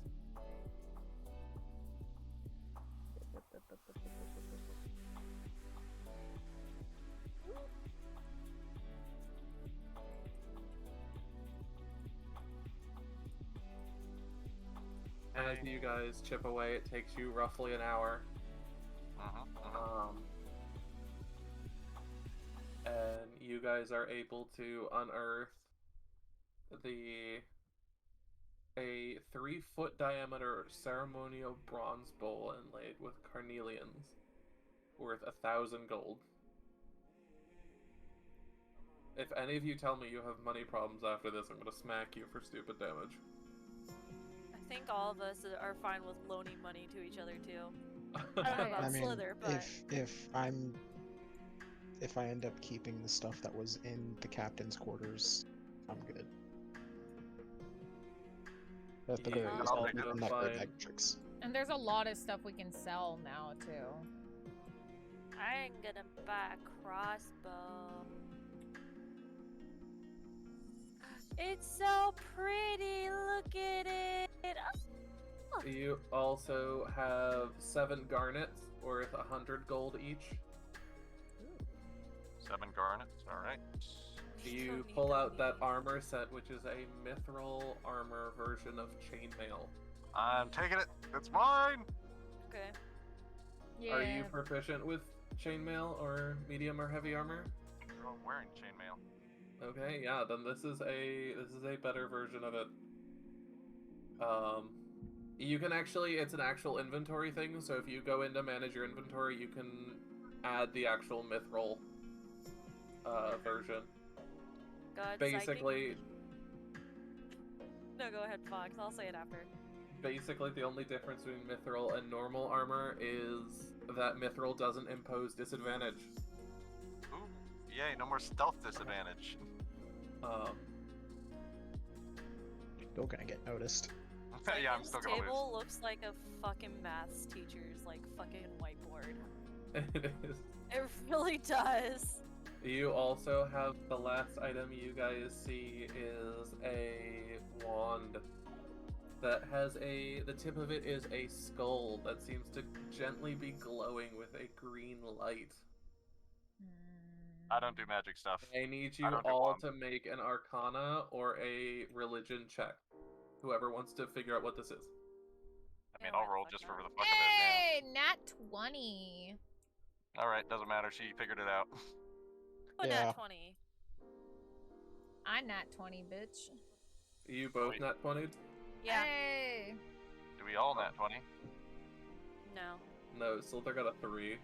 As you guys chip away, it takes you roughly an hour. And you guys are able to unearth a 3-foot diameter ceremonial bronze bowl inlaid with carnelians, worth 1,000 gold. If any of you tell me you have money problems after this, I'm gonna smack you for stupid damage. I think all of us are fine with loaning money to each other too. I don't know about I mean, Sliithrr, but if I end up keeping the stuff that was in the captain's quarters, I'm good. At the Yeah, very I'll least, I'll take keep it. them that Fine. great bag of tricks. And there's a lot of stuff we can sell now, too. I ain't gonna buy a crossbow. It's so pretty. Look at it. Oh, You also have 7 garnets, worth 100 gold each. 7 garnets, alright. You don't need pull that out that many. armor set, which is a mithril armor version of chainmail. I'm taking it! It's mine! Okay. Yeah. Are you proficient with chainmail or medium or heavy armor? Girl, I'm wearing chainmail. Okay, yeah, then this is a better version of it. You can actually, it's an actual inventory thing, so if you go in to manage your inventory, you can add the actual mithril version. God, Basically, No, go ahead, Fox. I'll say it after. basically the only difference between mithril and normal armor is that mithril doesn't impose disadvantage. Ooh, yay, no more stealth disadvantage. Still gonna get noticed. Yeah, I'm Xyken's still gonna table lose. looks like a fucking maths teacher's like fucking whiteboard. It is. It really does. You also have the last item you guys see is a wand that has the tip of it is a skull that seems to gently be glowing with a green light. I don't do magic stuff. I need I you don't do all wands. to make an arcana or a religion check. Whoever wants to figure out what this is. I mean, Yeah, I'll why roll the just fuck for not? the fuck of it. Hey, nat 20. Yeah. All right, doesn't matter. She figured it out. Put Yeah. at 20. I nat 20, bitch. You both Wait. nat 20'd? Yeah. Hey. Do we all nat 20? No. No, Sliithrr got a 3.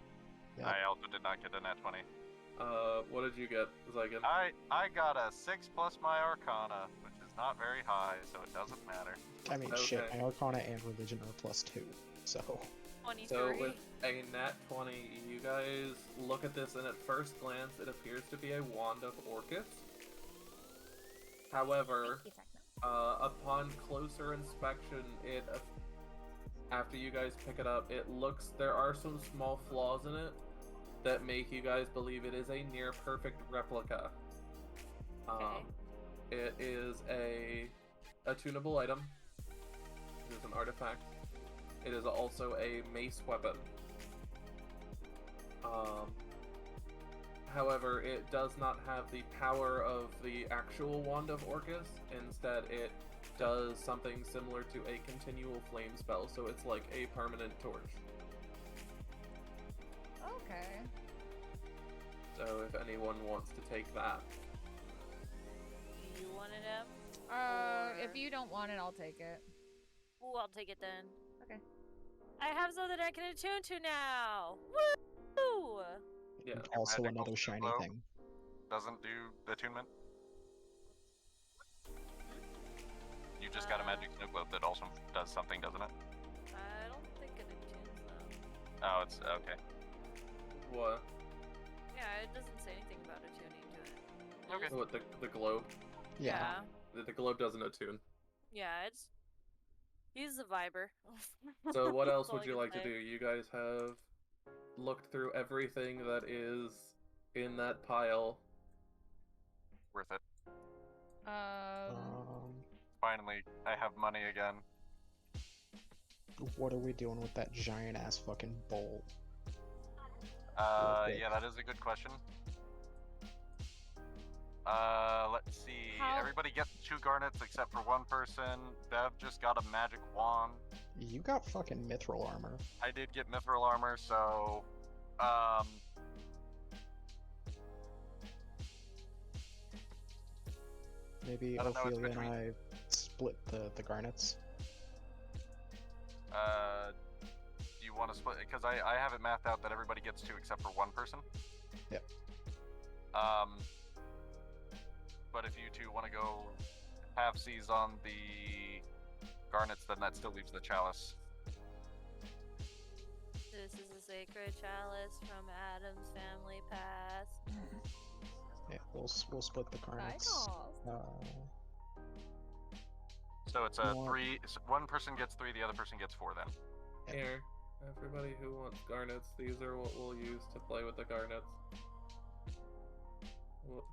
Yeah. I also did not get a nat 20. What did you get, Xyken? I got a 6 plus my arcana, which is not very high, so it doesn't matter. I mean, shit, Okay. my Arcana and Religion are +2, so... 23. So with a nat 20, you guys look at this and at first glance it appears to be a wand of Orcus. However, Thank you, Techno. upon closer inspection, after you guys pick it up, there are some small flaws in it that make you guys believe it is a near perfect replica. Okay. It is a tunable item. It is an artifact. It is also a mace weapon. However, it does not have the power of the actual Wand of Orcus. Instead, it does something similar to a continual flame spell, so it's like a permanent torch. Okay. So if anyone wants to take that. You wanted him? If you don't want it, I'll take it. Ooh, I'll take it then. Okay. I have something I can attune to now. Woo! Yeah. And also magical another shiny glow. thing. Doesn't do attunement. You just got a magic snow globe that also does something, doesn't it? I don't think it attunes though. Oh, it's okay. What? Yeah, it doesn't say anything about attuning to it. It Okay. just- What, the globe? Yeah. The globe doesn't attune. Yeah, it's. He's a viber. So what else That's all would I you can like to say. do? You guys have looked through everything that is in that pile. Worth it. Um, Finally, I have money again. what are we doing with that giant-ass fucking bowl? it. Yeah, that is a good question. Let's see. How- Everybody gets 2 garnets except for one person. Bev just got a magic wand. You got fucking mithril armor. I did get mithril armor, so Maybe I don't know, it's Ophelia and between- I split the garnets. do you want to split? Because I have it mathed out that everybody gets 2 except for one person. Yep. But if you two want to go half-seas on the garnets, then that still leaves the chalice. This is a sacred chalice from Adam's family past. Yeah, we'll split the garnets. So it's a Well- 3. One person gets 3, the other person gets 4. Then. Here, everybody who wants garnets, these are what we'll use to play with the garnets. Whoop.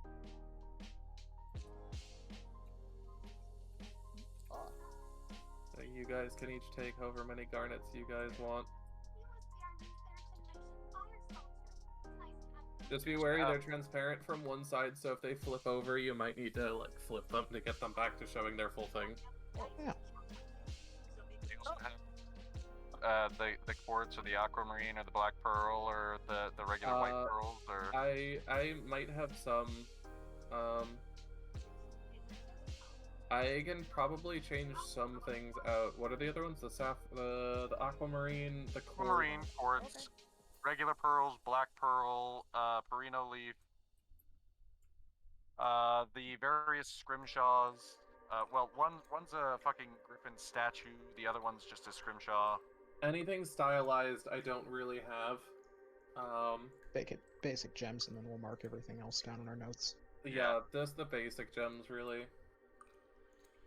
So you guys can each take however many garnets you guys want. Just be wary, they're transparent from one side, so if they flip over, you might need to like flip them to get them back to showing their full thing. Yeah. You also have the quartz or the aquamarine or the black pearl or the regular white pearls or I might have some. I can probably change some things out. What are the other ones? The aquamarine, the quartz. aquamarine, quartz, regular pearls, black pearl, perino leaf, the various scrimshaws. Well, one's a fucking griffin statue, the other one's just a scrimshaw. Anything stylized, I don't really have. Basic gems, and then we'll mark everything else down in our notes. Yeah, just the basic gems, really.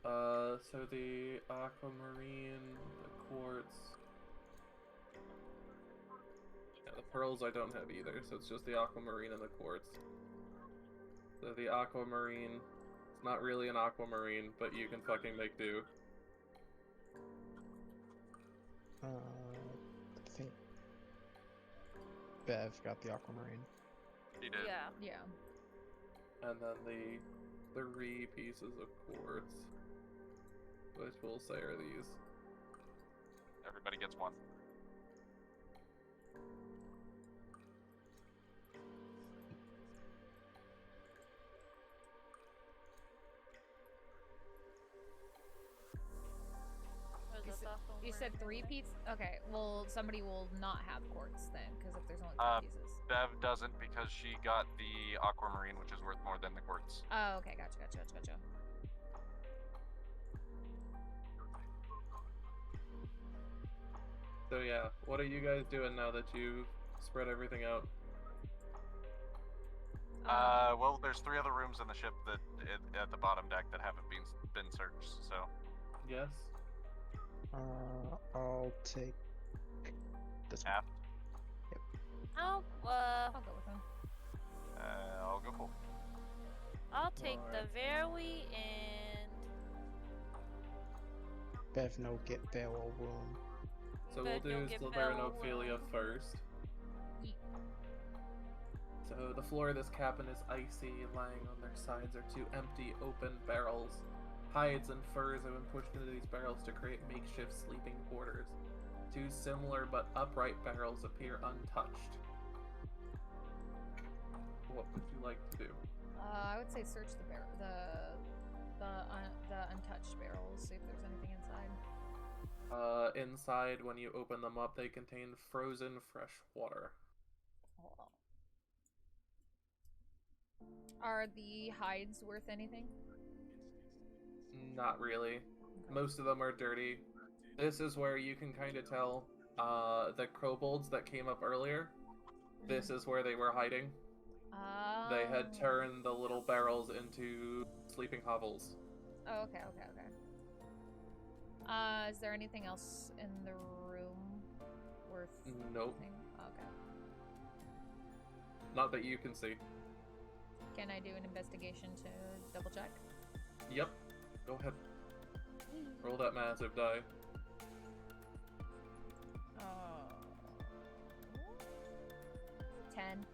So the aquamarine, the quartz. Yeah, the pearls I don't have either, so it's just the aquamarine and the quartz. So the aquamarine, it's not really an aquamarine, but you can fucking make do. I think Bev got the aquamarine. He did. Yeah. Yeah. And then the 3 pieces of quartz, which we'll say are these. Everybody gets one. Where's You the said- sophomore You said 3 here? pieces? Okay, well, somebody will not have quartz then, because if there's only 3 pieces. Bev doesn't because she got the aquamarine, which is worth more than the quartz. Oh, okay, gotcha. So yeah, what are you guys doing now that you've spread everything out? Well, there's 3 other rooms in the ship that at the bottom deck that haven't been searched. So Yes? I'll take this one. aft. Oh, I'll go with him. I'll go full. I'll take the Alright. very end. Bev no get barrel room. So But we'll don't do get Sliithrr and Belle, Ophelia first. So the floor of this cabin is icy. Lying on their sides are 2 empty, open barrels. Hides and furs have been pushed into these barrels to create makeshift sleeping quarters. 2 similar but upright barrels appear untouched. What would you like to do? I would say search the untouched barrels, see if there's anything inside. Inside, when you open them up, they contain frozen fresh water. Oh. Are the hides worth anything? Not really. Most of them are dirty. This is where you can kind of tell the kobolds that came up earlier. This is where they were hiding. They had turned the little barrels into sleeping hovels. Oh, okay. Is there anything else in the room worth Nope. anything? Okay. Not that you can see. Can I do an investigation to double check? Yep. Go ahead. Roll that massive die. Oh. 10.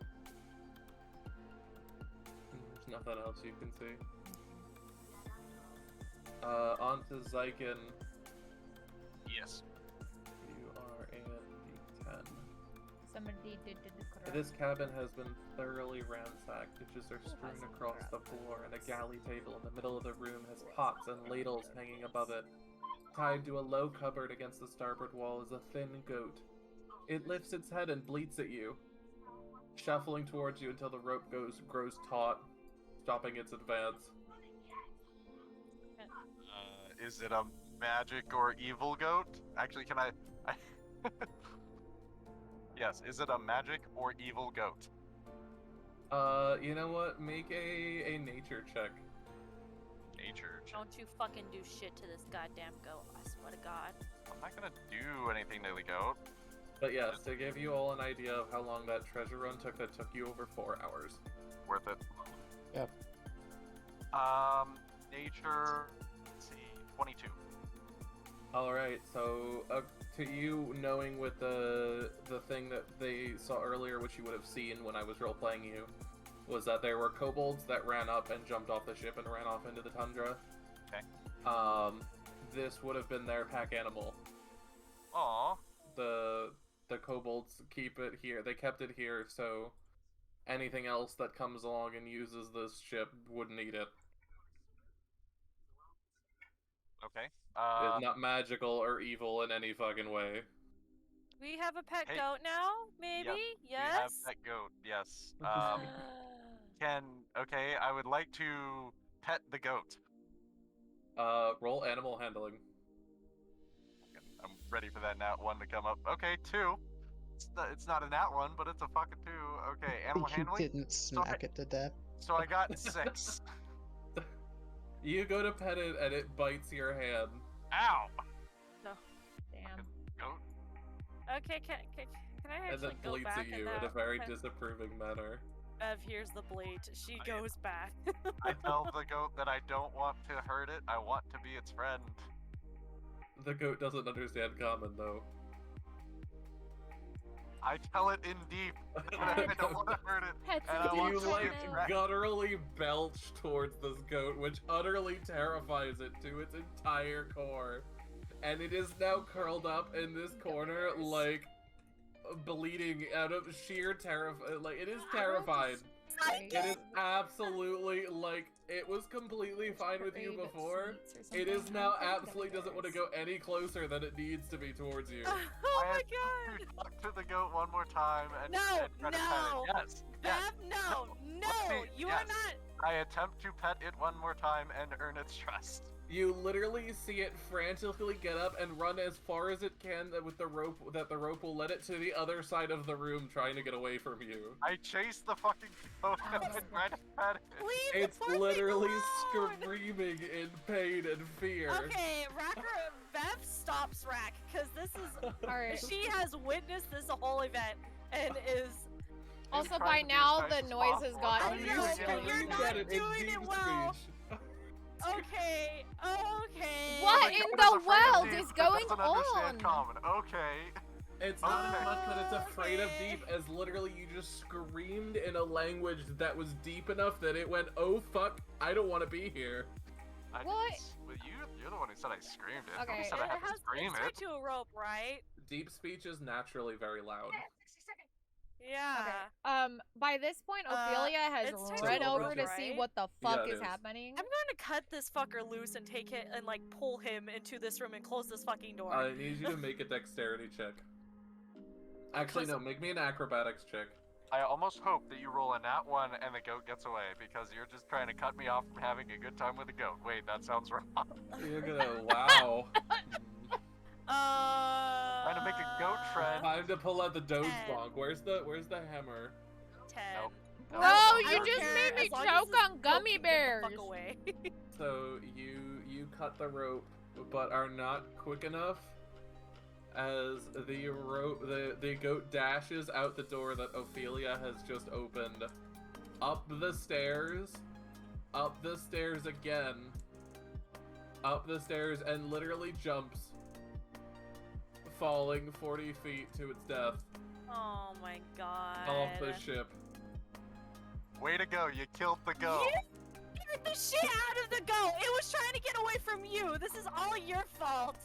There's nothing else you can see. On to Xyken. Yes. You are in D10. Somebody did the correct. This cabin has been thoroughly ransacked. Dishes are strewn hasn't across the grabbed floor, and a this? galley table in the middle of the room has pots and ladles hanging above it. Tied to a low cupboard against the starboard wall is a thin goat. It lifts its head and bleats at you, shuffling towards you until the rope grows taut, stopping its advance. Is it a magic or evil goat? Actually, can I Yes, is it a magic or evil goat? You know what? Make a nature check. Nature check. Don't you fucking do shit to this goddamn goat, I swear to God. I'm not gonna do anything to the goat. But yes, to give you all an idea of how long that treasure run took, that took you over 4 hours. Worth it. Yep. Nature, let's see, 22. Alright, so to you, knowing with the thing that they saw earlier, which you would have seen when I was role-playing you, was that there were kobolds that ran up and jumped off the ship and ran off into the tundra. Okay. This would have been their pack animal. Aww. The kobolds keep it here. They kept it here, so anything else that comes along and uses this ship wouldn't eat it. Okay. It's not magical or evil in any fucking way. We have a pet Hey. goat now, maybe? We have Yes? pet goat, yes. Okay, I would like to pet the goat. Roll animal handling. I'm ready for that nat 1 to come up. Okay, 2. It's not a nat 1, but it's a fucking 2. Okay, animal You handling. didn't smack it to death. So I got 6. You go to pet it and it bites your hand. Ow! Damn. Goat. Okay, can I And actually then go bleats back at you in in a that very pet- disapproving manner. Bev hears the bleat. She goes back. I tell the goat that I don't want to hurt it. I want to be its friend. The goat doesn't understand common, though. I tell it in deep that I don't want to hurt it. Pets And I in want You, to deep be like, its now. friend. gutturally belch towards this goat, which utterly terrifies it to its entire core. And it is now curled up in this corner, like, bleeding out of sheer terror. Like, it is terrified. It is absolutely, like, it was completely fine with you before. It is now absolutely doesn't want to go any closer than it needs to be towards you. Oh I my have god! to talk to the goat one more time and, No, and try to pet no. it. Yes, yes. Bev, no, no, Let me- you yes. are not. I attempt to pet it one more time and earn its trust. You literally see it frantically get up and run as far as it can with the rope, that the rope will let it to the other side of the room, trying to get away from you. I chase the fucking goat and try to pet it. Leave It's the poor thing literally alone. screaming in pain and fear. Okay, Bev stops Rack, because this is. Alright. She has witnessed this whole event and is. Also, trying by to be now, as the nice as noise has possible. gotten I know, used but to you're it. not in doing deep it well. speech. Okay, okay. What The in goat the is afraid of world deep, is but going doesn't on? understand common. Okay. It's not as much that it's afraid of Okay. deep as literally you just screamed in a language that was deep enough that it went, oh fuck, I don't want to be here. I What? didn't- Well, you're the one who said I screamed it. Okay. Nobody said It I had to has scream it's it. tied to a rope, right? Deep speech is naturally very loud. Yeah. By this point, Ophelia has it's tied to run a over rope, to see right? what the Yeah, fuck it is is. happening. I'm going to cut this fucker loose and take it and like pull him into this room and close this fucking door. I need you to make a dexterity check. Actually, no, make me an acrobatics check. I almost hope that you roll a nat 1 and the goat gets away because you're just trying to cut me off from having a good time with the goat. Wait, that sounds wrong. You're gonna, wow. Trying to make a goat friend. Time to pull out the doge 10. bonk. Where's the hammer? 10. Nope. Bro, I you don't just care made me as long choke as this on goat gummy can get the bears. fuck away. So you cut the rope, but are not quick enough. As the rope, the goat dashes out the door that Ophelia has just opened, up the stairs again, up the stairs, and literally jumps, falling 40 feet to its death Oh my god. off the ship. Way to go, you killed the goat. You scared the shit out of the goat! It was trying to get away from you! This is all your fault!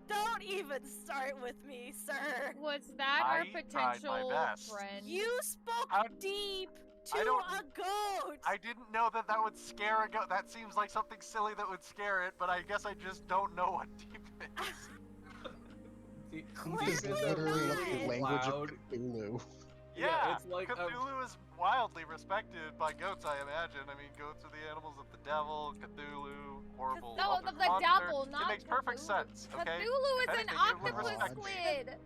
Don't even start with me, sir! Was that our I tried my potential best. friend? You spoke How- deep I to don't- a goat! I didn't know that that would scare a goat. That seems like something silly that would scare it, but I guess I just don't know what deep is. Deep Clearly is a Literally really the language loud- of Cthulhu. Yeah, it's like a- Cthulhu is wildly respected by goats, I imagine. I mean, goats are the animals of the devil, Cthulhu, horrible. No, other the monster. devil, not It makes perfect Cthulhu. sense, okay? Cthulhu is If an anything, it would octopus respect me. squid.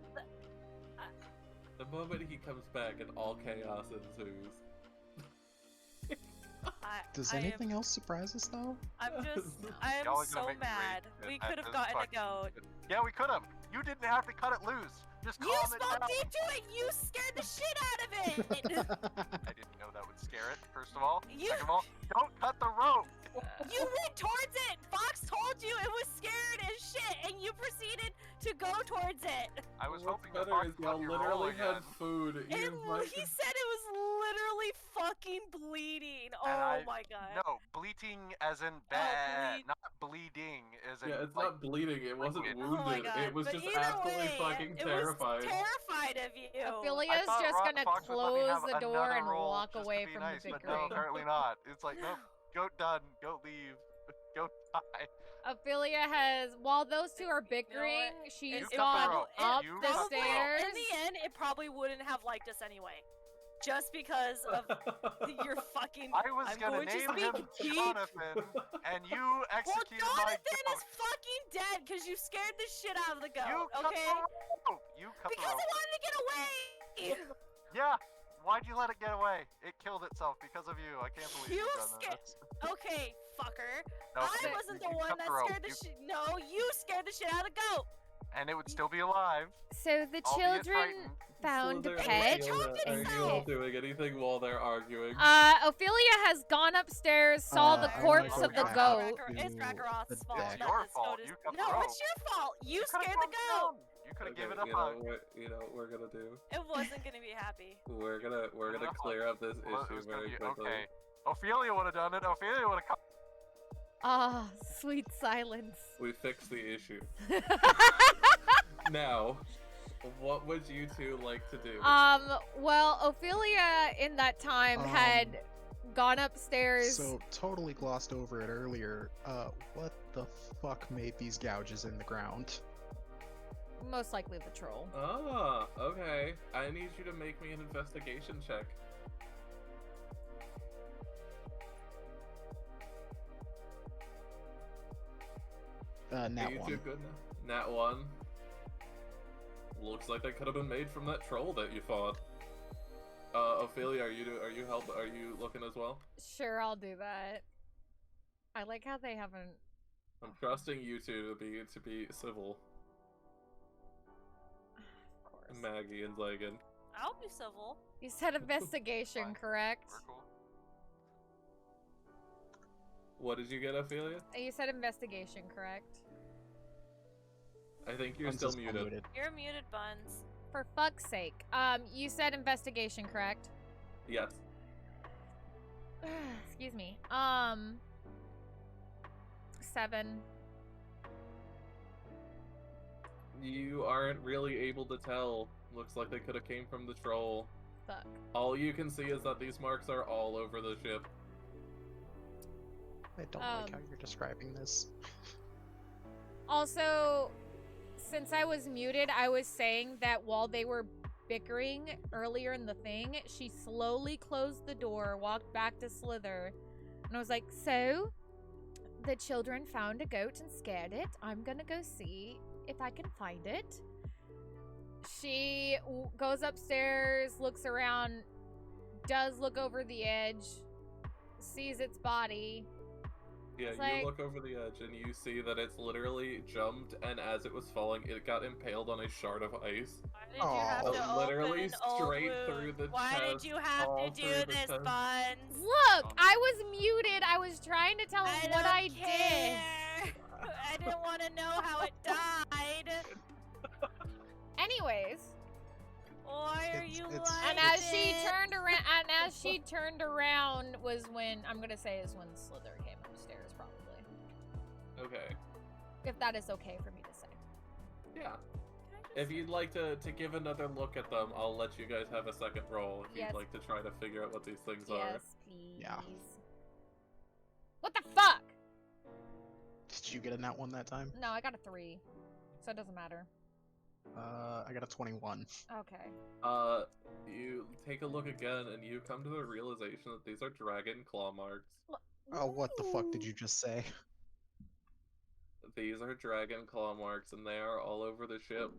The moment he comes back and all chaos ensues. Does I am- anything else surprise us though? I'm just, I am Y'all are gonna so make me mad. rage We at could have this gotten a fucking goat. shit. Yeah, we could have. You didn't have to cut it loose. Just You calm it spoke down. deep to it! You scared the shit out of it! I didn't know that would scare it, first of all. You- Second of all, don't cut the rope. You went towards it! Fox told you it was scared as shit, and you proceeded to go towards it! I was What's hoping that better Fox is would y'all let you roll literally had again. food. And You might- he said it was literally fucking bleeding. Oh I- my god. No, bleating as in bad, bleed. not bleeding as in Yeah, it's like, not bleeding. It wasn't liquid. Oh my wounded. god. It was But just either absolutely way, fucking it terrified. was terrified of you. I Ophelia's thought just Rock gonna Fox would let me close have the door another and roll walk just to away be from nice, the but bickering. no, apparently not. It's like, no, goat done, goat leave, goat die. Ophelia has, while those two are bickering, what? she's cut the gone rope. up You the cut the rope. stairs. In the end, it probably wouldn't have liked us anyway. Just because of your fucking. I was I'm gonna going to name speak him deep. Jonathan, and you Well, executed my Jonathan goat. is fucking dead because you scared the shit out of the goat. You cut okay? the rope. You cut Because the it rope. wanted to get away. Yeah. Why'd you let it get away? It killed itself because of you. I can't believe You you've done sca- this. Okay, fucker. No, I you- wasn't you the one cut that the rope. scared the You- shit. No, you scared the shit out of the goat. and it would still be alive. So the albeit children frightened. found a Sliithrr, pet. Ophelia, and are you all hid. doing anything while they're arguing? Ophelia has gone upstairs, saw the I corpse wanna of go the back goat. It's to Ragnaroth's the fault. deck. that Your this fault, goat is- you cut the No, rope. it's your fault. You You could've scared the calmed goat. down. You could have Okay, given it a you know, hug. you know what we're gonna do? It wasn't gonna be happy. We're gonna Yeah. clear up this Well, it issue was gonna very be quickly. okay. Ophelia would have done it. Ophelia would have come. Ah, sweet silence. We fixed the issue. Now, what would you two like to do? Well, Ophelia in that time had gone upstairs. So totally glossed over it earlier. What the fuck made these gouges in the ground? Most likely the troll. Ah, okay. I need you to make me an investigation check. Nat Are you 1. two good now? Nat 1. Looks like they could have been made from that troll that you fought. Ophelia, are you looking as well? Sure, I'll do that. I like how they haven't. I'm trusting you two to be civil. Of course. Maggie and Xyken. I'll be civil. You said investigation, Fine. correct? We're cool. What did you get, Ophelia? You said investigation, correct? I think you're Buns still is muted. You're muted, Buns. For fuck's sake. You said investigation, correct? Yes. Excuse me. 7. You aren't really able to tell. Looks like they could have came from the troll. Fuck. All you can see is that these marks are all over the ship. I don't like how you're describing this. Also, since I was muted, I was saying that while they were bickering earlier in the thing, she slowly closed the door, walked back to Sliithrr, and I was like, so, the children found a goat and scared it. I'm gonna go see if I can find it. She goes upstairs, looks around, does look over the edge, sees its body. Yeah, It's you like- look over the edge and you see that it's literally jumped, and as it was falling, it got impaled on a shard of ice. Why did you have Aw. to Literally open an old straight wound? through the Why did chest, you have all to do through the this, chest. Buns? Look, I was muted. I was trying to tell him what don't I did. care. I didn't want to know how it died. Anyways, Why are It's- you it's- like and as she this? turned around, was when I'm gonna say is when Sliithrr came upstairs, probably. Okay. If that is okay for me to say. Yeah. Can I If just- you'd like to give another look at them, I'll let you guys have a second roll if Yes. you'd like to try to figure out what these things are. Yes, please. Yeah. What the fuck? Did you get a nat 1 that time? No, I got a 3, so it doesn't matter. I got a 21. Okay. You take a look again and you come to the realization that these are dragon claw marks. Oh, what the fuck did you just say? These are dragon claw marks and they are all over the ship.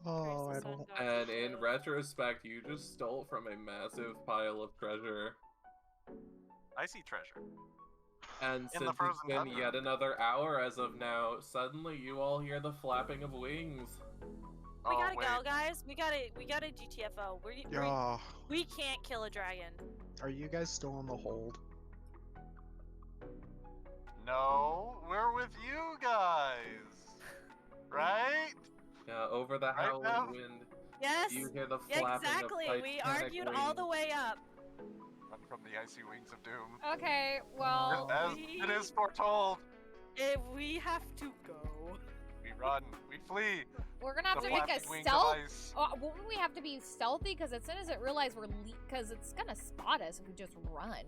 Oh, I Grace is don't. so And in good. retrospect, you just stole from a massive pile of treasure. I see treasure. And the since it's frozen been tundra. yet another hour as of now, suddenly you all hear the flapping of wings. We Oh, gotta wait. go, guys. We gotta GTFO. Yeah. We can't kill a dragon. Are you guys still on the hold? No, we're with you guys. Right? Over the Right howling now? wind, Yes. you hear the Yeah, flapping exactly. of We titanic argued wings. all the way up. Run from the icy wings of doom. Okay, well, As it is foretold, If we have to go. we run, we flee. we're gonna have The to make a flapping wings of stealth. ice. Wouldn't we have to be stealthy? Because as soon as it realizes we're because it's gonna spot us if we just run.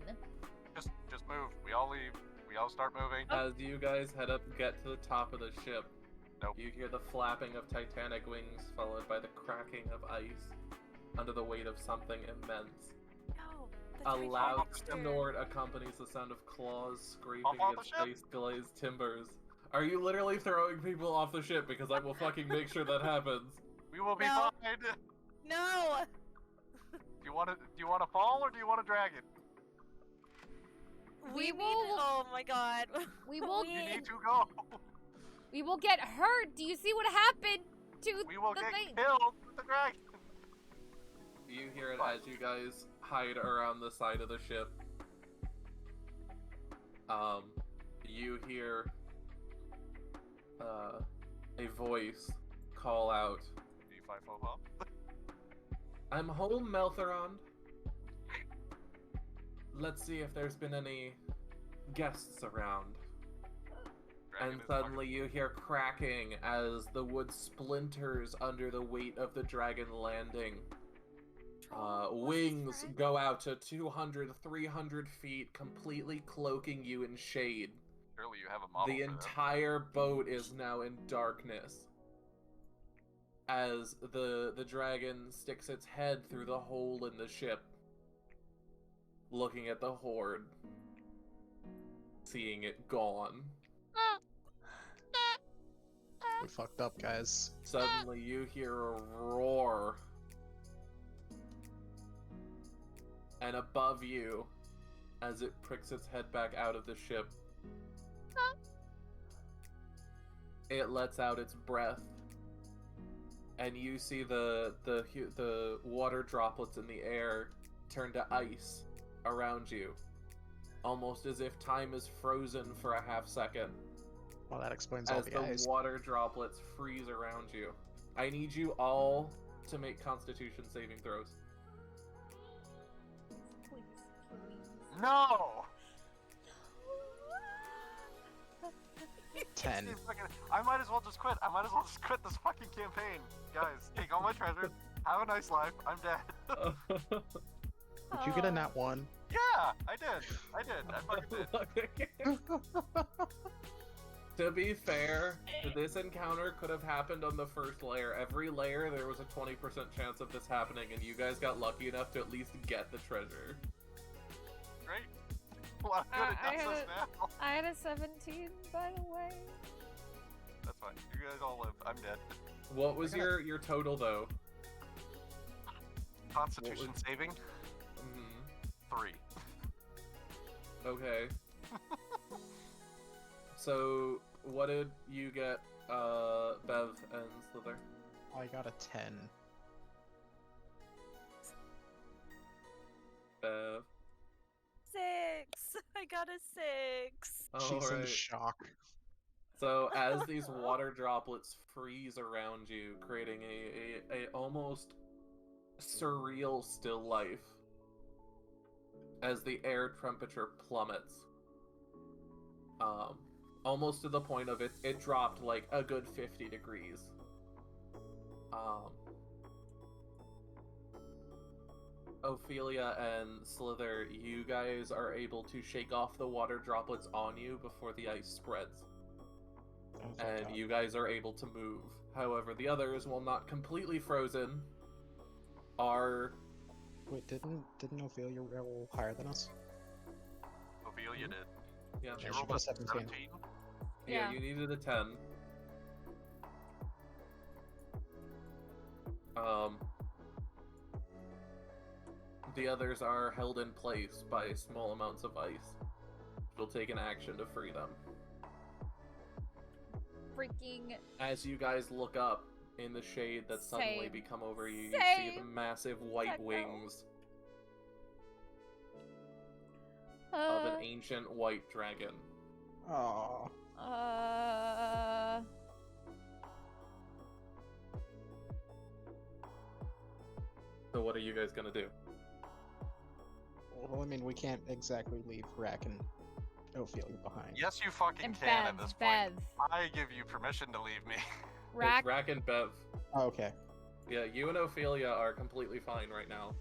Just move. We all leave. We all start moving. As you guys head up, get to the top of the ship, Nope. you hear the flapping of titanic wings, followed by the cracking of ice under the weight of something immense. No. A loud monster. snort accompanies the sound of claws scraping Off the against ship. ice-glazed timbers. Are you literally throwing people off the ship? Because I will fucking make sure that happens. We will be No. fine. Do No. you want to fall or do you want to drag it? We need will- Oh my god. We will. You need to go. We will get hurt. Do you see what happened? to We will the get thing. killed with the dragon. You hear it as you guys hide around the side of the ship. You hear a voice call out, D5 I'm home, Meltheron. Let's see if there's been any guests around. And suddenly you hear cracking as the wood splinters under the weight of the dragon landing. Wings go out to 200, 300 feet, completely cloaking you in shade. Surely you have a model The for that. entire boat is now in darkness. As the dragon sticks its head through the hole in the ship, looking at the horde, seeing it gone. We fucked up, guys. Suddenly you hear a roar. And above you, as it pricks its head back out of the ship, it lets out its breath. And you see the water droplets in the air turn to ice around you. Almost as if time is frozen for a half second. Well, that explains all As the the eyes. water droplets freeze around you. I need you all to make Constitution saving throws. Please, please. No! 10. I might as well just quit. I might as well just quit this fucking campaign. Guys, take all my treasure. Have a nice life. I'm dead. Did you get a nat 1? Yeah, I did. I fucking did. To be fair, this encounter could have happened on the first layer. Every layer, there was a 20% chance of this happening, and you guys got lucky enough to at least get the treasure. Great. Well, I'm good at justice now. I had a 17, by the way. That's fine. You guys all live. I'm dead. What was your total, though? Constitution saving? Mhm. 3. Okay. So, what did you get, Bev and Sliithrr? I got a 10. Bev. 6. I got a 6. She's in Alright. shock. So, as these water droplets freeze around you, creating a almost surreal still life, as the air temperature plummets, almost to the point of it dropped like a good 50 degrees. Ophelia and Sliithrr, you guys are able to shake off the water droplets on you before the ice spreads. Oh, thank And God. you guys are able to move. However, the others, while not completely frozen, are... Wait, didn't Ophelia roll higher than us? Ophelia did. Yeah, She Yeah, she rolled got a a 17. 17. Yeah. you needed a 10. The others are held in place by small amounts of ice. You'll take an action to free them. Freaking As you guys look up in the shade that suddenly Same. become over you, you see the Same. massive white Techno. wings of an ancient white dragon. Oh, So what are you guys gonna do? well, I mean, we can't exactly leave Rack and Ophelia behind. Yes, you fucking and can Bev, at this Bev, point. I give you permission to leave me. Rack. It's Rack and Bev. Oh, okay. Yeah, you and Ophelia are completely fine right now.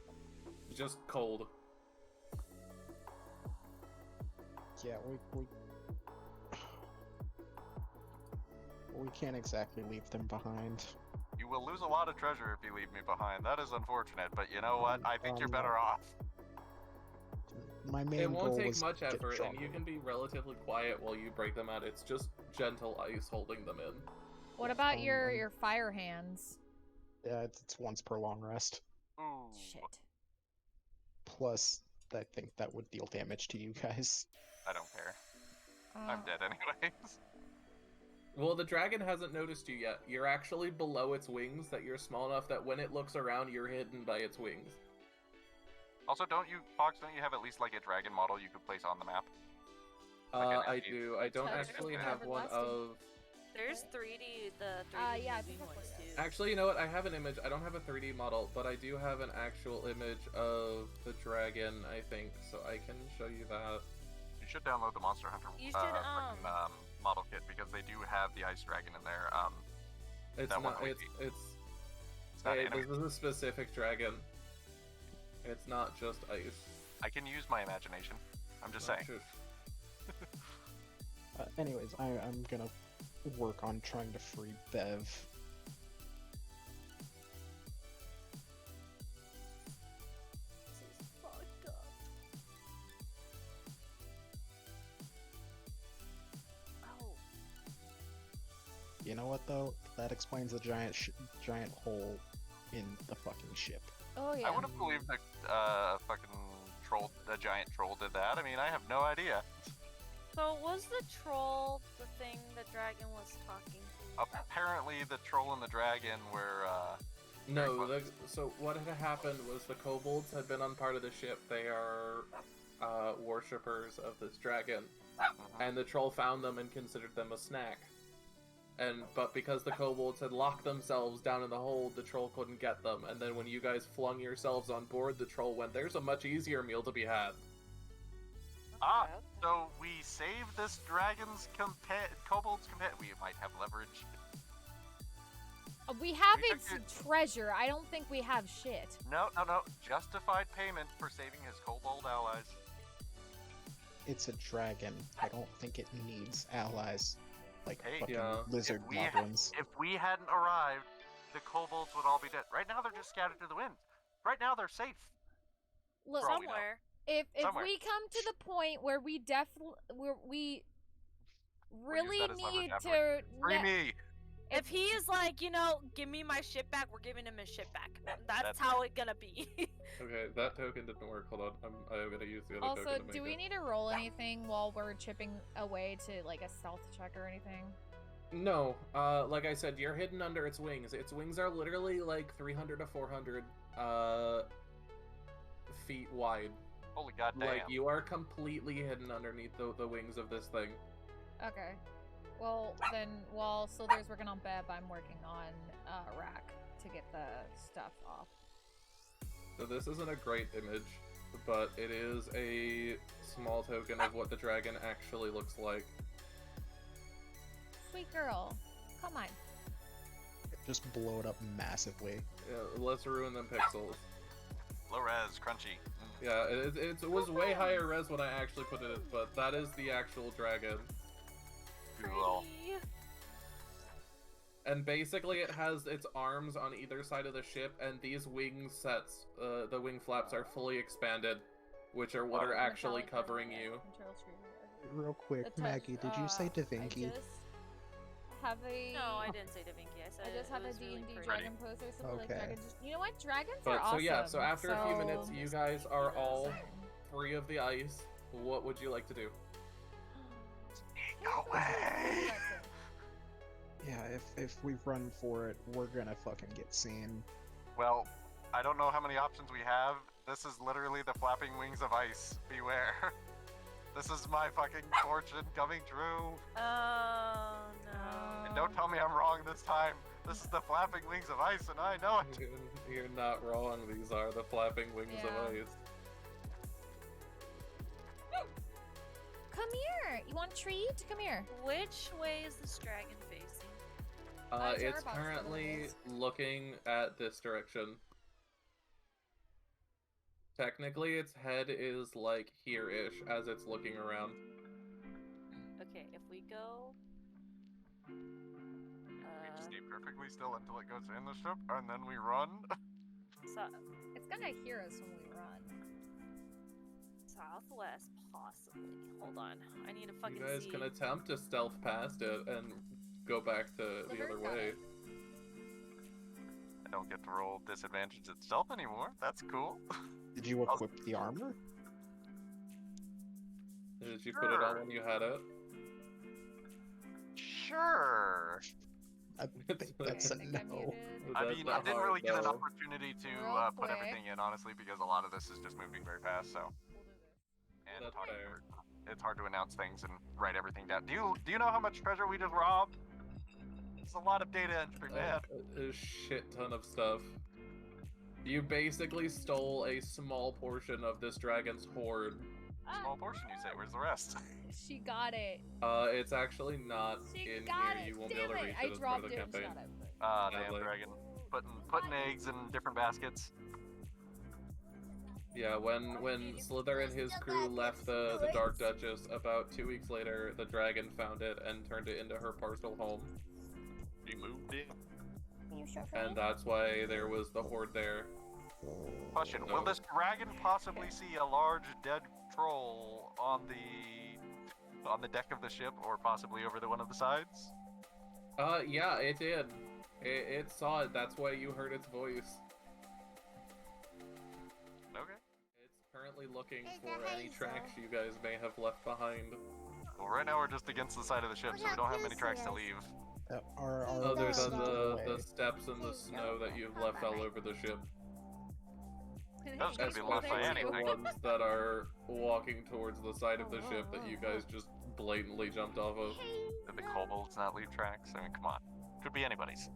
Just cold. Yeah, we can't exactly leave them behind. You will lose a lot of treasure if you leave me behind. That is unfortunate, but you know what? I think you're better off. My main It won't goal take was much to get effort, and stronger. you can be relatively quiet while you break them out. It's just gentle ice holding them in. What about your Um, your fire hands? Yeah, it's once per long rest. Ooh. Shit. Plus, I think that would deal damage to you guys. I don't care. I'm dead anyways. Well, the dragon hasn't noticed you yet. You're actually below its wings that you're small enough that when it looks around, you're hidden by its wings. Also, don't you have at least like a dragon model you could place on the map? Like an I FD. do. I don't Touch actually of have one everlasting. of... There's 3D, the 3D yeah, I movie think that's ones what it too. Actually, you know what? I have an image. I don't have a 3D model, but I do have an actual image of the dragon, I think, so I can show you that. You should download the Monster Hunter You should, fucking, model kit because they do have the ice dragon in there. It's that one not. would It's be- it's. It's not Hey, animated. this is a specific dragon. It's not just ice. I can use my imagination. I'm just Oh, saying. shush. Anyways, I'm gonna work on trying to free Bev. This is fucked up. Oh. You know what though? That explains the giant hole in the fucking ship. Oh yeah. I would have believed that a giant troll did that. I mean, I have no idea. So was the troll the thing the dragon was talking to? Apparently, the troll and the dragon were. No, Very so what had happened was the kobolds had been on part of the ship. They are worshippers of this dragon, and the troll found them and considered them a snack. But because the kobolds had locked themselves down in the hold, the troll couldn't get them. And then when you guys flung yourselves on board, the troll went, "There's a much easier meal to be had." Ah, so we saved this dragon's kobold's We might have leverage. We have We its took treasure. I don't think we have shit. No. Justified payment for saving his kobold allies. It's a dragon. I don't think it needs allies like Hey, fucking yeah. lizard If we goblins. If we hadn't arrived, the kobolds would all be dead. Right now, they're just scattered to the wind. Right now, they're safe. Look, For all we know. Somewhere. if somewhere. we come to the point where we really that as leverage need to afterwards. Free me! If he is like, give me my ship back, we're giving him his ship back. That's That's how it gonna be. Okay, that token didn't work. Hold on, I'm gonna use the other Also, token to make do we it. need to roll anything while we're chipping away to like a stealth check or anything? No, like I said, you're hidden under its wings. Its wings are literally like 300 to 400 feet wide. Holy goddamn. Like, you are completely hidden underneath the wings of this thing. Okay. Well, then, while Slither's working on Bev, I'm working on Rack to get the stuff off. So this isn't a great image, but it is a small token of what the dragon actually looks like. Sweet girl. Come on. Just blow it up massively. Yeah, let's ruin them pixels. Low res, crunchy. Yeah, it was way higher res when I actually put it in, but that is the actual dragon. Cool. Pretty. And basically it has its arms on either side of the ship, and these wing sets, the wing flaps are fully expanded, which are what are actually covering you. Real quick, The touch, Maggie, did you say Da Vinci? I just have a... No, I didn't say Da Vinci. I said I just have it a was really D&D pretty. dragon pose or something like Okay. dragon. You know what? Dragons But are awesome. so yeah, so after a few so- minutes, you guys are all free of the ice. What would you like to do? Away! Yeah, if we run for it, we're gonna fucking get seen. Well, I don't know how many options we have. This is literally the flapping wings of ice. Beware. This is my fucking fortune coming true. Oh no. And don't tell me I'm wrong this time. This is the flapping wings of ice, and I know it. You're not wrong. These are the flapping wings of Yeah. ice. Come here. You want a treat? Come here. Which way is this dragon facing? It's Jarbox currently is. looking at this direction. Technically, its head is like here-ish as it's looking around. Okay, if we go. We just stay perfectly still until it goes in the ship, and then we run. It's gonna hear us when we run. Southwest, possibly. Hold on, I need to fucking You guys see. can attempt to stealth past it and go back to the Sliver other got way. it. I don't get to roll disadvantage itself anymore. That's cool. Did you equip the armor? Did you put it on when you had it? Sure. I think that's a I think I'm no. muted. I That's mean, a I didn't hard really get an no. opportunity to Real put quick. everything in, honestly, because a lot of this is just moving very fast. So, and That's talking fair. it's hard to announce things and write everything down. Do you know how much treasure we just robbed? It's a lot of data entry, man. A shit ton of stuff. You basically stole a small portion of this dragon's hoard. Small portion, you say. Where's the rest? She got it. It's actually not She in got here. it. You won't be Damn able to it. reach I it as part dropped of the it and campaign. shot it. Ah, damn Sadly. dragon. Putting eggs in different baskets. Yeah, when Sliithrr and his crew left the Dark Duchess, about 2 weeks later, the dragon found it and turned it into her partial home. She moved in. Are you sure for And me? that's why there was the hoard there. Question: No. will this dragon possibly see a large dead troll on the deck of the ship, or possibly over one of the sides? Yeah, it did. It saw it. That's why you heard its voice. Okay. It's currently looking Hey, for the any hazel. tracks you guys may have left behind. Well, right now we're just against the side of the ship, so we don't have many tracks to leave. Are Other those than sneaking the away? steps and the snow that you've left all over the ship. That was gonna be lost by Especially the anything. ones that are walking towards the side of the ship that you guys just blatantly jumped off of. Did the kobolds not leave tracks? I mean, come on. Could be anybody's.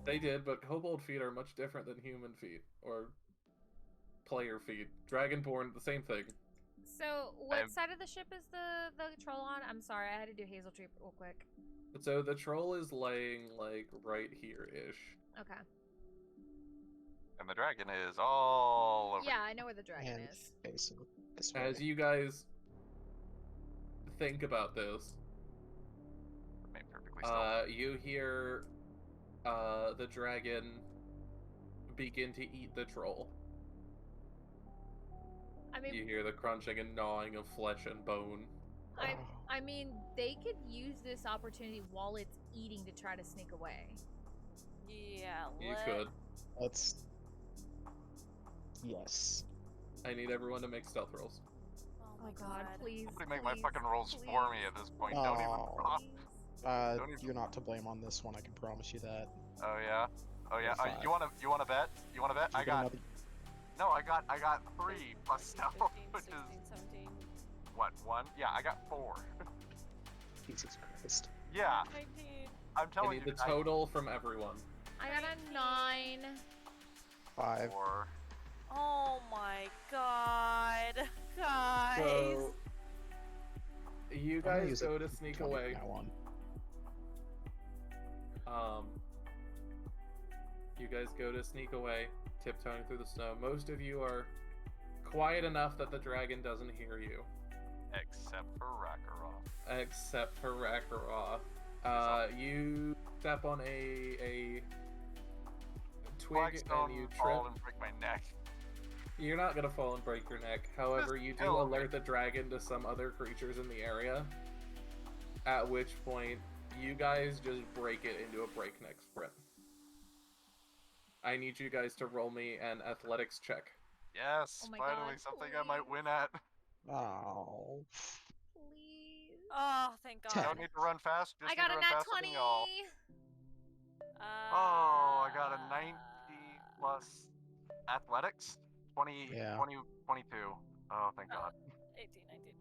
They did, but kobold feet are much different than human feet. Or player feet. Dragonborn, the same thing. So, what I'm- side of the ship is the troll on? I'm sorry, I had to do Hazel Tree real quick. So the troll is laying, like, right here-ish. Okay. And the dragon is all over. Yeah, I know where the dragon And is. facing this way. As you guys think about this, Remain perfectly still. you hear the dragon begin to eat the troll. I mean, You hear the crunching and gnawing of flesh and bone. I mean, they could use this opportunity while it's eating to try to sneak away. Yeah, You could. Let's. Yes. I need everyone to make stealth rolls. Oh god, please. Somebody make my please, fucking rolls please, for me at this point. Don't even. Aw. please. Don't even- You're not to blame on this one. I can promise you that. Oh yeah. Oh yeah. Five. You wanna bet? You wanna bet? You I got. another- No, I got 3 plus stealth, 15, which 16, is 17, what? 1? Yeah, I got 4. Jesus Christ. Yeah, 19. I'm I telling need you. the total from everyone. I got a 9. 5. 4. Oh my god, guys. So, you I'm gonna guys use go a to sneak 20 away. from now on. You guys go to sneak away, tiptoeing through the snow. Most of you are quiet enough that the dragon doesn't hear you. Except for Rakaroff. Except for Rakaroth. You step on a twig and you fall trip. and break my neck. You're not gonna fall and break your neck. However, you do kill me. alert the dragon to some other creatures in the area. At which point, you guys just break it into a breakneck sprint. I need you guys to roll me an athletics check. Yes, Oh my finally God, something I might please. win at. Oh. Please. Oh, thank God. Don't need to run fast. Just I got need a to run nat faster 20. than y'all. Oh, I got a 90 plus athletics. 20, Yeah. 22. Oh, thank God. 18, 19.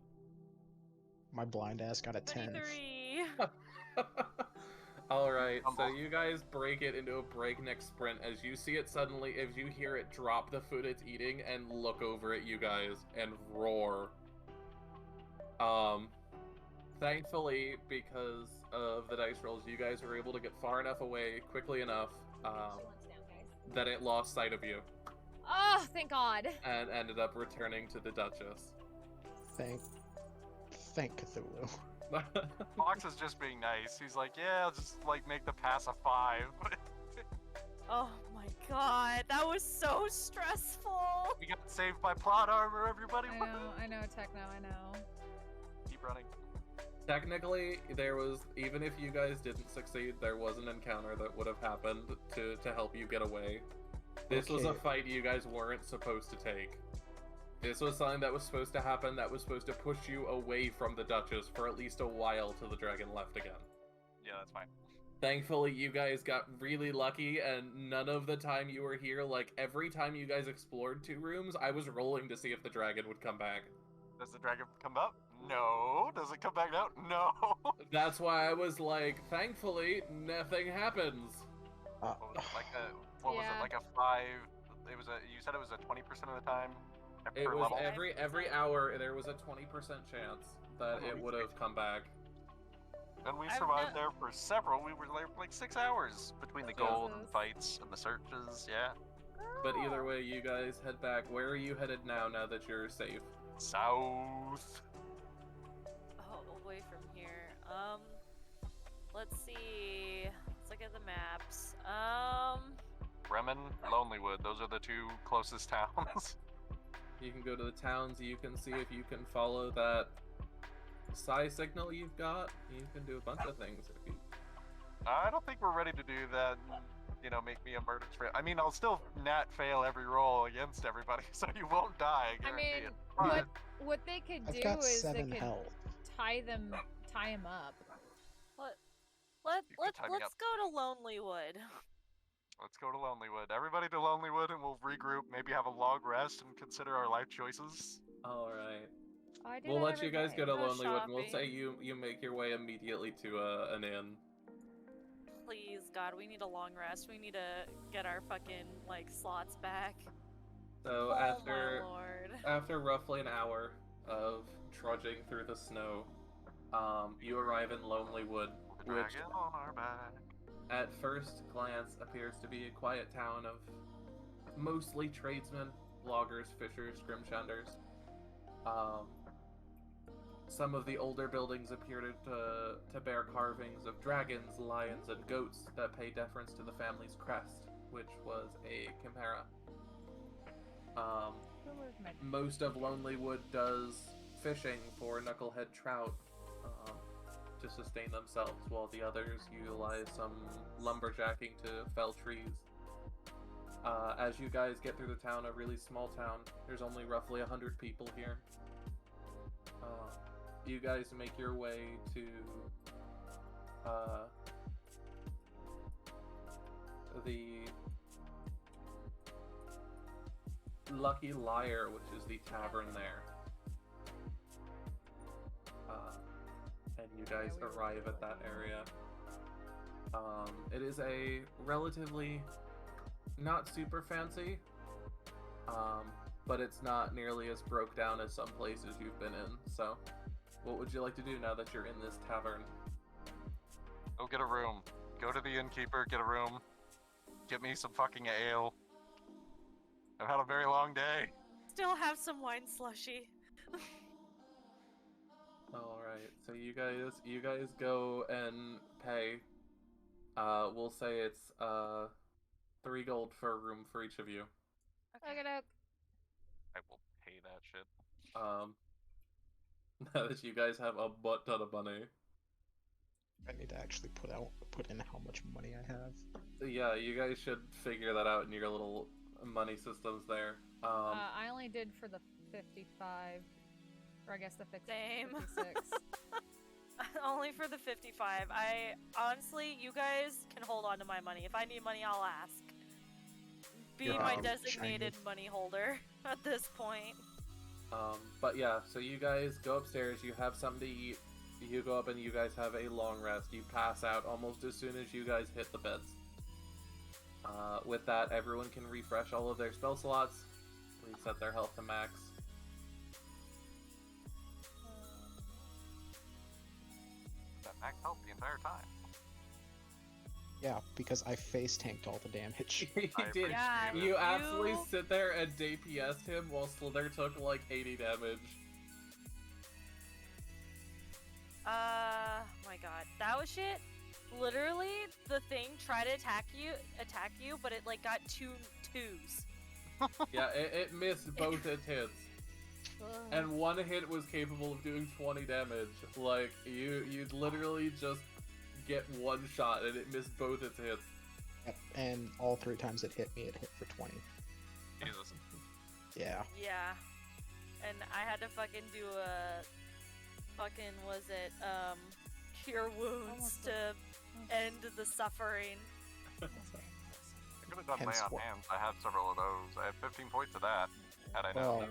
My blind ass got a 10. 23. Alright, so Humble. you guys break it into a breakneck sprint as you see it suddenly, as you hear it drop the food it's eating and look over at you guys and roar. Thankfully, because of the dice rolls, you guys were able to get far enough away quickly enough that it lost sight of you Oh, thank God. and ended up returning to the Duchess. Thank Cthulhu. Fox is just being nice. He's like, yeah, I'll just like make the pass a 5. Oh my God, that was so stressful. We got saved by plot armor, everybody. I know, Techno, I know. Keep running. Technically, there was, even if you guys didn't succeed, there was an encounter that would have happened to help you get away. This was a Okay. fight you guys weren't supposed to take. This was something that was supposed to happen that was supposed to push you away from the Duchess for at least a while till the dragon left again. Yeah, that's fine. Thankfully, you guys got really lucky, and none of the time you were here, like, every time you guys explored 2 rooms, I was rolling to see if the dragon would come back. Does the dragon come up? No. Does it come back out? No. That's why I was like, thankfully, nothing happens. What was it, like a, what was Yeah. it, like a 5? It was a, you said it was a 20% of the time It per was level? every hour, there was a 20% chance that it would have come back. And we I've survived no- there for several. We were there for like 6 hours between the gold and Jesus. fights and the searches. Yeah. But either way, you guys head back. Where are you headed now that you're safe? South. Oh, away from here. Let's see. Let's look at the maps. Bremen, Lonelywood. Those are the 2 closest towns. You can go to the towns, you can see if you can follow that psi signal you've got. You can do a bunch of things. If you... I don't think we're ready to do that. You know, make me a murder spree. I mean, I'll still fail every roll against everybody, so you won't die. I guarantee mean, it. But what they could I've do got is they 7 could health. tie him up. You could tie me Let's up. go to Lonelywood. Let's go to Lonelywood. Everybody to Lonelywood, and we'll regroup. Maybe have a long rest and consider our life choices. All right. Oh, I do We'll that let you every guys day. go to Go Lonelywood, and we'll say shopping. you make your way immediately to an inn. Please, God, we need a long rest. We need to get our fucking like slots back. So Oh after my lord. after roughly an hour of trudging through the snow, you arrive in Lonelywood, The which dragon on our back. at first glance appears to be a quiet town of mostly tradesmen, loggers, fishers, scrimshanders. Some of the older buildings appear to bear carvings of dragons, lions, and goats that pay deference to the family's crest, which was a chimera. Most of Lonelywood does fishing for knucklehead trout to sustain themselves, while the others utilize some lumberjacking to fell trees. As you guys get through the town, a really small town, there's only roughly 100 people here. You guys make your way to the Lucky Liar, which is the tavern there. And you guys arrive at that area. It is a relatively not super fancy, but it's not nearly as broke down as some places you've been in. So, what would you like to do now that you're in this tavern? Go get a room. Go to the innkeeper, get a room. Get me some fucking ale. I've had a very long day. Still have some wine slushy. All right, so you guys go and pay. We'll say it's 3 gold for a room for each of you. Look it up. I will pay that shit. Now that you guys have a butt ton of money. I need to actually put in how much money I have. Yeah, you guys should figure that out in your little money systems there. I only did for the 55, or I guess the Same. 56. Only for the 55. I honestly, you guys can hold on to my money. If I need money, I'll ask. Be Yeah, my shiny. designated money holder at this point. But yeah, so you guys go upstairs, you have something to eat, you go up and you guys have a long rest. You pass out almost as soon as you guys hit the beds. With that, everyone can refresh all of their spell slots, reset their health to max. That max health the entire time. Yeah, because I face tanked all the damage. You I did. Yeah, You absolutely you- sit there and DPS'd him while Slither took like 80 damage. My god, that was shit. Literally, the thing tried to attack you, but it like got 2 twos. Yeah, it missed both its hits. And one hit was capable of doing 20 damage. Like, you'd literally just get one shot and it missed both its hits. Yep, and all 3 times it hit me, it hit for 20. Jesus. Yeah. Yeah, and I had to fucking do a fucking cure wounds to end the suffering. I could have done lay on Henceforth. hands. I had several of those. I had 15 points of that. Had I known. Well,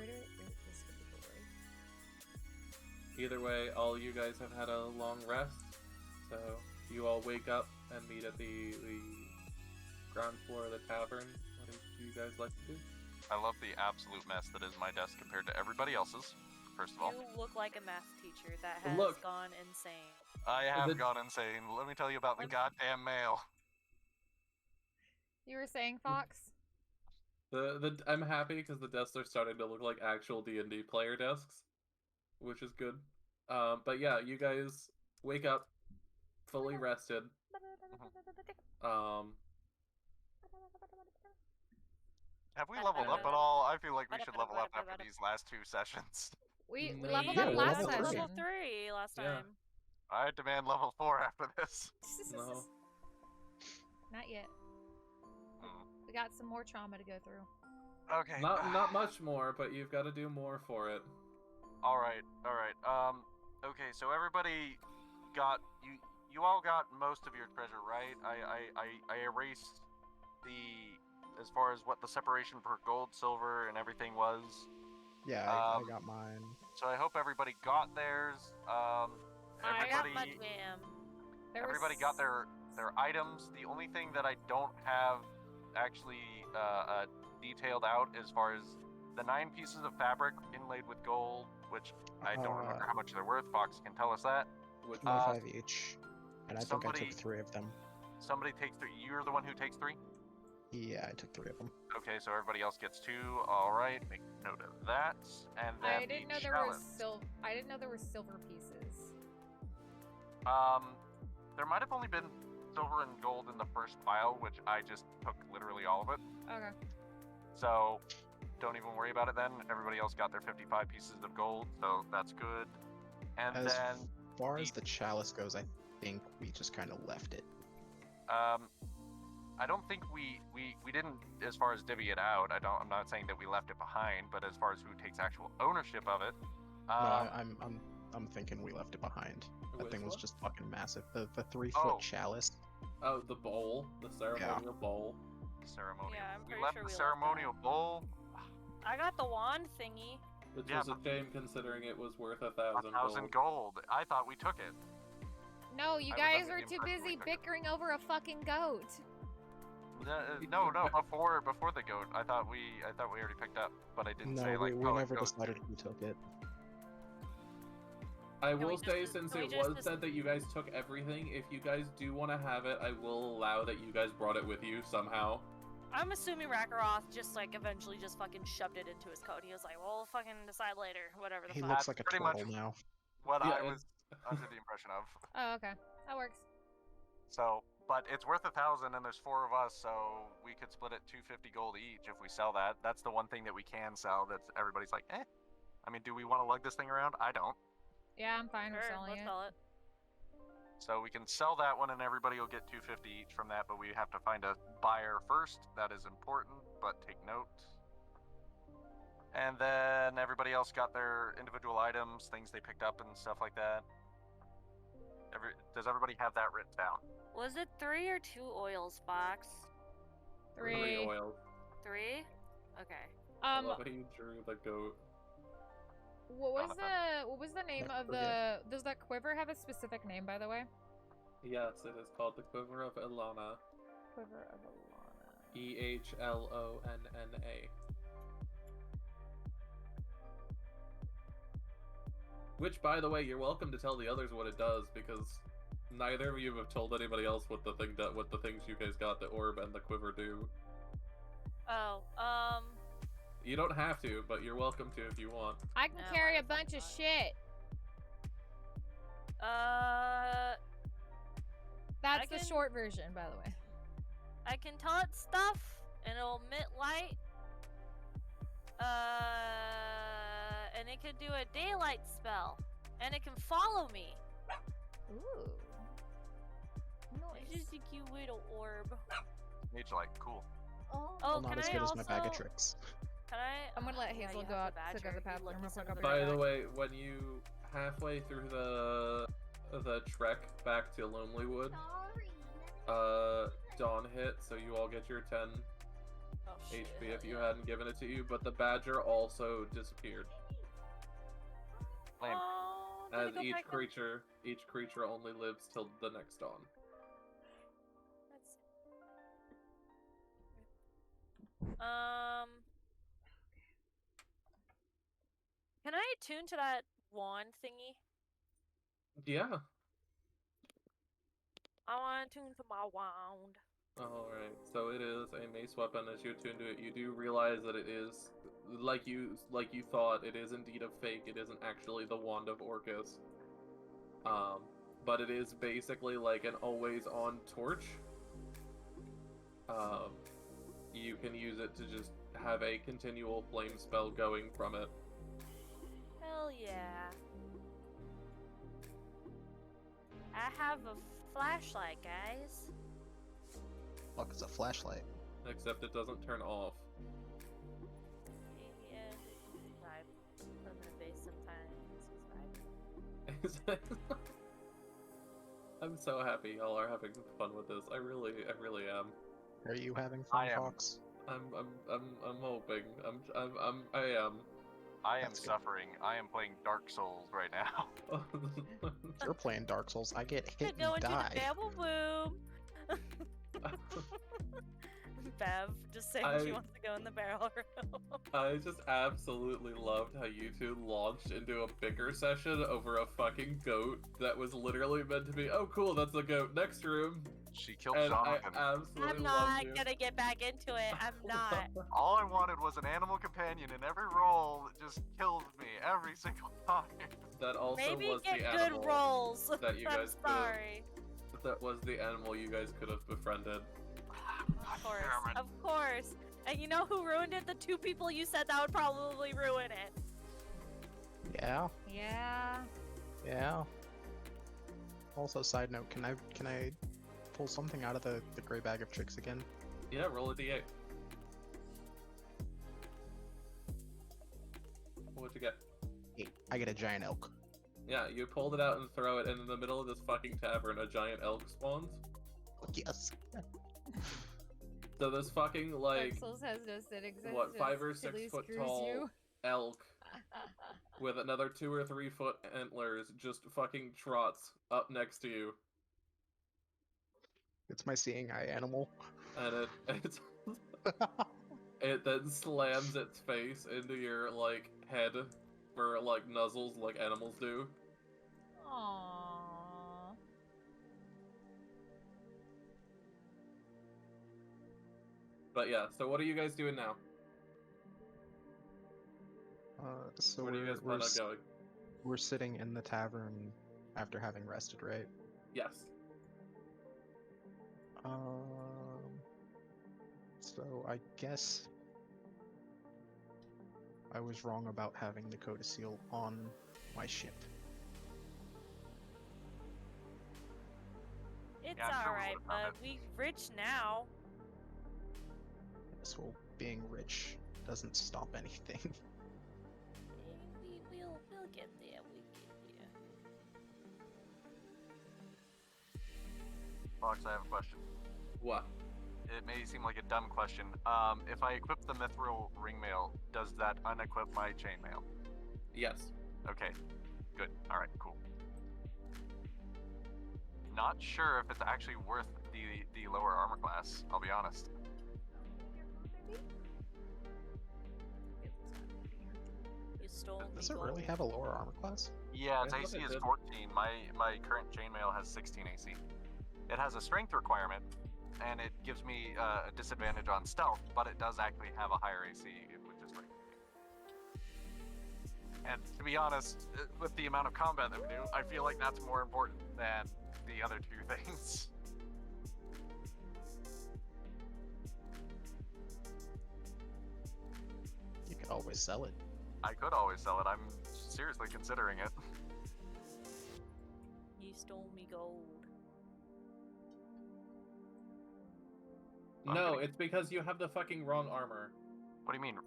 Either way, all you guys have had a long rest, so you all wake up and meet at the ground floor of the tavern. What do you guys like to do? I love the absolute mess that is my desk compared to everybody else's. First of all, You look like a math teacher that has Look. gone insane. I have The- gone insane. Let me tell you about the goddamn mail. You were saying, Fox? I'm happy because the desks are starting to look like actual D&D player desks, which is good. But yeah, you guys wake up fully rested. Have we leveled up at all? I feel like we should level up after these last 2 sessions. We No, leveled yeah, up we last leveled session. Level 3 last Yeah. time. I demand level 4 after this. No. Not yet. Hmm. We got some more trauma to go through. Okay. Not much more, but you've got to do more for it. All right. Okay. So everybody got you all got most of your treasure, right? I erased as far as what the separation for gold, silver, and everything was. yeah, I Um, got mine. So I hope everybody got theirs. I got Everybody, my jam. everybody got their items. The only thing that I don't have actually detailed out as far as the 9 pieces of fabric inlaid with gold, which I don't remember how much they're worth. Fox can tell us that. Which 25 each. And I think I somebody- took 3 of them. Somebody takes 3. You're the one who takes 3? Yeah, I took 3 of them. Okay, so everybody else gets 2. All right, make note of that. And then I didn't know the there were chalice. I didn't know there were silver pieces. There might have only been silver and gold in the first pile, which I just took literally all of it. Okay. So don't even worry about it then. Everybody else got their 55 pieces of gold, so that's good. And As then, far as the chalice goes, I think we just kind of left it. I don't think we didn't, as far as divvy it out. I'm not saying that we left it behind, but as far as who takes actual ownership of it, No, I'm thinking we left it behind. That Which thing was one? just fucking massive. The 3-foot Oh. chalice. Oh, the bowl, the ceremonial bowl. ceremonial. Yeah, I'm we pretty left sure the we left ceremonial bowl. I got the wand thingy. Which Yeah, was a shame considering it was worth 1,000 1,000 gold. gold. I thought we took it. No, you I was guys under were the too impression we busy took it. bickering over a fucking goat. No, before the goat. I thought we already picked up, but I didn't No, say like. we oh, never goat. decided who took it. I Can we will just say, dis- since can we it just was dis- said that you guys took everything, if you guys do want to have it, I will allow that you guys brought it with you somehow. I'm assuming Rakaroth just like eventually just fucking shoved it into his coat. He was like, "Well, we'll fucking decide later, whatever the He fuck." looks like a pretty much- turtle now. What Yeah, I was under the impression of. Oh, okay. That works. So, but it's worth 1,000, and there's 4 of us, so we could split it 250 gold each if we sell that. That's the one thing that we can sell. That's everybody's like, eh. I mean, do we want to lug this thing around? I don't. Yeah, I'm fine with Sure, selling let's it. sell it. So we can sell that one, and everybody will get 250 each from that. But we have to find a buyer first. That is important, but take note. And then everybody else got their individual items, things they picked up, and stuff like that. Does everybody have that written down? Was it 3 or 2 oils, Fox? 3 3. oil. 3? Okay. I love how you drew the goat. What was the name That of quiver. does that quiver have a specific name, by the way? Yes, it is called the Quiver of Ilana. Quiver of Alana. EHLONNA. Which, by the way, you're welcome to tell the others what it does, because neither of you have told anybody else what the things you guys got, the orb and the quiver, do. Oh, You don't have to, but you're welcome to if you want. I can No, carry I a bunch of don't. shit. That's I the can- short version, by the way. I can tell it stuff, and it'll emit light. And it can do a daylight spell, and it can follow me. Ooh. It's just a cute little orb. Mage light, cool. Oh, Well, can not as I good also... as my bag of tricks. Can I? I'm gonna let Yeah, Hazel you go have out the to go to the badger, you bathroom lucky real son quick. of a I'll be By back. the way, when you halfway through the the trek back to Lonelywood, Dawn hit, so you all get your 10 Oh, shit. HP if you hadn't given it to you, but the badger also disappeared. Lame. Oh, did As it go each back in? creature only lives till the next dawn. Let's- Can I attune to that wand thingy? Yeah. I want to attune to my wand. Alright, so it is a mace weapon. As you attune to it, you do realize that it is, like you thought, it is indeed a fake. It isn't actually the Wand of Orcus. But it is basically like an always-on torch. You can use it to just have a continual flame spell going from it. Hell yeah. I have a flashlight, guys. Fuck is a flashlight? Except it doesn't turn off. Yeah, vibe. Permanent base sometimes. Vibe. I'm so happy y'all are having fun with this. I really am. Are you having I fun, am. Fox? I'm hoping. I am. I am That's good. suffering. I am playing Dark Souls right now. You're playing Dark Souls. I get hit Go and into die. the babble boom. Bev just saying she I- wants to go in the barrel room. I just absolutely loved how you two launched into a bicker session over a fucking goat that was literally meant to be, oh cool, that's a goat, next room. She killed And I Jonathan. absolutely I'm loved not you. gonna get back into it. I'm not. All I wanted was an animal companion, and every roll just kills me every single time. That also Maybe was get the good animal rolls. that you I'm guys could've- sorry. that was the animal you guys could have befriended. Of course. Of course. And you know who ruined it? The two people you said that would probably ruin it. Yeah, Yeah. yeah. Also, side note, can I pull something out of the gray bag of tricks again? Yeah, roll a d8. What'd you get? 8. I get a giant elk. Yeah, you pulled it out and throw it, and in the middle of this fucking tavern, a giant elk spawns. Yes. So this fucking, Dark like, Souls has no cynics. it's what, just 5 or till 6 he foot screws tall you. elk with another 2 or 3 foot antlers just fucking trots up next to you. It's my seeing eye animal. And it then slams its face into your, like, head for, like, nuzzles like animals do. Aww. But yeah, so what are you guys doing now? So Where do you guys plan on going? we're sitting in the tavern after having rested, right? Yes. So I guess I was wrong about having the codicil on my ship. It's Yeah, I'm sure we alright, would've found but we rich now. So being rich doesn't stop anything. We'll get there. We get there. Fox, I have a question. What? It may seem like a dumb question. If I equip the mithril ringmail, does that unequip my chainmail? Yes. Okay, good. All right, cool. Not sure if it's actually worth the lower armor class. I'll be honest. You stole Does the it really gold. have a lower armor class? Yeah, its I thought AC it is did. 14. My current chainmail has 16 AC. It has a strength requirement, and it gives me a disadvantage on stealth, but it does actually have a higher AC, which is great. And to be honest, with the amount of combat that we do, I feel like that's more important than the other two things. You could always sell it. I could always sell it. I'm seriously considering it. You stole me gold. I'm No, gonna- it's because you have the fucking wrong armor. What do you mean?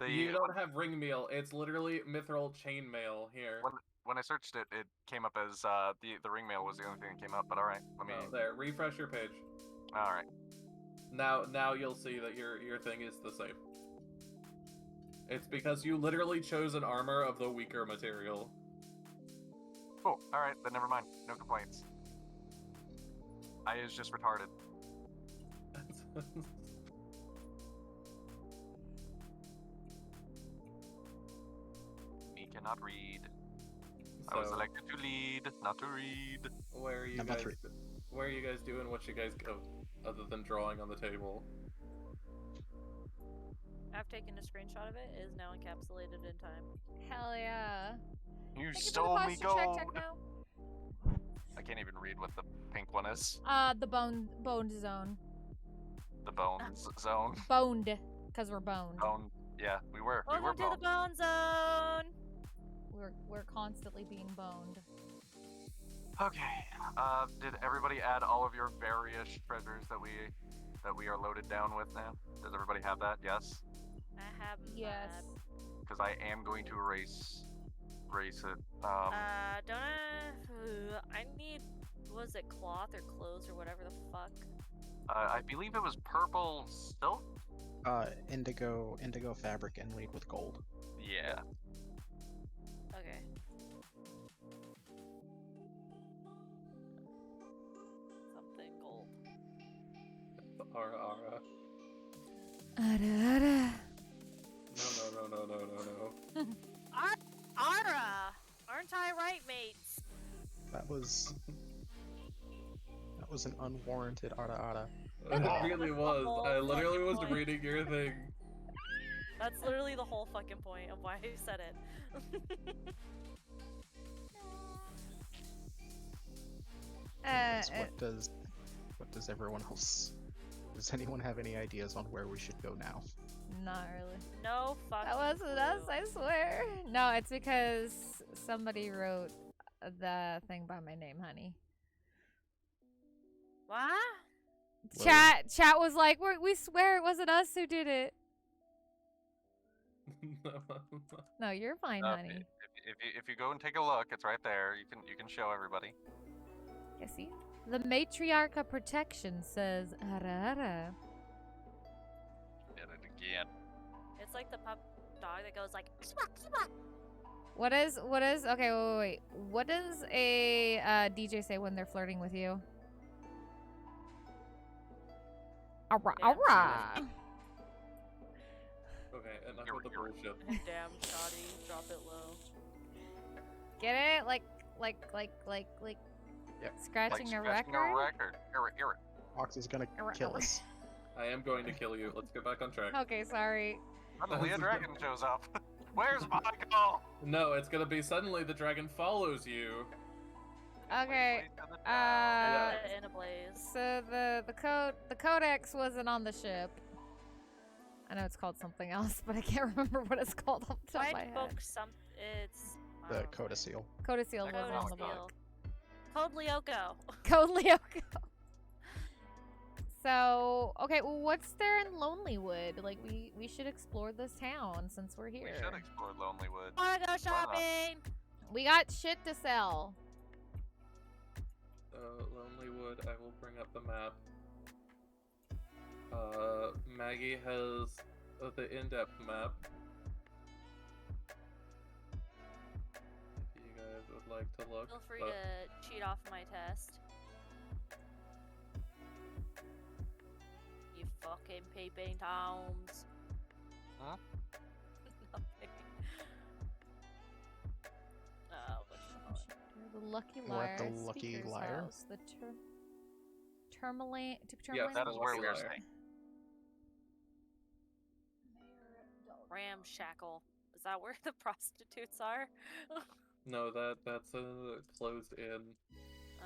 You don't have ring mail. It's literally mithril chainmail here. when I searched it, it came up as the ring mail was the only thing that came up. But all right, let me. Oh, there, refresh your page. All right. Now you'll see that your thing is the same. It's because you literally chose an armor of the weaker material. Cool. All right, then never mind. No complaints. I is just retarded. Me cannot read. I was So, elected to lead, not to read. where are you Number guys? 3. Where are you guys doing? What you guys go other than drawing on the table? I've taken a screenshot of it. It is now encapsulated in time. Hell yeah. You Thank you for the stole me posture check, gold. Techno. I can't even read what the pink one is. The boned zone. The bones zone. Boned, because we're boned. Bone. Yeah, we were. We were Welcome to the boned. bone zone. We're constantly being boned. Okay. Did everybody add all of your various treasures that we are loaded down with now? Does everybody have that? Yes. I have Yes. Because I am going to erase it. Don't I need, was it cloth or clothes or whatever the fuck? I believe it was purple silk. Indigo fabric inlaid with gold. Yeah. Okay. Something gold. Ara. Ara. No. Ara! Aren't I right, mates? That was an unwarranted ara. It really was. whole I literally fucking was point. reading your thing. That's literally the whole fucking point of why I said it. Anyways, what does everyone else? Does anyone have any ideas on where we should go now? Not really. No fucking That wasn't us, clue. I swear. No, it's because somebody wrote the thing by my name, honey. What? Well- Chat was like, we swear it wasn't us who did it. No, you're fine, honey. If you go and take a look, it's right there. You can show everybody. Yeah, see? The matriarch of protection says, ara ara. Did it again. It's like the pup dog that goes like, "Squawk, squawk." What is, okay, wait. What does a DJ say when they're flirting with you? Ara, Yeah. ara. Okay, enough You're- with the you're- bullshit. Damn, shoddy, drop it low. Get it? Like, Yep. scratching a scratching record? a record. Hear it. Fox is gonna kill us. I am going to kill you. Let's get back on track. Okay, sorry. Suddenly a dragon shows up. Where's Michael? No, it's gonna be suddenly the dragon follows you. Okay, Please to the Yeah. Set it in a blaze. so the codex wasn't on the ship. I know it's called something else, but I can't remember what it's called off the top of my White head. book it's The codicil. Codicil Like wasn't on the Code book. Code Lyoko. Code Lyoko. So, okay, well, what's there in Lonelywood? Like, we should explore this town since we're here. We should explore Lonelywood. Wanna go shopping? We got shit to sell. Lonelywood, I will bring up the map. Maggie has the in-depth map. If you guys would like to look. Feel free but- to cheat off my test. You fucking peeping toms. Huh? Nothing. Whatchamacallit? The Lucky We're Liar. at the Lucky Speaker's Liar? House, the Tourmaline. Yes, That is where we are Lucky Liar. staying. Ramshackle. Is that where the prostitutes are? No, that's a closed in. Oh,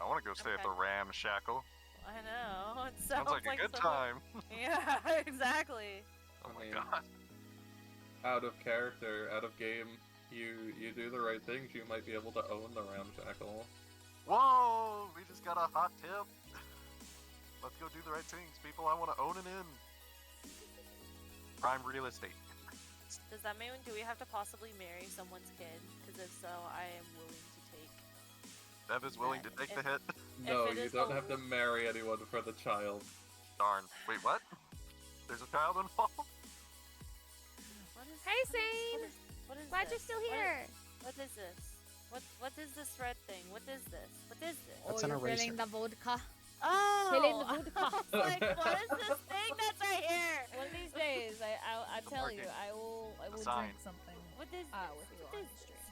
I want to go stay at the Okay. Ramshackle. I know. It Sounds like a good some- time. Yeah, exactly. Oh my mean, god. Out of character, out of game, you do the right things, you might be able to own the Ramshackle. Whoa! We just got a hot tip. Let's go do the right things, people. I want to own an inn. Prime real estate. Does that mean do we have to possibly marry someone's kid? Because if so, I am willing to take. Bev is willing to take the hit. No, it you is don't a- have to marry anyone for the child. Darn. Wait, what? There's a child involved? What is? Hey, Sane. What is Glad you're this? still What is- here. What is this? What is this red thing? What is this? What is this? That's oh, an you're feeling eraser. the vodka. Oh! Feeling the vodka. I was like, what is this thing that's right here? One of these days, I tell you, Market. I will sign. drink something. What is With this? you What on is the this? stream.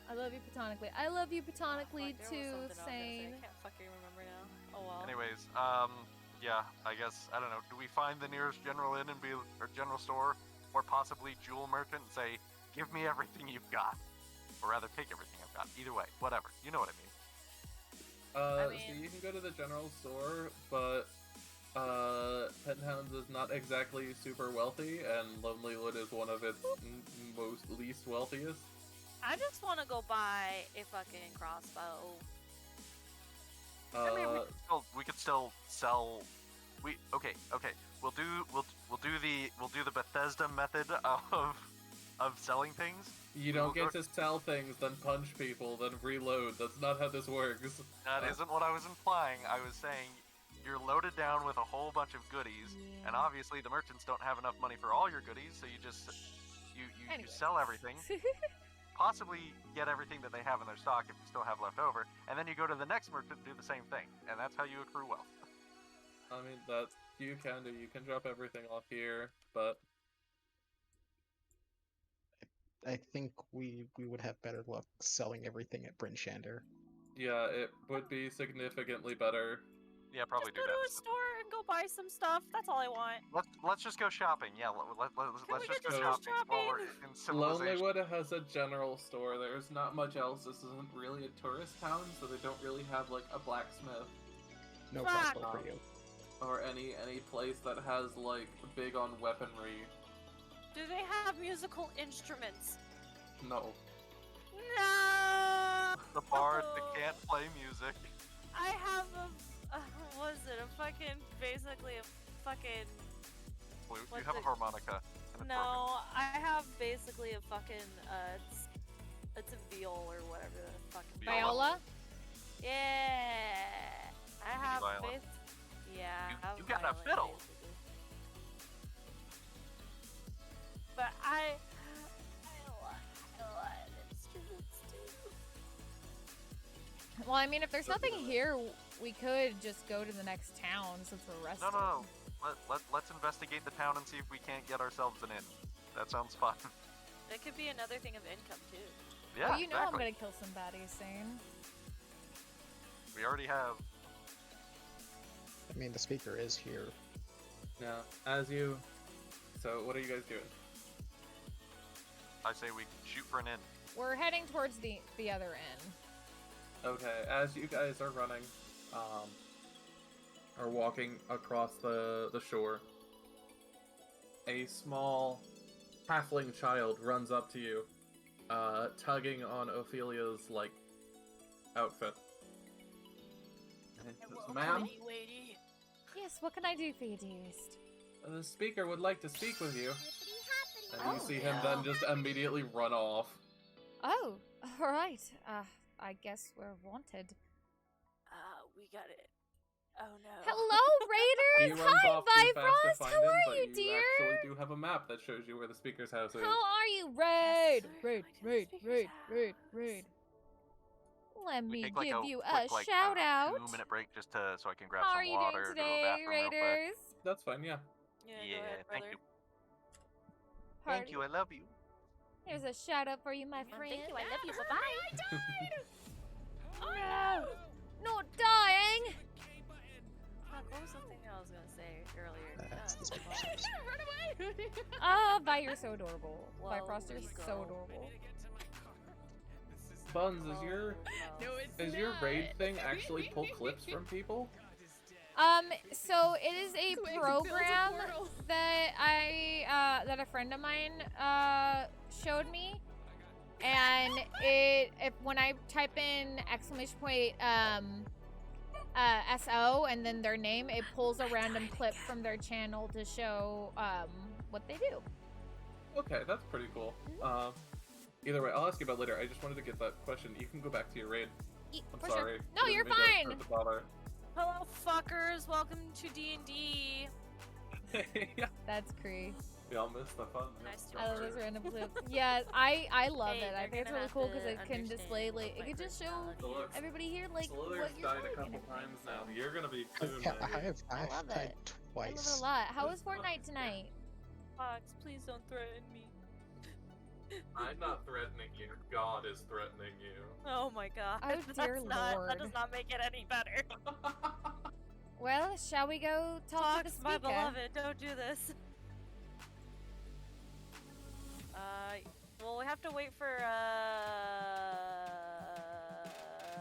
I love you platonically. I love you platonically Fuck, there was too, something I was gonna say. Sane. I can't fucking remember now. Oh well. Anyways, yeah, I guess, I don't know. Do we find the nearest general inn and or general store, or possibly jewel merchant and say, give me everything you've got? Or rather, take everything I've got. Either way, whatever. You know what I mean. So mean- you can go to the general store, but Penhounds is not exactly super wealthy, and Lonelywood is one of its most least wealthiest. I just want to go buy a fucking crossbow. I mean, we could still sell. Okay. We'll do the Bethesda method of selling things. You don't We'll get to sell things, then punch people, then reload. That's not how this works. That isn't what I was implying. I was saying you're loaded down with a whole bunch of goodies, and obviously the merchants don't have enough money for all your goodies, so you just you sell everything, possibly get everything that they have in their stock if you still have left over, and then you go to the next merchant and do the same thing, and that's how you accrue wealth. I mean, that you can do. You can drop everything off here, but I think we would have better luck selling everything at Bryn Shander. yeah, it would be significantly better. Yeah, probably Just do go to a that. store and go buy some stuff. That's all I want. Let's just go shopping. Yeah, let's we just get go to go shopping while we're in civilization. Lonelywood has a general store. There's not much else. This isn't really a tourist town, so they don't really have like a blacksmith No Fuck. crossbow for you. or any place that has like big on weaponry. Do they have musical instruments? No. No. The bard that can't play music. I have a. What is it? Basically a fucking. Flute. You What's have a it- harmonica. And it's No, I have basically a fucking. It's a viol or whatever the fucking. Viola? Viola? Yeah. I have. viola. Yeah. You- I have you got a violin, fiddle. basically. But I like instruments too. Well, I mean, if there's nothing here, we could just go to the next town since we're rested. No. Let's investigate the town and see if we can't get ourselves an inn. That sounds fun. It could be another thing of income too. Yeah, Oh, you know I'm exactly. gonna kill some baddies soon. We already have. I mean, the speaker is here. Now, so what are you guys doing? I say we shoot for an inn. We're heading towards the other end. Okay, as you guys are running, are walking across the shore, a small halfling child runs up to you, tugging on Ophelia's, like, outfit. And he says, "Ma'am, Yes, what can I do for you, dearest? the speaker would like to speak with you." And you Oh, see him then just immediately run off. Oh, all right. I guess we're wanted. We got it. Oh no. Hello, He Raiders! runs Hi, off too fast to Bifrost! find How him, are but you, dear? actually do have a map that shows you where the speaker's house is. How are you, Raid? Yes, Raid, we're raid, going to the raid, speaker's raid, house. raid. Let We me take like give a you quick, a like, shout out. 2-minute break just so I can grab How some are you water, doing go to the today, bathroom real quick. Raiders? That's fine, yeah. Yeah, go Yeah, ahead, thank brother. you. Thank you, I love you. Here's a shout out for you, my friend. Thank you, I love you, bye-bye. No, not dying. Fuck, what was the thing I was gonna say earlier? That's the speaker. Run away! Ah, Vi, you're so adorable. Whoa, Bifrost, you're we so go. adorable. Buns, is your No, is your raid thing actually pull clips from people? So it is a program that that a friend of mine showed me, and when I type in !! SO and then their name, it pulls a random clip from their channel to show what they do. Okay, that's pretty cool. Either way, I'll ask you about later. I just wanted to get that question. You can go back to your raid. I'm For sorry. sure. No, Didn't you're mean to fine. hurt the bother. Hello, fuckers. Welcome to D&D. Yeah. That's Cree. We all missed the fun. Nice to I love meet those you. random clips. Yeah, I love Hey, it. I they're think it's gonna really have cool to because it can display, understand like, it my can just show personality. So look, everybody here, like, what Slither's you're died a doing couple and everything. times now. You're gonna be too. Yeah, Maggie. I've love died it. I twice. love it a lot. How was Fortnite tonight? Fox, please don't threaten me. I'm not threatening you. God is threatening you. Oh my god. Oh, dear That lord. does not make it any better. Well, shall we go talk to the Fox, speaker? my beloved, don't do this. Well, we have to wait for,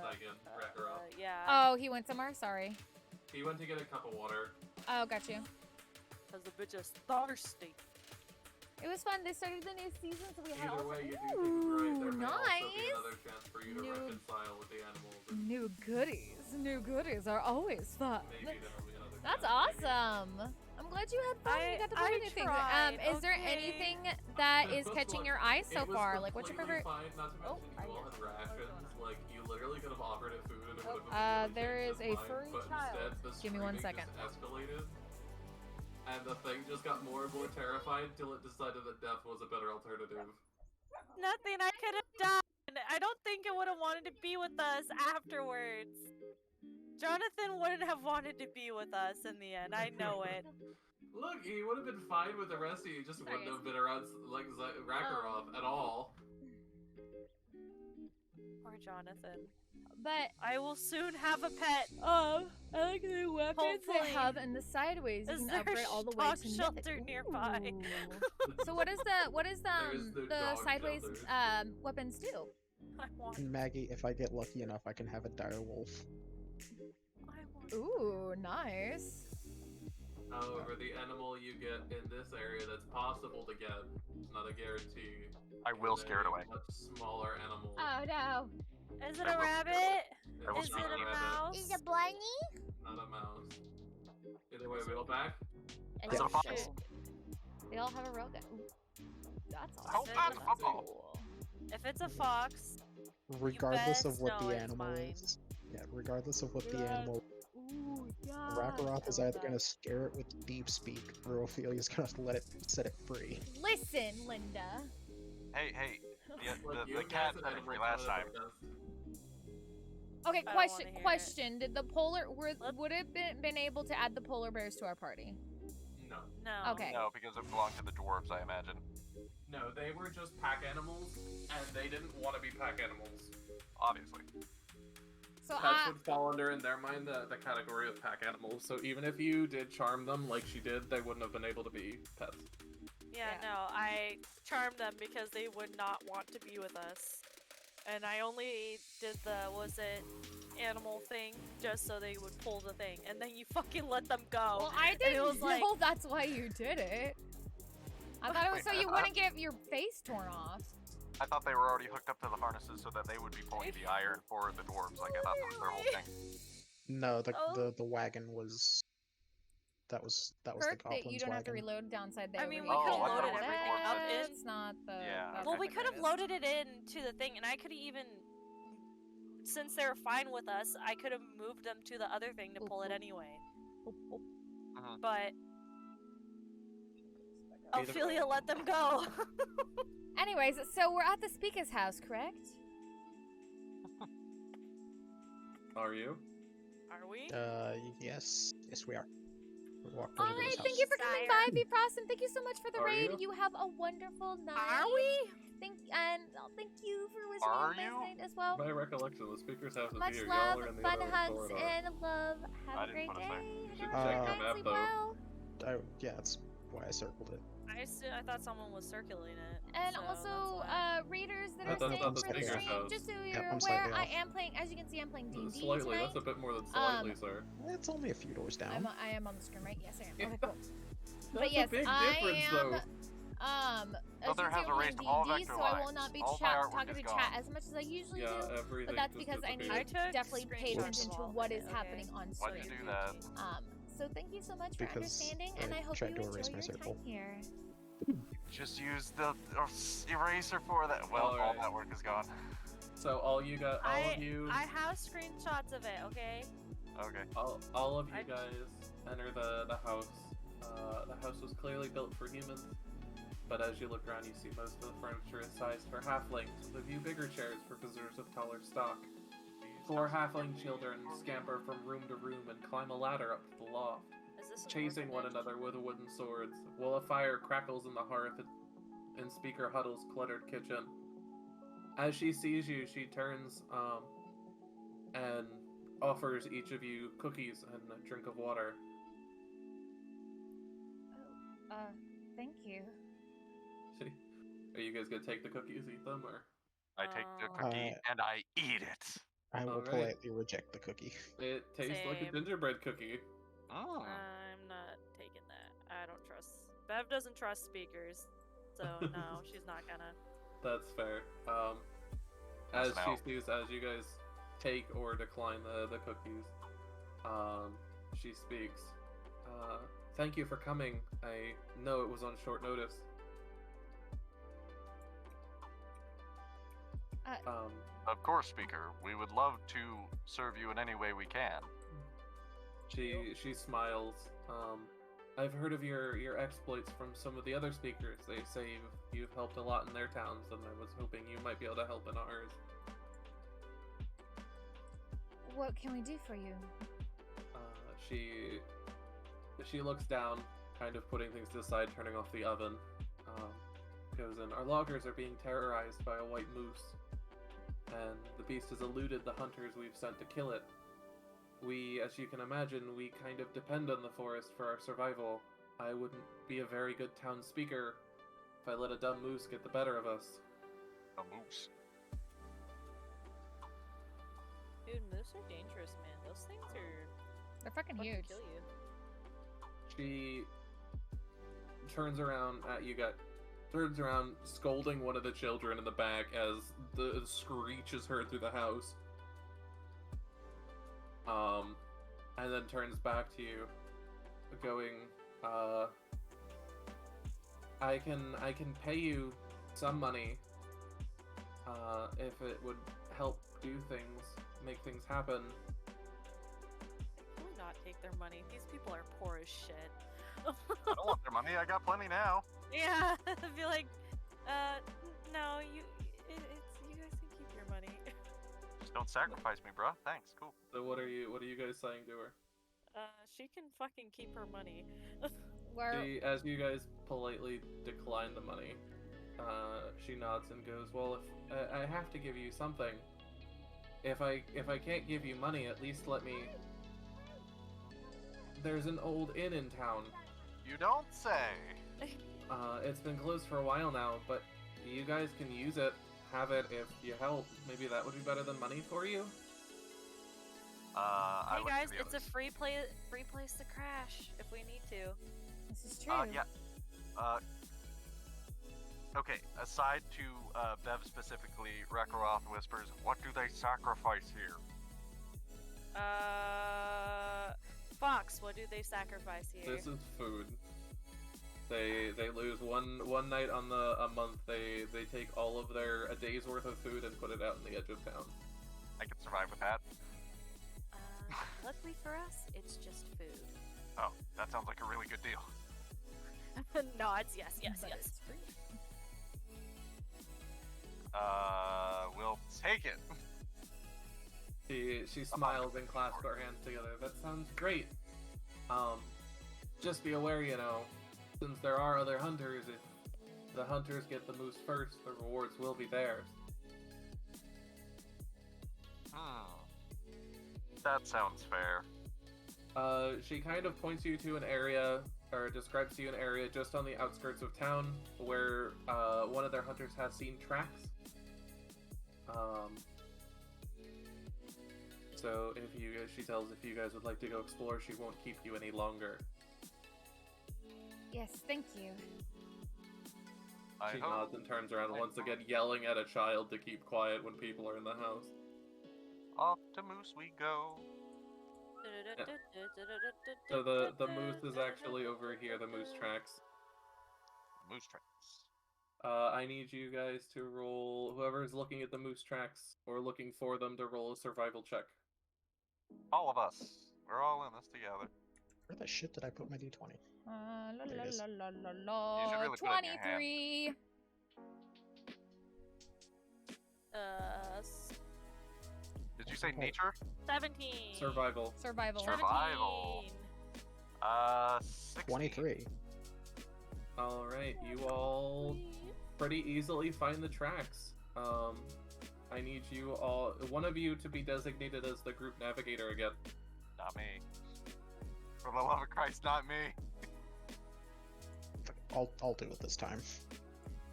Xyken, wrap her up. yeah. Oh, he went somewhere? Sorry. He went to get a cup of water. Oh, got you. Because the bitch is thirsty. It was fun. They started the new season, so we had Either all way, you do Ooh, things right. There may also be nice. another chance for you to New- reconcile with the animals. And New goodies. New goodies are always fun. maybe there'll be another That's chance. Maybe. awesome. I'm glad you had fun. You got to I learn new things. tried, Is there okay. anything that is Look, catching your eye so It was far? Like, what's your completely favorite? Fine, not to Oh, mention you all had What's going rations. Like, you literally could have offered it food and it would have there immediately is changed a its furry mind, but child. instead, the Give me one screaming second. just escalated. And the thing just got more and more terrified till it decided that death was a better alternative. Nothing I could have done. I don't think it would have wanted to be with us afterwards. Jonathan wouldn't have wanted to be with us in the end. I know it. Look, he would have been fine with the rest of you, just Sorry, wouldn't guys. have been around like Rakarov at all. Poor Jonathan. But I will soon have a pet. I like the weapons Hopefully. they have in the sideways. You Is can there upgrade a all the way dog to shelter mythic. nearby? Ooh. So what is There's no the dog sideways shelter. weapons do? I want. Maggie, if I get lucky enough, I can have a dire wolf. I want. Ooh, nice. However, the animal you get in this area that's possible to get, it's not a guarantee. I will is scare it a away. much smaller animal. Oh no. Is it a rabbit? It's I will Is not it a rabbit, mouse? Is it Bunnie? Not a mouse. Either way, we all back? And Is it a fox? shit. They all have a railgun. Ooh, that's How awesome. bad is That's football? cool. If it's a fox, Regardless of best what know the it's animal mine. is. Yeah, regardless of what the Yeah. animal Ooh, yeah. Rakaroth is I love either that. gonna scare it with deep speak or Ophelia's gonna set it free. Listen, Linda. Hey, Look, the you cat guys set had it free a last lot time. of us. Okay, I don't question. wanna hear it. Question: Did the polar Let- would it been able to add the polar bears to our party? No. no. Okay. No, because it belonged to the dwarves, I imagine. No, they were just pack animals, and they didn't want to be pack animals. Obviously. So Pets would fall under, in their mind, the category of pack animals. So even if you did charm them like she did, they wouldn't have been able to be pets. Yeah, Yeah. no, I charmed them because they would not want to be with us. And I only did the, was it animal thing, just so they would pull the thing. And then you fucking let them go. well, I and didn't it was like, know that's why you did it. I thought it was so you wouldn't get your face torn off. I thought they were already hooked up to the harnesses so that they would be pulling the iron for the dwarves. Like, I thought that was their whole thing. No, Oh. the wagon was that was the Perk that goblin's you don't have to wagon. reload downside there. I mean, we Oh, could've I thought loaded it was everything before. up in. That's not the. Yeah. that's well, not we the could have greatest. loaded it into the thing, and I could even, since they were fine with us, I could have moved them to the other thing to pull it anyway. But Either Ophelia way. let them go. Anyways, so we're at the speaker's house, correct? Are you? Are we? Yes, we are. We walked All over to right, his thank house. you for coming by, B Frost, and thank you so much for the Are raid. you? You have a wonderful night. Are we? Thank you for listening Are to you? this night as well. By recollection, the speaker's house is Much here. love, Y'all are in the fun other hugs, corridor. and love. Have I a didn't great put us there. day. You should Have a check good the night, map, sleep though. well. Yeah, that's why I circled it. I thought someone was circulating it. And so also, that's why. readers that I are thought staying that was for the speaker's stream, house. just so Yep, you're I'm aware, slightly I off. am playing, as you can see, I'm playing D&D Slightly, tonight. that's a bit more than slightly, sir. It's only a few doors down. I am on the screen, right? Yes, I am. Yeah. Okay, cool. That's But yes, a big I difference, am. though. As Other you can has see, I'm erased playing all D&D, vector so I will lines. not be All my artwork talking is to gone. chat as much as I usually Yeah, do. everything. But that's just because I need disappeared. to I took definitely pay screenshots attention of to all what of is it, happening okay? on Why'd you stream. do that? So thank you so much for Because understanding, I and I hope tried you to enjoy erase my your circle. time here. just use the eraser for that. Well, all Alright. that work is gone. So all you got, all of you, I have screenshots of it, okay? Okay. all of you I- guys enter the house. The house was clearly built for humans, but as you look around, you see most of the furniture is sized for halflings, with a few bigger chairs for visitors of taller stock. 4 halfling children scamper from room to room and climb a ladder up to the loft, Is this an chasing one orphanage? another with wooden swords, while a fire crackles in the hearth in Speaker Huddle's cluttered kitchen. As she sees you, she turns and offers each of you cookies and a drink of water. Thank you. Are you guys gonna take the cookies, eat them, or? I take the Oh. cookie and I eat it. I will Alright. politely reject the cookie. It tastes like a Same. gingerbread cookie. Oh. I'm not taking that. I don't trust. Bev doesn't trust speakers, so no, she's not gonna. That's fair. As Listen she out. sees, as you guys take or decline the cookies, she speaks. Thank you for coming. I know it was on short notice. Of course, Speaker. We would love to serve you in any way we can. She smiles. I've heard of your exploits from some of the other speakers. They say you've helped a lot in their towns, and I was hoping you might be able to help in ours. What can we do for you? She looks down, kind of putting things to the side, turning off the oven. Goes in. Our loggers are being terrorized by a white moose, and the beast has eluded the hunters we've sent to kill it. We, as you can imagine, we kind of depend on the forest for our survival. I wouldn't be a very good town speaker if I let a dumb moose get the better of us. A moose. Dude, moose are dangerous, man. Those things are They're fucking fucking huge. kill you. She turns around at you guys, turns around, scolding one of the children in the back as the screech is heard through the house. And then turns back to you, going, I can pay you some money, if it would help do things, make things happen. Can we not take their money? These people are poor as shit. I don't want their money. I got plenty now. Yeah, I feel like, no, you guys can keep your money. Just don't sacrifice me, bruh. Thanks. Cool. So what are you guys saying to her? She can fucking keep her money. She, as you guys politely decline the money, she nods and goes, "Well, if I have to give you something, if I can't give you money, at least let me. There's an old inn in town. You don't say. It's been closed for a while now, but you guys can use it. Have it if you help. Maybe that would be better than money for you." I Hey look guys, to the it's a others. free place to crash if we need to. This is true. Yeah. Okay, aside to Bev specifically, Rekoroth whispers, "What do they sacrifice here?" Fox, what do they sacrifice here? This is food. They lose one night on a month. They take all of a day's worth of food and put it out in the edge of town. I can survive with that. Luckily for us, it's just food. Oh, that sounds like a really good deal. Nods, yes. But it's free. We'll take it. She smiles and clasps her hands together. That sounds great. Just be aware, since there are other hunters, if the hunters get the moose first, the rewards will be theirs. That sounds fair. She kind of points you to an area, or describes to you an area just on the outskirts of town, where one of their hunters has seen tracks. So she tells if you guys would like to go explore, she won't keep you any longer. Yes, thank you. She I hope. nods and turns around I once hope. again, yelling at a child to keep quiet when people are in the house. Off to Moose we go. So the moose is actually over here, the moose tracks. moose tracks. I need you guys to roll, whoever's looking at the moose tracks or looking for them, to roll a survival check. All of us. We're all in this together. Where the shit did I put my d20? La There it is. la la la la You should la. really put it in your hand. 23. Did you say nature? 17. Survival. Survival. Survival. 16. 23. Alright, you all pretty easily find the tracks. I need you all, one of you, to be designated as the group navigator again. Not me. For the love of Christ, not me. I'll do it this time.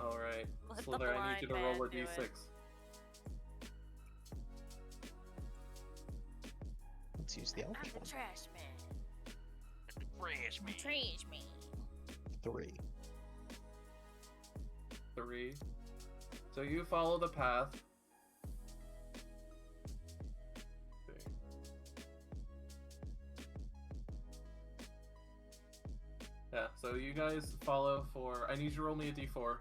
Alright, Let the Sliithrr, I need you to blind roll a man do d6. it. Let's use the I'm elfish the one. trash man. Trash me. Trash me. 3. 3. So you follow the path. Yeah, so you guys follow for... I need you to roll me a d4.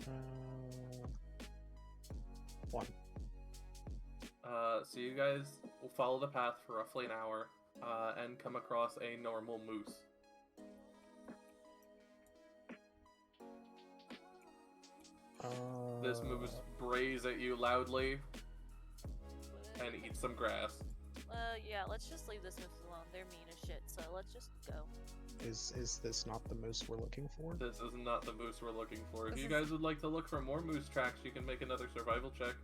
Uh, 1. So you guys will follow the path for roughly an hour, and come across a normal moose. This moose brays at you loudly and eats some grass. Yeah, let's just leave this moose alone. They're mean as shit, so let's just go. Is this not the moose we're looking for? This is not the moose we're looking for. If This you is- guys would like to look for more moose tracks, you can make another survival check.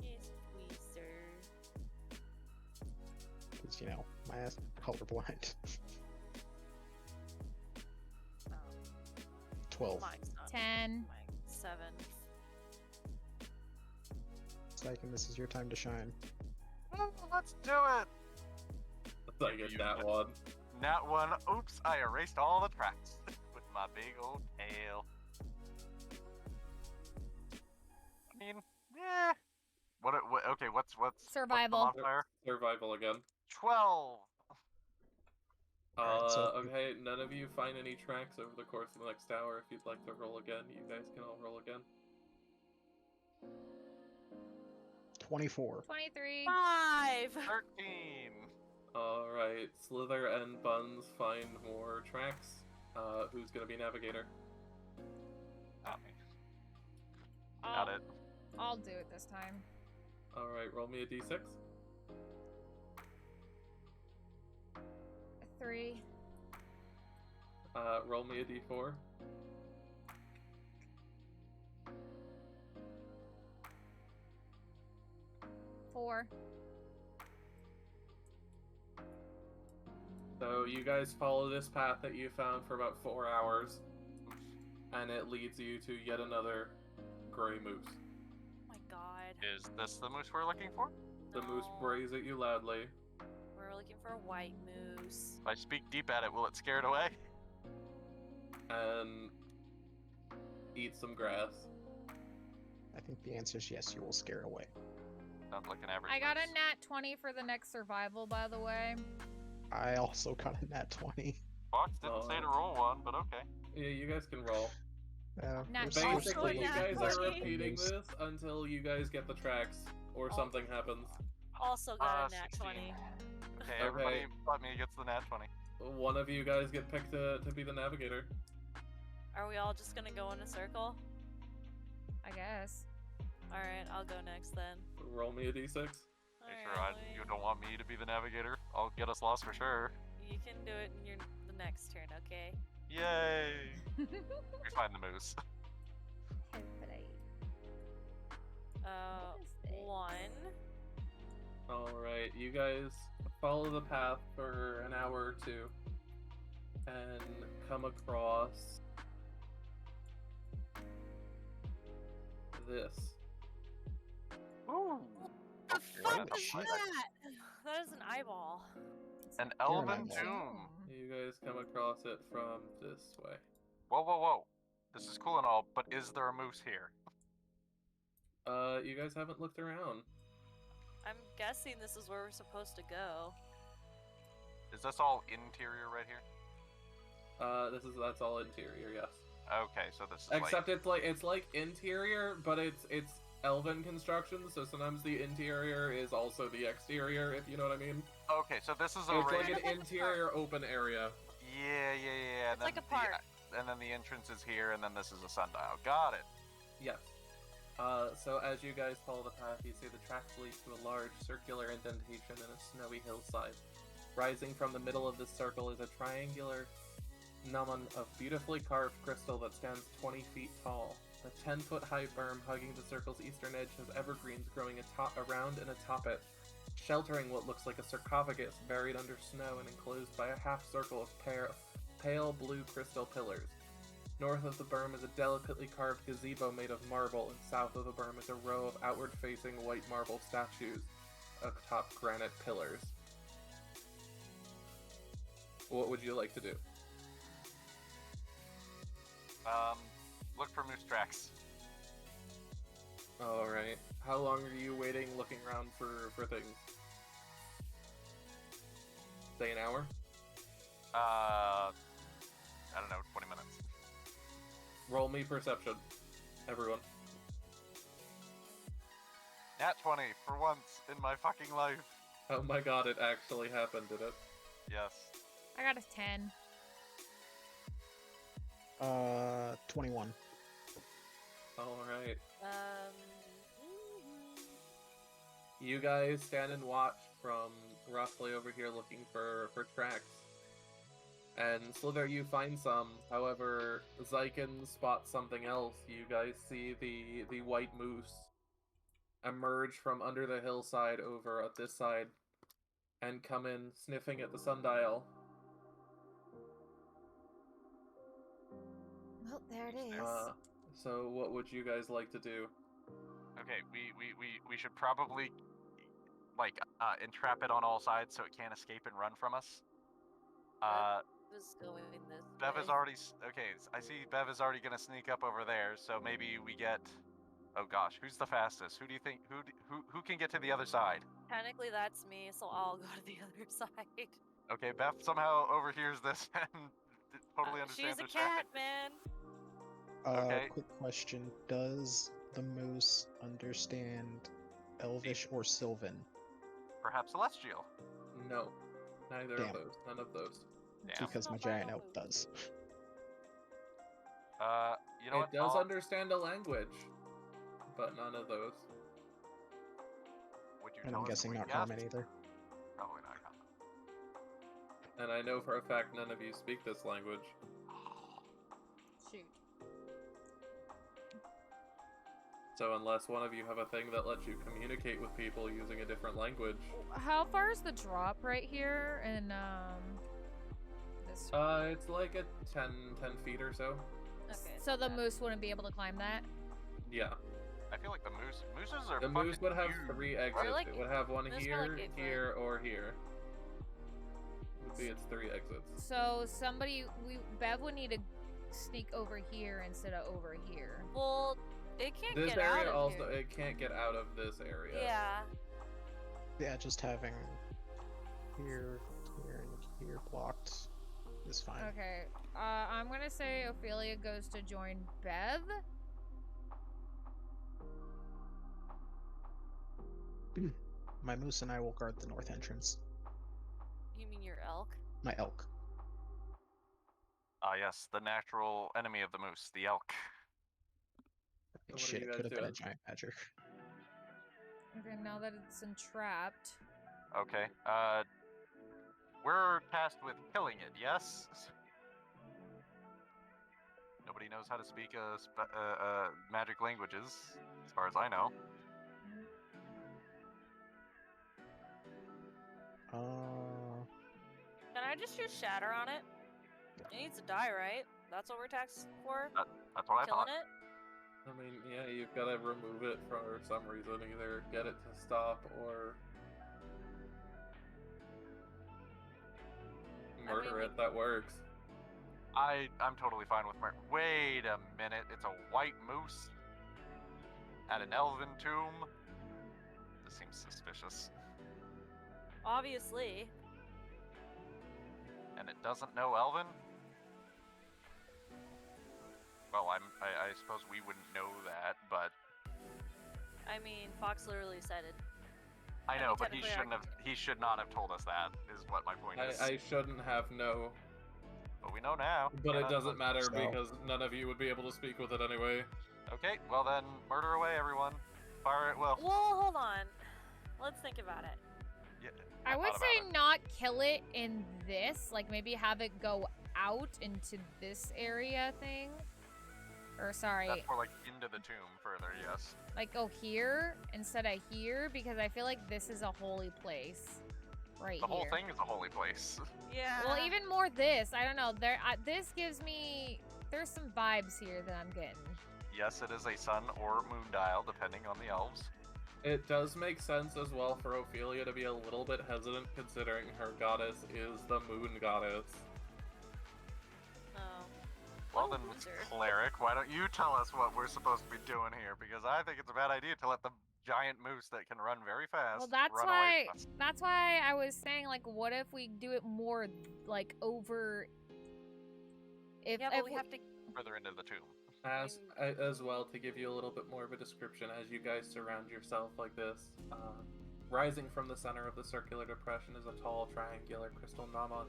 Yes, please, sir. Because, you know, my ass colorblind. Oh, 12. mine's not. 10. Mine, 7. Xyken, this is your time to shine. Oh, let's do it. I get that one. Nat 1. Oops, I erased all the tracks with my big old tail. I mean, yeah. What okay, what's Survival. What's the modifier? Survival again. 12. Alright, so- Okay, none of you find any tracks over the course of the next hour. If you'd like to roll again, you guys can all roll again. 24. 23. 5! 13. Alright, Sliithrr and Buns find more tracks. Who's gonna be navigator? Not me. I'll, Got it. I'll do it this time. Alright, roll me a d6. 3. Roll me a d4. 4. So you guys follow this path that you found for about 4 hours, and it leads you to yet another gray moose. Oh my god. Is this the moose we're looking for? The moose No. brays at you loudly. We're looking for a white moose. If I speak deep at it, will it scare it away? And eat some grass. I think the answer is yes, you will scare it away. Sounds like an average I got a moose. nat 20 for the next survival, by the way. I also got a nat 20. Fox didn't say to roll one, but okay. Yeah, you guys can roll. Nat we're 20. Basically, you nat guys are 20. repeating this until you guys get the tracks or Oh. something happens. Also got a nat 16. 20. Okay, everybody but me gets the nat 20. One of you guys get picked to be the navigator. Are we all just gonna go in a circle? I guess. Alright, I'll go next then. Roll me a d6. Are you sure you don't want me to be the navigator? I'll get us lost for sure. You can do it in the next turn, okay? Yay! We find the moose. Uh, What is this? 1. Alright, you guys follow the path for an hour or two and come across this. Ooh! The Oh, fuck that's is a that? That is an eyeball. An You're elven not tomb. You guys come across it from this way. Whoa, whoa, whoa. This is cool and all, but is there a moose here? You guys haven't looked around. I'm guessing this is where we're supposed to go. Is this all interior right here? That's all interior, yes. Okay, so this is Except it's like interior, but it's elven construction, so sometimes the interior is also the exterior, if you know what I mean. Okay, so this is So it's already... like an interior open area. Yeah. It's like a park. And then the entrance is here, and then this is a sundial. Got it. Yes. So as you guys follow the path, you see the tracks lead to a large circular indentation in a snowy hillside. Rising from the middle of this circle is a triangular gnomon of beautifully carved crystal that stands 20 feet tall. The 10-foot-high berm hugging the circle's eastern edge has evergreens growing around and atop it, sheltering what looks like a sarcophagus buried under snow and enclosed by a half-circle of pale blue crystal pillars. North of the berm is a delicately carved gazebo made of marble, and south of the berm is a row of outward-facing white marble statues atop granite pillars. What would you like to do? Look for moose tracks. Alright. How long are you waiting, looking around for things? Say an hour? I don't know, 20 minutes. Roll me perception. Everyone. Nat 20, for once in my fucking life. Oh my god, it actually happened, did it? Yes. I got a 10. 21. Alright. Mm-hmm. You guys stand and watch from roughly over here looking for tracks. And Sliithrr, you find some. However, Xyken spots something else. You guys see the white moose emerge from under the hillside over at this side and come in sniffing at the sundial. Well, there it is. So what would you guys like to do? Okay, we should probably, like, entrap it on all sides so it can't escape and run from us. Was going this Bev way. is already... Okay, I see Bev is already gonna sneak up over there, so maybe we get... Oh gosh, who's the fastest? Who do you think... Who can get to the other side? Technically, that's me, so I'll go to the other side. Okay, Beth somehow overhears this and totally understands She's a the cat, traffic. man. Okay. Quick question. Does the moose understand Elvish or Sylvan? Perhaps Celestial. No. Neither Damn. of those. None of those. Damn. Because my Not giant my elf elf. does. You know It what? does understand a language, but none of those. Would you And tell I'm us guessing what not we common guessed? either. Probably not common. And I know for a fact none of you speak this language. Shoot. So unless one of you have a thing that lets you communicate with people using a different language, How far is the drop right here? And this. it's like a 10 feet or so. Okay. So the moose wouldn't be able to climb that. Yeah. I feel like the mooses are The moose fucking would have huge. 3 exits. like- It would have one moose are here, like 8 foot. here, or here. Would be its 3 exits. So Bev would need to sneak over here instead of over here. Well, it can't This get out area of also, here. it can't get out of this area. Yeah. Yeah, just having here, and here blocked is fine. Okay. I'm gonna say Ophelia goes to join Bev. My moose and I will guard the north entrance. You mean your elk? My elk. Ah, yes, the natural enemy of the moose, the elk. So what are Shit, you it guys could have been a doing? giant badger. Okay, now that it's entrapped. Okay, we're tasked with killing it, yes? Nobody knows how to speak magic languages, as far as I know. Can I just use shatter on it? It needs to die, right? That's what we're taxed for? That's what I Killing thought. it? I mean, yeah, you've got to remove it for some reason. Either get it to stop or murder it. That works. I'm totally fine with murder. Wait a minute, it's a white moose at an elven tomb? This seems suspicious. Obviously. and it doesn't know Elven, well, I suppose we wouldn't know that, but I mean, Fox literally said it. I I know, mean, but he technically he should not have told us that, is what my point is. I shouldn't have no, But we know now. but it And, doesn't matter So- because none of you would be able to speak with it anyway. Okay, well then, murder away, everyone. Fire at will. Well, hold on. Let's think about it. Yeah, I would thought say about it. not kill it in this, like maybe have it go out into this area thing. Or sorry, That's more like into the tomb further, yes. like go here instead of here because I feel like this is a holy place. Right The whole here. thing is a holy place. Yeah. Well, even more this. I don't know. This gives me. There's some vibes here that I'm getting. Yes, it is a sun or moon dial, depending on the elves. It does make sense as well for Ophelia to be a little bit hesitant considering her goddess is the moon goddess. No. Well What a then, loser. Cleric, why don't you tell us what we're supposed to be doing here? Because I think it's a bad idea to let the giant moose that can run very fast Well, that's run why. away from us. That's why I was saying like, what if we do it more like over? If, Yeah, if but we have to. Further into the tomb. As well, to give you a little bit more of a description, as you guys surround yourself like this, rising from the center of the circular depression is a tall, triangular crystal gnomon,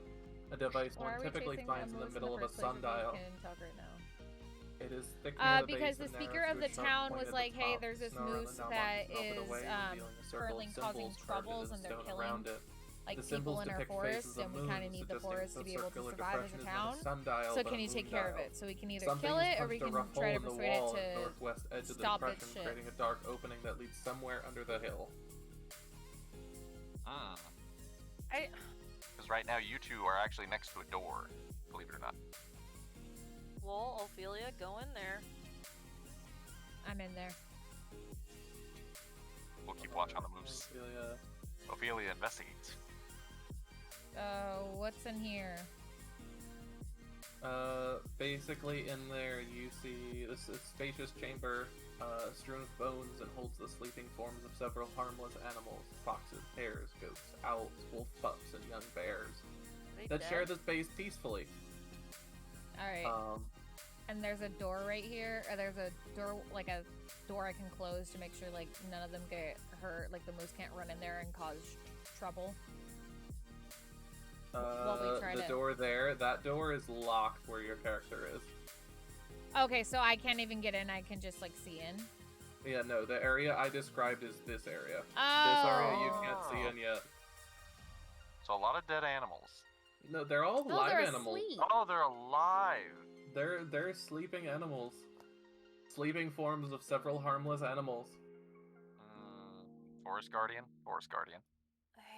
a device Why are one we typically chasing finds in the moose middle of a first place if we sundial. can't talk right now? It is thick near the Because base the and speaker narrows of to a the sharp town point was at like, the hey, top. there's this Snow around moose the gnomon that melted is away, revealing a circle of currently causing symbols carved troubles into and the they're stone killing around it. like The people symbols in our depict forest, faces of and we kind of moons, need the suggesting forest the to be able to circular survive as depression a is not town. sundial, So but can a you take care of moondial. it? So we can either Something kill has it or punched we a can rough hole try to in the persuade it wall at the to. northwest edge of the stop its depression, shit. creating a dark opening that leads somewhere under the hill. Because right now you two are actually next to a door, believe it or not. Well, Ophelia, go in there. I'm in there. We'll keep watch on the moose. Ophelia investigates. What's in here? Basically in there you see this spacious chamber strewn with bones and holds the sleeping forms of several harmless animals: foxes, hares, goats, owls, wolf pups, and young bears Are they that dead? share the space peacefully. All right. And there's a door right here. Or there's a door, like a door I can close to make sure like none of them get hurt. Like the moose can't run in there and cause trouble. While we try The to- door there, that door is locked where your character is. Okay, so I can't even get in. I can just like see in. Yeah, no, the area I described is this area. Oh. This area you can't see in yet. So a lot of dead animals. No, they're all No, live they're animals. asleep. Oh, they're alive. They're sleeping animals. Sleeping forms of several harmless animals. Forest Guardian? Forest Guardian.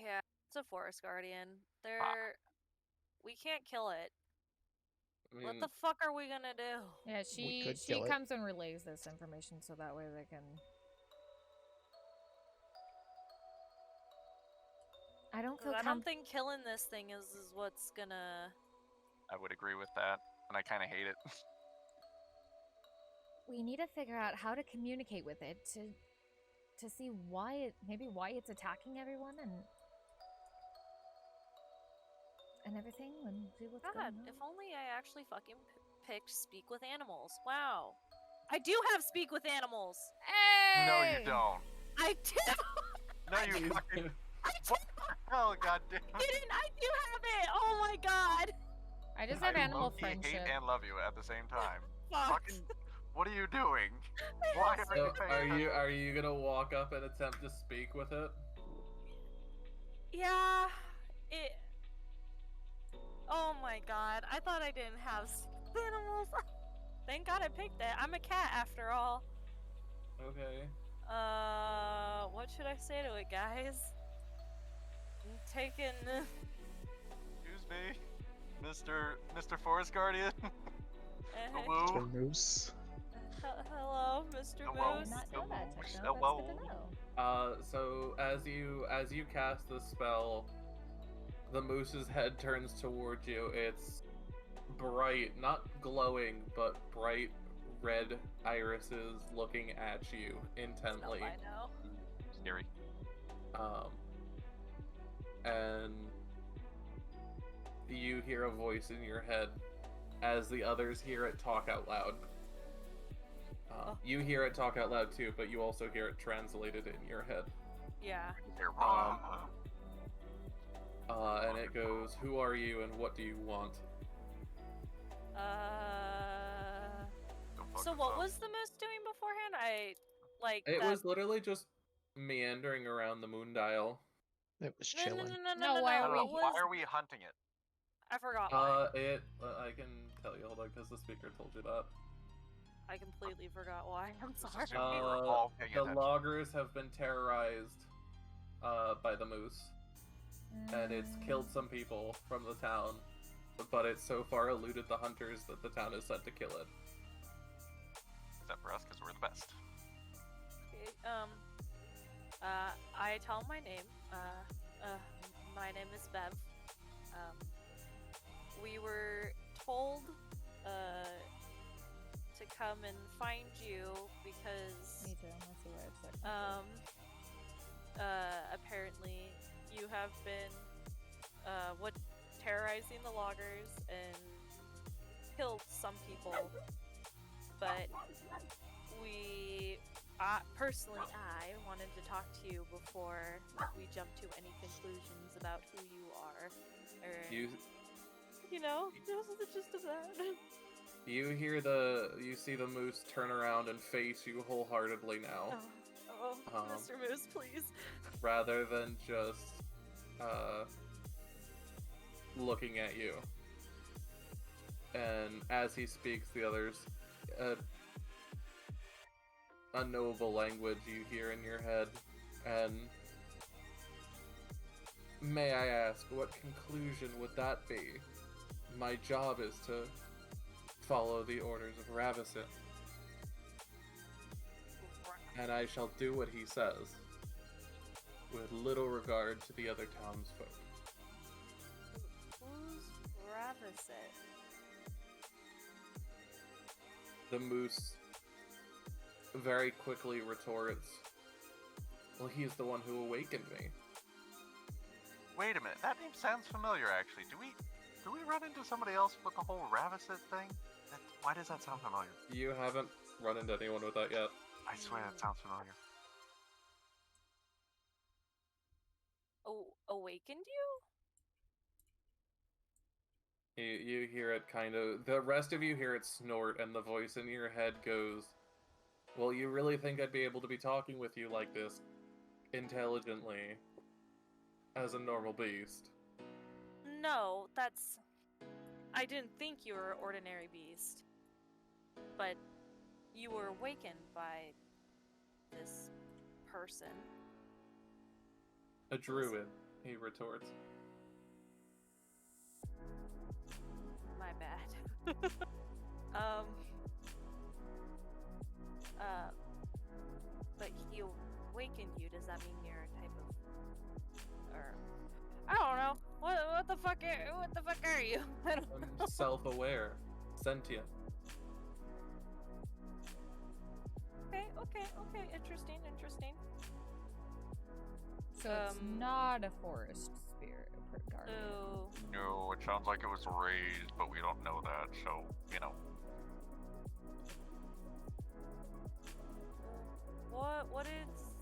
Yeah, it's a forest guardian. They're. We can't kill it. I mean, What the fuck are we gonna do? Yeah, could she kill it. comes and relays this information so that way they can. I don't feel 'Cause I don't think killing this thing is what's gonna. I would agree with that, and I kind of hate it. We need to figure out how to communicate with it to see why why it's attacking everyone and everything and see what's God, going on. if only I actually fucking picked speak with animals. Wow. I do have speak with animals. Hey! No, you don't. I do. No, you fucking. I What? Oh, goddamn. didn't. I do have it. Oh my god. I just have animal low-key friendship. hate and love you at the same time. Fuck. Fucking. What are you doing? Why are So you paying are you gonna walk up and attempt to speak with it? Yeah. It. Oh my god. I thought I didn't have speak with animals. Thank God I picked it. I'm a cat after all. Okay. What should I say to it, guys? I'm taking. Excuse me, Mr. Forest Guardian. Hello. Mr. Moose. Hello, Mr. Hello. Moose. Not know that, Moose, Techno. hello. That's good to know. So as you cast the spell, the moose's head turns towards you. It's bright, not glowing, but bright red irises looking at you intently. I know. Scary. And you hear a voice in your head as the others hear it talk out loud. You hear it talk out loud too, but you also hear it translated in your head. Yeah. They're wrong. And it goes, "Who are you and what do you want?" Go fuck So what yourself. was the moose doing beforehand? It that... was literally just meandering around the moon dial. It was No, chilling. No, why are No, we- no, What why was... are we hunting it? I forgot why. I can tell you, hold on, because the speaker told you that. I completely forgot why. I'm Just sorry. assume we were all paying The attention. loggers have been terrorized by the moose, and it's killed some people from the town, but it so far eluded the hunters that the town is set to kill it. Except for us, because we're the best. Okay, I tell him my name. My name is Bev. We were told to come and find you because Me too. Let's see where it's apparently you have been terrorizing the loggers and killed some people, but personally I wanted to talk to you before we jump to any conclusions about who you are, or you know, this is the gist of that. You see the moose turn around and face you wholeheartedly now, Mr. Moose, please. rather than just looking at you. And as he speaks, the others, unknowable language you hear in your head, and may I ask, what conclusion would that be? My job is to follow the orders of Ravison, and I shall do what he says, with little regard to the other townsfolk. Who's Ravison? The moose very quickly retorts, "Well, he's the one who awakened me." Wait a minute, that name sounds familiar actually. Do we run into somebody else with the whole Ravison thing? Why does that sound familiar? You haven't run into anyone with that yet. I swear that sounds familiar. Awakened you? You hear it kind of... The rest of you hear it snort, and the voice in your head goes, "Well, you really think I'd be able to be talking with you like this, intelligently, as a normal beast?" No, that's... I didn't think you were an ordinary beast. But you were awakened by this person. "A druid," he retorts. My bad. But he awakened you. Does that mean you're a type of... Or... I don't know. What the fuck are you? I don't know. I'm self-aware, sentient. Okay. Interesting. So it's not a forest spirit guardian. So... No, it sounds like it was raised, but we don't know that, so, you know. What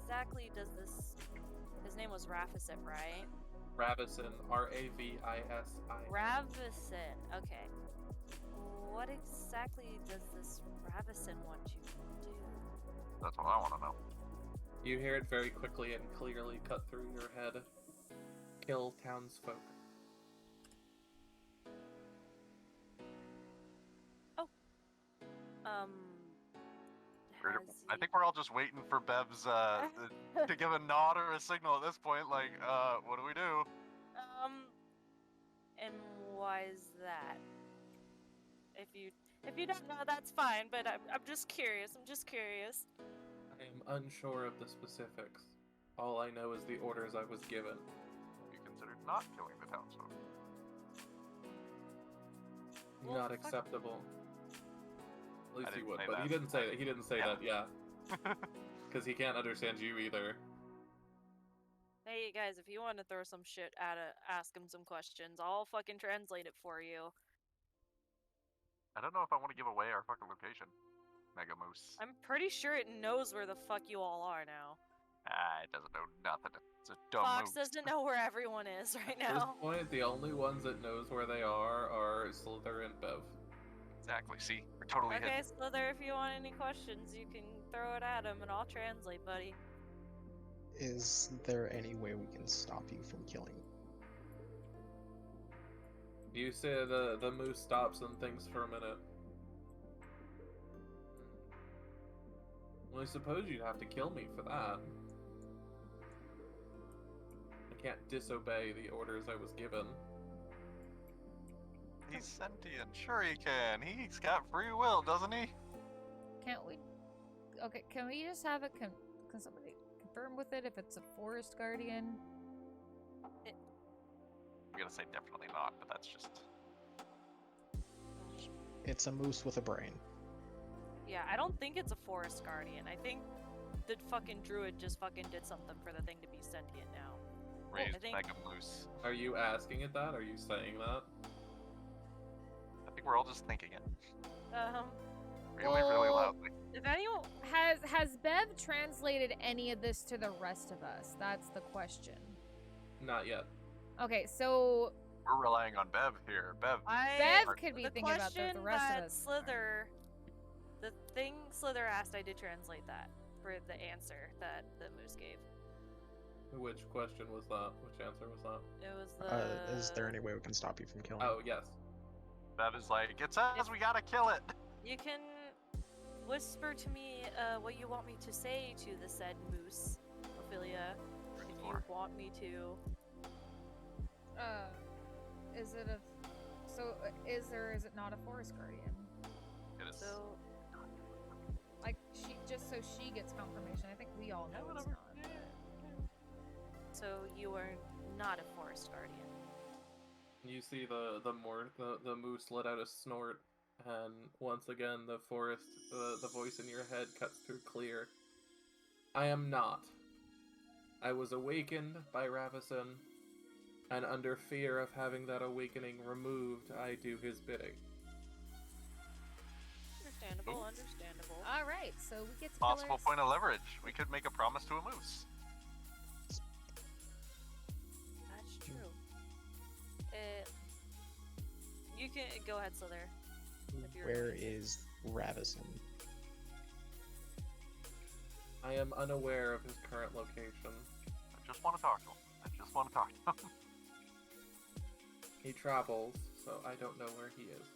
exactly does this... His name was Ravison, right? Ravison, R-A-V-I-S-I. Ravison, okay. What exactly does this Ravison want you to do? That's what I want to know. You hear it very quickly and clearly cut through your head. Kill townsfolk. I think we're all just waiting for Bev's, to give a nod or a signal at this point, like, what do we do? And why is that? If you don't know, that's fine, but I'm just curious. I am unsure of the specifics. All I know is the orders I was given. You considered not killing the townsfolk. Well, Not fuck. acceptable. At least I he didn't would, say but that. he didn't say that. He didn't say Yeah. that, yeah. Because he can't understand you either. Hey, Hey guys, if you want to throw some shit at it, ask him some questions. I'll fucking translate it for you. I don't know if I want to give away our fucking location. Mega Moose. I'm pretty sure it knows where the fuck you all are now. It doesn't know nothing. It's a dumb Fox moose. doesn't know where everyone is right At this now. point, the only ones that knows where they are Sliithrr and Bev. Exactly. See, we're totally Okay, hidden. Sliithrr, if you want any questions, you can throw it at him and I'll translate, buddy. Is there any way we can stop you from killing? You say the moose stops and thinks for a minute. Well, I suppose you'd have to kill me for that. I can't disobey the orders I was given. He's sentient. Sure he can. He's got free will, doesn't he? Can't we? Okay, can we just have a can somebody confirm with it if it's a forest guardian? I'm gonna say definitely not, but that's just. It's a moose with a brain. Yeah, I don't think it's a forest guardian. I think the fucking druid just fucking did something for the thing to be sentient now. Raised think- Mega Moose. Are you asking it that? Are you saying that? I think we're all just thinking it. Really, really Well- loudly. If anyone, Has Bev translated any of this to the rest of us? That's the question. Not yet. Okay, so We're relying on Bev here. Bev. Bev could be the thinking about question the rest that of us. Sliithrr, the thing Sliithrr asked, I did translate that for the answer that the moose gave. Which question was that? Which answer was that? It was the. Is there any way we can stop you from killing? Oh, yes. Bev is like, it says we gotta kill it. You can whisper to me what you want me to say to the said moose, Ophelia, if you want me to. Is it a so is it not a forest guardian? It is. So Like she just so she gets confirmation. I think we all know it's not. So you are not a forest guardian. You see the moose let out a snort, and once again the voice in your head cuts through clear. I am not. I was awakened by Ravison, and under fear of having that awakening removed, I do his bidding. Understandable, understandable. All right, so we get to kill Possible our- point of leverage. We could make a promise to a moose. That's true. You can go ahead, Sliithrr. If you're Where ready. is Ravison? I am unaware of his current location. I just want to talk to him. I just want to talk to him. He travels, so I don't know where he is.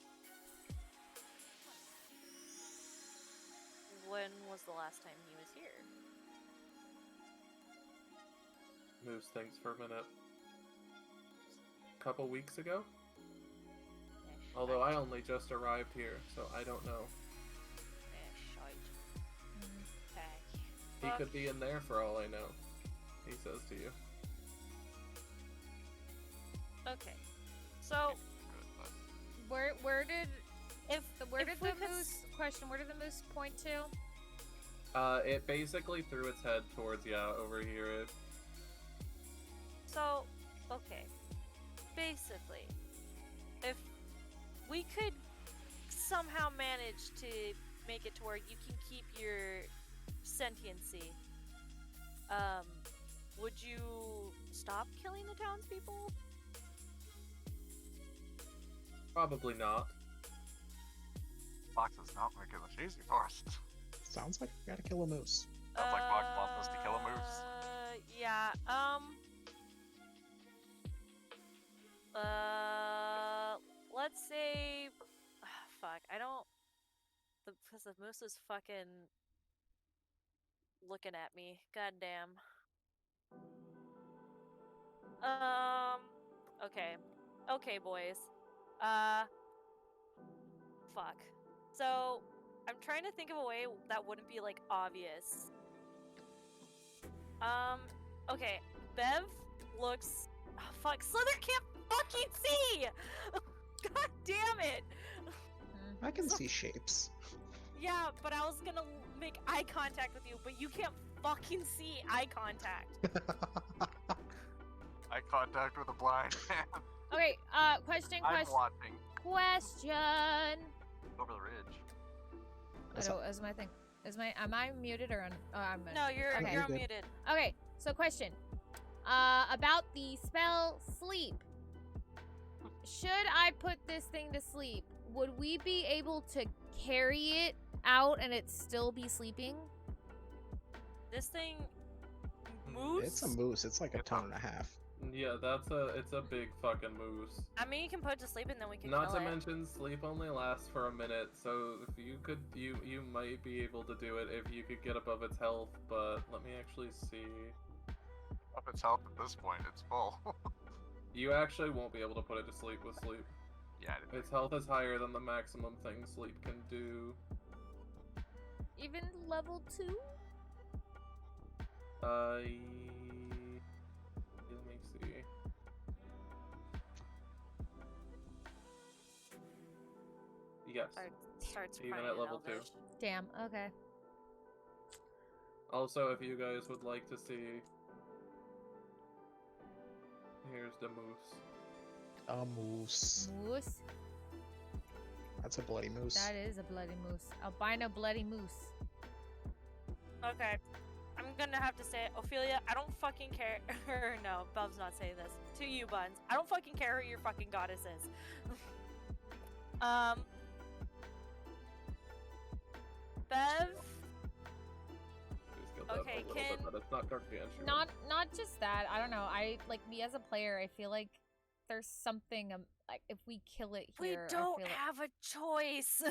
When was the last time he was here? Moose thinks for a minute. Couple weeks ago? Although I only just arrived here, so I don't know. He could be in there for all I know, he says to you. Okay. So Where did where if did we the could moose question? Where did the moose point to? It basically threw its head towards, over here. So, okay. Basically, if we could somehow manage to make it to where you can keep your sentiency, would you stop killing the townspeople? Probably not. Fox is not making this easy for us. Sounds like we gotta kill a moose. Sounds like Fox wants us to kill a moose. Yeah, let's say, fuck, I don't, because the moose is fucking looking at me, goddamn. Okay, boys, fuck. So, I'm trying to think of a way that wouldn't be, like, obvious. Okay, Bev looks... Oh, fuck, Sliithrr can't fucking see! God damn it! I can see shapes. Yeah, but I was gonna make eye contact with you, but you can't fucking see eye contact. Eye contact with a blind man. Okay, question. I'm watching over the ridge. That's Is my thing? Am I muted or I'm No, you're Okay. you're You're good. unmuted. Okay, so question. About the spell sleep. Should I put this thing to sleep, would we be able to carry it out and it still be sleeping? This thing moose. It's a moose. It's like a ton and a half. Yeah, it's a big fucking moose. I mean, you can put it to sleep and then we can Not kill to it. mention, sleep only lasts for a minute, so if you could, you might be able to do it if you could get above its health. But let me actually see. Up its health at this point, it's full. You actually won't be able to put it to sleep with sleep. Yeah, I didn't Its health is higher than the maximum thing sleep can do. Even level 2? Let me see. Yes. Starts Even crying at in level 2. Elvish. Damn, okay. Also, if you guys would like to see, here's the moose. A moose. Moose? That's a bloody moose. That is a bloody moose. Albino bloody moose. Okay. I'm gonna have to say it. Ophelia, I don't fucking care. Or no, Bub's not saying this. To you, Buns. I don't fucking care who your fucking goddess is. Bev? Please get that Okay, a little can- bit, but it's not gargantuan. Not just that. I don't know. I like me as a player. I feel like there's something like if we kill it We here, don't I feel have a choice.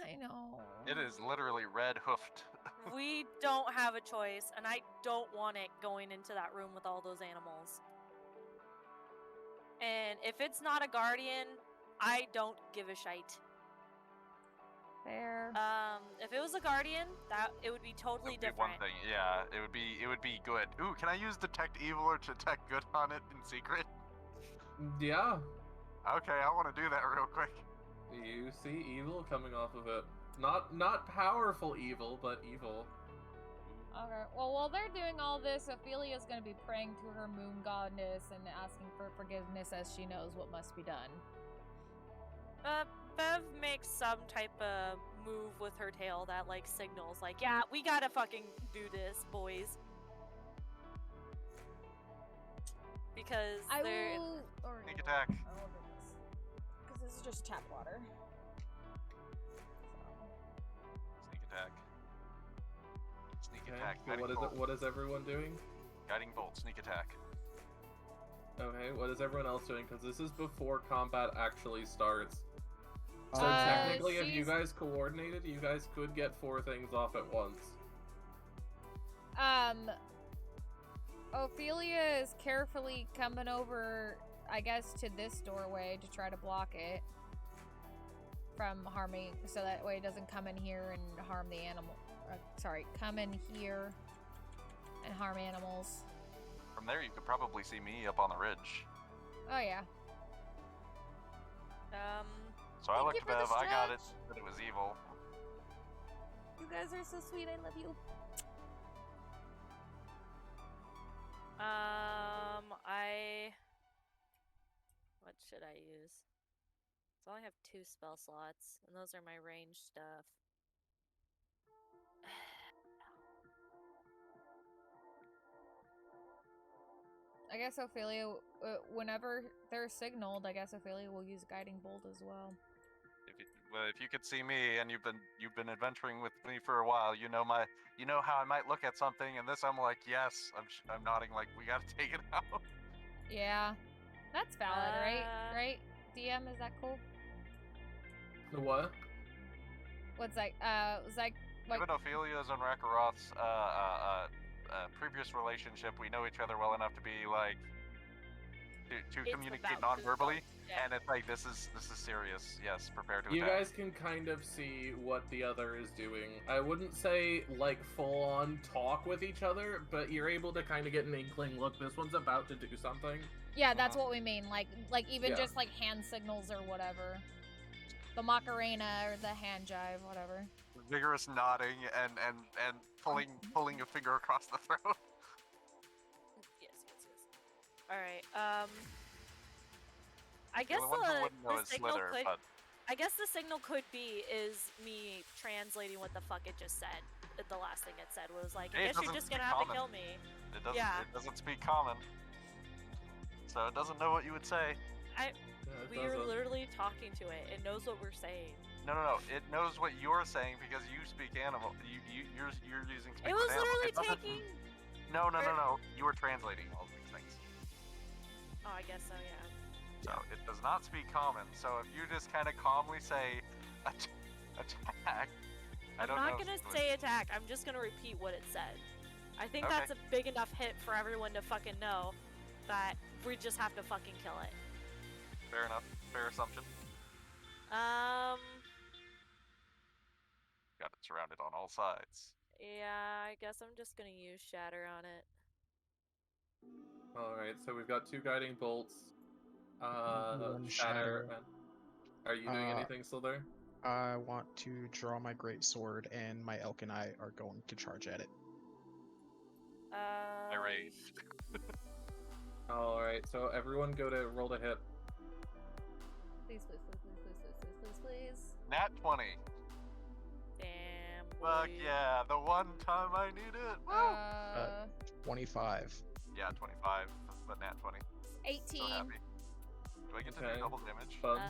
I know. It is literally red hoofed. We don't have a choice, and I don't want it going into that room with all those animals. And if it's not a guardian, I don't give a shite. Fair. If it was a guardian, that it would be totally It'd be different. one thing, yeah. It would be good. Ooh, can I use detect evil or detect good on it in secret? Yeah. Okay, I want to do that real quick. You see evil coming off of it. Not powerful evil, but evil. Okay. Well, while they're doing all this, Ophelia's gonna be praying to her moon goddess and asking for forgiveness as she knows what must be done. Bev makes some type of move with her tail that like signals like, yeah, we gotta fucking do this, boys. Because I they're will. Sneak attack. I will do this because this is just tap water. Sneak attack. Sneak Okay. attack. So Guiding what is bolt. it? What is everyone doing? Guiding bolt. Sneak attack. Okay. What is everyone else doing? Because this is before combat actually starts. So Uh, technically, if you she's- guys coordinated, you guys could get 4 things off at once. Ophelia is carefully coming over, I guess, to this doorway to try to block it from harming, so that way it doesn't come in here and harm the animal. Sorry, come in here and harm animals. From there, you could probably see me up on the ridge. Oh yeah. So I Thank looked you at for the Bev, I got it, stretch. that it was evil. You guys are so sweet. I love you. What should I use? So I only have 2 spell slots, and those are my range stuff. I guess Ophelia, whenever they're signaled, I guess Ophelia will use Guiding Bolt as well. If you could see me and you've been adventuring with me for a while, you know how I might look at something, and this I'm like, yes, I'm nodding like we gotta take it out. Yeah, that's valid, right? Uh, Right? DM, is that cool? The what? What's like? Was like Given Ophelia's and Rakaroth's previous relationship, we know each other well enough to be like to It's communicate about to non-verbally, yeah. and it's like this is serious. Yes, prepare to You attack. guys can kind of see what the other is doing. I wouldn't say like full on talk with each other, but you're able to kind of get an inkling. Look, this one's about to do something. yeah, that's what we mean. Like even Yeah. just like hand signals or whatever. The Macarena or the hand jive, whatever. Vigorous nodding and pulling a finger across the throat. Yes. Alright, I guess The only one who wouldn't know the is signal Sliithrr, could... but I guess the signal could be is me translating what the fuck it just said. The last thing it said was like, Hey, I it guess you're doesn't just gonna speak have to common. kill me. it doesn't. Yeah. It doesn't speak common, so it doesn't know what you would say. Yeah, it We are doesn't. literally talking to it. It knows what we're saying. No. It knows what you're saying because you speak animal. You're using speak It with was animal. literally It doesn't- taking... No. You were translating all of these things. Oh, I guess so, yeah. So it does not speak common. So if you just kind of calmly say attack, I I'm don't not know. gonna say attack. I'm just gonna repeat what it said. I think Okay. that's a big enough hit for everyone to fucking know that we just have to fucking kill it. Fair enough. Fair assumption. Got it surrounded on all sides. Yeah, I guess I'm just gonna use Shatter on it. Alright, so we've got 2 guiding bolts. One Shatter. shatter. And... Are you doing Uh, anything, Sliithrr? I want to draw my great sword, and my elk and I are going to charge at it. I rage. Alright, so everyone go to roll to hit. Please, please, please, please, please, please, please, please, please. Nat 20. Damn. Fuck boy. yeah, the one time I need it. Woo! 25. Yeah, 25, but nat 20. 18. So happy. Do I get to Okay. do double damage? Buns.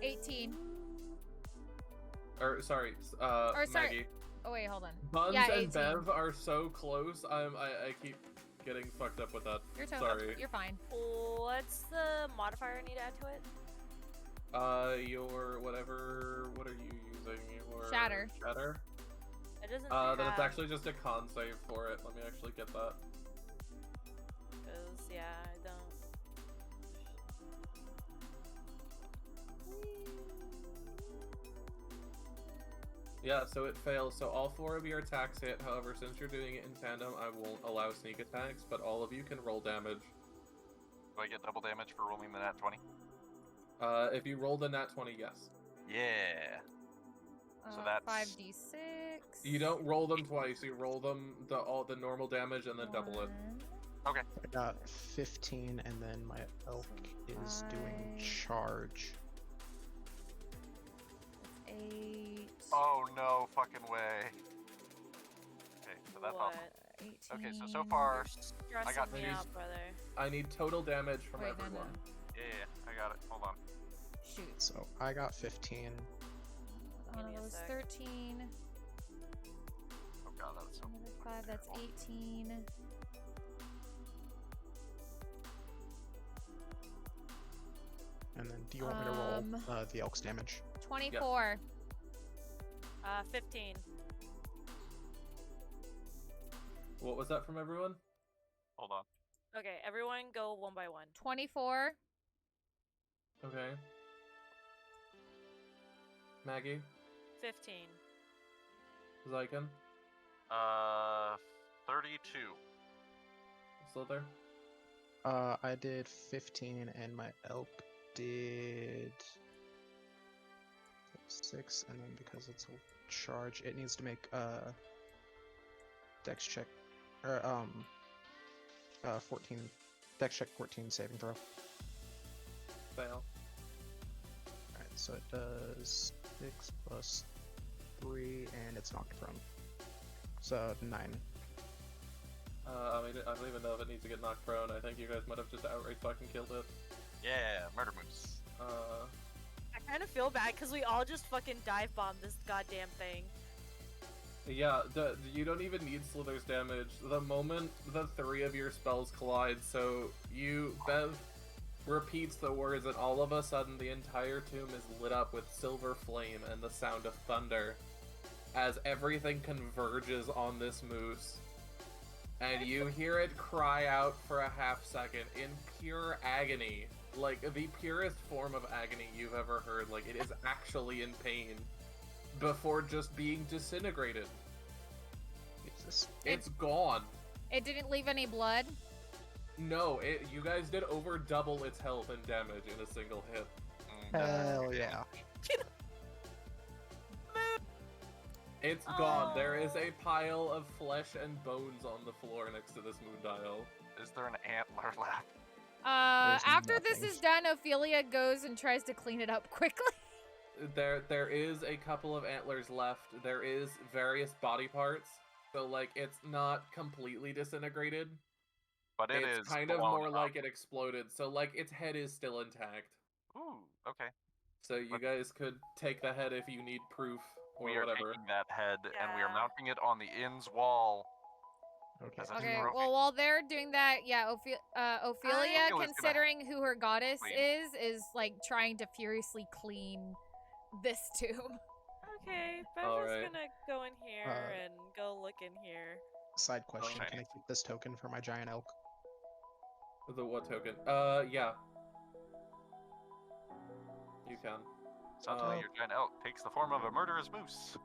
18. Or, sorry, Or, sorry. Maggie. Oh, wait, hold on. Buns Yeah, and 18. Bev are so close, I keep getting fucked up with that. You're Sorry. You're fine. What's the modifier I need to add to it? Your whatever, what are you using? Your Shatter. Shatter? It doesn't Then it's have- actually just a con save for it. Let me actually get that. Cause yeah, I don't. Yeah, so it fails. So all 4 of your attacks hit. However, since you're doing it in tandem, I won't allow sneak attacks, but all of you can roll damage. Do I get double damage for rolling the nat 20? If you roll the nat 20, yes. Yeah. So that's- 5d6. You don't roll them twice. You roll them the normal damage and then double it. Okay. I got 15, and then my elk is doing Five. charge. 8. Oh no fucking way. Okay, so that's What? awesome. 18. Okay, so so far, Stressing got me these- out, brother. I need total damage from Wait, no, everyone. yeah, I got it. Hold on. Shoot. So I got 15. Give me a That was sec. 13. Oh god, that was so. Another 5, that's 18. And then do you want me to roll the elk's damage? 24. 15. What was that from everyone? Hold on. Okay, everyone go one by one. 24. Okay. Maggie? 15. Xyken? 32. Sliithrr? I did 15, and my elk did 6, and then because it's a charge, it needs to make a dex check, or 14, dex check 14 saving throw. Fail. Alright, so it does 6 plus 3, and it's knocked prone. So 9. I don't even know if it needs to get knocked prone. I think you guys might have just outright fucking killed it. Yeah, murder moose. I kind of feel bad because we all just fucking dive bombed this goddamn thing. Yeah, you don't even need Slither's damage. The moment the 3 of your spells collide, so Bev repeats the words, and all of a sudden the entire tomb is lit up with silver flame and the sound of thunder as everything converges on this moose. And you hear it cry out for a half second in pure agony. Like, the purest form of agony you've ever heard. Like, it is actually in pain. Before just being disintegrated. Jesus. It's gone. It didn't leave any blood. No, you guys did over double its health and damage in a single hit. Hell yeah. It's gone. There is a pile of flesh and bones on the floor next to this moon dial. Is there an antler left? There's After this nothing. is done, Ophelia goes and tries to clean it up quickly. There is a couple of antlers left. There is various body parts, so like it's not completely disintegrated. But it It's is kind of blown more up. like it exploded. So like its head is still intact. Ooh, okay. So you But- guys could take the head if you need proof or We are whatever. taking that head and we are Yeah. mounting it on the inn's wall. Okay. As a Okay, trophy. well, while they're doing that, yeah, Ophelia, Ophelia was gonna considering who her goddess clean. is like trying to furiously clean this tomb. Okay, Bev All is right. gonna go in here Uh, and go look in here. Side question: shiny. Can I keep this token for my giant elk? The what token? Yeah. You can. Suddenly, your giant elk takes the form of a murderous moose.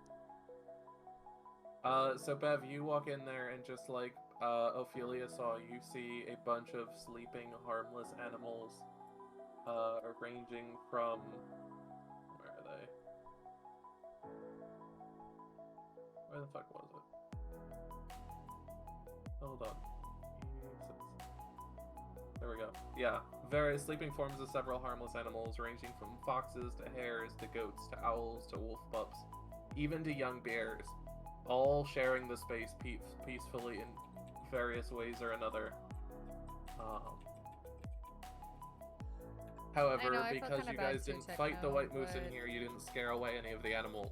So Bev, you walk in there and just like Ophelia saw, you see a bunch of sleeping, harmless animals, ranging from where are they? Where the fuck was it? Hold on. There we go. Yeah, various sleeping forms of several harmless animals, ranging from foxes to hares to goats to owls to wolf pups, even to young bears, all sharing the space peacefully in various ways or another. However, I feel because kinda you bad guys too, didn't fight the Techno, white moose in but- here, you didn't scare away any of the animals.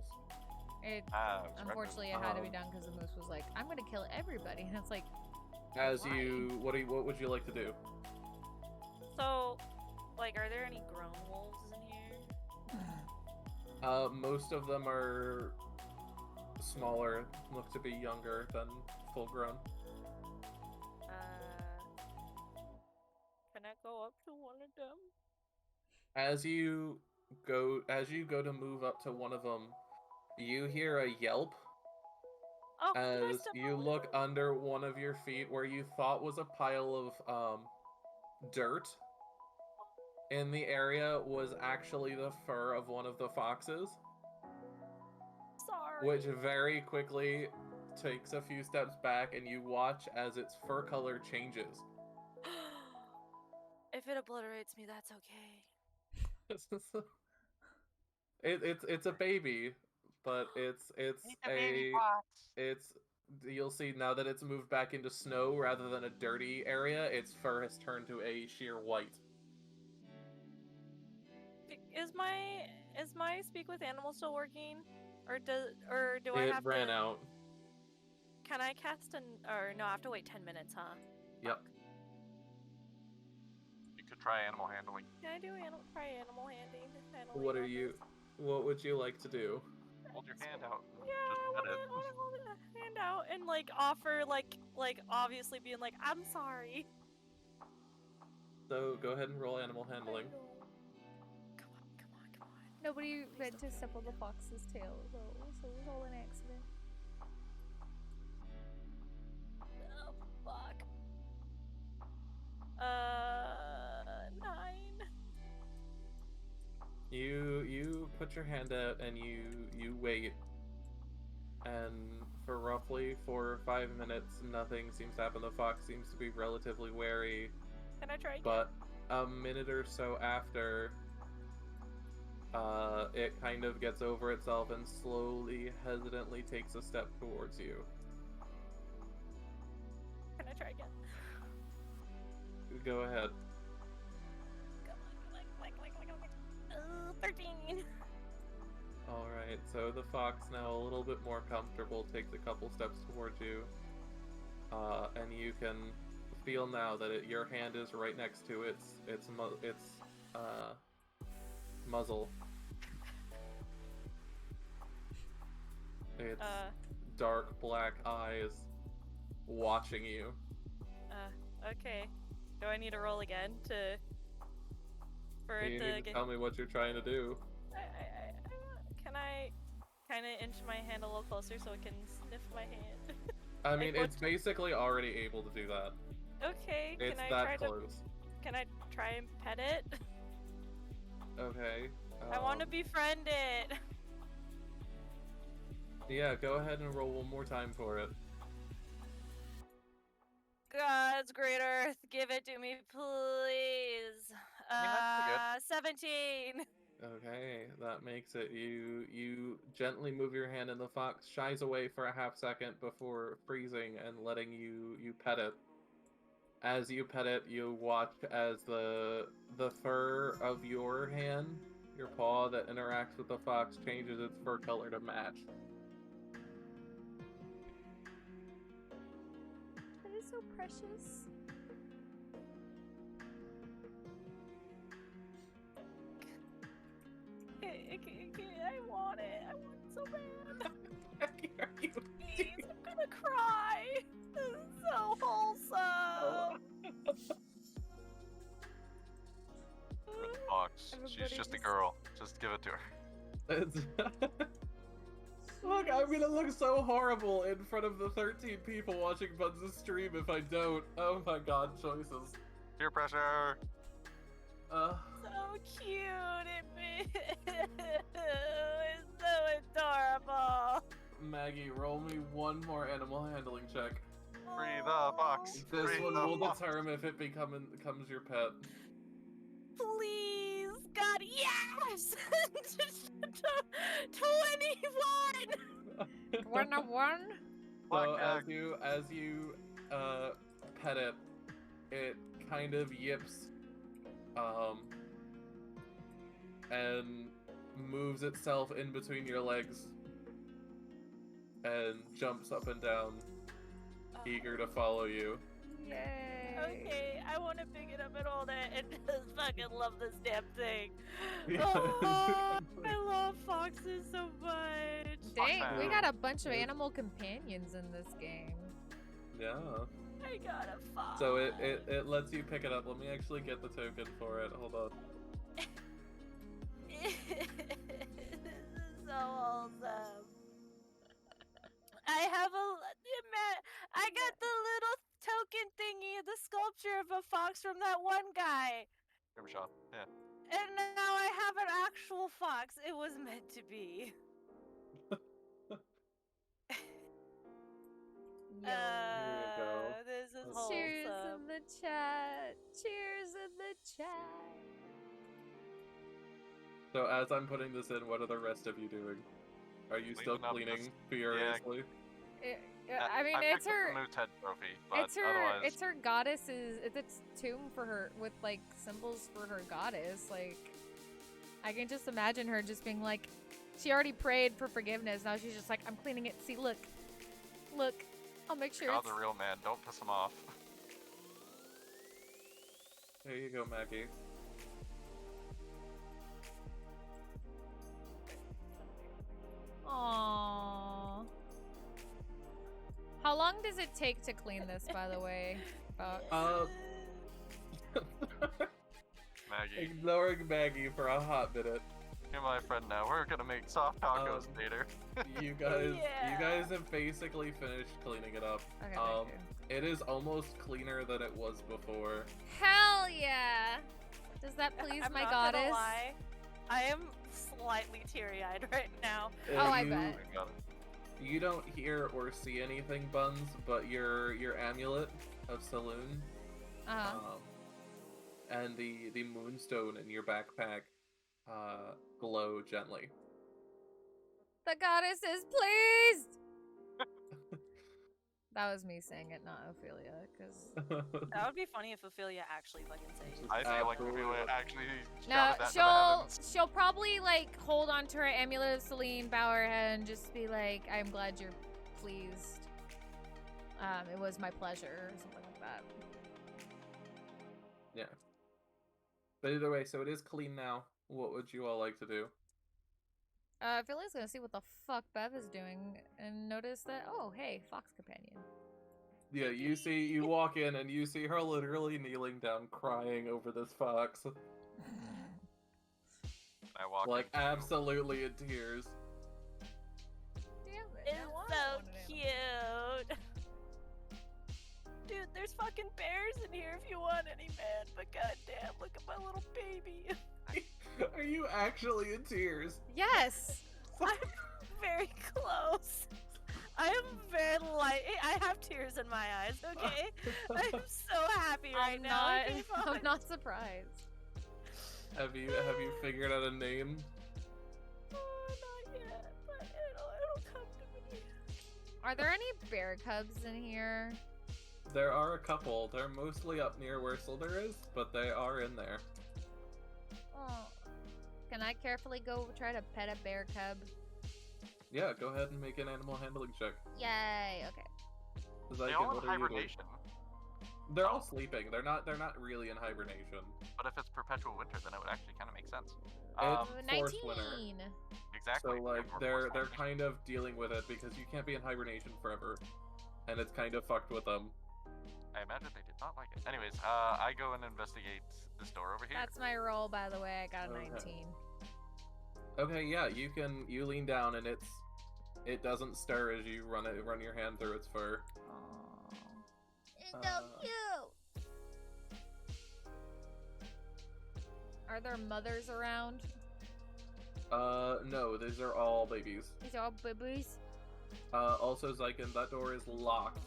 It Surrender. unfortunately it had to be done because the moose was like, "I'm gonna kill everybody," and it's like, As Why? you, what would you like to do? So, like, are there any grown wolves in here? Most of them are smaller, look to be younger than full grown. Can I go up to one of them? As you go to move up to one of them, you hear a yelp Oh, did I as step you on look one? under one of your feet where you thought was a pile of dirt. In the area was actually the fur of one of the foxes, Sorry. which very quickly takes a few steps back, and you watch as its fur color changes. If it obliterates me, that's okay. It's a baby, but it's you'll see now that it's moved back into snow rather than a dirty area, its fur has turned to a sheer white. Is my speak with animals still working, or do I It have ran to? out. Can I cast or no? I have to wait 10 minutes, huh? Yep. You could try animal handling. Can I do try animal handling? What are you? What would you like to do? Hold your hand out. And Yeah, I just want pet it. to hold a hand out and like offer like obviously being like, I'm sorry. So go ahead and roll animal handling. Come on. nobody meant to step on the fox's tail, though, so it was all an accident. Oh, fuck. 9. You put your hand out and you wait, and for roughly 4 or 5 minutes, nothing seems to happen. The fox seems to be relatively wary, Can I try again? but a minute or so after, it kind of gets over itself and slowly, hesitantly takes a step towards you. Can I try again? Go ahead. Come on. 13. Alright, so the fox, now a little bit more comfortable, takes a couple steps towards you. And you can feel now that your hand is right next to its muzzle. Its dark black eyes watching you. Okay. Do I need to roll again for You it to need to get? tell me what you're trying to do. Can I kind of inch my hand a little closer so it can sniff my hand? I mean, what- it's basically already able to do that. Okay. It's Can I that try close. Can I try and pet it? Okay. I want to befriend it. Yeah, go ahead and roll one more time for it. God's great earth, give it to me, please. mean, that's 17. Okay, that makes it. You gently move your hand, and the fox shies away for a half second before freezing and letting you pet it. As you pet it, you watch as the fur of your hand, your paw that interacts with the fox, changes its fur color to match. That is so precious. I want it. I want it so bad. Are you Please, I'm gonna cry. This is so wholesome. Fox. She's just a girl. Just give it to her. It's- Look, I'm gonna look so horrible in front of the 13 people watching Buns' stream if I don't. Oh my god, choices. Peer pressure. So cute. It's so adorable. Maggie, roll me one more animal handling check. Free the fox. This Free one the will fox. determine if it becomes your pet. Please, God, yes! 21! 101? So Blackjack. as you pet it, it kind of yips, and moves itself in between your legs, and jumps up and down, eager to follow you. Yay. Okay, I want to pick it up and hold it and just fucking love this damn thing. Yeah, Oh, exactly. I love foxes so much. Dang, we Foxhound. got a bunch of animal companions in this game. Yeah. I got a fox. So it lets you pick it up. Let me actually get the token for it. Hold on. This is so wholesome. I got the little token thingy, the sculpture of a fox from that one guy. Grimshaw. Yeah. And now I have an actual fox. It was meant to be. This is wholesome. Cheers in the chat. Cheers in the chat. So as I'm putting this in, what are the rest of you doing? Are you still Cleaning up cleaning this- furiously? I mean, I it's picked up her. the Moose Head trophy, but It's her. otherwise, It's her goddess's. It's a tomb for her with like symbols for her goddess. Like, I can just imagine her just being like, she already prayed for forgiveness. Now she's just like, I'm cleaning it. See, look, look. I'll make sure. God's It's... a real man. Don't piss him off. There you go, Maggie. Aww. How long does it take to clean this, by the way? About... Maggie, Ignoring Maggie for a hot minute. you're my friend now. We're gonna make soft tacos later. You guys Yeah. have basically finished cleaning it up. Okay, thank you. It is almost cleaner than it was before. Hell yeah! Does that please I'm my not goddess? Gonna lie. I am slightly teary-eyed right now. Oh, I you, bet. Got it. You don't hear or see anything, Buns, but your amulet of Saloon, Uh-huh. and the moonstone in your backpack glow gently. The goddess is pleased! That was me saying it, not Ophelia, because... That would be funny if Ophelia actually fucking sang. I feel like Absolutely. Ophelia actually No, shouted that to the heavens. she'll probably, like, hold on to her amulet of Celine, bow her head, and just be like, I'm glad you're pleased. It was my pleasure, or something like that. Yeah. But either way, so it is clean now. What would you all like to do? Ophelia's gonna see what the fuck Bev is doing, and notice that, oh, hey, fox companion. Yeah, you walk in and you see her literally kneeling down crying over this fox. I walk Like, into- absolutely in tears. Damn it. It's now I so want an animal. cute. Dude, there's fucking bears in here if you want any, man. But goddamn, look at my little baby. Are you actually in tears? Yes! I'm very close. I'm very light. I have tears in my eyes. Okay, I'm so happy right now. Okay, I'm fine. not surprised. Have you figured out a name? Oh, not yet, but it'll come to me. Are there any bear cubs in here? There are a couple. They're mostly up near where Sliithrr is, but they are in there. Oh. Can I carefully go try to pet a bear cub? Yeah, go ahead and make an animal handling check. Yay, okay. Xyken, They all in what are you doing? hibernation. They're all sleeping. They're not really in hibernation. But if it's perpetual winter, then it would actually kind of make sense. It's forced 19! winter. Exactly. So like and we're they're forced kind of dealing with it because you can't be in hibernation forever. And it's kind of fucked with them. I imagine they did not like it. Anyways, I go and investigate this door over here. That's my roll, by the way. I got a Okay. 19. Okay, yeah, you lean down and it doesn't stir as you run your hand through its fur. Aww. It's so cute. Are there mothers around? No, these are all babies. These are all babies. Also, Xyken, that door is locked.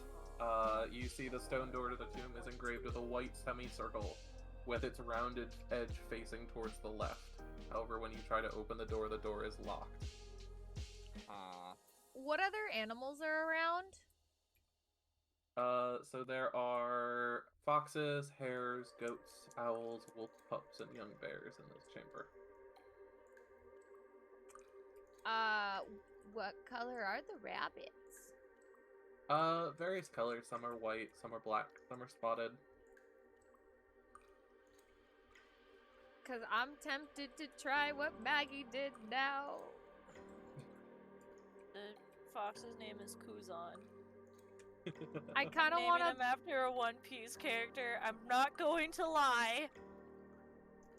You see the stone door to the tomb is engraved with a white semicircle with its rounded edge facing towards the left. However, when you try to open the door is locked. What other animals are around? So there are foxes, hares, goats, owls, wolf pups, and young bears in this chamber. What color are the rabbits? Various colors. Some are white, some are black, some are spotted. Cause I'm tempted to try what Maggie did now. The fox's name is Kuzan. I kind of Naming want to. him after a One Piece character. I'm not going to lie.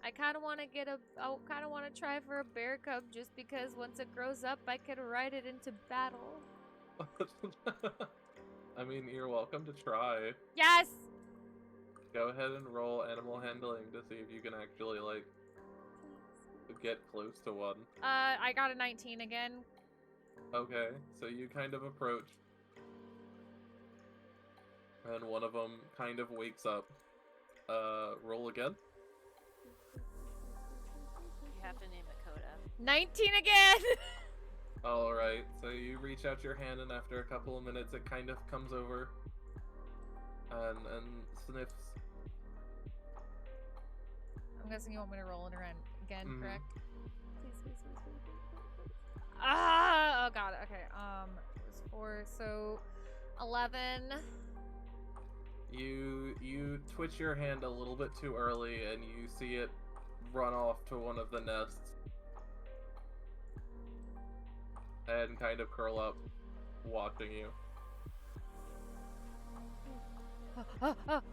I kind of want to I kind of want to try for a bear cub just because once it grows up, I can ride it into battle. I mean, you're welcome to try. Yes. Go ahead and roll animal handling to see if you can actually, like, get close to one. I got a 19 again. Okay, so you kind of approach. And one of them kind of wakes up. Roll again. You have to name it Coda. 19 again. Alright, so you reach out your hand and after a couple of minutes it kind of comes over and sniffs. I'm guessing you want me to roll it around again, Mhm. correct? Please. Ah! Oh god. Okay. It was 4, so 11. You twitch your hand a little bit too early and you see it run off to one of the nests and kind of curl up watching you.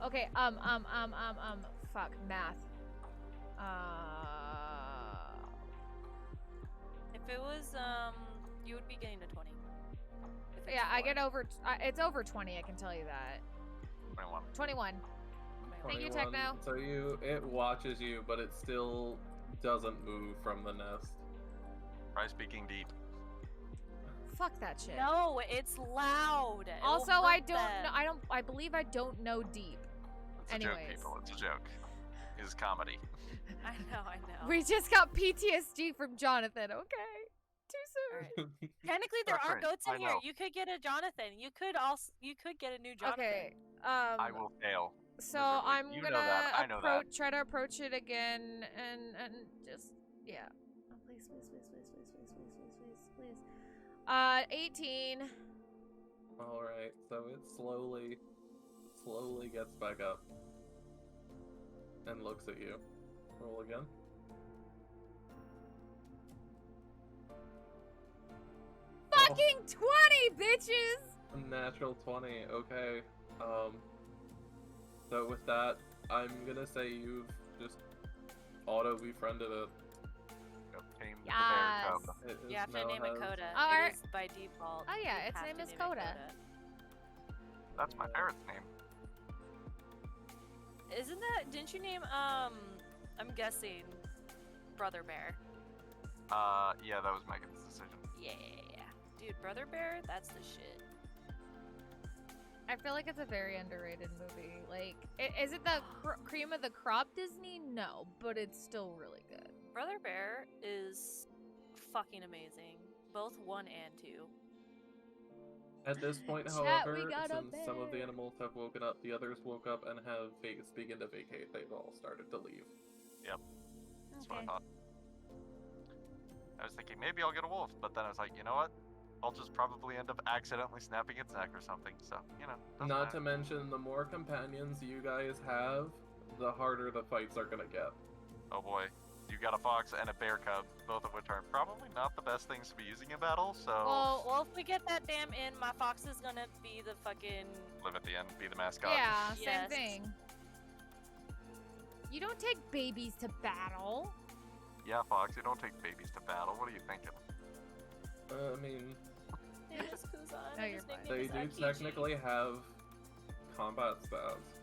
Okay. Fuck math. If it was, you would be getting a 20. If it's Yeah, I 4. get over. It's over 20. I can tell you that. 21. 21. Thank you, 21. Techno. So it watches you, but it still doesn't move from the nest. Try speaking deep. Fuck that shit. No, it's loud. It'll Also, hurt I don't. them. I believe I don't know deep. It's a Anyways. joke, people. It's a joke. It's comedy. I know. We just got PTSD from Jonathan. Okay. Too soon. Alright. Technically, there That's are right, goats in I here. know. You could get a Jonathan. You could get a new Jonathan. Okay. I will fail. So miserably. I'm You know that, I know gonna that. try to approach it again and just yeah. Oh, please. 18. Alright, so it slowly gets back up and looks at you. Roll again. Fucking 20, bitches! Natural 20, okay. So with that, I'm gonna say you've just auto-befriended it. Go tame the bear cub. Yes. It You have to now name it has- Coda. Alright. It is by default. Oh, yeah, You its have name to is name it Coda. That's my parrot's name. Isn't that? Didn't you name? I'm guessing, Brother Bear. Yeah, that was Megan's decision. Yeah. Dude, Brother Bear, that's the shit. I feel like it's a very underrated movie. Like, is it the cream of the crop Disney? No, but it's still really good. Brother Bear is fucking amazing. Both 1 and 2. At this point, Chat, we however, got a since some of the bear. animals have woken up, the others woke up and have begun to vacate. They've all started to leave. That's what I thought. I was thinking maybe I'll get a wolf, but then I was like, you know what? I'll just probably end up accidentally snapping its neck or something. So, you know. Not to mention, the more companions you guys have, the harder the fights are gonna get. Oh boy. You got a fox and a bear cub, both of which are probably not the best things to be using in battle, so... Well, if we get that damn in, my fox is gonna be the fucking... Live at the end, be the mascot. Yeah, same Yes. thing. You don't take babies to battle. Yeah, Fox, you don't take babies to battle. What are you thinking? I mean, No, you're fine. they do technically have combat stats.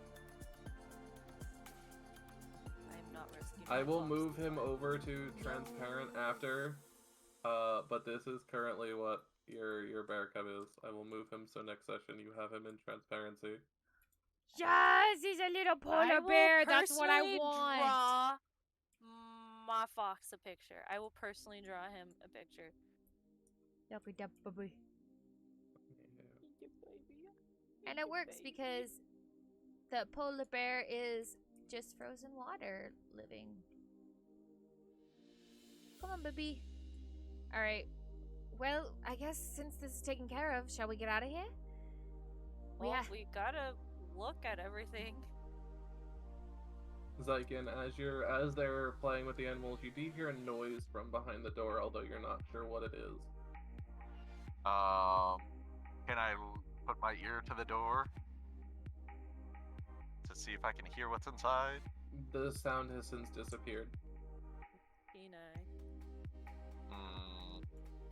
I'm not risking I my will fox move to him die. over to transparent after, but this is currently what your bear cub is. I will move him so next session you have him in transparency. Yes, he's a little I polar will bear. That's what I personally want. Draw my fox a picture. I will personally draw him a picture. And it works because the polar bear is just frozen water living. Come on, baby. All right. Well, I guess since this is taken care of, shall we get out of here? Well, we gotta look at everything. Xyken, as they're playing with the animals, you do hear a noise from behind the door, although you're not sure what it is. Can I put my ear to the door to see if I can hear what's inside? The sound has since disappeared.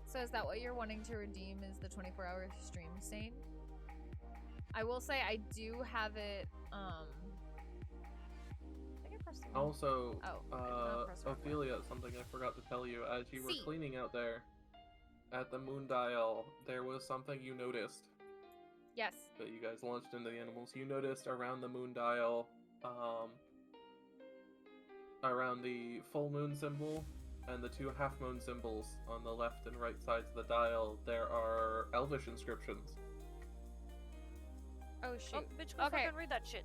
So is that what you're wanting to redeem, is the 24-hour stream stain? I will say I do have it, I think I pressed the wrong- Also, Oh, I did not press the wrong button. Ophelia, something I forgot to tell you. As you were See. cleaning out there at the moon dial, there was something you noticed Yes. that you guys launched into the animals. You noticed around the moon dial, around the full moon symbol and the 2 half moon symbols on the left and right sides of the dial, there are Elvish inscriptions. Oh, Oh, shoot. bitch, go Okay. fucking read that shit.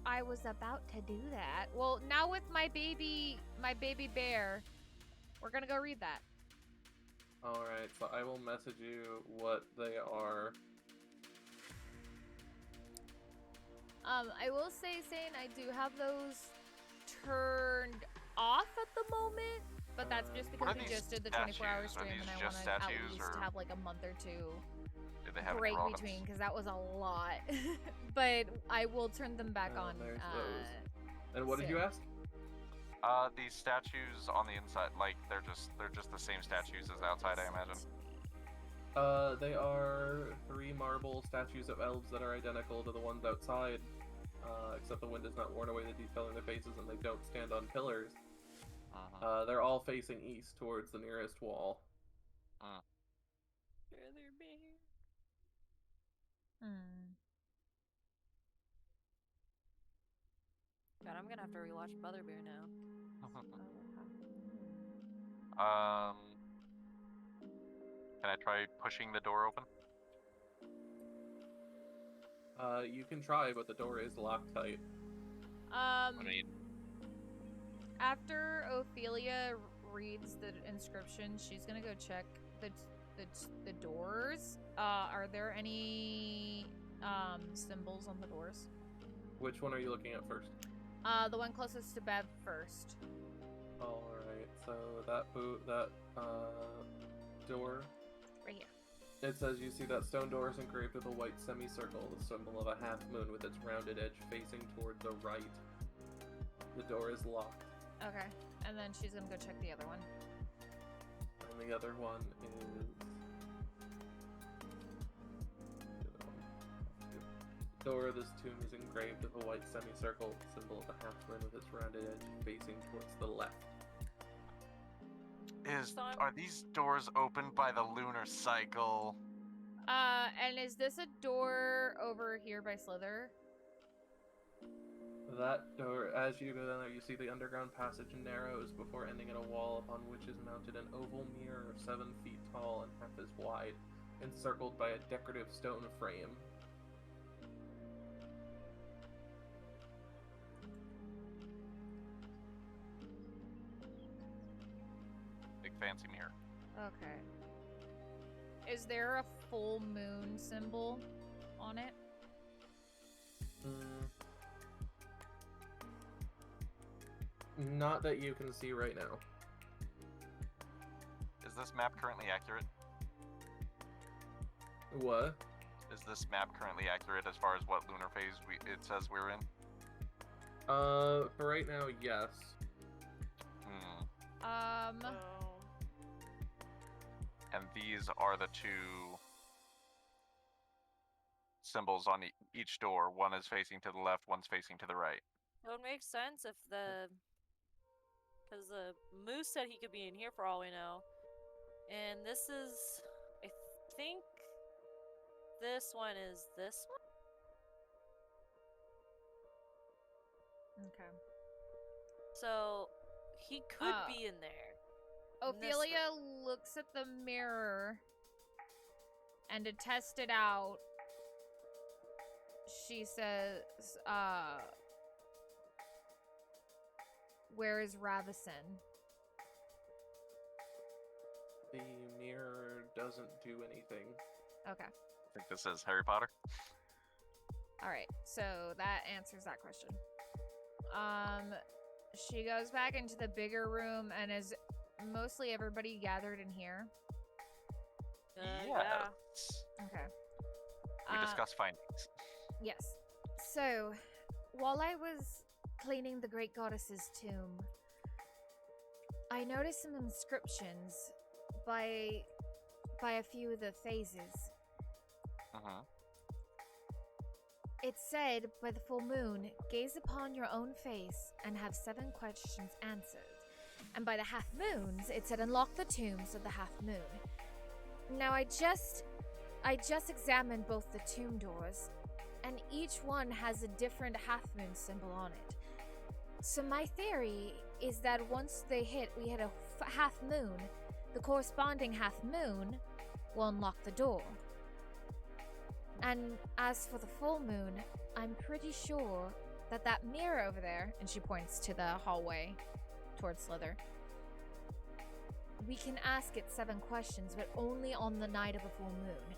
I was about to do that. Well, now with my baby bear, we're gonna go read that. Alright, so I will message you what they are. I will say, Sane, I do have those turned off at the moment, but that's just What because are we these just did the 24-hour statues? Are stream, these and I just want to at statues, least or- have like a month or two Did they have any break erratums? between, because that was a lot. But I will turn them back on. There's those. And what did soon. you ask? These statues on the inside, like they're just the same statues as outside, I imagine. They are 3 marble statues of elves that are identical to the ones outside, except the wind has not worn away the detail in their faces and they don't stand on pillars. They're all facing east towards the nearest wall. Brother Bear. God, I'm gonna have to rewatch Brother Bear now. Can I try pushing the door open? You can try, but the door is locked tight. I mean, After Ophelia reads the inscription, she's gonna go check the doors. Are there any symbols on the doors? Which one are you looking at first? The one closest to Bev first. Alright, so that door. Right here. It says you see that stone door is engraved with a white semicircle, the symbol of a half moon with its rounded edge facing toward the right. The door is locked. Okay. And then she's gonna go check the other one. And the other one is... The door of this tomb is engraved with a white semicircle, symbol of a half moon with its rounded edge facing towards the left. are these doors opened by the lunar cycle? And is this a door over here by Sliithrr? That door, as you go down there, you see the underground passage narrows before ending at a wall upon which is mounted an oval mirror 7 feet tall and half as wide, encircled by a decorative stone frame. Big fancy mirror. Okay. Is there a full moon symbol on it? Not that you can see right now. Is this map currently accurate? What? Is this map currently accurate as far as what lunar phase it says we're in? For right now, yes. Oh. And these are the two symbols on each door. One is facing to the left, one's facing to the right. It would make sense if because the moose said he could be in here for all we know. And this is, I think this one is this one? Okay. So, he could be in there. in this Ophelia looks at the mirror, and to test it out, she says, where is Ravison? The mirror doesn't do anything. Okay. I think this is Harry Potter. Alright, so that answers that question. She goes back into the bigger room, and is mostly everybody gathered in here? Yeah. Okay. We discussed findings. Yes. So, while I was cleaning the great goddess's tomb, I noticed some inscriptions by a few of the phases. It said, by the full moon, gaze upon your own face and have 7 questions answered. And by the half moons, it said, unlock the tombs of the half moon. Now I just examined both the tomb doors, and each one has a different half moon symbol on it. So my theory is that once they hit, we hit a half moon, the corresponding half moon will unlock the door. And as for the full moon, I'm pretty sure that that mirror over there, and she points to the hallway towards Sliithrr, we can ask it 7 questions, but only on the night of a full moon.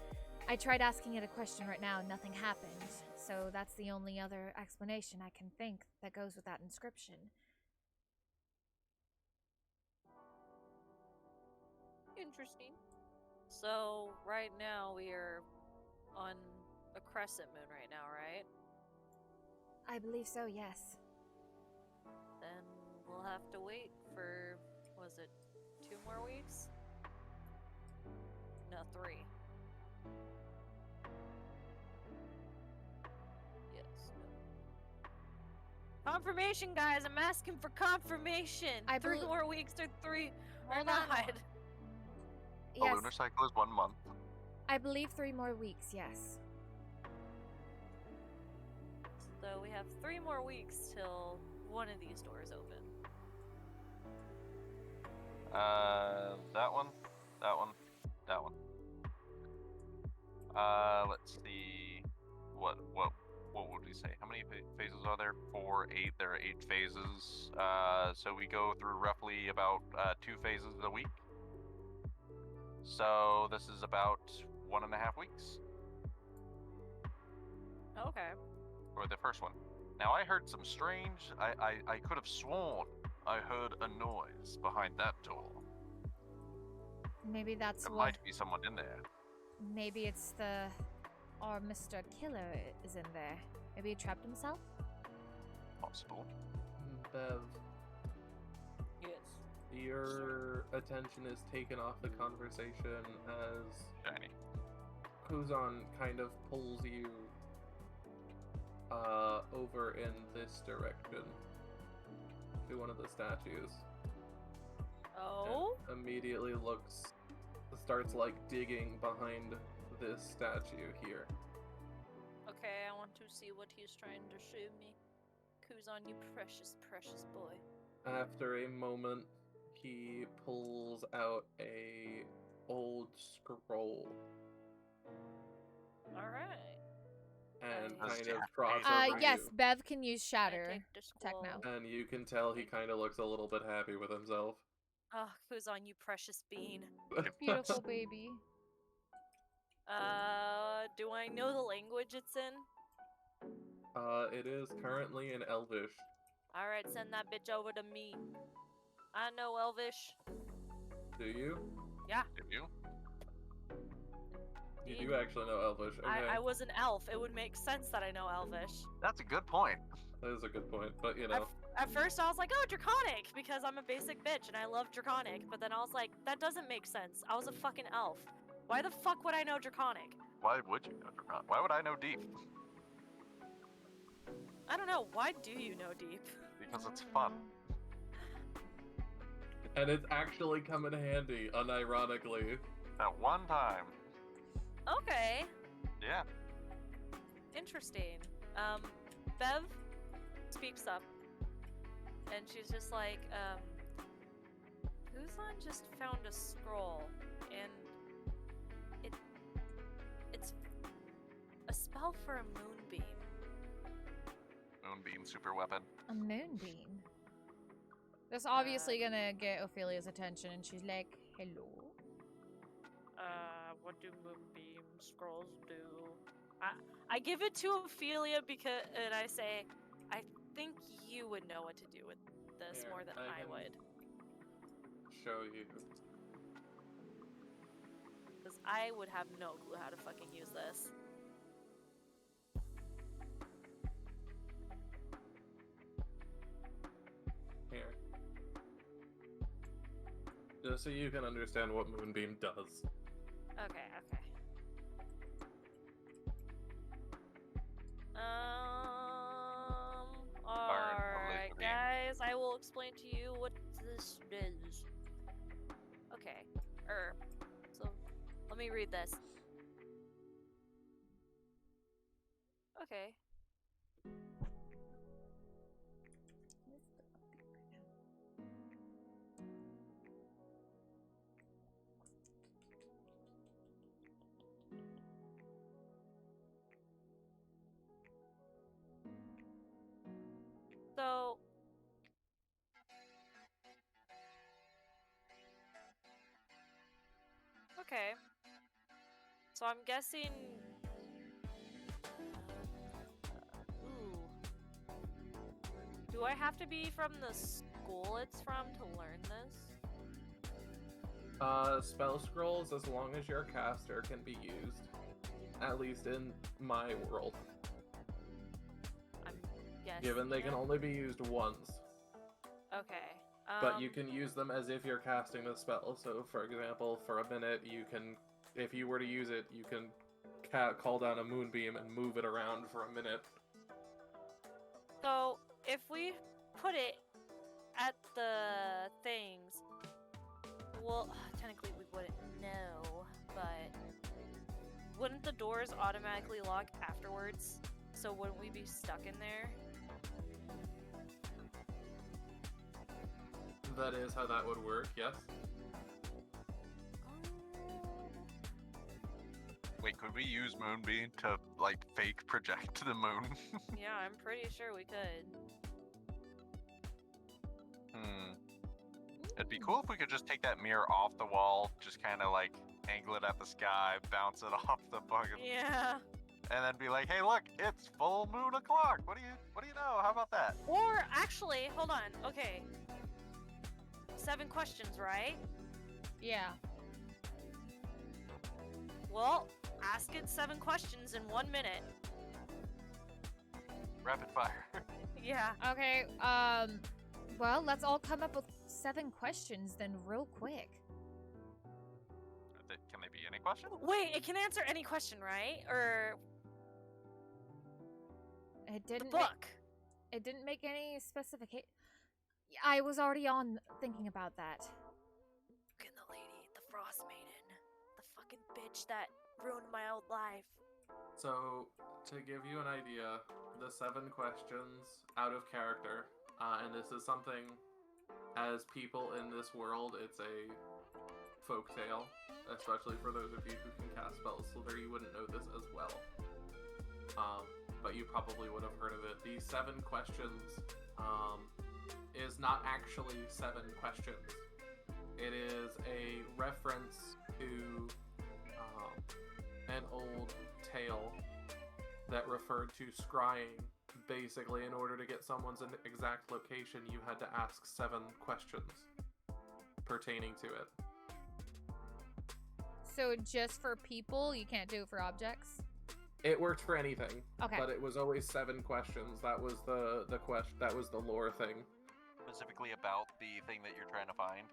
I tried asking it a question right now, nothing happened. So that's the only other explanation I can think that goes with that inscription. Interesting. So, right now we are on a crescent moon right now, right? I believe so, yes. Then we'll have to wait for, was it 2 more weeks? No, 3. Yes. No. Confirmation, guys! I'm asking for confirmation! 3 more weeks or 3 or Hold not. on. The Yes, lunar cycle is 1 month. I believe 3 more weeks, yes. So we have 3 more weeks till one of these doors open. That one, that one, that one. Let's see. What would we say? How many phases are there? 4, 8. There are 8 phases. So we go through roughly about 2 phases a week. So this is about 1.5 weeks. Okay. For the first one. Now I heard some strange. I could have sworn I heard a noise behind that door. Maybe that's There what. might be someone in there. Maybe it's our Mr. Killer is in there. Maybe he trapped himself? Possible. Bev, Yes. your attention is taken off the conversation as Shiny. Kuzan kind of pulls you over in this direction to one of the statues. Oh? And immediately starts like digging behind this statue here. Okay, I want to see what he's trying to show me. Kuzan, you precious, precious boy. After a moment, he pulls out a old scroll Alright. and Nice. kind of prods over Yes, you. Bev can use I Shatter. take the scroll. Techno. And you can tell he kind of looks a little bit happy with himself. Oh, Kuzan, you precious bean. Beautiful baby. Do I know the language it's in? It is currently in Elvish. Alright, send that bitch over to me. I know Elvish. Do you? Did you? You do actually know Elvish. Okay. I was an elf. It would make sense that I know Elvish. That's a good point. That is a good point, but you know. At first I was like, oh, Draconic, because I'm a basic bitch and I love Draconic. But then I was like, that doesn't make sense. I was a fucking elf. Why the fuck would I know Draconic? Why would you know Draconic? Why would I know Deep? I don't know. Why do you know Deep? Because it's fun. And it's actually come in handy, unironically. That one time. Okay. Yeah. Interesting. Bev speaks up. And she's just like, Kuzan just found a scroll. And it's a spell for a moonbeam. Moonbeam super weapon. A moonbeam. That's obviously gonna get Ophelia's attention, and she's like, hello. What do moonbeam scrolls do? I give it to Ophelia because, and I say, I think you would know what to do with this Here, more than I I can- would. Show you. Because I would have no clue how to fucking use this. Here. Just so you can understand what Moonbeam does. Okay, okay. Alright, Believe me. guys, I will explain to you what this is. Okay, so let me read this. Okay. So okay. So I'm guessing ooh. Do I have to be from the school it's from to learn this? Spell scrolls, as long as you're a caster, can be used. At least in my world. I'm guessing. Given they can that- only be used once. Okay. But you can use them as if you're casting the spell. So, for example, for a minute, you can, if you were to use it, you can call down a moonbeam and move it around for a minute. So if we put it at the things, well, technically we wouldn't know, but wouldn't the doors automatically lock afterwards? So wouldn't we be stuck in there? That is how that would work, yes. Wait, could we use Moonbeam to, like, fake project the moon? Yeah, I'm pretty sure we could. It'd be cool if we could just take that mirror off the wall, just kind of, like, angle it at the sky, bounce it off the fucking... Yeah. And then be like, hey, look, it's full moon o'clock. What do you know? How about that? Or actually, hold on. Okay. 7 questions, right? Yeah. Well, ask it 7 questions in 1 minute. Rapid fire. Yeah. Okay, well, let's all come up with 7 questions then real quick. Can they be any question? Wait, it can answer any question, right? Or It the didn't book. It didn't make any specification. I was already on thinking about that. Fucking the lady, the frost maiden, the fucking bitch that ruined my old life. So, to give you an idea, the 7 questions out of character, and this is something, as people in this world, it's a folktale, especially for those of you who can cast spells, Sliithrr, you wouldn't know this as well. But you probably would have heard of it. These 7 questions is not actually 7 questions. It is a reference to an old tale that referred to scrying. Basically, in order to get someone's exact location, you had to ask 7 questions pertaining to it. So just for people, you can't do it for objects? It worked for anything, Okay. but it was always 7 questions. That was the that was the lore thing. Specifically about the thing that you're trying to find.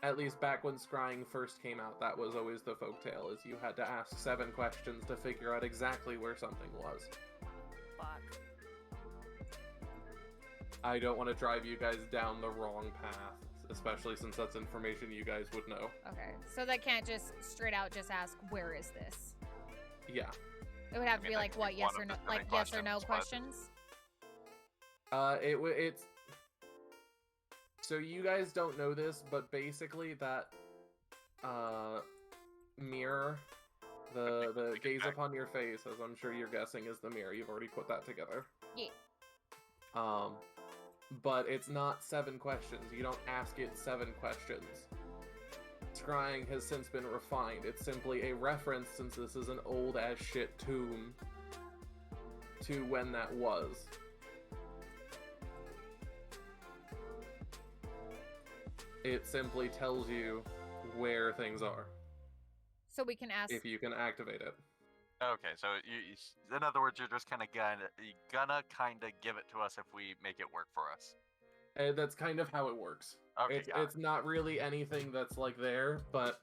At least back when scrying first came out, that was always the folktale, is you had to ask 7 questions to figure out exactly where something was. Fuck. I don't want to drive you guys down the wrong path, especially since that's information you guys would know. Okay. So they can't just straight out just ask, where is this? Yeah. It would have to I mean, be that like, could what, be yes one or of no? the Like, 7 yes or no questions, questions? It's... So you guys don't know this, but basically that, mirror, the gaze upon your face, as I'm sure you're guessing is the mirror. You've already put that together. Yeah. But it's not 7 questions. You don't ask it 7 questions. Scrying has since been refined. It's simply a reference, since this is an old as shit tomb, to when that was. It simply tells you where things are, So we can ask. if you can activate it. Okay, so in other words, you're just kind of gonna kind of give it to us if we make it work for us. And that's kind of how it works. Okay, It's not really anything that's like there, but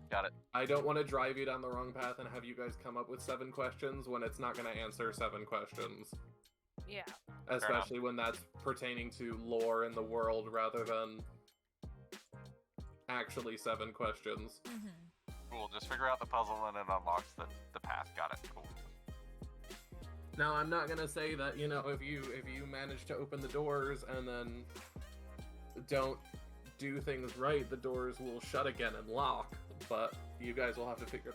got it. I don't want to drive you down the wrong path and have you guys come up with 7 questions when it's not going to answer 7 questions. Yeah. Especially when that's pertaining to lore in the world rather than actually 7 questions. Mhm. Cool. Just figure out the puzzle and it unlocks the path. Got it. Cool. Now, I'm not going to say that, you know, if you manage to open the doors and then don't do things right, the doors will shut again and lock, but you guys will have to figure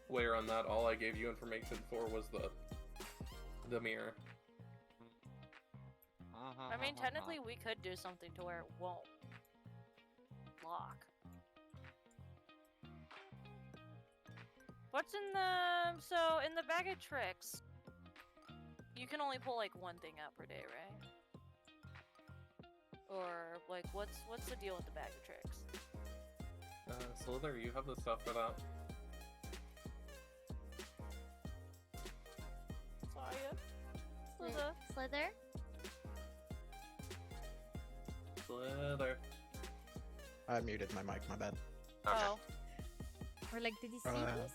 where on that. All I gave you information for was the mirror. I mean, technically, we could do something to where it won't lock. What's in the... So, in the bag of tricks, you can only pull, like, 1 thing out per day, right? Or, like, what's the deal with the bag of tricks? Sliithrr, you have the stuff for that. Sorry. Sliithrr? Sliithrr. I muted my mic, my bad. Okay. Oh. We're like, did he see Uh, this?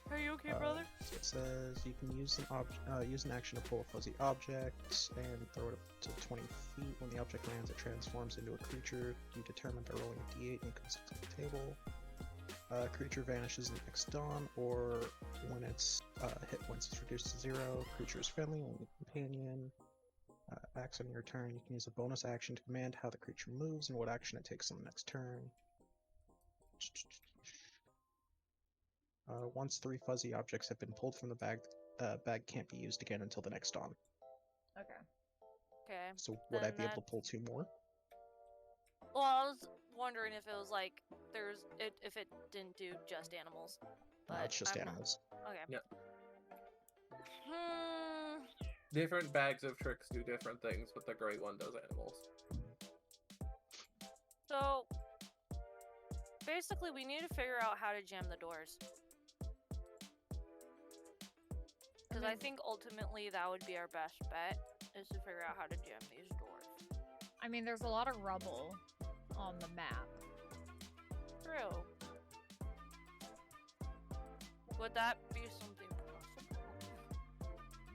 Are you okay, brother? So it says you can use an action to pull a fuzzy object and throw it up to 20 feet. When the object lands, it transforms into a creature. You determine by rolling a d8 and consulting the table. Creature vanishes next dawn, or when it's hit once it's reduced to 0. Creature is friendly, only companion. Acts on your turn. You can use a bonus action to command how the creature moves and what action it takes on the next turn. Once 3 fuzzy objects have been pulled from the bag, bag can't be used again until the next dawn. Okay. Okay. So would I Then be able to pull 2 more? Well, I was wondering if it was like if it didn't do just animals. No, But it's just I'm not- animals. Okay. Yep. Hmm. Different bags of tricks do different things, but the great one does animals. So basically, we need to figure out how to jam the doors. Because I think ultimately that would be our best bet, is to figure out how to jam these doors. I mean, there's a lot of rubble on the map. True. Would that be something possible?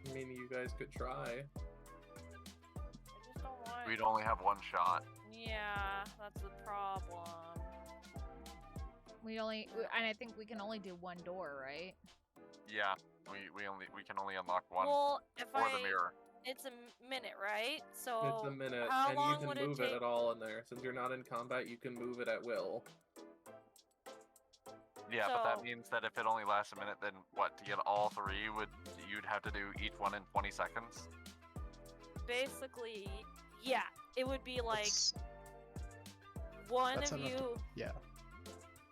I mean, you guys could try. I just don't want. We'd only have 1 shot. Yeah, Yeah, that's the problem. And I think we can only do one door, right? Yeah, we can only unlock one. Well, if Or the mirror. it's a minute, right? So It's a minute, how and long you would can it move take? it at all in there. Since you're not in combat, you can move it at will. Yeah, but that So- means that if it only lasts a minute, then what? To get all three, you'd have to do each one in 20 seconds? Basically, yeah, it would be like That's- one that's of enough to- you. Yeah.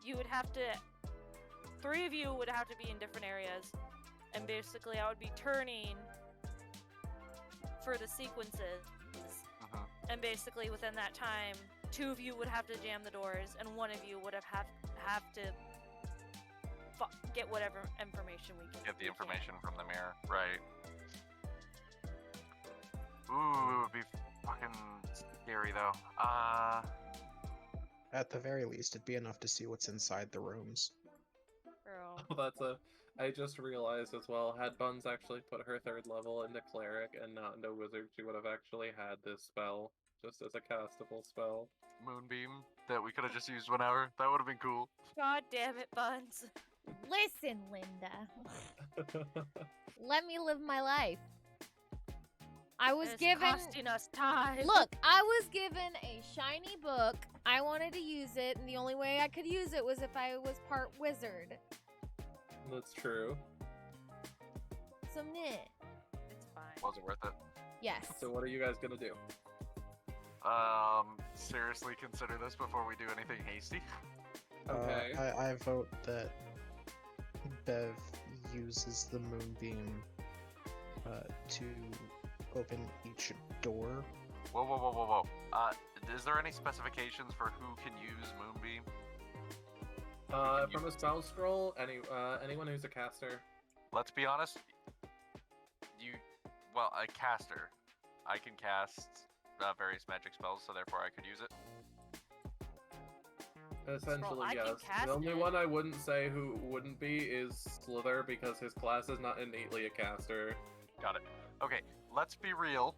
You would have to. 3 of you would have to be in different areas, and basically, I would be turning for the sequences. Mhm. And basically, within that time, 2 of you would have to jam the doors, and 1 of you would have to get whatever information we can. Get the we information from the mirror, right? Ooh, it would be fucking scary though. At the very least, it'd be enough to see what's inside the rooms. Bro. I just realized as well, had Buns actually put her 3rd level into Cleric and not into Wizard, she would have actually had this spell, just as a castable spell. Moonbeam that we could have just used 1 hour. That would have been cool. God damn it, Buns. Listen, Linda. Let me live my life. I was It's given. costing us time. Look, I was given a shiny book. I wanted to use it, and the only way I could use it was if I was part wizard. That's true. So, meh. It's fine. Was it worth it? Yes. So what are you guys gonna do? Seriously consider this before we do anything hasty. Okay. I vote that Bev uses the moonbeam to open each door. Whoa. Is there any specifications for who can use Moonbeam? From a spell scroll, anyone who's a caster. Let's be honest. A caster. I can cast various magic spells, so therefore I could use it. Essentially, I can yes. cast The only it. one I wouldn't say who wouldn't be is Sliithrr, because his class is not innately a caster. Got it. Okay, let's be real.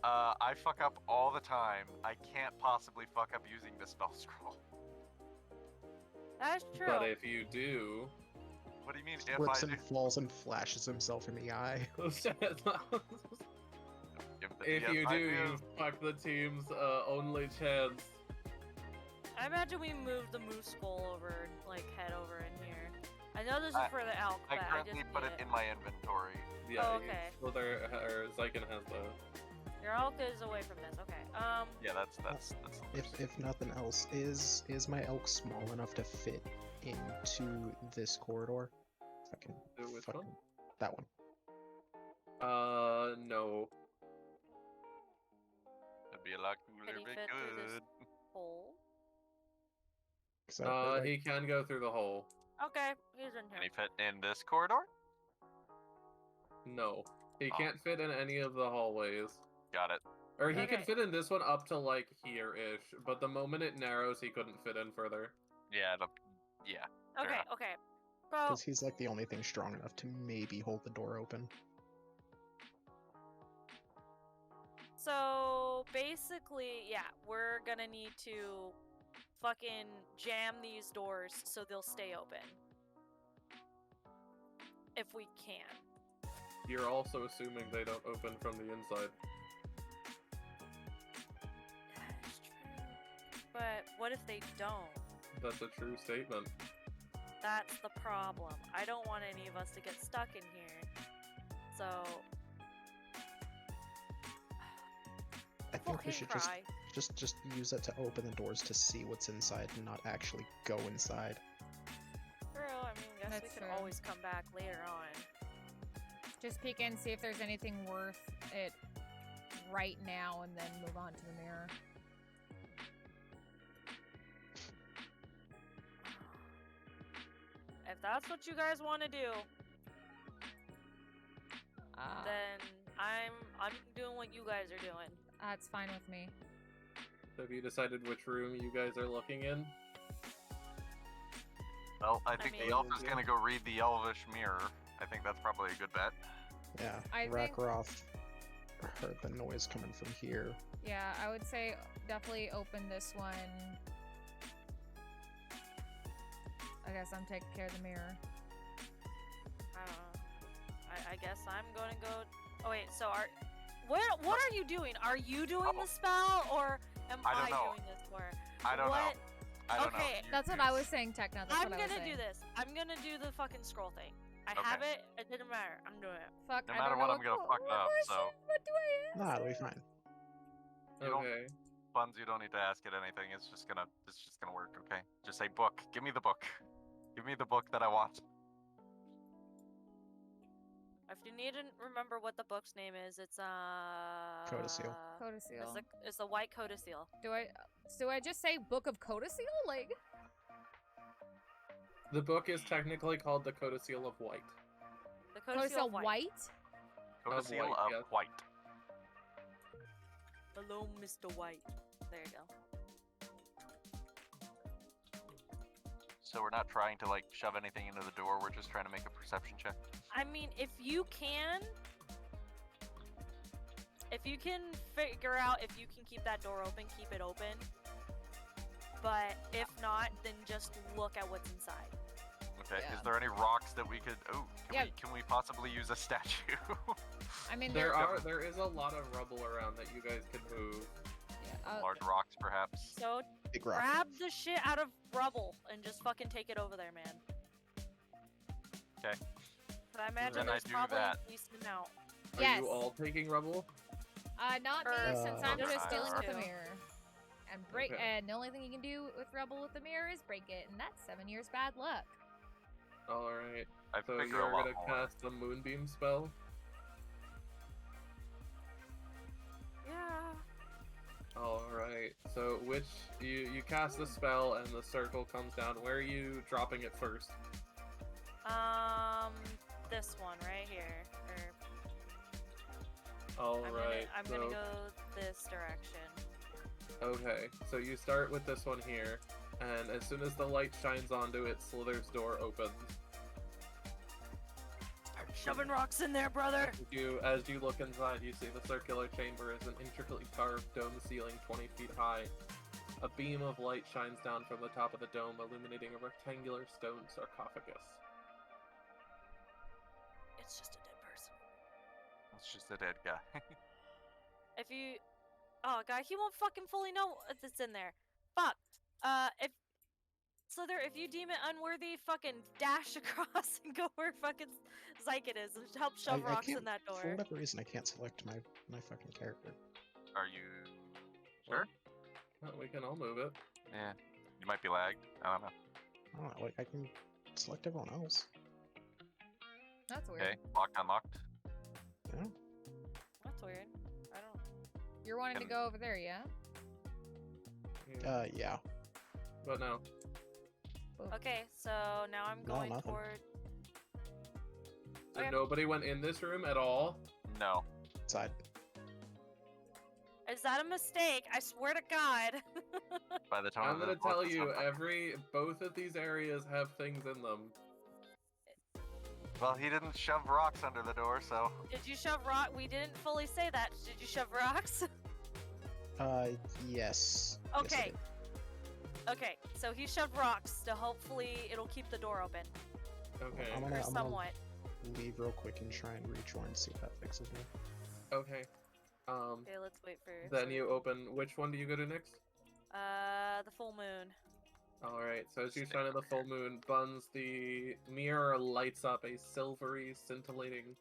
I fuck up all the time. I can't possibly fuck up using the spell scroll. That's true. But if you do... What do you mean if Slips I do? and falls and flashes himself in the eye. If Yes, you I do, you fuck the team's only chance. I imagine we moved the moose skull over, like, head over in here. I know this is I- for the elk, I but I currently just put need it in my inventory. Yeah, Oh, okay. Sliithrr or Xyken has the... Your elk is away from this. Okay. Yeah, that's If nothing else, is my elk small enough to fit into this corridor? If I can Which fucking... one? That one. No. It'd be a lot cooler Can he if it fit through this could. hole? 'Cause I- He can go through the hole. Okay, he's in Can here. he fit in this corridor? No. He Oh. can't fit in any of the hallways. Got it. Or he can Okay. fit in this one up to, like, here-ish, but the moment it narrows, he couldn't fit in further. Yeah, yeah. Fair Okay, enough. okay. Bro, Because he's like the only thing strong enough to maybe hold the door open. so basically, yeah, we're gonna need to fucking jam these doors so they'll stay open. If we can. You're also assuming they don't open from the inside. That's true. But what if they don't? That's a true statement. That's the problem. I don't want any of us to get stuck in here. So, I think we fucking should cry. just use it to open the doors to see what's inside and not actually go inside. True, I mean, guess That's we can true. always come back later on. Just peek in, see if there's anything worth it right now, and then move on to the mirror. If that's what you guys want to do, then I'm doing what you guys are doing. That's fine with me. Have you decided which room you guys are looking in? Well, I think mean- the elf is gonna go read the elvish mirror. I think that's probably a good bet. Yeah, I think- Rakroth heard the noise coming from here. Yeah, I would say definitely open this one. I guess I'm taking care of the mirror. I don't know. I guess I'm gonna go. Oh wait, so what are you doing? Are you doing the spell, or am I I don't know. doing this for? I don't know. What? I don't know. Okay, That's what I was saying, Techna. That's I'm what I was gonna saying. do this. I'm gonna do the fucking scroll thing. I Okay. have it. It didn't matter. I'm doing it. Fuck, No I matter don't what, know I'm gonna fuck it up, so- What do I ask? Nah, it'll be fine. You don't- Okay. Buns, you don't need to ask it anything. It's just gonna work. Okay. Just say book. Give me the book. Give me the book that I want. If you need to remember what the book's name is, it's Codicil. Codicil. It's the white codicil. Do I just say Book of Codicil? Like, The book is technically called the Codicil of White. The codicil Codicil of white. White? Codicil white, of yeah. white. Hello, Mr. White. There you go. So we're not trying to like shove anything into the door. We're just trying to make a perception check. I mean, if you can figure out if you can keep that door open, keep it open. But if not, then just look at what's inside. Okay. Yeah. Is there any rocks that we could? Oh, Yeah. can we possibly use a statue? I mean, There is a lot of rubble around that you guys could move. Yeah, Large rocks, perhaps. So Big rock. grab the shit out of rubble and just fucking take it over there, man. Okay. But I imagine Then I there's do probably that. a decent amount. Are Yes. you all taking rubble? Not me, since I'm Okay. just dealing with the Two. mirror. And break, Okay. and the only thing you can do with rubble with the mirror is break it, and that's 7 years bad luck. Alright. I So figure you're a lot gonna more. cast the Moonbeam spell? Yeah. Alright. So you cast the spell and the circle comes down. Where are you dropping it first? This one right here. Alright. I'm gonna go this direction. Okay, so you start with this one here, and as soon as the light shines onto it, Slither's door opens. Start shoving rocks in there, brother. As you look inside, you see the circular chamber is an intricately carved dome ceiling 20 feet high. A beam of light shines down from the top of the dome, illuminating a rectangular stone sarcophagus. It's just a dead person. It's just a dead guy. If you, oh god, he won't fucking fully know if it's in there. Fuck. If Slither, if you deem it unworthy, fucking dash across and go where fucking Xyken is and help shove I rocks can't, in that For door. whatever reason, I can't select my fucking character. Are you sure? Well, we can all move it. Yeah. You might be lagged. I don't know. I don't know, like, I can select everyone else. That's weird. Okay. Locked, unlocked. Yeah? That's weird. I don't. You're wanting to Can- go over there, yeah? Yeah. But no. Okay, so now I'm No, going nothing. toward. So Okay. nobody went in this room at all? No. Side. Is that a mistake? I swear to God. By the time I'm of the gonna book, tell it's you, not- both of these areas have things in them. Well, he didn't shove rocks under the door, so Did you shove rock? We didn't fully say that. Did you shove rocks? Yes. Yes, I Okay. did. Okay, so he shoved rocks to hopefully it'll keep the door open. Okay. I'm Or gonna somewhat. leave real quick and try and rejoin, see if that fixes me. Okay. Okay, let's wait for. Then you open. Which one do you go to next? The full moon. Alright, so as you shine in the full moon, Buns, the mirror lights up a silvery, scintillating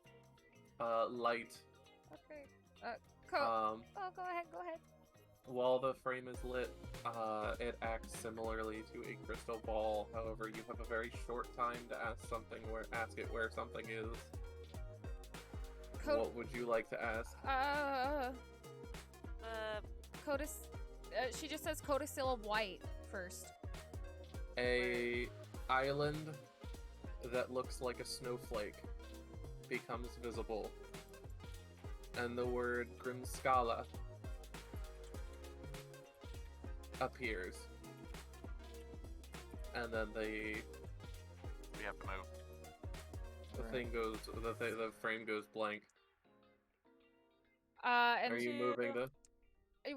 light. Okay. Um, Oh, go ahead, go ahead. While the frame is lit, it acts similarly to a crystal ball. However, you have a very short time to ask it where something is. What would you like to ask? She just says Codicil of White first. A island that looks like a snowflake becomes visible, and the word Grimskala appears, and then we have to move. the frame goes blank. And Are you moving the?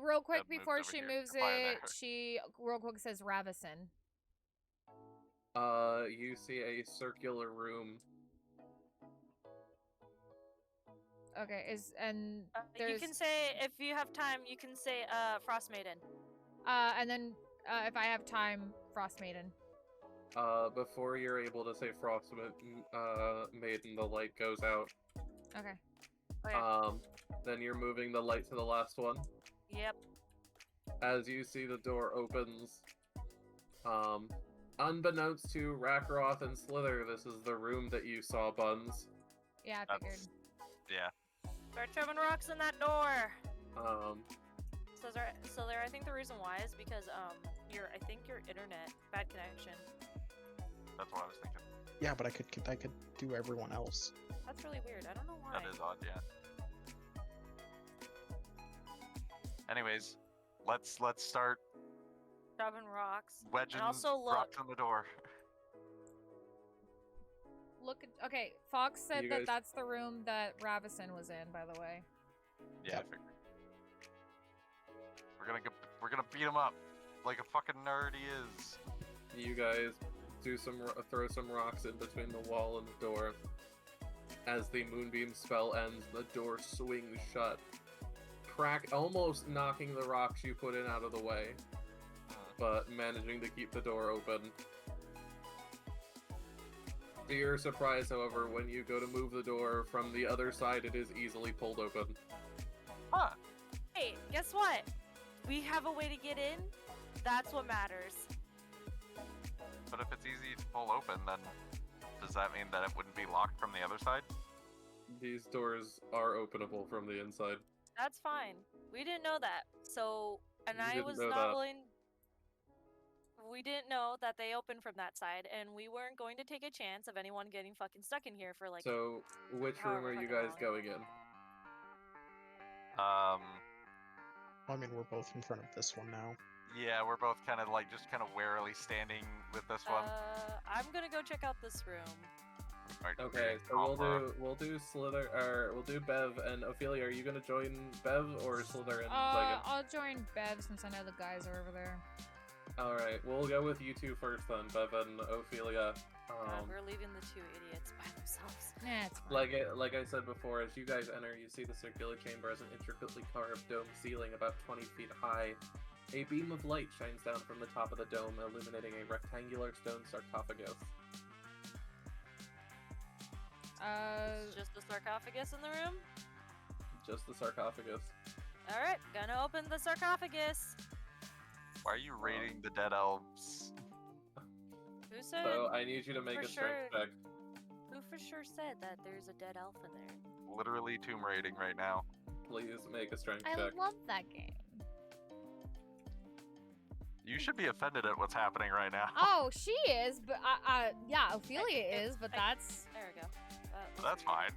real quick Moved before over she here. moves Fire it, there. she real quick says Ravison. You see a circular room. Okay, you there's can say, if you have time, you can say, Frost Maiden. and then if I have time, Frost Maiden. Before you're able to say Frost Maiden, the light goes out. Okay. Okay. Then you're moving the light to the last one. Yep. As you see the door opens, unbeknownst to Rakroth and Sliithrr, this is the room that you saw, Buns. Yeah, I figured. Yeah. Start shoving rocks in that door. So there, I think the reason why is because I think your internet bad connection. That's what I was thinking. Yeah, but I could do everyone else. That's really weird. I don't know why. That is odd, yeah. Anyways, let's start Shoving rocks. wedging And also rocks look. on the door. Okay, Fox said You that guys- that's the room that Ravison was in, by the way. Yeah, I figured. We're gonna beat him up like a fucking nerd he is. You guys throw some rocks in between the wall and the door. As the moonbeam spell ends, the door swings shut, almost knocking the rocks you put in out of the way, but managing to keep the door open. To your surprise, however, when you go to move the door from the other side, it is easily pulled open. Huh. Hey, guess what? We have a way to get in. That's what matters. But if it's easy to pull open, then does that mean that it wouldn't be locked from the other side? These doors are openable from the inside. That's fine. We didn't know that. So, and You I didn't was know not that. willing. We didn't know that they opened from that side, and we weren't going to take a chance of anyone getting fucking stuck in here for like. So, which room however are you fucking guys long. going in? I mean, we're both in front of this one now. Yeah, we're both kind of warily standing with this one. I'm gonna go check out this room. Alright, Okay, so we'll do Sliithrr, or we'll do Bev and Ophelia. Are you gonna join Bev or Sliithrr and Xyken? I'll join Bev since I know the guys are over there. Alright, we'll go with you two first then, Bev and Ophelia. We're leaving the two idiots by themselves. Nah, it's fine. Like I said before, as you guys enter, you see the circular chamber has an intricately carved dome ceiling about 20 feet high. A beam of light shines down from the top of the dome, illuminating a rectangular stone sarcophagus. It's just the sarcophagus in the room. Just the sarcophagus. All right, gonna open the sarcophagus. Why are you raiding the dead elves? Who said? So I need you to make For a strength sure. check. Who for sure said that there's a dead elf in there? Literally tomb raiding right now. Please make a strength I check. love that game. You should be offended at what's happening right now. Oh, she is, but yeah, Ophelia is, but that's. There we go. That's fine.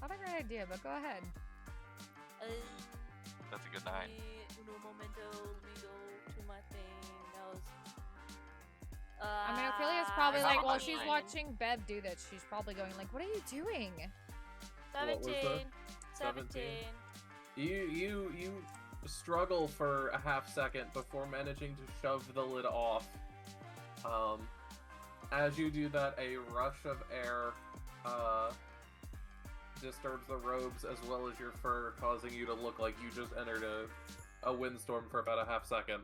Not a great idea, but go ahead. That's a good nine. Uno momento, let me go to my thing. That was. I mean, Ophelia's probably not like, a while bad she's nine. watching Bev do that, she's probably going like, "What are you doing?" What was 17. that? 17. You struggle for a half second before managing to shove the lid off. As you do that, a rush of air disturbs the robes as well as your fur, causing you to look like you just entered a windstorm for about a half second.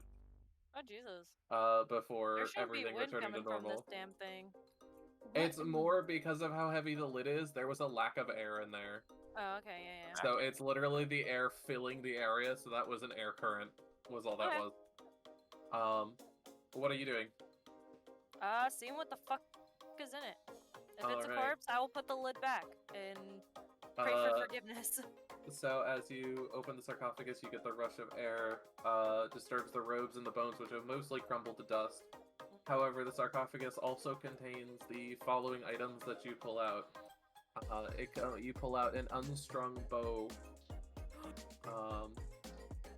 Oh Jesus. Before There shouldn't be everything wind returning to coming from this normal. damn thing. It's more because of how heavy the lid is. There was a lack of air in there. Oh, okay, yeah. So it's literally the air filling the area, so that was an air current, was all that Okay. was. What are you doing? Seeing what the fuck is in it. If it's a Alright. corpse, I will put the lid back and pray for forgiveness. So as you open the sarcophagus, you get the rush of air, disturbs the robes and the bones, which have mostly crumbled to dust. However, the sarcophagus also contains the following items that you pull out. You pull out an unstrung bow.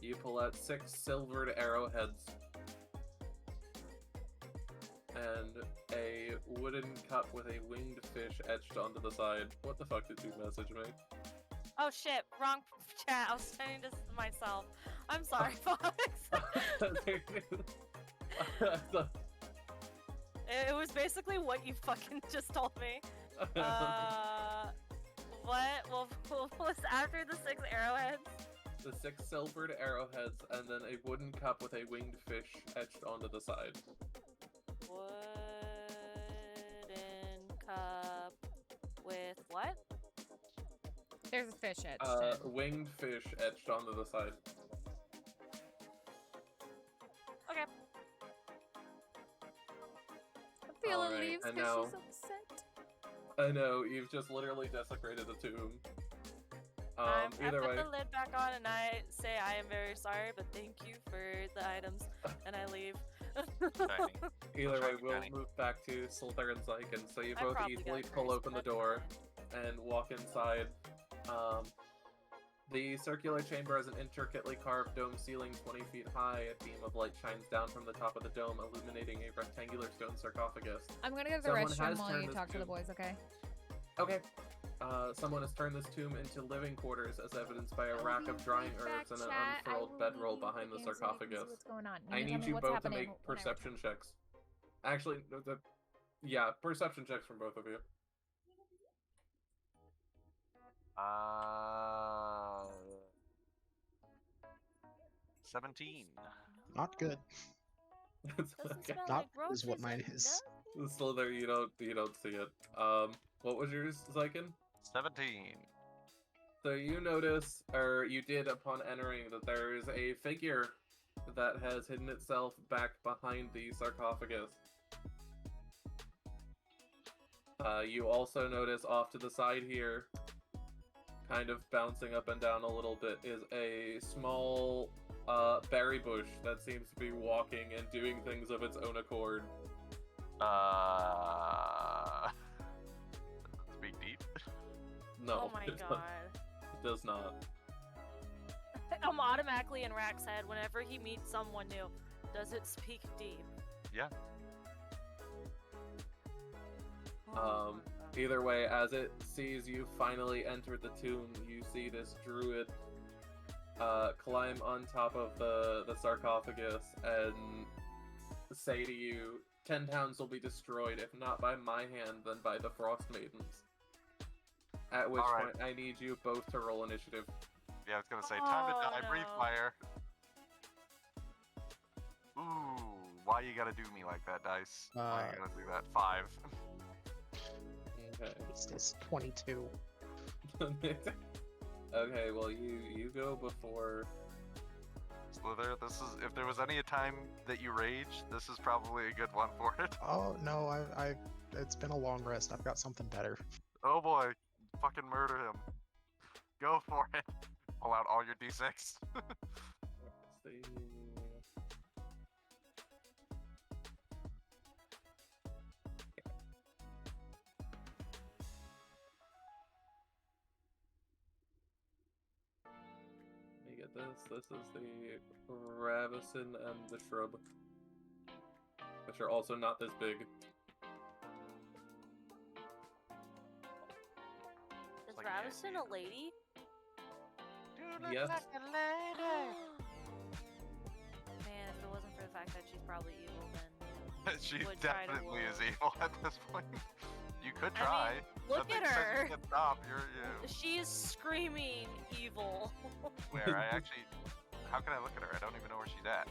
You pull out 6 silvered arrowheads. And a wooden cup with a winged fish etched onto the side. What the fuck did you message me? Oh shit, wrong chat. I was sending this to myself. I'm sorry, Fox. It was basically what you fucking just told me. What was after the 6 arrowheads? The 6 silvered arrowheads, and then a wooden cup with a winged fish etched onto the side. Wooden cup with what? There's a fish etched in. Winged fish etched onto the side. Okay. Fila Alright, leaves and because now- she's upset. I know, you've just literally desecrated the tomb. I Either put way, the lid back on and I say I am very sorry, but thank you for the items, and I leave. Shiny. either way, Shiny we'll penny. move back to Sliithrr and Xyken. So you I both probably easily got pull cursed, open the but that's door and walk inside. The circular chamber has an intricately carved dome ceiling 20 feet high. A beam of light shines down from the top of the dome, illuminating a rectangular stone sarcophagus. I'm gonna go to the Someone restroom has while turned you this talk to the tomb. boys, okay? Okay. Someone has turned this tomb into living quarters, as evidenced by a I will rack be of drying right back, herbs and an chat. I unfurled will bedroll leave behind the again so you can see sarcophagus. what's going on. I You tell need me you what's both to happening make when I perception checks. Actually, yeah, perception checks from both of you. 17. Not good. It's Doesn't okay. smell Not like roaches is what mine and is. nothing. Slither, you don't see it. What was yours, Xyken? 17. So you notice, or you did upon entering, that there is a figure that has hidden itself back behind the sarcophagus. You also notice off to the side here, kind of bouncing up and down a little bit, is a small berry bush that seems to be walking and doing things of its own accord. Speak deep. No, Oh my it god. does not. I'm automatically in Rack's head whenever he meets someone new. Does it speak deep? Yeah. Oh my God. Either way, as it sees you finally enter the tomb, you see this druid climb on top of the sarcophagus and say to you, 10 towns will be destroyed, if not by my hand, then by the Frost Maidens. At which Alright. point, I need you both to roll initiative. Yeah, I was gonna say, time to Oh, die, breathe no. fire. Ooh, why you gotta do me like that, Dice? Why you gotta do that? 5. Okay. It's 22. Okay, well, you go before. Sliithrr, this is, if there was any time that you rage, this is probably a good one for it. Oh no, I it's been a long rest. I've got something better. Oh boy, fucking murder him. Go for it. Pull out all your d6. Let's see. Let me get this. This is the Ravison and the Shrub, which are also not this big. Is like, Ravison a lady? Yes. Man, if it wasn't for the fact that she's probably evil, then She would try to definitely is roll. evil at this point. You could I mean, try. look Nothing at says her. You can stop. You. She is screaming evil. Where I actually, how can I look at her? I don't even know where she's at.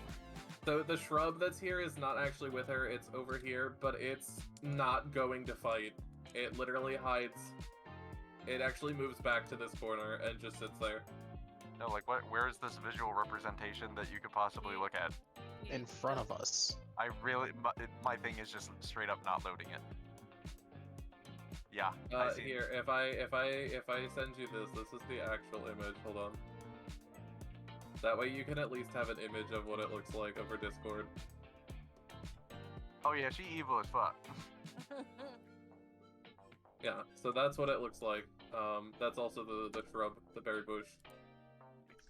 So the shrub that's here is not actually with her, it's over here, but it's not going to fight. It literally hides. It actually moves back to this corner and just sits there. No, like what? Where is this visual representation that you could possibly look at? In front of us. I really, my thing is just straight up not loading it. Yeah, I see. Here, if I send you this is the actual image. Hold on. That way you can at least have an image of what it looks like over Discord. Oh yeah, she evil as fuck. Yeah, so that's what it looks like. That's also the shrub, the berry bush.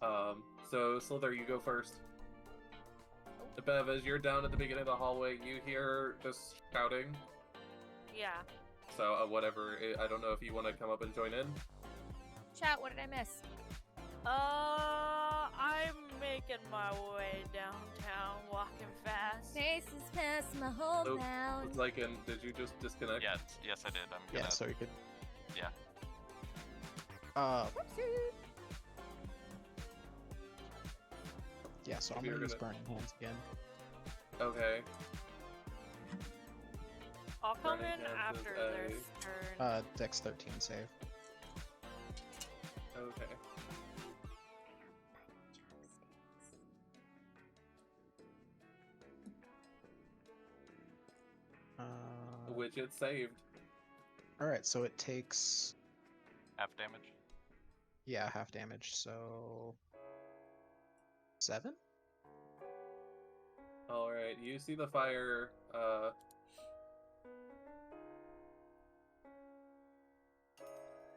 So Sliithrr, you go first. Bev, as you're down at the beginning of the hallway, you hear this shouting. Yeah. So whatever. I don't know if you want to come up and join in. Chat, what did I miss? I'm making my way downtown, walking fast. Faces past my So, hometown. Xyken, did you just disconnect? Yes, I did. I'm gonna. Yeah, so you could. Yeah. Yeah, so I'm Maybe gonna you're use gonna- Burning Hands again. Okay. I'll come Burning in Hands after is their turn. Dex 13 save. Okay. Which it saved. Alright, so it takes, Half damage. yeah, half damage, so... 7? Alright, you see the fire,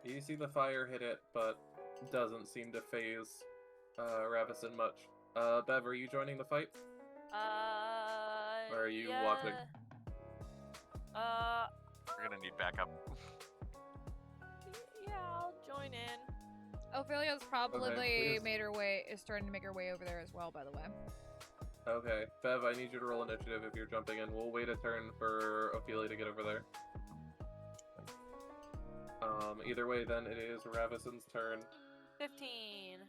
you see the fire hit it, but doesn't seem to phase, Ravison much. Bev, are you joining the fight? Or are you yeah. watching? We're gonna need backup. Yeah, I'll join in. Ophelia's probably please. is starting to make her way over there as well, by the way. Okay. Bev, I need you to roll initiative if you're jumping in. We'll wait a turn for Ophelia to get over there. Either way, then it is Ravison's turn. 15.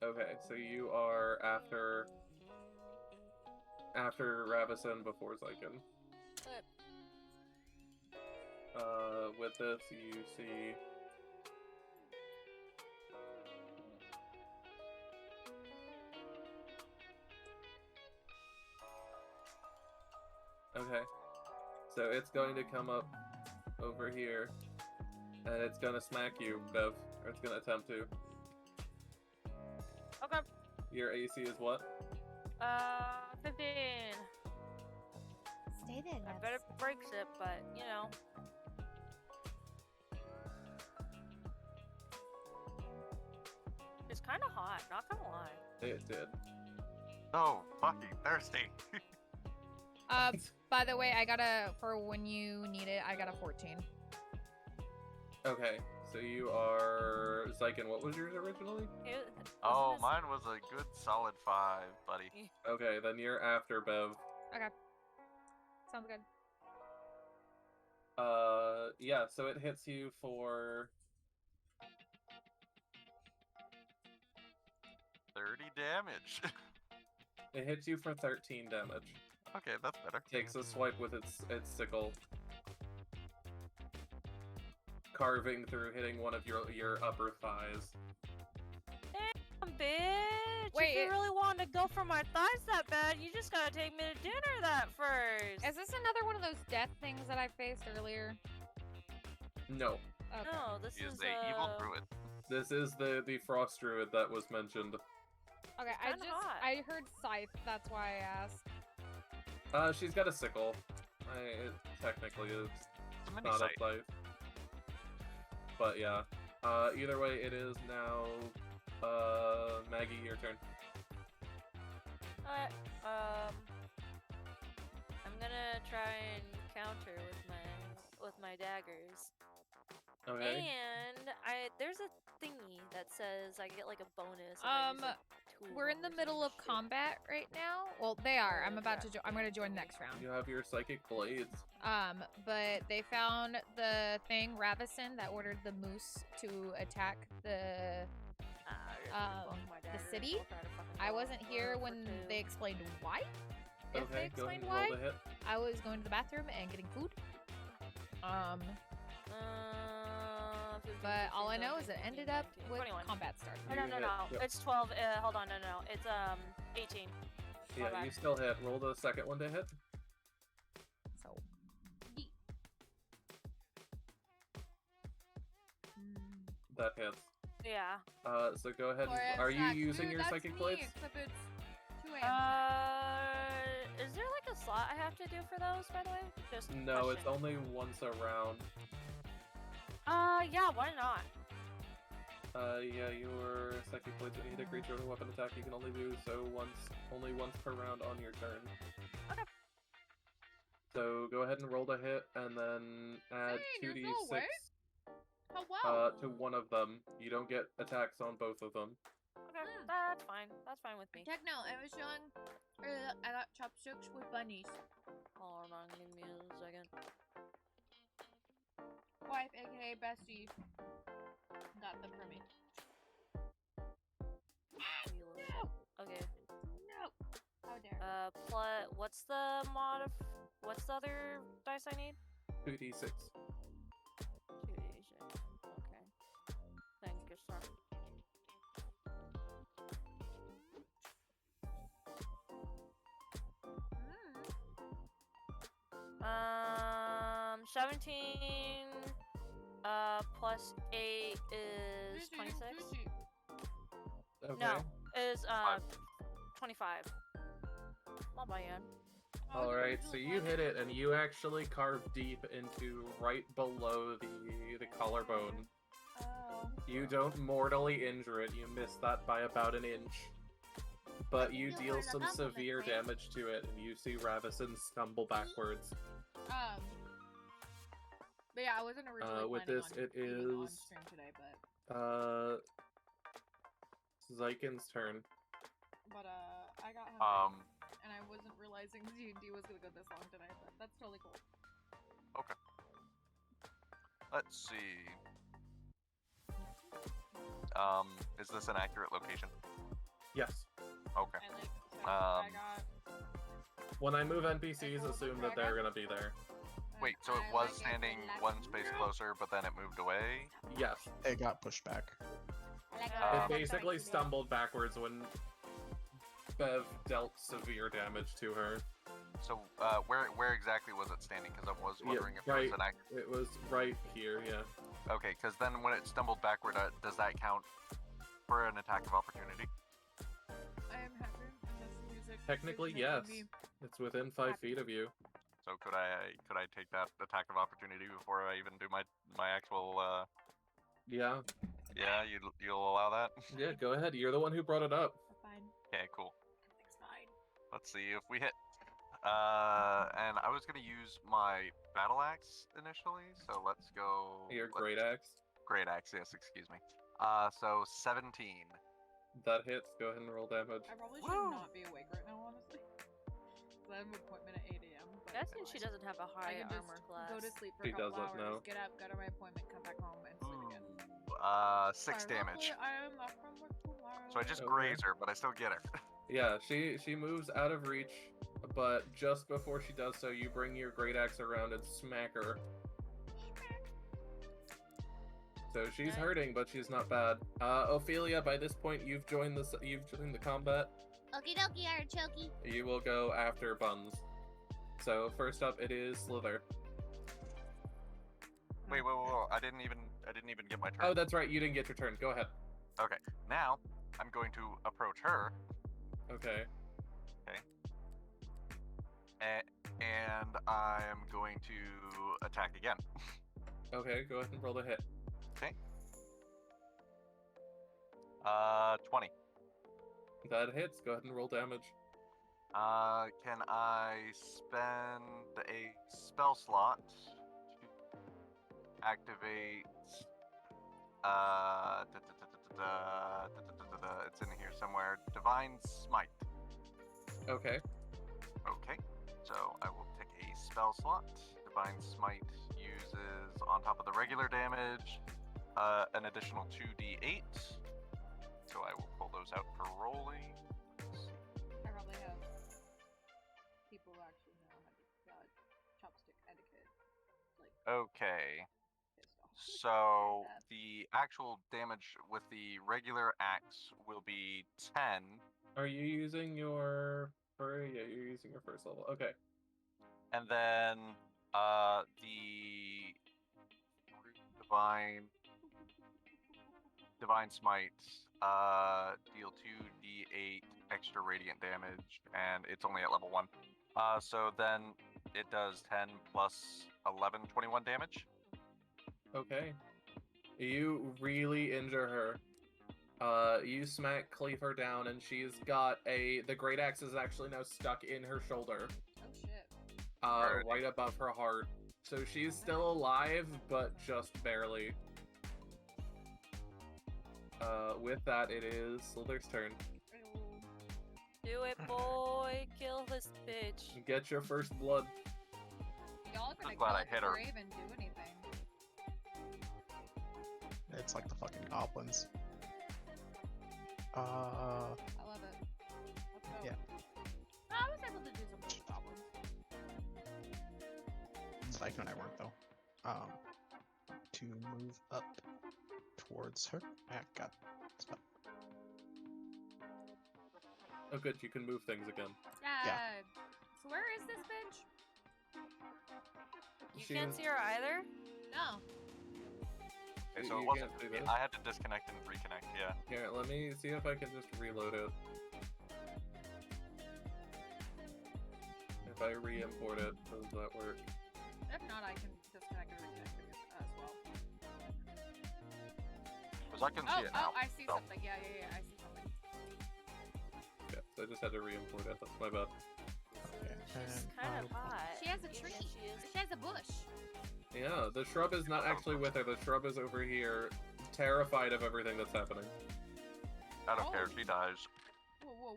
Okay, so you are after Ravison before Xyken. With this, you see okay, so it's going to come up over here, and it's gonna smack you, Bev, or it's gonna attempt to. Okay. Your AC is what? 15. Stay there, I bet it breaks it, but, you know. It's kind of hot, not gonna lie. It did. Oh, fucking thirsty. By the way, I got for when you need it, I got a 14. Okay, so you are Xyken. What was yours originally? Oh, mine was a good solid 5, buddy. Okay, then you're after Bev. Okay. Sounds good. Yeah, so it hits you for 30 damage. it hits you for 13 damage. Okay, that's better. Takes a swipe with its sickle, carving through, hitting one of your upper thighs. Damn, bitch! Wait, if you really wanted to go for my thighs that bad, you just gotta take me to dinner that first. Is this another one of those death things that I faced earlier? No, Okay. No, this He is is a evil druid. this is the frost druid that was mentioned. Okay, kinda hot. I heard scythe, that's why I asked. She's got a sickle. It technically is It's a mini not a site. scythe. But yeah. Either way, it is now Maggie, your turn. Alright, I'm gonna try and counter with my daggers. Okay. And there's a thingy that says I get like a bonus. if I use, like, tool We're in the or middle some of shit. combat right now. Well, they are. I'm about to I'm going to join next round. You have your psychic blades. But they found the thing, Ravison, that ordered the moose to attack the city. I wasn't here when they explained why. If they Okay, go ahead explained and why, roll the hit. I was going to the bathroom and getting food. But all I know is it ended up with 21. combat start. Oh, no, You no, hit, no. yep. It's 12. Hold on, no. It's 18. Yeah, bad. you still hit. Roll the second one to hit. So, yeet. That hits. Yeah. So go ahead. Or Are you that's- using dude, your that's psychic me, blades? Except it's 2 a.m. Is there like a slot I have to do for those, by the way? Just No, it's question. only once a round. Yeah, why not? Yeah, your psychic blades when you hit a creature with a weapon attack, you can only do so only once per round on your turn. Okay. So go ahead and roll the hit, and then add Dang, yours all 2d6 worked? Oh wow. to one of them. You don't get attacks on both of them. Okay, that's fine. That's fine with me. Check now. I was showing. I got chopsticks with bunnies. Hold on, give me a second. Wife, aka bestie, got them for me. Okay. No. How dare. What's the what's the other dice I need? 2d6. 2d6. Okay. Thank you, sir. 17 plus 8 is 26. Okay. No, is 25. Not bad. Alright, so you hit it, and you actually carve deep into right below the collarbone. Oh. You don't mortally injure it, you miss that by about an inch. But you deal some severe damage to it, and you see Ravison stumble backwards. But yeah, I wasn't originally with planning this, on it being on is, stream today, but Xyken's turn. but I got hungry, and I wasn't realizing D&D was gonna go this long today, but that's totally cool. Okay. Let's see. Is this an accurate location? Yes. Okay. I got. When I move NPCs, assume that they're gonna be there. Wait, so it was standing one space closer, but then it moved away? Yes. It got pushed back. It basically stumbled backwards when Bev dealt severe damage to her. So, where exactly was it standing? Because I was wondering if right. it was an accurate... It was right here, yeah. Okay, because then when it stumbled backward, does that count for an attack of opportunity? I am happy in this music. Technically, is yes. making me It's within 5 feet of you. So could I take that attack of opportunity before I even do my actual Yeah. Yeah, you'll allow that? Yeah, go ahead. You're the one who brought it up. Fine. Okay, cool. Everything's fine. Let's see if we hit. And I was gonna use my battle axe initially, so let's go. Your great axe. Great axe, yes, excuse me. So 17. That hits. Go ahead and roll damage. I probably should not be awake right now, honestly. I have an appointment at 8 a.m. Guess she doesn't have a high I can armor just class. go to sleep for She a couple doesn't, hours, no. get up, go to my appointment, come back home, and sleep again. 6 damage. I am not from work tomorrow. So I just Okay. graze her, but I still get her. Yeah, she moves out of reach, but just before she does so, you bring your great axe around and smack her. So she's hurting, but she's not bad. Ophelia, by this point, you've joined the combat. Okie dokie, artichoke. You will go after Buns. So first up, it is Sliithrr. Wait, I didn't even get my turn. Oh, that's right. You didn't get your turn. Go ahead. Okay, now I'm going to approach her. Okay. And I am going to attack again. Okay, go ahead and roll the hit. Okay. 20. That hits. Go ahead and roll damage. Can I spend a spell slot to activate? It's in here somewhere. Divine Smite. Okay. Okay. So I will take a spell slot. Divine Smite uses, on top of the regular damage, an additional 2d8. So I will pull those out for rolling. I probably have people who actually know how to chopstick etiquette. Like, Okay. pissed off. So That. the actual damage with the regular axe will be 10. Are you using your furry? Yeah, you're using your first level. Okay. And then the divine smite deal 2d8 extra radiant damage, and it's only at level 1. So then it does 10 plus 11, 21 damage. Okay. You really injure her. You smack Cleaver down, and she's got the great axe is actually now stuck in her shoulder. Oh shit. Alrighty. right above her heart. So she's still alive, but just barely. With that, it is Slithr's turn. Do it, boy. Kill this bitch. Get your first blood. Y'all gonna I'm glad I kill hit her. before I even do anything. It's like the fucking goblins. I love it. Let's go. Yeah. I was able to do some good goblins. Xyken and I weren't though. To move up towards her. Ah, God. Stop. Oh, good, you can move things again. Yeah. So where is this bitch? You She can't was- see her either? No. Okay, so You it wasn't can't see me. this? I had to disconnect and reconnect, yeah. Here, let me see if I can just reload it. If I re-import it, does that work? If not, I can disconnect and reconnect it as well. Because I can see it now. I see so. something. Yeah, I see something. Yeah, so I just had to re-import it. That's my bad. Okay, She's and kind I of will- hot. She has a even tree. if She is. She has a bush. Yeah, the shrub is not actually with her. The shrub is over here, terrified of everything that's happening. I don't care, Oh. she dies. Whoa.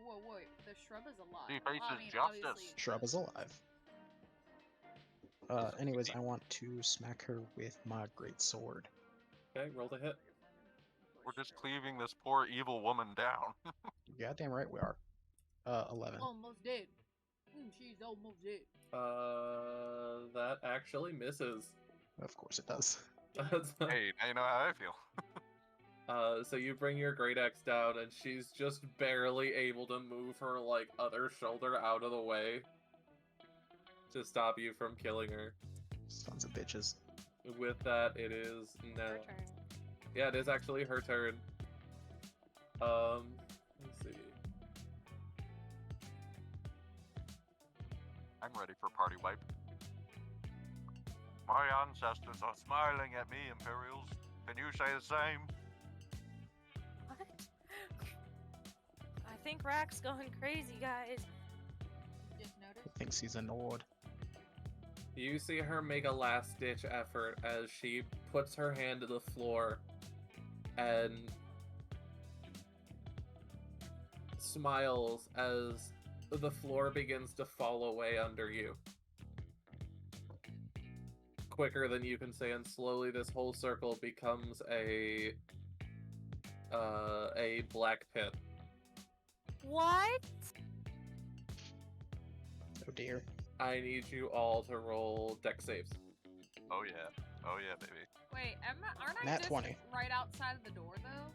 The shrub is alive. She faces Well, I mean, justice. obviously- Shrub is alive. Anyways, I want to smack her with my great sword. Okay, roll the hit. We're just cleaving this poor evil woman down. Goddamn right we are. 11. Almost dead. She's almost dead. That actually misses. Of course it does. That's Hey, now you know how I feel. so you bring your great axe down, and she's just barely able to move her like other shoulder out of the way to stop you from killing her. Sons of bitches. With that, it is no. Her turn. Yeah, it is actually her turn. Let's see. I'm ready for party wipe. My ancestors are smiling at me, Imperials. Can you say the same? What? I think Rack's going crazy, guys. Just noticed. He thinks he's a Nord. You see her make a last-ditch effort as she puts her hand to the floor and smiles as the floor begins to fall away under you. Quicker than you can say, and slowly this whole circle becomes a black pit. What? Oh dear. I need you all to roll dex saves. Oh yeah. Oh yeah, baby. Wait, aren't I Nat just 20. right outside of the door though?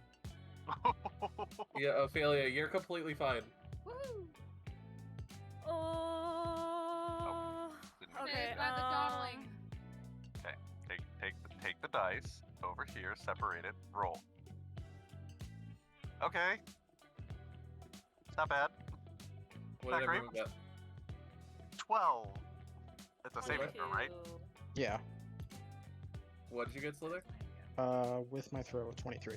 Yeah, Ophelia, you're completely fine. Woohoo! Oh. Didn't Okay, Saved by the dawdling. Take the dice over here, separate it, roll. Okay. It's not bad. What Not did great. everyone get? 12. It's a saving throw, right? 22. Yeah. What did you get, Slither? With my throw of 23.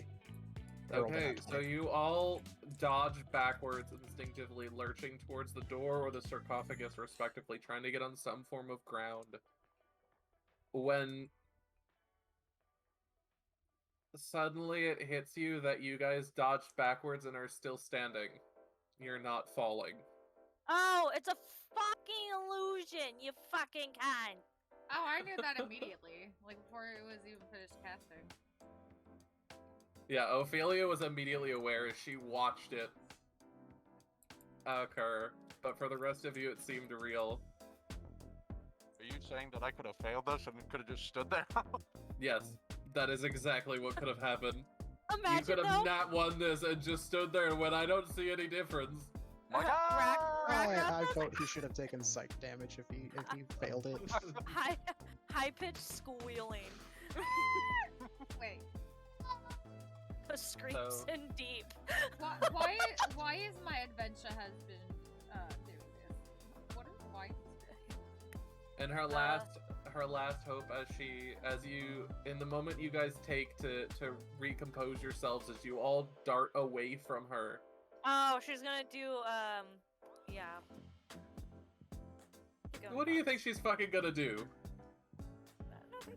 I rolled a Okay, nat so 20. you all dodge backwards, instinctively lurching towards the door or the sarcophagus, respectively, trying to get on some form of ground. When suddenly it hits you that you guys dodged backwards and are still standing. You're not falling. Oh, it's a fucking illusion, you fucking cunt. Oh, I knew that immediately, like before it was even finished casting. Yeah, Ophelia was immediately aware as she watched it occur, but for the rest of you, it seemed real. Are you saying that I could have failed this and could have just stood there? Yes, that is exactly what could have happened. You Imagine could though. have not won this and just stood there and went, I don't see any difference. My God! Rack I does vote he should have taken psych damage if he failed it. high pitched squealing. Wait, The screams So- in deep. why is my adventure has been doing this? Why? And her last hope in the moment you guys take to recompose yourselves as you all dart away from her. Oh, she's gonna do yeah. Keep going. What do you think she's fucking gonna do?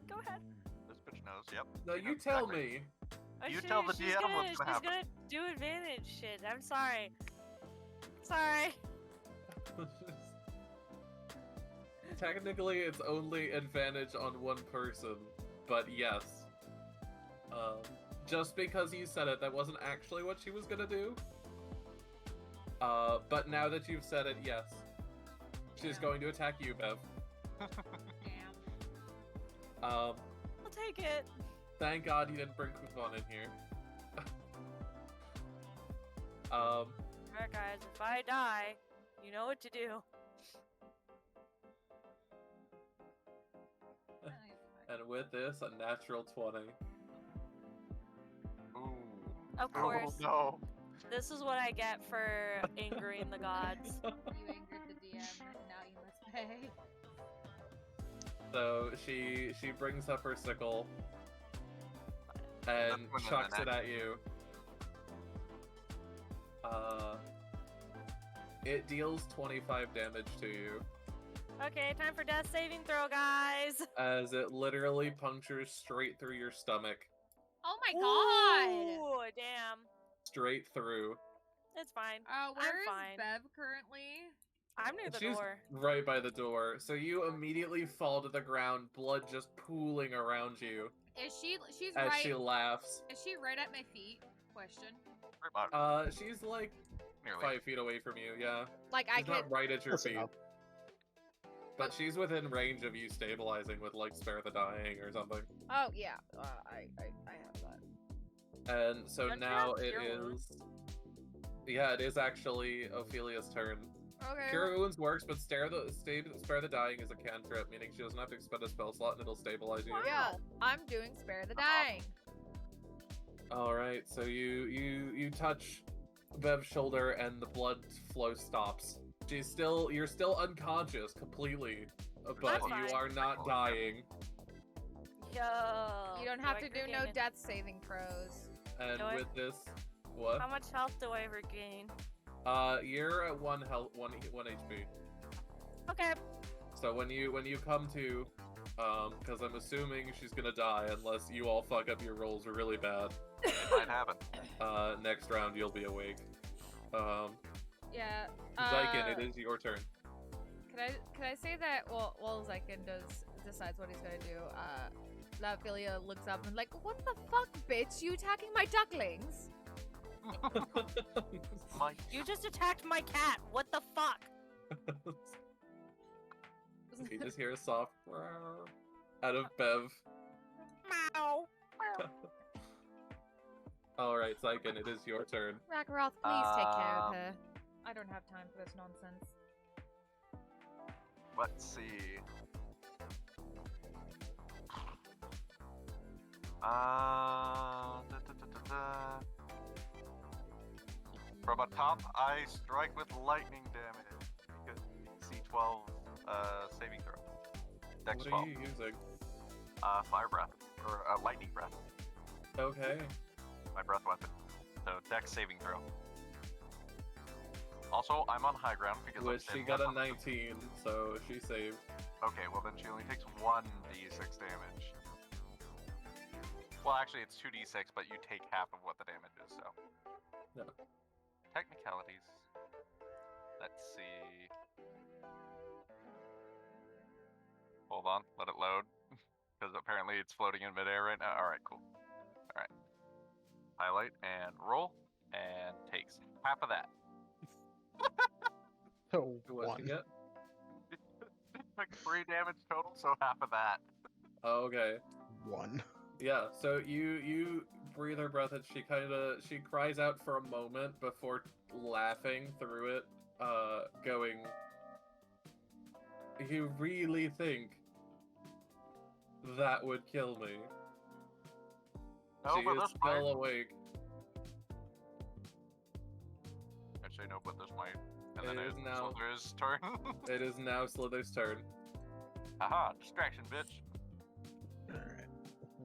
Go ahead. This bitch knows. Yep. No, she you knows tell exactly. me. You tell the she's DM gonna, what's gonna she's happen. gonna do advantage shit. I'm sorry. Sorry. Technically, it's only advantage on one person, but yes. Just because you said it, that wasn't actually what she was gonna do. But now that you've said it, yes. She's going to attack you, Bev. Damn. I'll take it. Thank God you didn't bring Coupon in here. Alright, guys, if I die, you know what to do. And with this, a natural 20. Ooh. Of Oh course, no. this is what I get for angering the gods. You angered the DM, now you must pay. So she brings up her sickle and That's when the chucks it next- at you. It deals 25 damage to you Okay, time for death saving throw, guys. as it literally punctures straight through your stomach. Oh my god! Ooh, damn. Straight through. It's fine. Where is fine. Bev currently? I'm near the She's door. right by the door, so you immediately fall to the ground, blood just pooling around you Is she's as right? she laughs. Is she right at my feet? Question. Pretty much. She's like Nearly. 5 feet away from you, yeah. Like I She's could. not right at your Close feet. enough. But she's within range of you stabilizing with, like, Spare the Dying or something. Oh yeah, I have that. And so Don't you now have it Cure Wounds? is... Yeah, it is actually Ophelia's turn. Okay. Cure Wounds works, but Spare the Dying is a cantrip, meaning she doesn't have to expend a spell slot and it'll stabilize you. Yeah, I'm doing Spare the Dying. Alright, so you touch Bev's shoulder and the blood flow stops. You're still unconscious completely, but That's you fine. are not dying. Yo. You don't have to do no regain? death saving throws. And Do I- with this, what? How much health do I regain? You're at 1 HP. Okay. So when you come to, because I'm assuming she's gonna die unless you all fuck up your rolls really bad. It might happen. Next round you'll be awake. Yeah. Xyken, it is your turn. Can I say that while Xyken decides what he's gonna do, Ophelia looks up and like, what the fuck, bitch? You attacking my ducklings? Mike. You just attacked my cat. What the fuck? You just hear a soft "Meow" out of Bev. Meow. Alright, Xyken, it is your turn. Rakaroth, please take care of her. I don't have time for this nonsense. Let's see. From atop, I strike with lightning damage because C12 saving throw. Dex What 12. are you using? Fire breath or lightning breath. Okay. My breath weapon. So Dex saving throw. Also, I'm on high ground because Which I'm she got a 19, so she saved. Okay, well then she only takes 1d6 damage. Well, actually, it's 2d6, but you take half of what the damage is, so. No. Technicalities. Let's see. Hold on, let it load. Because apparently it's floating in midair right now. Alright, cool. Alright. Highlight and roll, and takes half of that. Oh, What you one. get? Like 3 damage total, so half of that. Oh, okay. One. Yeah, so you breathe her breath and she cries out for a moment before laughing through it, going, "You really think that would kill me?" No, She but is this still might. awake. Actually, no, but this might. And It then is it's now. Slither's turn. It is now Slither's turn. Haha, distraction, bitch. Alright.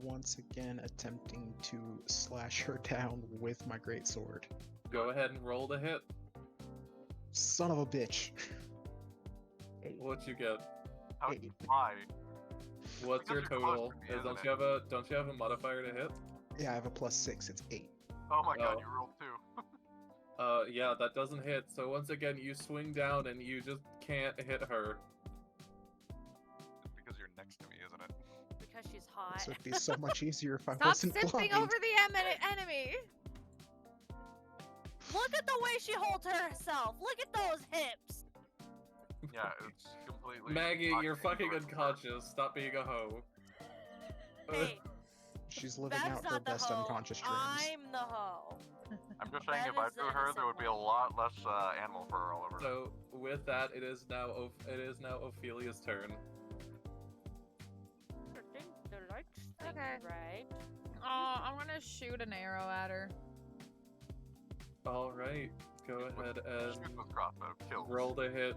Once again, attempting to slash her down with my greatsword. Go ahead and roll the hit. Son of a bitch. What'd you get? How Eight. why? What's your Because you're close total? to me, Don't isn't you it? have a modifier to hit? Yeah, I have a +6. It's 8. Oh my god, Oh. you rolled 2. Yeah, that doesn't hit. So once again, you swing down and you just can't hit her. It's because you're next to me, isn't it? Because she's hot. This would be so much easier if I Stop wasn't simping blind. over the enemy. Look at the way she holds herself. Look at those hips. Yeah, it's completely. Maggie, not you're getting fucking towards her. unconscious. Stop being a hoe. Hey, She's living Bev's out her not the best hoe. unconscious dreams. I'm the hoe. I'm just saying, Bev if I is the do her, there would be a innocent lot less animal fur all over. her. So with that, it is now Ophelia's turn. Okay. Right. I'm gonna shoot an arrow at her. All right, go ahead and Shoot with crossbow, kill. roll the hit.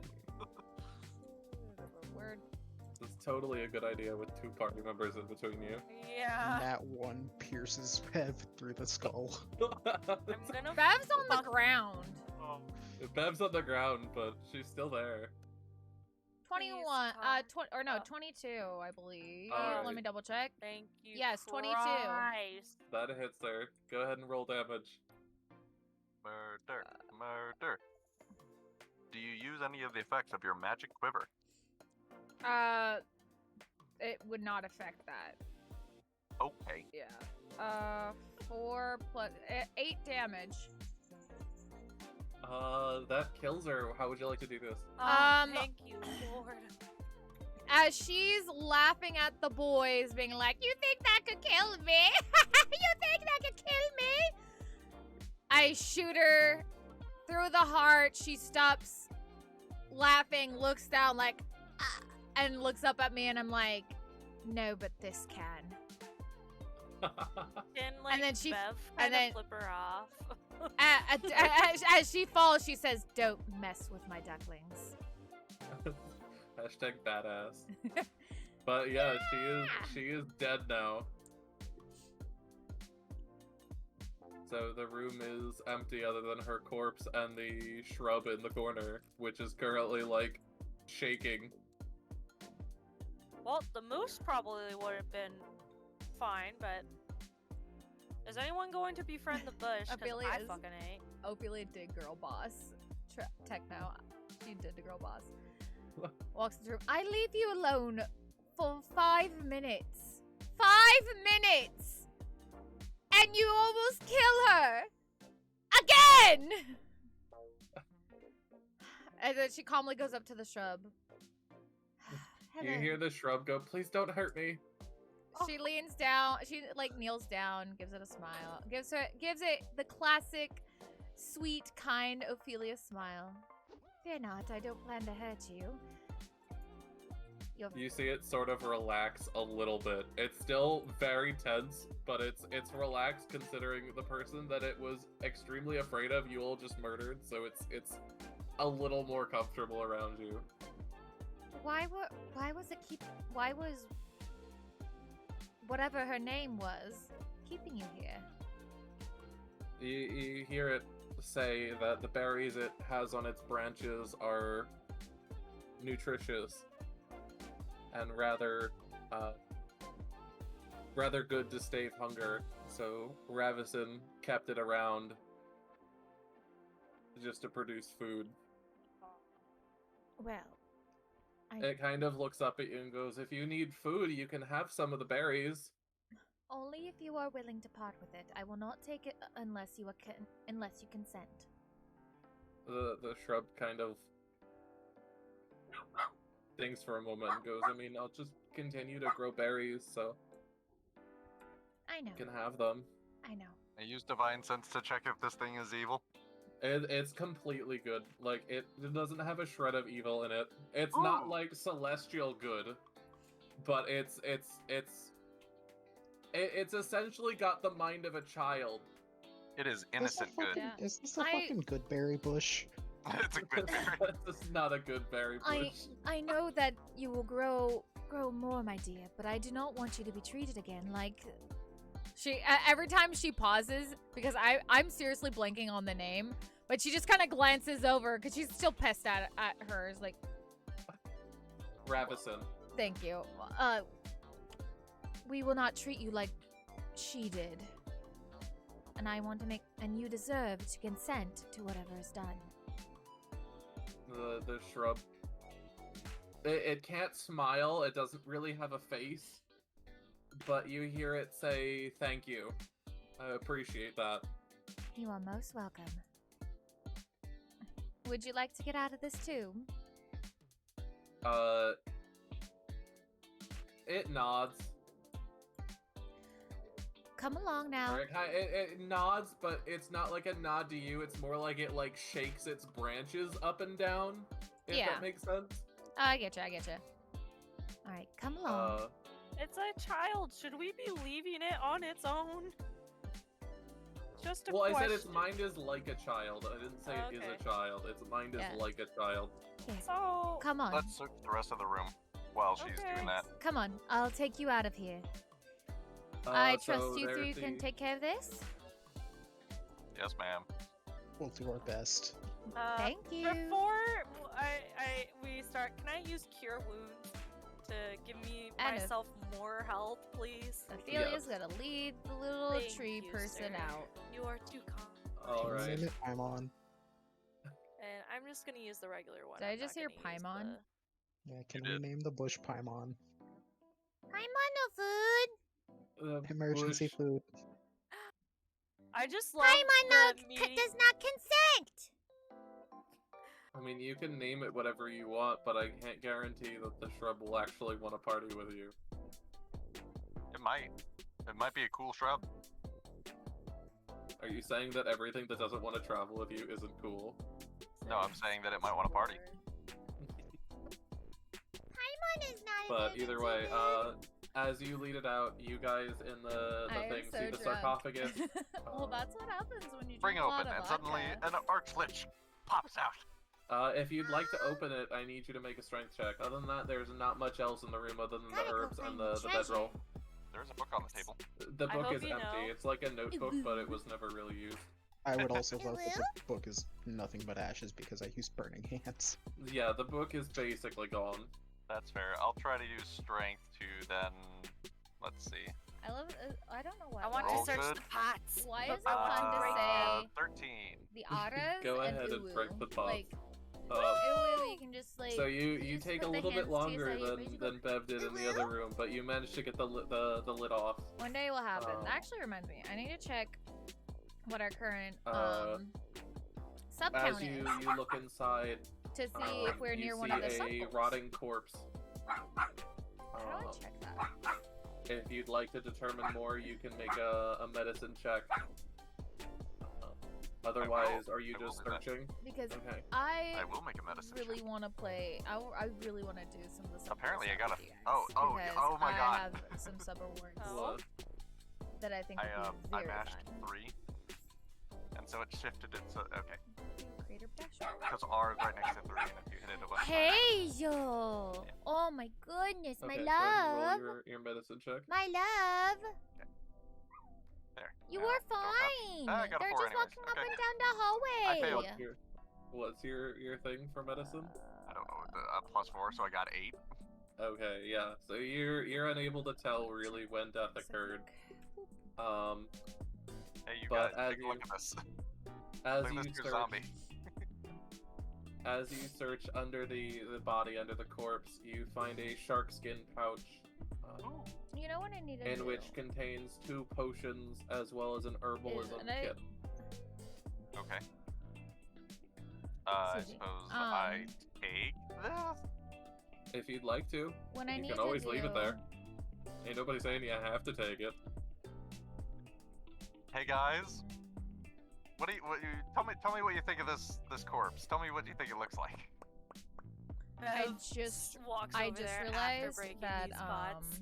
Word. It's totally a good idea with 2 party members in between you. Yeah. That one pierces Bev through the skull. I'm gonna. Bev's on the ground. Oh, Bev's on the ground, but she's still there. 21. Oh. 22, I believe. Alright. Let me double check. Thank you. Yes, 22. Christ. That hits her. Go ahead and roll damage. murder, murder. Do you use any of the effects of your magic quiver? It would not affect that. Okay. Yeah. 4 plus 8 damage. That kills her. How would you like to do this? Thank you, Lord. As she's laughing at the boys, being like, "You think that could kill me? You think that could kill me?" I shoot her through the heart. She stops laughing, looks down like, "Ah," and looks up at me, and I'm like, "No, but this can." Then, like, then she- Bev and kind then- of flip her off. As she falls, she says, "Don't mess with my ducklings." Hashtag badass. But yeah, she is dead now. So the room is empty other than her corpse and the shrub in the corner, which is currently like shaking. Well, the moose probably would have been fine, but is anyone going to befriend the bush? 'Cause Ophelia I is- fucking ain't. Ophelia did girl boss. Techno. She did the girl boss. Walks into the room. I leave you alone for 5 minutes. 5 minutes! And you almost kill her! Again! And then she calmly goes up to the shrub. You Heather. hear the shrub go, "Please don't hurt me." She leans down. She like kneels down, gives it a smile, gives it the classic, sweet, kind Ophelia smile. Fear not, I don't plan to hurt you. You see it sort of relax a little bit. It's still very tense, but it's relaxed considering the person that it was extremely afraid of you all just murdered, so it's a little more comfortable around you. Why was whatever her name was keeping you here? You hear it say that the berries it has on its branches are nutritious and rather good to stave hunger, so Ravison kept it around just to produce food. Well, It kind of looks up at you and goes, "If you need food, you can have some of the berries." only if you are willing to part with it. I will not take it unless you consent. The shrub kind of thinks for a moment and goes, "I mean, I'll just continue to grow berries, so I know. you can have them." I know. I use divine sense to check if this thing is evil. It's completely good. Like, it doesn't have a shred of evil in it. It's not Ooh. like celestial good, but it's essentially got the mind of a child. It is innocent good. Yeah. Is this a I- fucking good berry bush? It's a good berry. This is not a good berry bush. I know that you will grow more, my dear, but I do not want you to be treated again like. She every time she pauses, because I'm seriously blanking on the name, but she just kind of glances over because she's still pissed at hers. Like, Ravison. Thank you. We will not treat you like she did. And I want to make, and you deserve to consent to whatever is done. The shrub. It can't smile. It doesn't really have a face. But you hear it say, "Thank you. I appreciate that." You are most welcome. Would you like to get out of this tomb? It nods. Come along now. Or it nods, but it's not like a nod to you. It's more like it like shakes its branches up and down. If Yeah. that makes sense. I get you. All right, come along. It's a child. Should we be leaving it on its own? Just a Well, question. I said its mind is like a child. I didn't say it is Okay. a child. Its mind is Yeah. like a child. Yes. So, Come on. Let's search the rest of the room while she's Okay. doing that. Come on. I'll take you out of here. I trust so you three there's can the- take care of this. Yes, ma'am. We'll do our best. Thank you. Before we start, can I use Cure Wounds to give me I know. myself more health, please? Ophelia's gonna lead the little Thank tree you, person sir. out. You are too kind. All right. Name it Paimon. And I'm just gonna use the regular one. Did I I'm just not hear gonna use Paimon? Yeah, can You we did. name the bush Paimon? I'm on no food. Emergency Bush- food. I just love Paimon no the meaning. does not consent. I mean, you can name it whatever you want, but I can't guarantee that the shrub will actually want to party with you. It might. It might be a cool shrub. Are you saying that everything that doesn't want to travel with you isn't cool? No, I'm saying that it might want to party. Paimon is not. But allergic either to way, food. as you lead it out, you guys in the I am thing so see the drunk. sarcophagus. Well, that's what happens when you Spring drink a lot open, of and suddenly vodka. an archlich pops out. If you'd like to open it, I need you to make a strength check. Other than that, there's not much else in the room other than the Gotta go herbs find and the the treasure. bedroll. There's a book on the table. The I book hope is you empty. know. It's like a notebook, but it was never really used. I would also It vote that will? the book is nothing but ashes because I use burning hands. Yeah, the book is basically gone. That's fair. I'll try to use strength to then. Let's see. I love. I don't know why. I want Roll to search good. the pots. Why But is it I want fun to break say 13. the auras Go and ahead and uwu? break the pots. Like, Uh, uwu, you can just like. so you just take put a the little bit hands to your longer side, you than Bev did in the other room, but you managed to get the lid off. One day will happen. Um, That actually reminds me. I need to check what our current sub As count you is look inside, to see if we're you near one see of the sub a goals. rotting corpse. How do I Um, check that? If you'd like to determine more, you can make a medicine check. Otherwise, are you I will just do that. searching? Because Okay. I I will make a medicine really check. want to play. I really want to do some of the sub Apparently, I stuff got with a. you guys, Oh, because oh my god. I have some sub awards Oh. that I think would be I very mashed fun. 3, and so it shifted it. So okay, Creator dashboard. because R is right next to 3, and if you hit it a bunch of times- Hey yo! Oh my goodness, Okay, my go ahead and love, roll your medicine check. my love. There. You Now, are go up. fine. I got a They're 4 just anyways. walking up Okay. and down the hallway. I failed. What's your thing for medicine? I don't know. +4, so I got 8. Okay, yeah. So you're unable to tell really when death occurred. Hey, you But guys, as take a look you- at this. As Look you at this here search, zombie. as you search under the body, under the corpse, you find a shark skin pouch. You know what I need to In do? which contains 2 potions as well as an herbalism and I- kit. Okay. I Excuse me. suppose I take this. If you'd like to, When I you need can to always do, leave it there. Ain't nobody saying you have to take it. Hey guys, what do you tell me what you think of this corpse? Tell me what you think it looks like. I Bev just walks I over just there after realized breaking that these spots.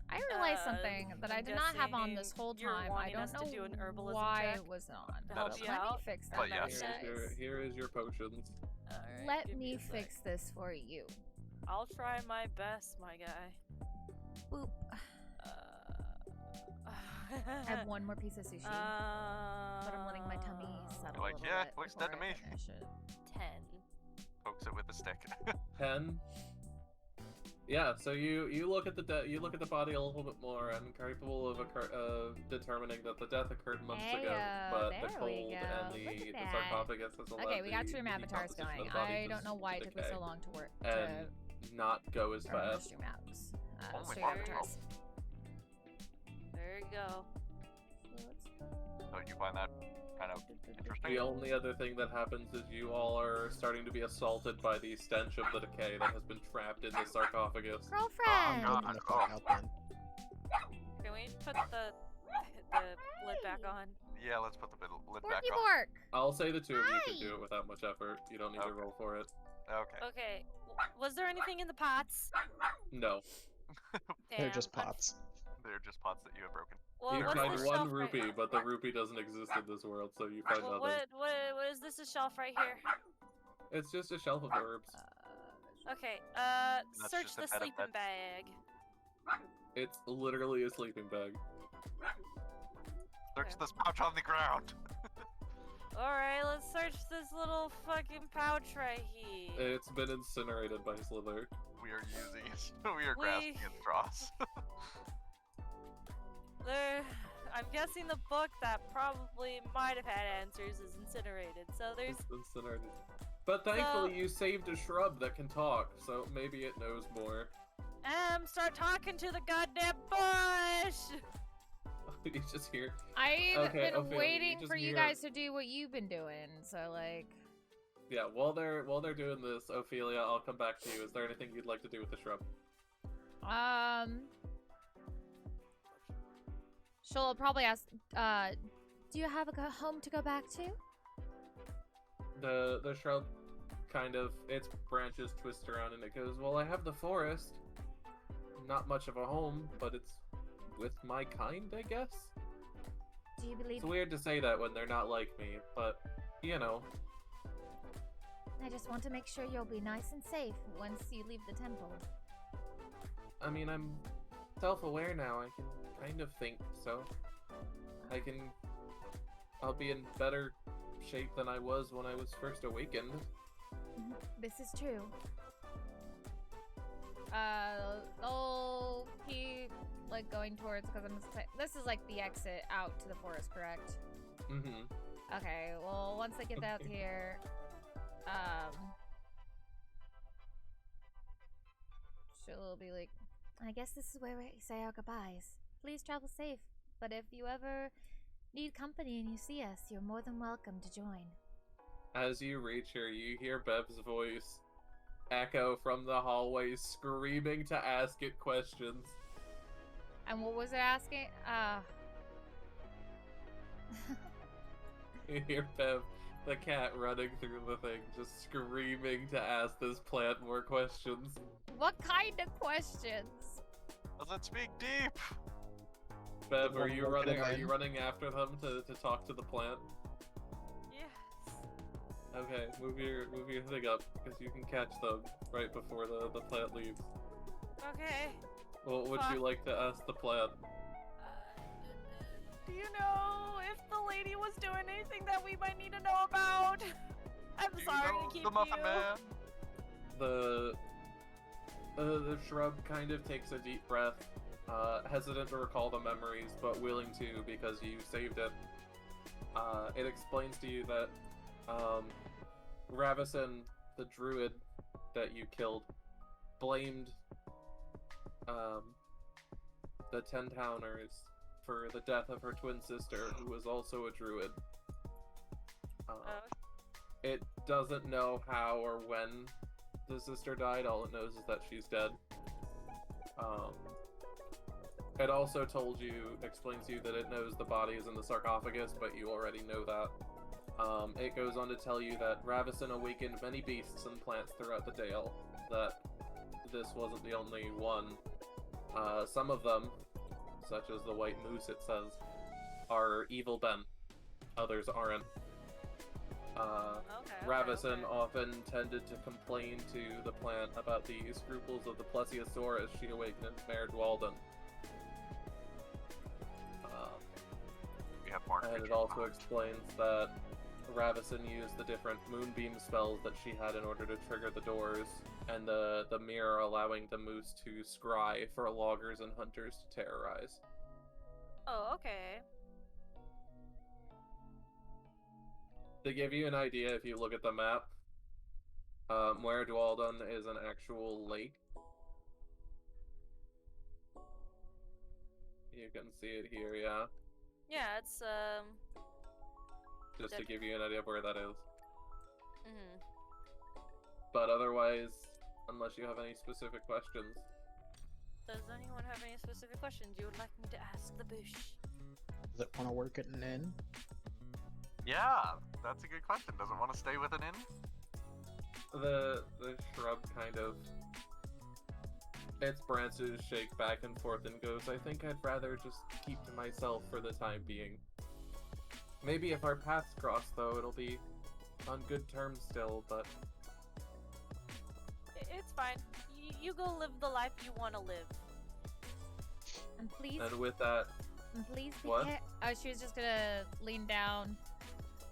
I realized something that I I'm did not have on guessing this whole you're time. I wanting don't us to know do an herbalism why check it wasn't on. to help Let you Let me out. fix that But for yes. you guys. Here is your potions. Alright, Let give me a sec. fix this for you. I'll try my best, my guy. Boop. I have one more piece of sushi, but I'm letting my tummy settle You're like, a little yeah, bit looks before dead to I me. finish it. 10. Pokes it with a stick. 10. Yeah, so you look at the body a little bit more and capable of determining that the death occurred months ago, but the there cold we go. and Look the at that. sarcophagus has allowed Okay, we got the stream avatars decomposition going. of the body I don't know why it took me decay so long to work and not go as to run the fast. stream apps. Oh my Stream God. avatars. There you go. So you find that kind of interesting? The only other thing that happens is you all are starting to be assaulted by the stench of the decay that has been trapped in the sarcophagus. Girlfriend! God. Open the fuck out then. Can we put the lid back on? Yeah, let's put the lid back Borky on. Bork! I'll say the two of you can Hi. do it without much effort. You don't need to Okay. roll for it. Okay. Okay. Was there anything in the pots? No. They're Damn, just pots. They're just pots that you have broken. Well, You what's find this one shelf right- rupee, but the rupee doesn't exist in this world, so you find Well, nothing. what is this? A shelf right here? It's just a shelf of herbs. Okay. That's Search just a the bed of sleeping beds. bag. It's literally a sleeping bag. Search Okay. this pouch on the ground. All right, let's search this little fucking pouch right here. It's been incinerated by Sliithrr. We are using it. We are grasping at straws. I'm guessing the book that probably might have had answers is incinerated. So there's It's incinerated. But thankfully you saved a shrub that can talk, so maybe it knows more. start talking to the goddamn bush. You just hear. I've Okay, been Ophelia, waiting just for you hear- guys to do what you've been doing, so like... Yeah, while they're doing this, Ophelia, I'll come back to you. Is there anything you'd like to do with the shrub? She'll probably ask, do you have a home to go back to? The shrub kind of, its branches twist around and it goes, well, I have the forest. Not much of a home, but it's with my kind, I guess? Do you believe... It's weird to say that when they're not like me, but, you know. I just want to make sure you'll be nice and safe once you leave the temple. I mean, I'm self-aware now. I can kind of think, so I'll be in better shape than I was when I was first awakened. This is true. I'll keep like going towards, because this is like the exit out to the forest, correct? Mm-hmm. Okay. Well, once I get out here, she'll be like, I guess this is where we say our goodbyes. Please travel safe. But if you ever need company and you see us, you're more than welcome to join. As you reach her, you hear Bev's voice echo from the hallway, screaming to ask it questions. And what was it asking? You hear Bev, the cat, running through the thing, just screaming to ask this plant more questions. What kind of questions? Does it speak deep? Bev, are you running? Are again. you running after them to talk to the plant? Yes. Okay, move your thing up because you can catch them right before the plant leaves. Okay. What would you like to ask the plant? Do you know if the lady was doing anything that we might need to know about? I'm Do you sorry know to keep the Muffin you. Man? The shrub kind of takes a deep breath, hesitant to recall the memories, but willing to because you saved it. It explains to you that Ravison, the druid that you killed, blamed the 10-towners for the death of her twin sister, who was also a druid. It doesn't know how or when the sister died, all it knows is that she's dead. It also explains to you that it knows the body is in the sarcophagus, but you already know that. It goes on to tell you that Ravison awakened many beasts and plants throughout the Dale, that this wasn't the only one. Some of them, such as the white moose, it says, are evil bent. Others aren't. Ravison often tended to complain to the plant about the scruples of the plesiosaurus she awakened in Mare Dwalden. We have more And it creatures also left. explains that Ravison used the different moonbeam spells that she had in order to trigger the doors, and the mirror allowing the moose to scry for loggers and hunters to terrorize. Oh, okay. To give you an idea, if you look at the map, Muir Dwaldon is an actual lake. You can see it here, yeah. Yeah, it's Just to give you an idea of where that is. Mhm. But otherwise, unless you have any specific questions. Does anyone have any specific questions you would like me to ask the bush? Does it want to work at an inn? Yeah, that's a good question. Does it want to stay with an inn? The shrub kind of, its branches shake back and forth and goes, I think I'd rather just keep to myself for the time being. Maybe if our paths cross, though, it'll be on good terms still, but... It's fine. You go live the life you want to live. And please, And with that, please be What? Oh, she was just gonna lean down,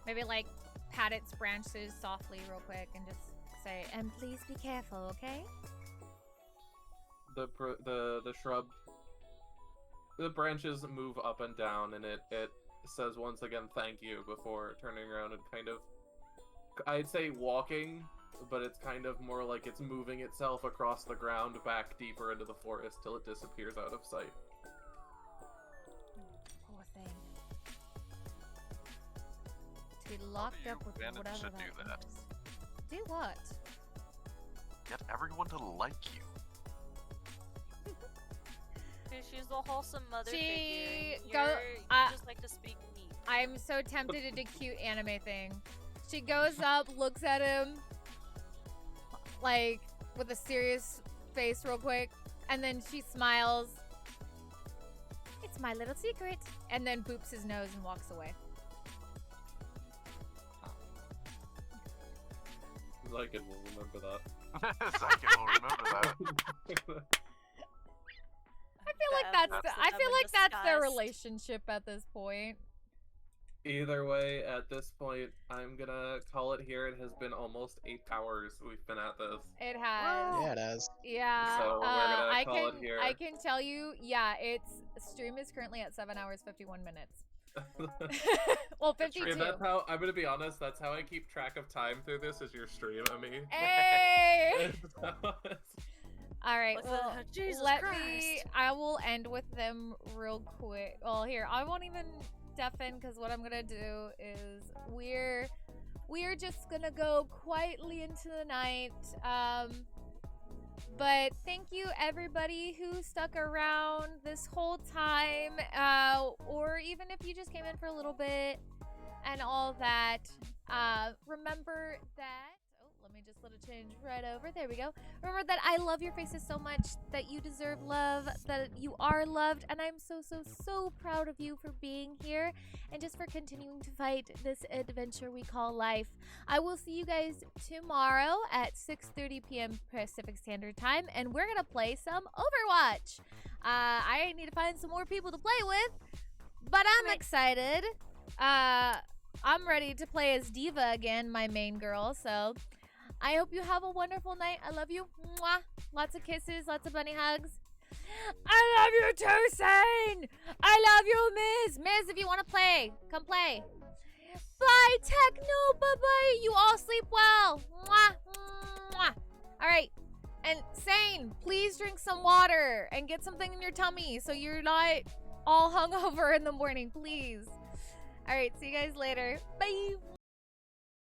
maybe like pat its branches softly real quick and just say, and please be careful, okay? the shrub, the branches move up and down, and it says once again thank you before turning around and kind of, I'd say walking, but it's kind of more like it's moving itself across the ground back deeper into the forest till it disappears out of sight. Poor thing. To be locked you up with bandits whatever should do that. is. Do what? Get everyone to like you. She's the wholesome mother She figure. You just like to speak neat. I'm so tempted to do cute anime thing. She goes up, looks at him, like, with a serious face real quick, and then she smiles. It's my little secret. And then boops his nose and walks away. Xyken will remember that. Xyken will remember that. I feel like that's their relationship at this point. Either way, at this point, I'm gonna call it here. It has been almost 8 hours we've been at this. It has. Yeah, it has. Yeah. So we're gonna call it here. I can tell you, yeah, its stream is currently at 7 hours 51 minutes. Well, 52. That's how, I'm gonna be honest, that's how I keep track of time through this, is your stream, Emi. Hey! All right, What's well, that? Jesus let Christ. me. I will end with them real quick. Well, here, I won't even deafen because what I'm gonna do is we're just gonna go quietly into the night. But thank you everybody who stuck around this whole time, or even if you just came in for a little bit and all that. Remember that. Let me just let it change right over. There we go. Remember that I love your faces so much, that you deserve love, that you are loved, and I'm so, so, so proud of you for being here and just for continuing to fight this adventure we call life. I will see you guys tomorrow at 6:30 p.m. Pacific Standard Time, and we're going to play some Overwatch. I need to find some more people to play with, but I'm excited. I'm ready to play as Diva again, my main girl, so... I hope you have a wonderful night. I love you. Mwah. Lots of kisses, lots of bunny hugs. I love you too, Sane. I love you, Miz. Miz, if you want to play, come play. Bye, Techno. Bye-bye. You all sleep well. Mwah. Mwah. All right. And Sane, please drink some water and get something in your tummy so you're not all hungover in the morning, please. All right. See you guys later. Bye.